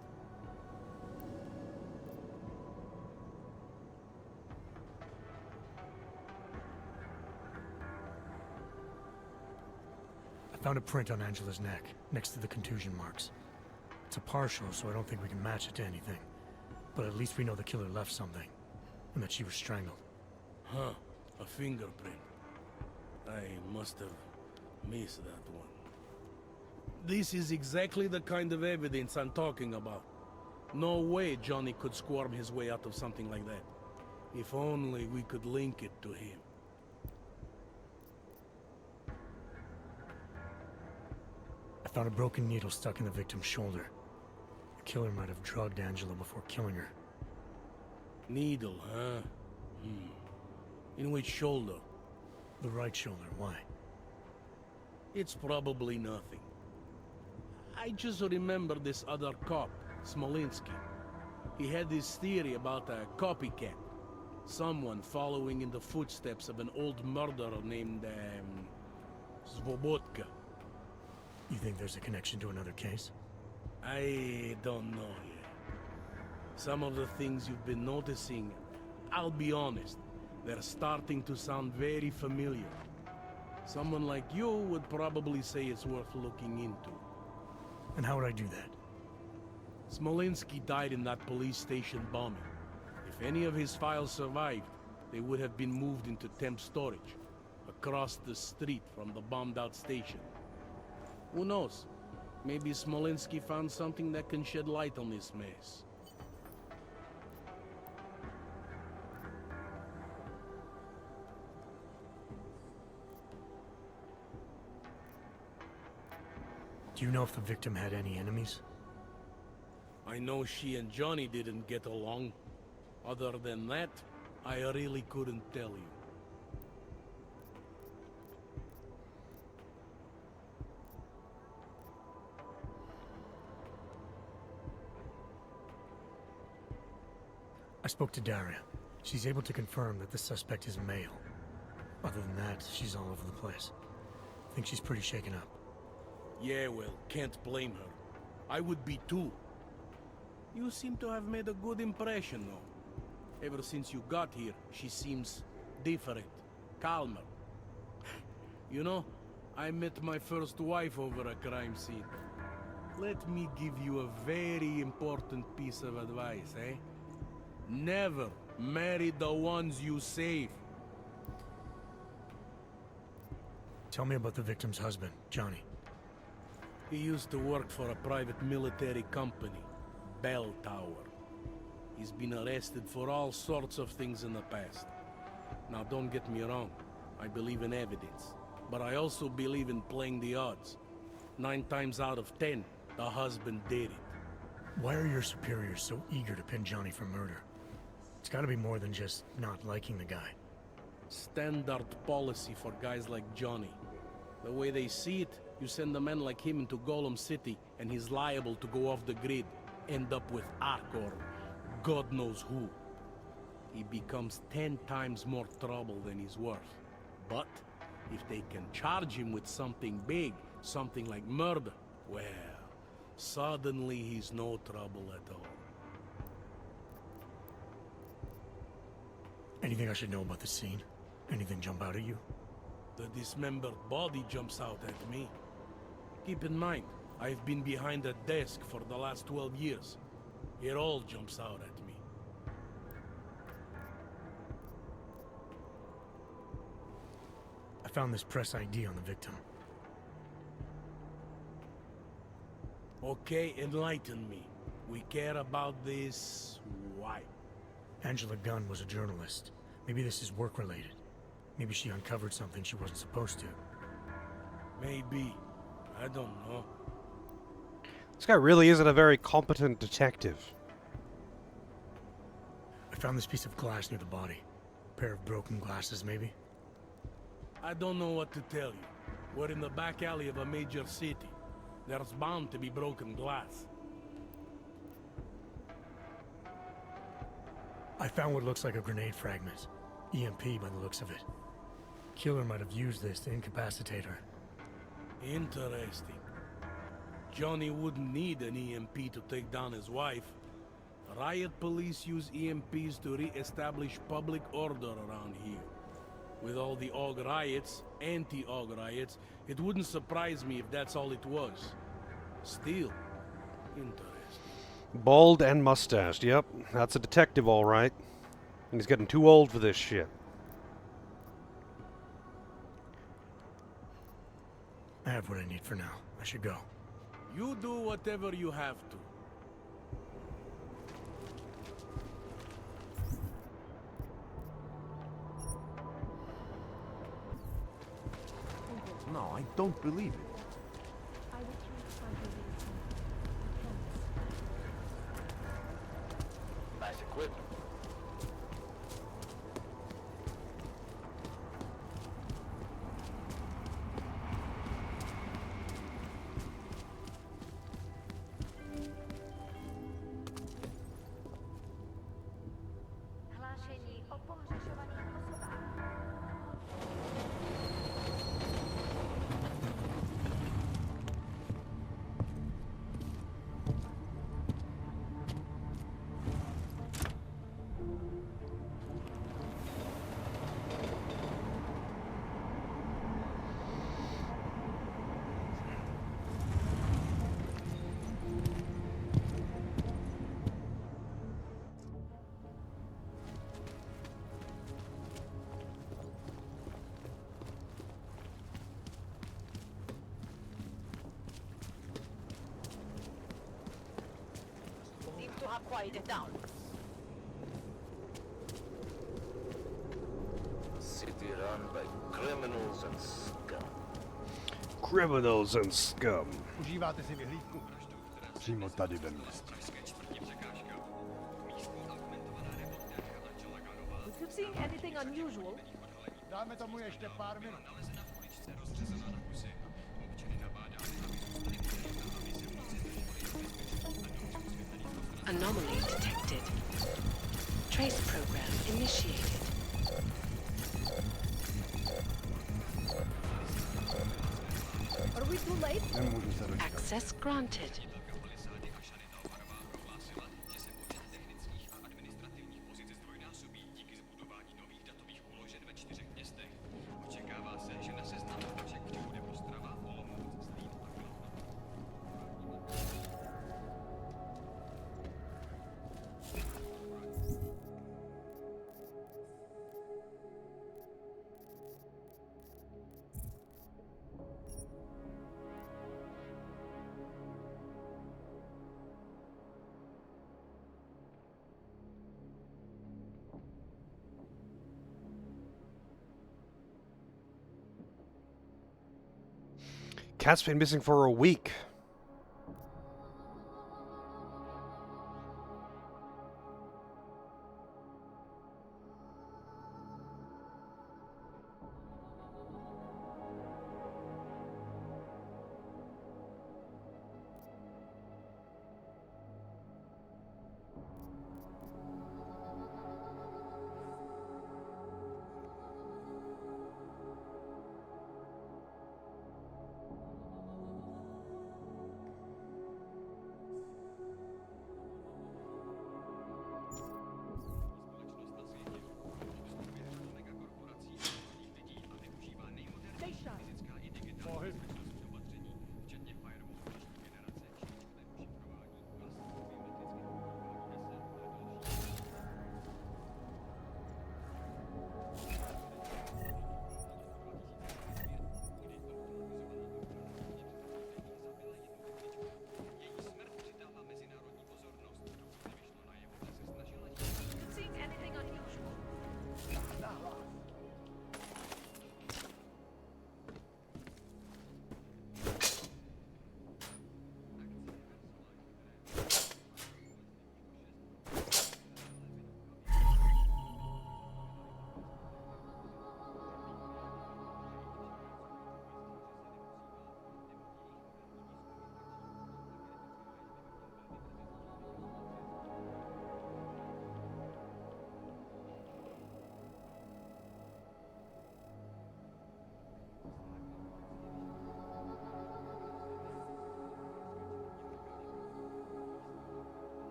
I found a print on Angela's neck, next to the contusion marks. It's a partial, so I don't think we can match it to anything. But at least we know the killer left something, and that she was strangled. Huh, a fingerprint. I must have missed that one. This is exactly the kind of evidence I'm talking about. No way Johnny could squirm his way out of something like that. If only we could link it to him. I found a broken needle stuck in the victim's shoulder. The killer might have drugged Angela before killing her. Needle, huh? In which shoulder? The right shoulder, why? It's probably nothing. I just remember this other cop, Smolinski. He had this theory about a copycat. Someone following in the footsteps of an old murderer named, Svobotka. You think there's a connection to another case? I don't know yet. Some of the things you've been noticing, I'll be honest, they're starting to sound very familiar. Someone like you would probably say it's worth looking into. And how would I do that? Smolinski died in that police station bombing. If any of his files survived, they would have been moved into temp storage, across the street from the bombed-out station. Who knows? Maybe Smolinski found something that can shed light on this mess. Do you know if the victim had any enemies? I know she and Johnny didn't get along. Other than that, I really couldn't tell you. I spoke to Daria. She's able to confirm that the suspect is male. Other than that, she's all over the place. I think she's pretty shaken up. Yeah, well, can't blame her. I would be too. You seem to have made a good impression, though. Ever since you got here, she seems different, calmer. You know, I met my first wife over a crime scene. Let me give you a very important piece of advice, eh? Never marry the ones you save. Tell me about the victim's husband, Johnny. He used to work for a private military company, Bell Tower. He's been arrested for all sorts of things in the past. Now, don't get me wrong. I believe in evidence. But I also believe in playing the odds. 9 times out of 10, the husband did it. Why are your superiors so eager to pin Johnny for murder? It's gotta be more than just not liking the guy. Standard policy for guys like Johnny. The way they see it, you send a man like him into Golem City, and he's liable to go off the grid, end up with Ark or God knows who. He becomes 10 times more trouble than he's worth. But if they can charge him with something big, something like murder, well, suddenly he's no trouble at all. Anything I should know about the scene? Anything jump out at you? The dismembered body jumps out at me. Keep in mind, I've been behind a desk for the last 12 years. It all jumps out at me. I found this press ID on the victim. Okay, enlighten me. We care about this... why? Angela Gunn was a journalist. Maybe this is work-related. Maybe she uncovered something she wasn't supposed to. Maybe. I don't know. This guy really isn't a very competent detective. I found this piece of glass near the body. A pair of broken glasses, maybe? I don't know what to tell you. We're in the back alley of a major city. There's bound to be broken glass. I found what looks like a grenade fragment. EMP by the looks of it. Killer might have used this to incapacitate her. Interesting. Johnny wouldn't need an EMP to take down his wife. Riot police use EMPs to re-establish public order around here. With all the AUG riots, anti-AUG riots, it wouldn't surprise me if that's all it was. Still, interesting. Bald and mustached, yep. That's a detective, all right. And he's getting too old for this shit. I have what I need for now. I should go. You do whatever you have to. No, I don't believe it. Nice equipment. Hlášení o pohřešovaných osobách. Seems to have quieted down. City run by criminals and scum. Criminals and scum. Užíváte si vyhlídku? Přímo tady ve městě. If you've seen anything unusual, Dáme tomu ještě pár minut. Anomaly detected. Trace program initiated. Are we too late? Access granted. Cat's been missing for a week.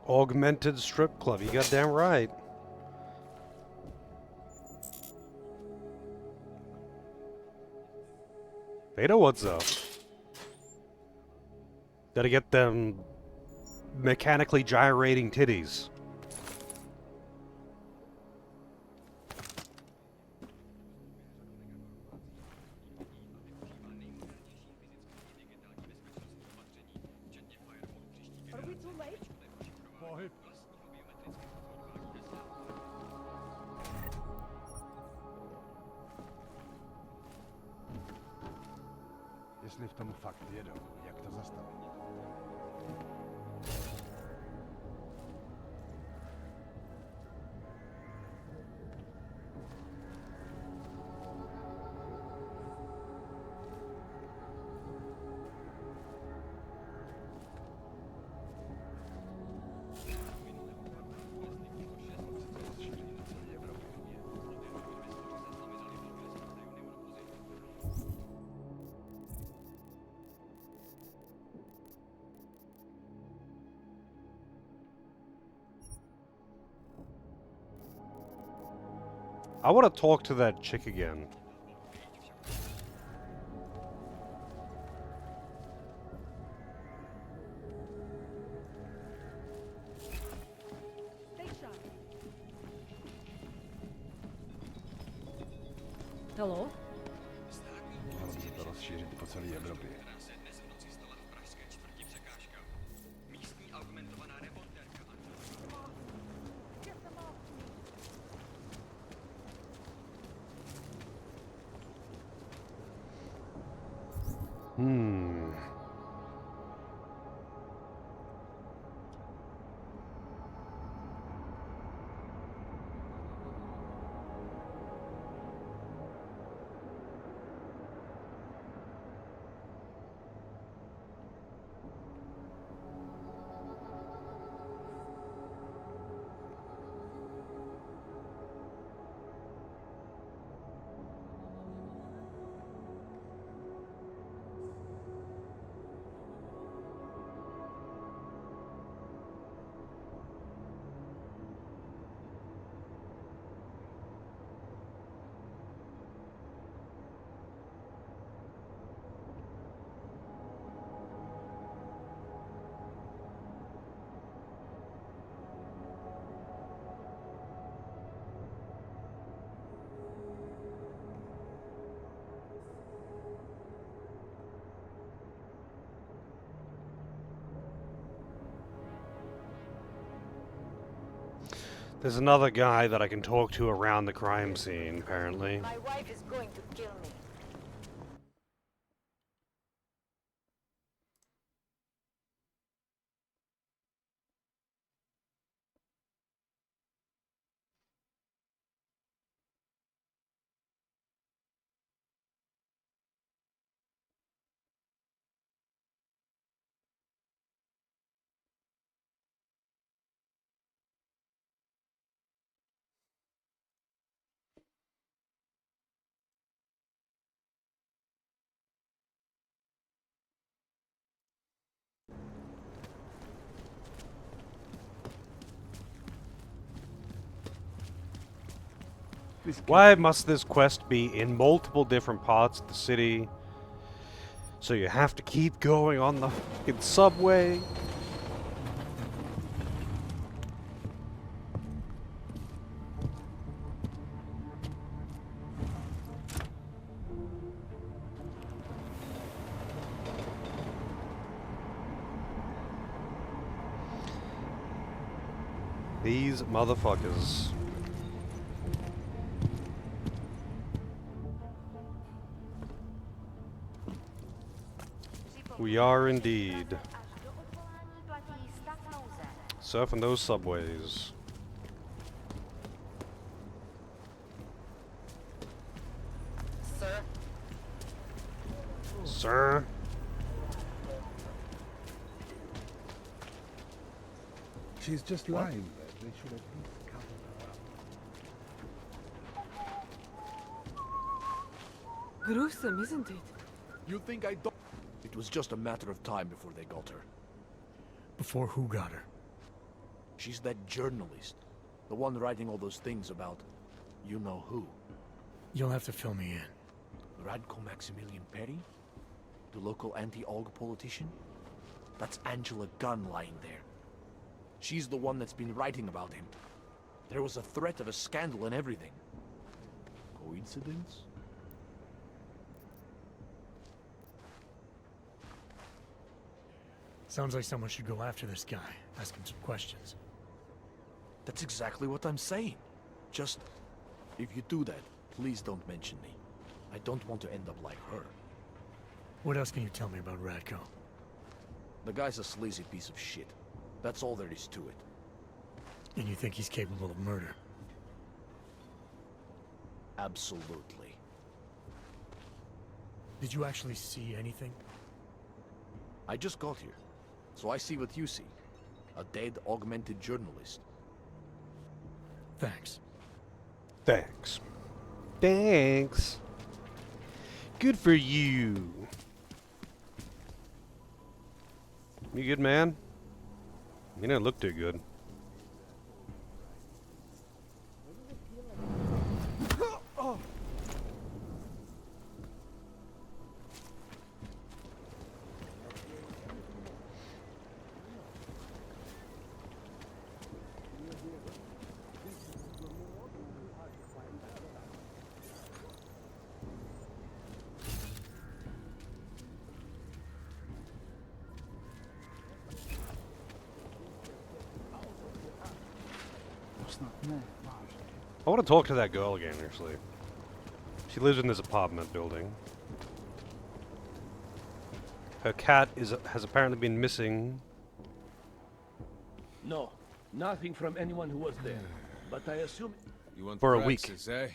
Augmented strip club, you goddamn right. They know what's up. Gotta get them mechanically gyrating titties. Are we too late? Jestli v tom fakt jedou, jak to zastavit? I want to talk to that chick again. Hello? Mělo by se to rozšířit po celé Evropě. There's another guy that I can talk to around the crime scene, apparently. My wife is going to kill me. Why must this quest be in multiple different parts of the city? So you have to keep going on the fucking subway? These motherfuckers. We are indeed. Surfing those subways. Sir? Sir? She's just lying there. They should at least cover her up. Gruesome, isn't it? You think I don't? It was just a matter of time before they got her. Before who got her? She's that journalist. The one writing all those things about you know who. You'll have to fill me in. Radko Maximilian Perry? The local anti-AUG politician? That's Angela Gunn lying there. She's the one that's been writing about him. There was a threat of a scandal and everything. Coincidence? Sounds like someone should go after this guy, ask him some questions. That's exactly what I'm saying. Just, if you do that, please don't mention me. I don't want to end up like her. What else can you tell me about Radko? The guy's a sleazy piece of shit. That's all there is to it. And you think he's capable of murder? Absolutely. Did you actually see anything? I just got here, so I see what you see. A dead, augmented journalist. Thanks. Thanks. Thanks. Good for you. You good, man? You didn't look too good. I want to talk to that girl again, actually. She lives in this apartment building. Her cat has apparently been missing. No, nothing from anyone who was there. But I assume... You want for a prices, week. Eh?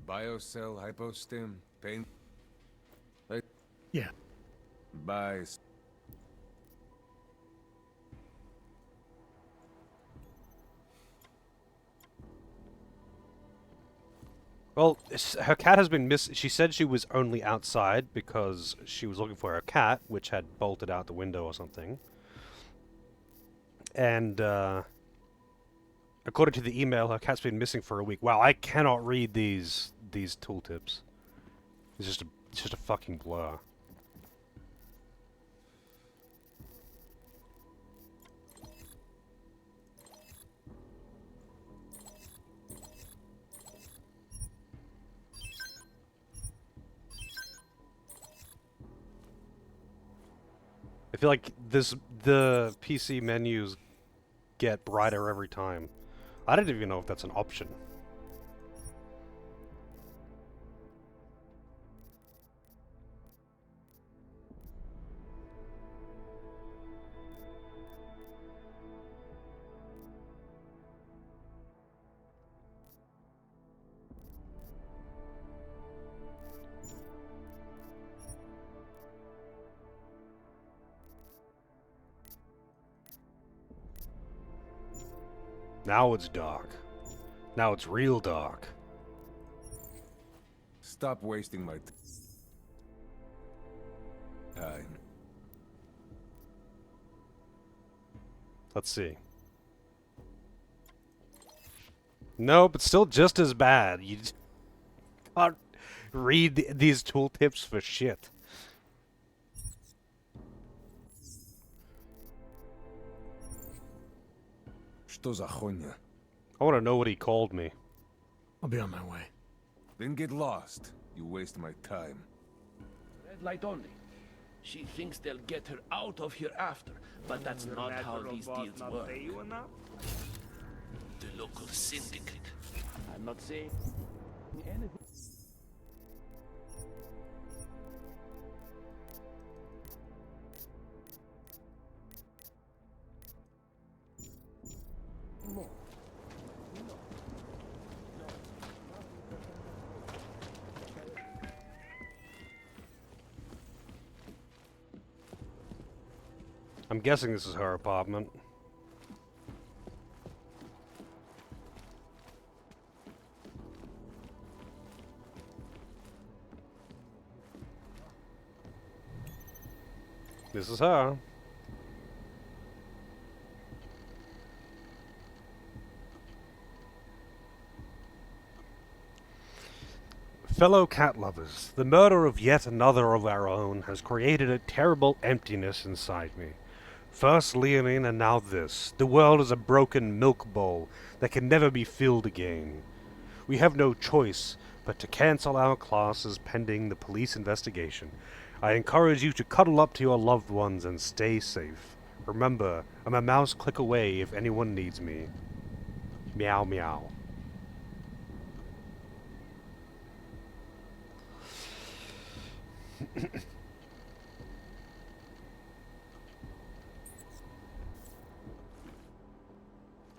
Biocell, hypostim, pain... Yeah. Buy... Well, her cat has been missing. She said she was only outside because she was looking for her cat, which had bolted out the window or something. And, according to the email, her cat's been missing for a week. Wow, I cannot read these tooltips. It's just a fucking blur. I feel like the PC menus get brighter every time. I don't even know if that's an option. Now it's dark. Now it's real dark. Stop wasting my time. Let's see. Nope, it's still just as bad. You just can't read these tooltips for shit. Что за хуйня? I want to know what he called me. I'll be on my way. Then get lost. You waste my time. Red light only. She thinks they'll get her out of here after, but that's not how these deals work. The local syndicate. I'm not saying anything. More. I'm guessing this is her apartment. This is her. Fellow cat lovers, the murder of yet another of our own has created a terrible emptiness inside me. First Leonine and now this. The world is a broken milk bowl that can never be filled again. We have no choice but to cancel our classes pending the police investigation. I encourage you to cuddle up to your loved ones and stay safe. Remember, I'm a mouse click away if anyone needs me. Meow meow.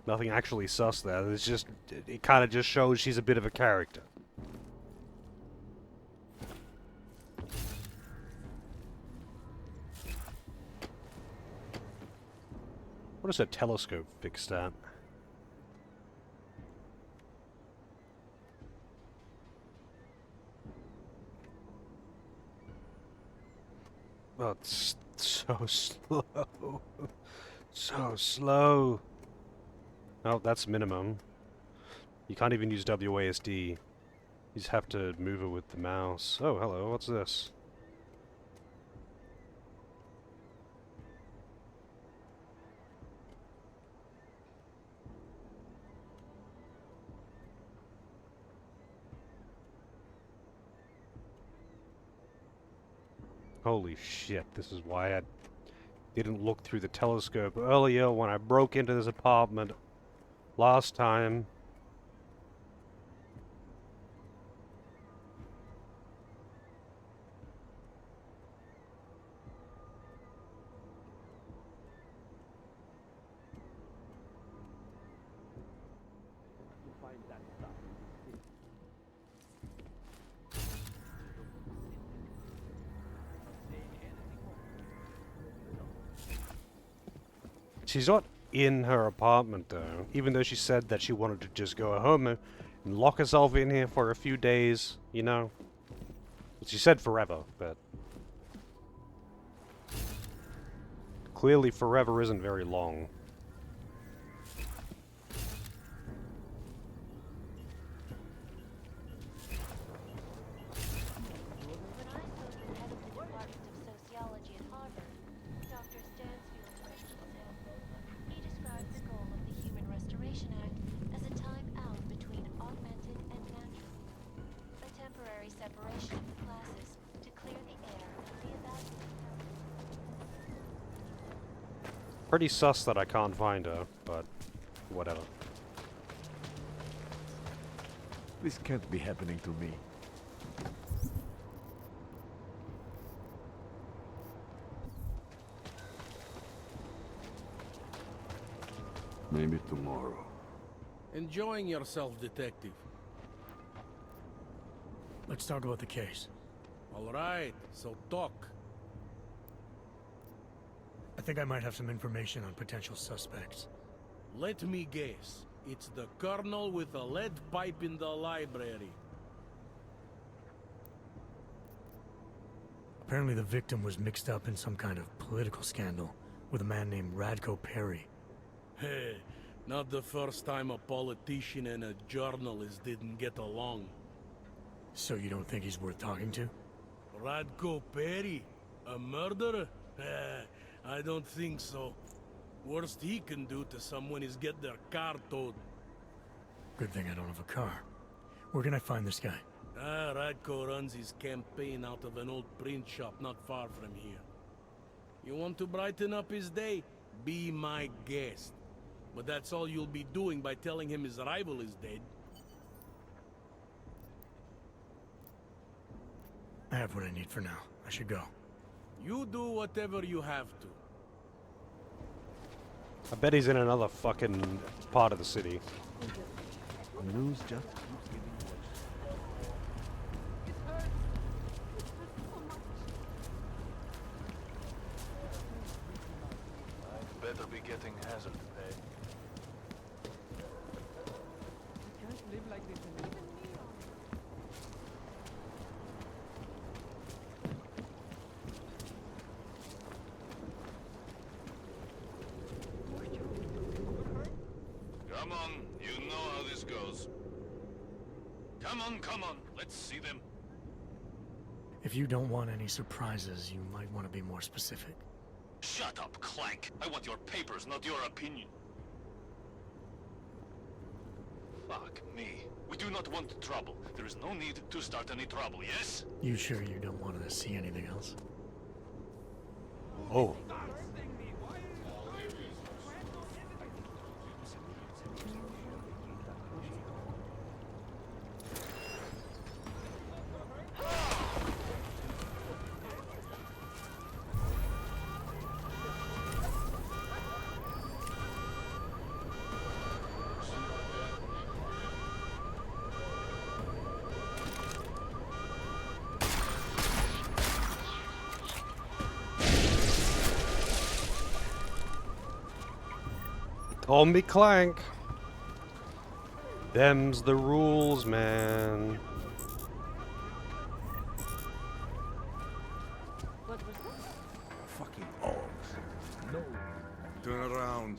Nothing actually sus there. It's just, it kind of just shows she's a bit of a character. What is her telescope fixed at? Oh, it's so slow. So slow. Oh, that's minimum. You can't even use WASD. You just have to move it with the mouse. Oh, hello, what's this? Holy shit, this is why I didn't look through the telescope earlier when I broke into this apartment last time. She's not in her apartment though, even though she said that she wanted to just go home and lock herself in here for a few days, you know. She said forever, but clearly forever isn't very long. Pretty sus that I can't find her, but whatever. This can't be happening to me. Maybe tomorrow. Enjoying yourself, detective. Let's talk about the case. All right, so talk. I think I might have some information on potential suspects. Let me guess. It's the colonel with a lead pipe in the library. Apparently the victim was mixed up in some kind of political scandal with a man named Radko Perry. Hey, not the first time a politician and a journalist didn't get along. So you don't think he's worth talking to? Radko Perry? A murderer? I don't think so. Worst he can do to someone is get their car towed. Good thing I don't have a car. Where can I find this guy? Radko runs his campaign out of an old print shop not far from here. You want to brighten up his day? Be my guest. But that's all you'll be doing by telling him his rival is dead. I have what I need for now. I should go. You do whatever you have to. I bet he's in another fucking part of the city. The news just keeps getting worse. I'd better be getting hazard pay. I can't live like this anymore. Come on, you know how this goes. Come on, let's see them. If you don't want any surprises, you might want to be more specific. Shut up, Clank. I want your papers, not your opinion. Fuck me. We do not want trouble. There is no need to start any trouble, yes? You sure you don't want to see anything else? Oh. Call me Clank. Them's the rules, man. Fucking orcs. No. Turn around.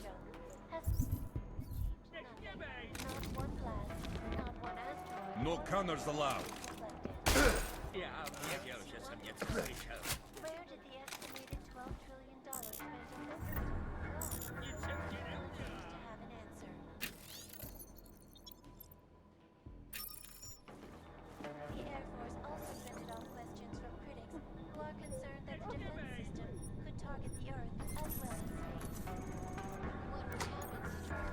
No counters allowed. Yeah, Where did the estimated $12 trillion spent in this system go? I seems to have an answer. The Air Force also fended off questions from critics who are concerned that the defense system could target the Earth as well as space. What would happen, detractors ask,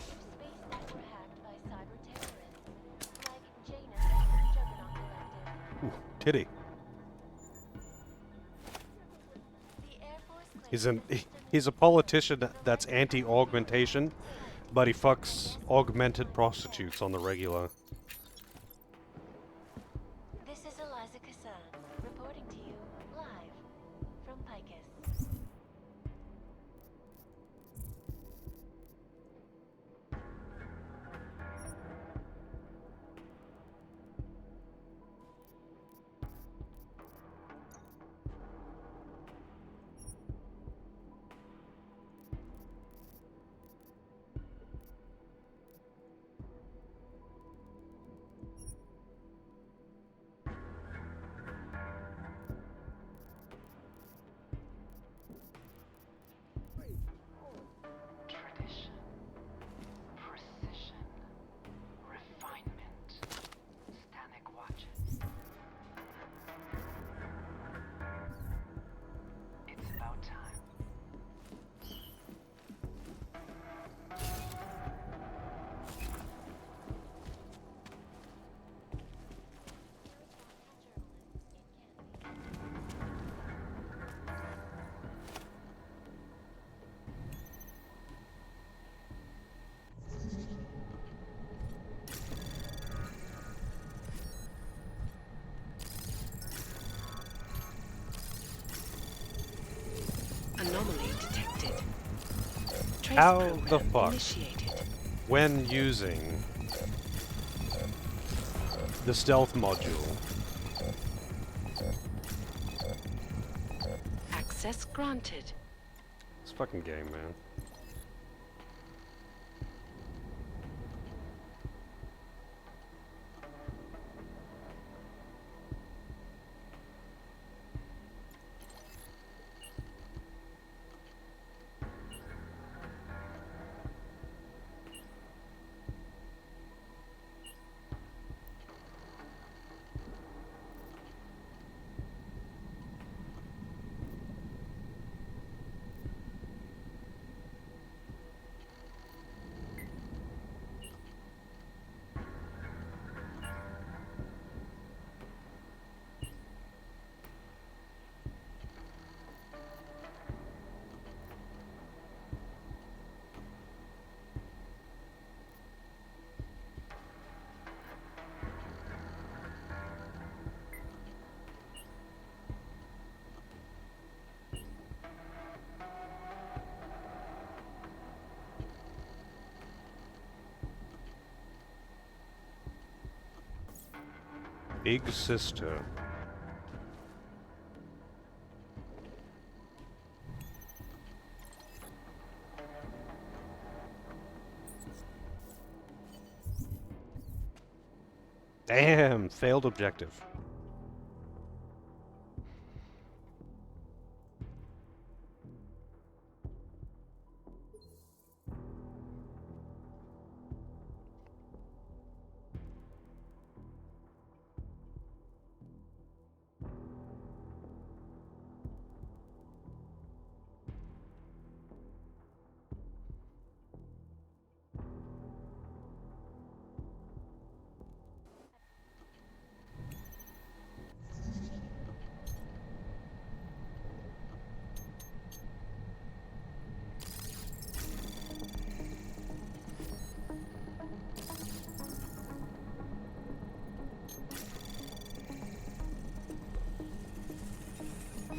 if space were hacked by cyber terrorists, like Janus and the Juggernaut Collective? Ooh, titty. He's a politician that's anti-augmentation, but he fucks augmented prostitutes on the regular. This is Eliza Cassan, reporting to you live from Picus. Anomaly detected. Trace How program the fuck? initiated. When using the stealth module, Access granted. this fucking game, man. Big sister. Damn, failed objective.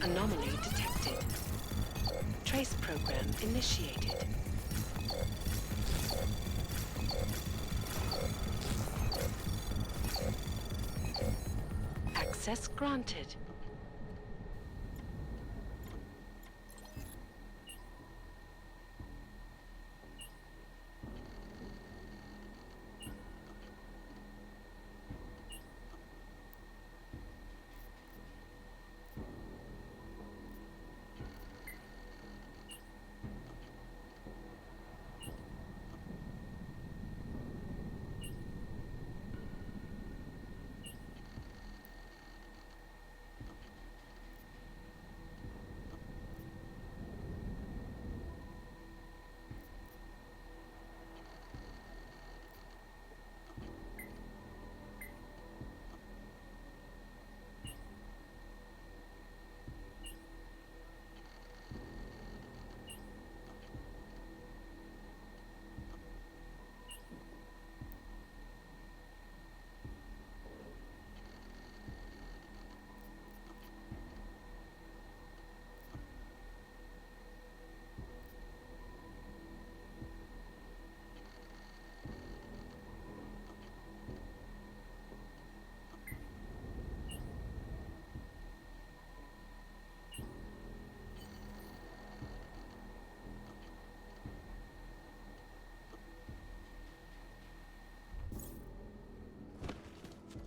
Anomaly detected. Trace program initiated. Access granted.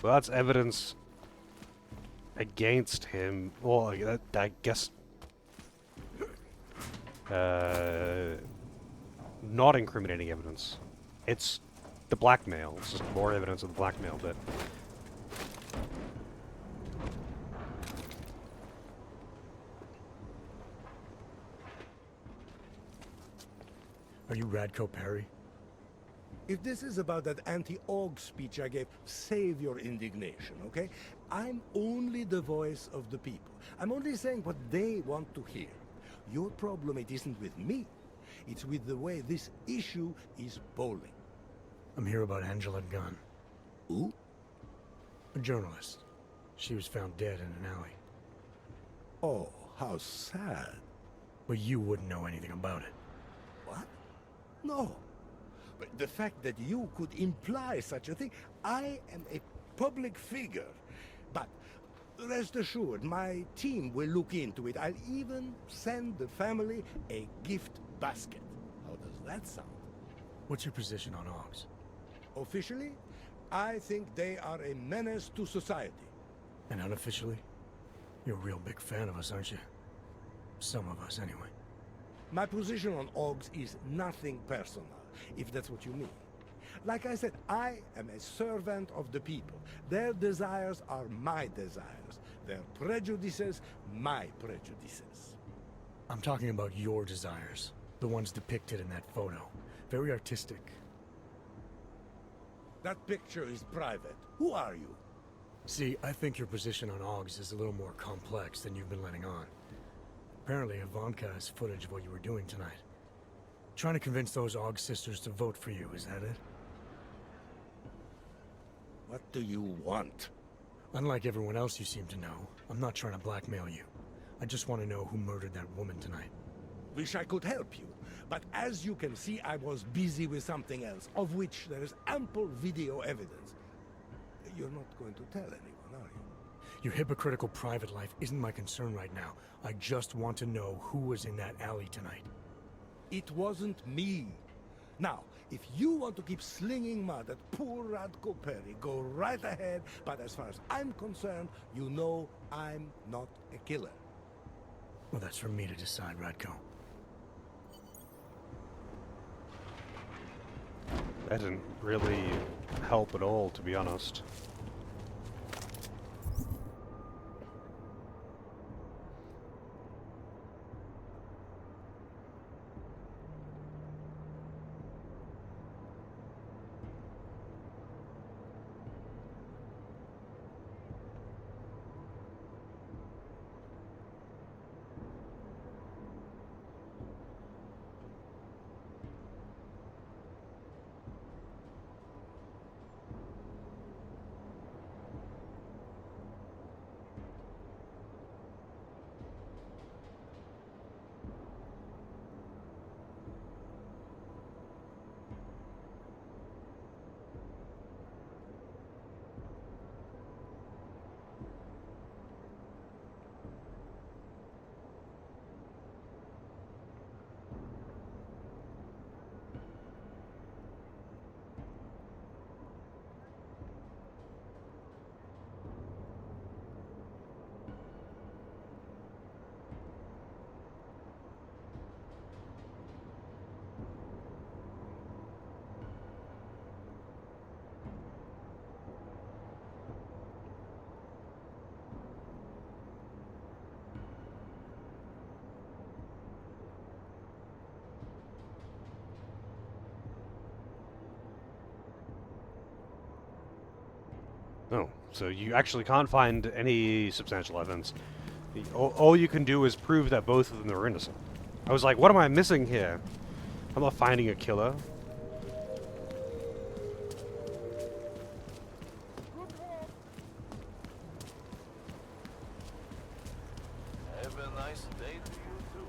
Well, that's evidence against him. Well, I guess... not incriminating evidence. It's the blackmail. It's just more evidence of the blackmail, but... Are you Radko Perry? If this is about that anti-AUG speech I gave, save your indignation, okay? I'm only the voice of the people. I'm only saying what they want to hear. Your problem, it isn't with me. It's with the way this issue is bowling. I'm here about Angela Gunn. Who? A journalist. She was found dead in an alley. Oh, how sad. but you wouldn't know anything about it. What? No. But the fact that you could imply such a thing, I am a public figure. But rest assured, my team will look into it. I'll even send the family a gift basket. How does that sound? What's your position on Augs? Officially, I think they are a menace to society. And unofficially? You're a real big fan of us, aren't you? Some of us, anyway. My position on Augs is nothing personal, if that's what you mean. Like I said, I am a servant of the people. Their desires are my desires. Their prejudices, my prejudices. I'm talking about your desires. The ones depicted in that photo. Very artistic. That picture is private. Who are you? See, I think your position on Augs is a little more complex than you've been letting on. Apparently, Ivanka has footage of what you were doing tonight. Trying to convince those Aug sisters to vote for you, is that it? What do you want? Unlike everyone else you seem to know, I'm not trying to blackmail you. I just want to know who murdered that woman tonight. Wish I could help you, but as you can see, I was busy with something else, of which there is ample video evidence. You're not going to tell anyone, are you? Your hypocritical private life isn't my concern right now. I just want to know who was in that alley tonight. It wasn't me. Now, if you want to keep slinging mud at poor Radko Perry, go right ahead, but as far as I'm concerned, you know I'm not a killer. Well, that's for me to decide, Radko. That didn't really help at all, to be honest. Oh, so you actually can't find any substantial evidence. All you can do is prove that both of them are innocent. I was like, what am I missing here? I'm not finding a killer. Have a nice day to you too.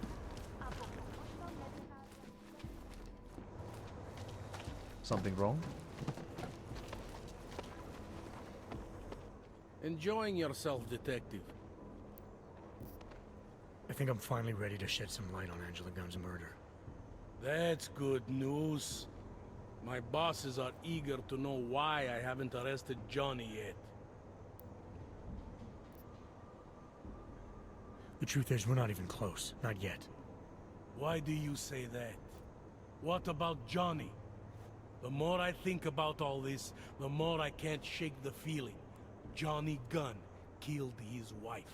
Something wrong? Enjoying yourself, detective. I think I'm finally ready to shed some light on Angela Gunn's murder. That's good news. My bosses are eager to know why I haven't arrested Johnny yet. The truth is, we're not even close. Not yet. Why do you say that? What about Johnny? The more I think about all this, the more I can't shake the feeling. Johnny Gunn killed his wife.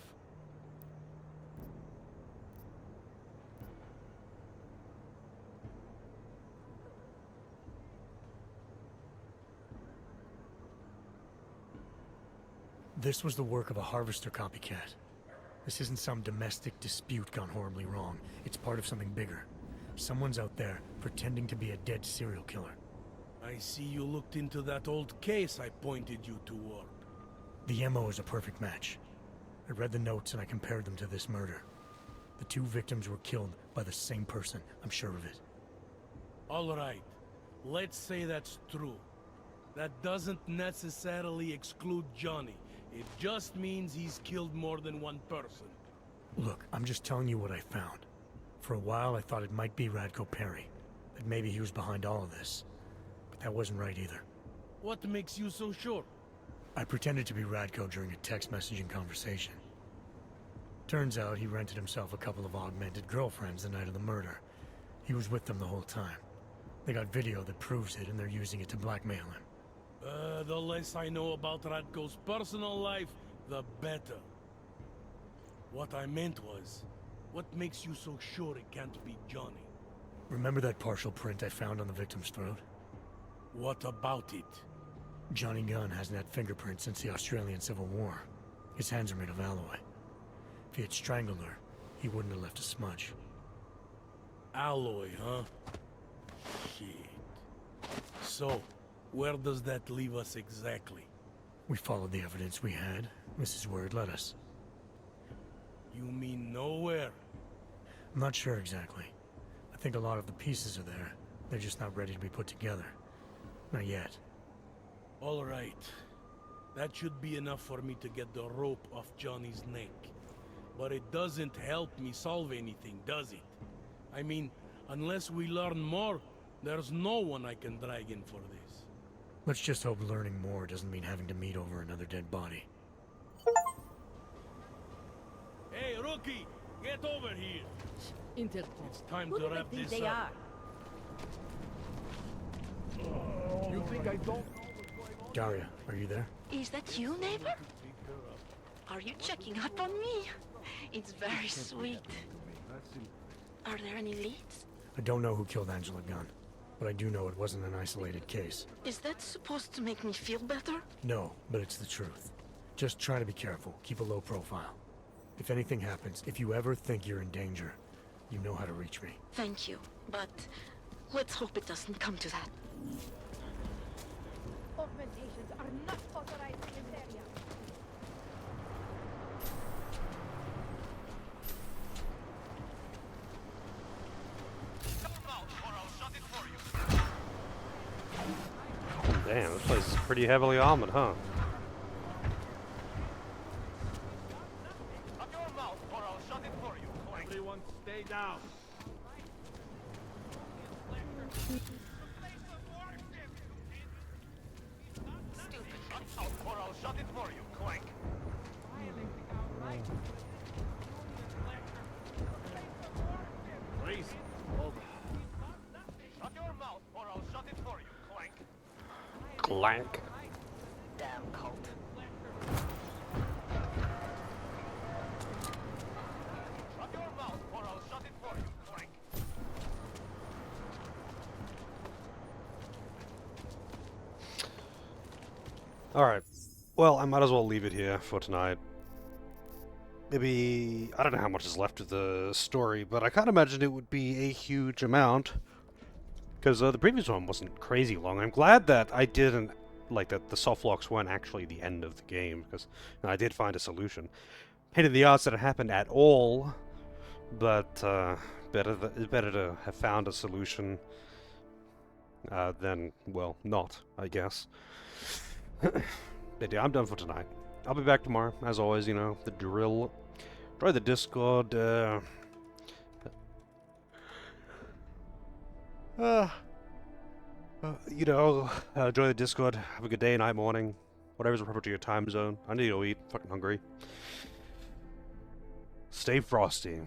This was the work of a harvester copycat. This isn't some domestic dispute gone horribly wrong. It's part of something bigger. Someone's out there pretending to be a dead serial killer. I see you looked into that old case I pointed you toward. The MO is a perfect match. I read the notes and I compared them to this murder. The 2 victims were killed by the same person. I'm sure of it. All right. Let's say that's true. That doesn't necessarily exclude Johnny. It just means he's killed more than one person. Look, I'm just telling you what I found. For a while, I thought it might be Radko Perry. That maybe he was behind all of this. But that wasn't right either. What makes you so sure? I pretended to be Radko during a text messaging conversation. Turns out he rented himself a couple of augmented girlfriends the night of the murder. He was with them the whole time. They got video that proves it, and they're using it to blackmail him. The less I know about Radko's personal life, the better. What I meant was, what makes you so sure it can't be Johnny? Remember that partial print I found on the victim's throat? What about it? Johnny Gunn hasn't had fingerprints since the Australian Civil War. His hands are made of alloy. If he had strangled her, he wouldn't have left a smudge. Alloy, huh? Shit. So, where does that leave us exactly? We followed the evidence we had. This is where it led us. You mean nowhere? I'm not sure exactly. I think a lot of the pieces are there. They're just not ready to be put together. Not yet. All right. That should be enough for me to get the rope off Johnny's neck. But it doesn't help me solve anything, does it? I mean, unless we learn more, there's no one I can drag in for this. Let's just hope learning more doesn't mean having to meet over another dead body. Hey, rookie! Get over here! Interpol. It's time Who to do wrap they think this they up. are? You think I don't? Daria, are you there? Is that you, neighbor? Are you checking up on me? It's very sweet. Are there any leads? I don't know who killed Angela Gunn, but I do know it wasn't an isolated case. Is that supposed to make me feel better? No, but it's the truth. Just try to be careful. Keep a low profile. If anything happens, if you ever think you're in danger, you know how to reach me. Thank you, but let's hope it doesn't come to that. Augmentations are not authorized in this area. Damn, this place is pretty heavily armored, huh? Shut your mouth or I'll shut it for you. Everyone stay down. Stupid. Shut up or I'll shut it for you. Clank. Please. Over. Shut your mouth or I'll shut it for you. Clank. Clank. Damn cult. Shut your mouth or I'll shut it for you. Clank. Alright. Well, I might as well leave it here for tonight. Maybe... I don't know how much is left of the story, but I can't imagine it would be a huge amount. Because the previous one wasn't crazy long. I'm glad that I didn't... Like, that the soft locks weren't actually the end of the game, because I did find a solution. Pain in the ass that it happened at all, but better to have found a solution than, well, not, I guess. But yeah, I'm done for tonight. I'll be back tomorrow, as always, you know, the drill. Try the Discord, you know, join the Discord, have a good day, night, morning, whatever's appropriate to your time zone. I need to eat, fucking hungry. Stay frosty.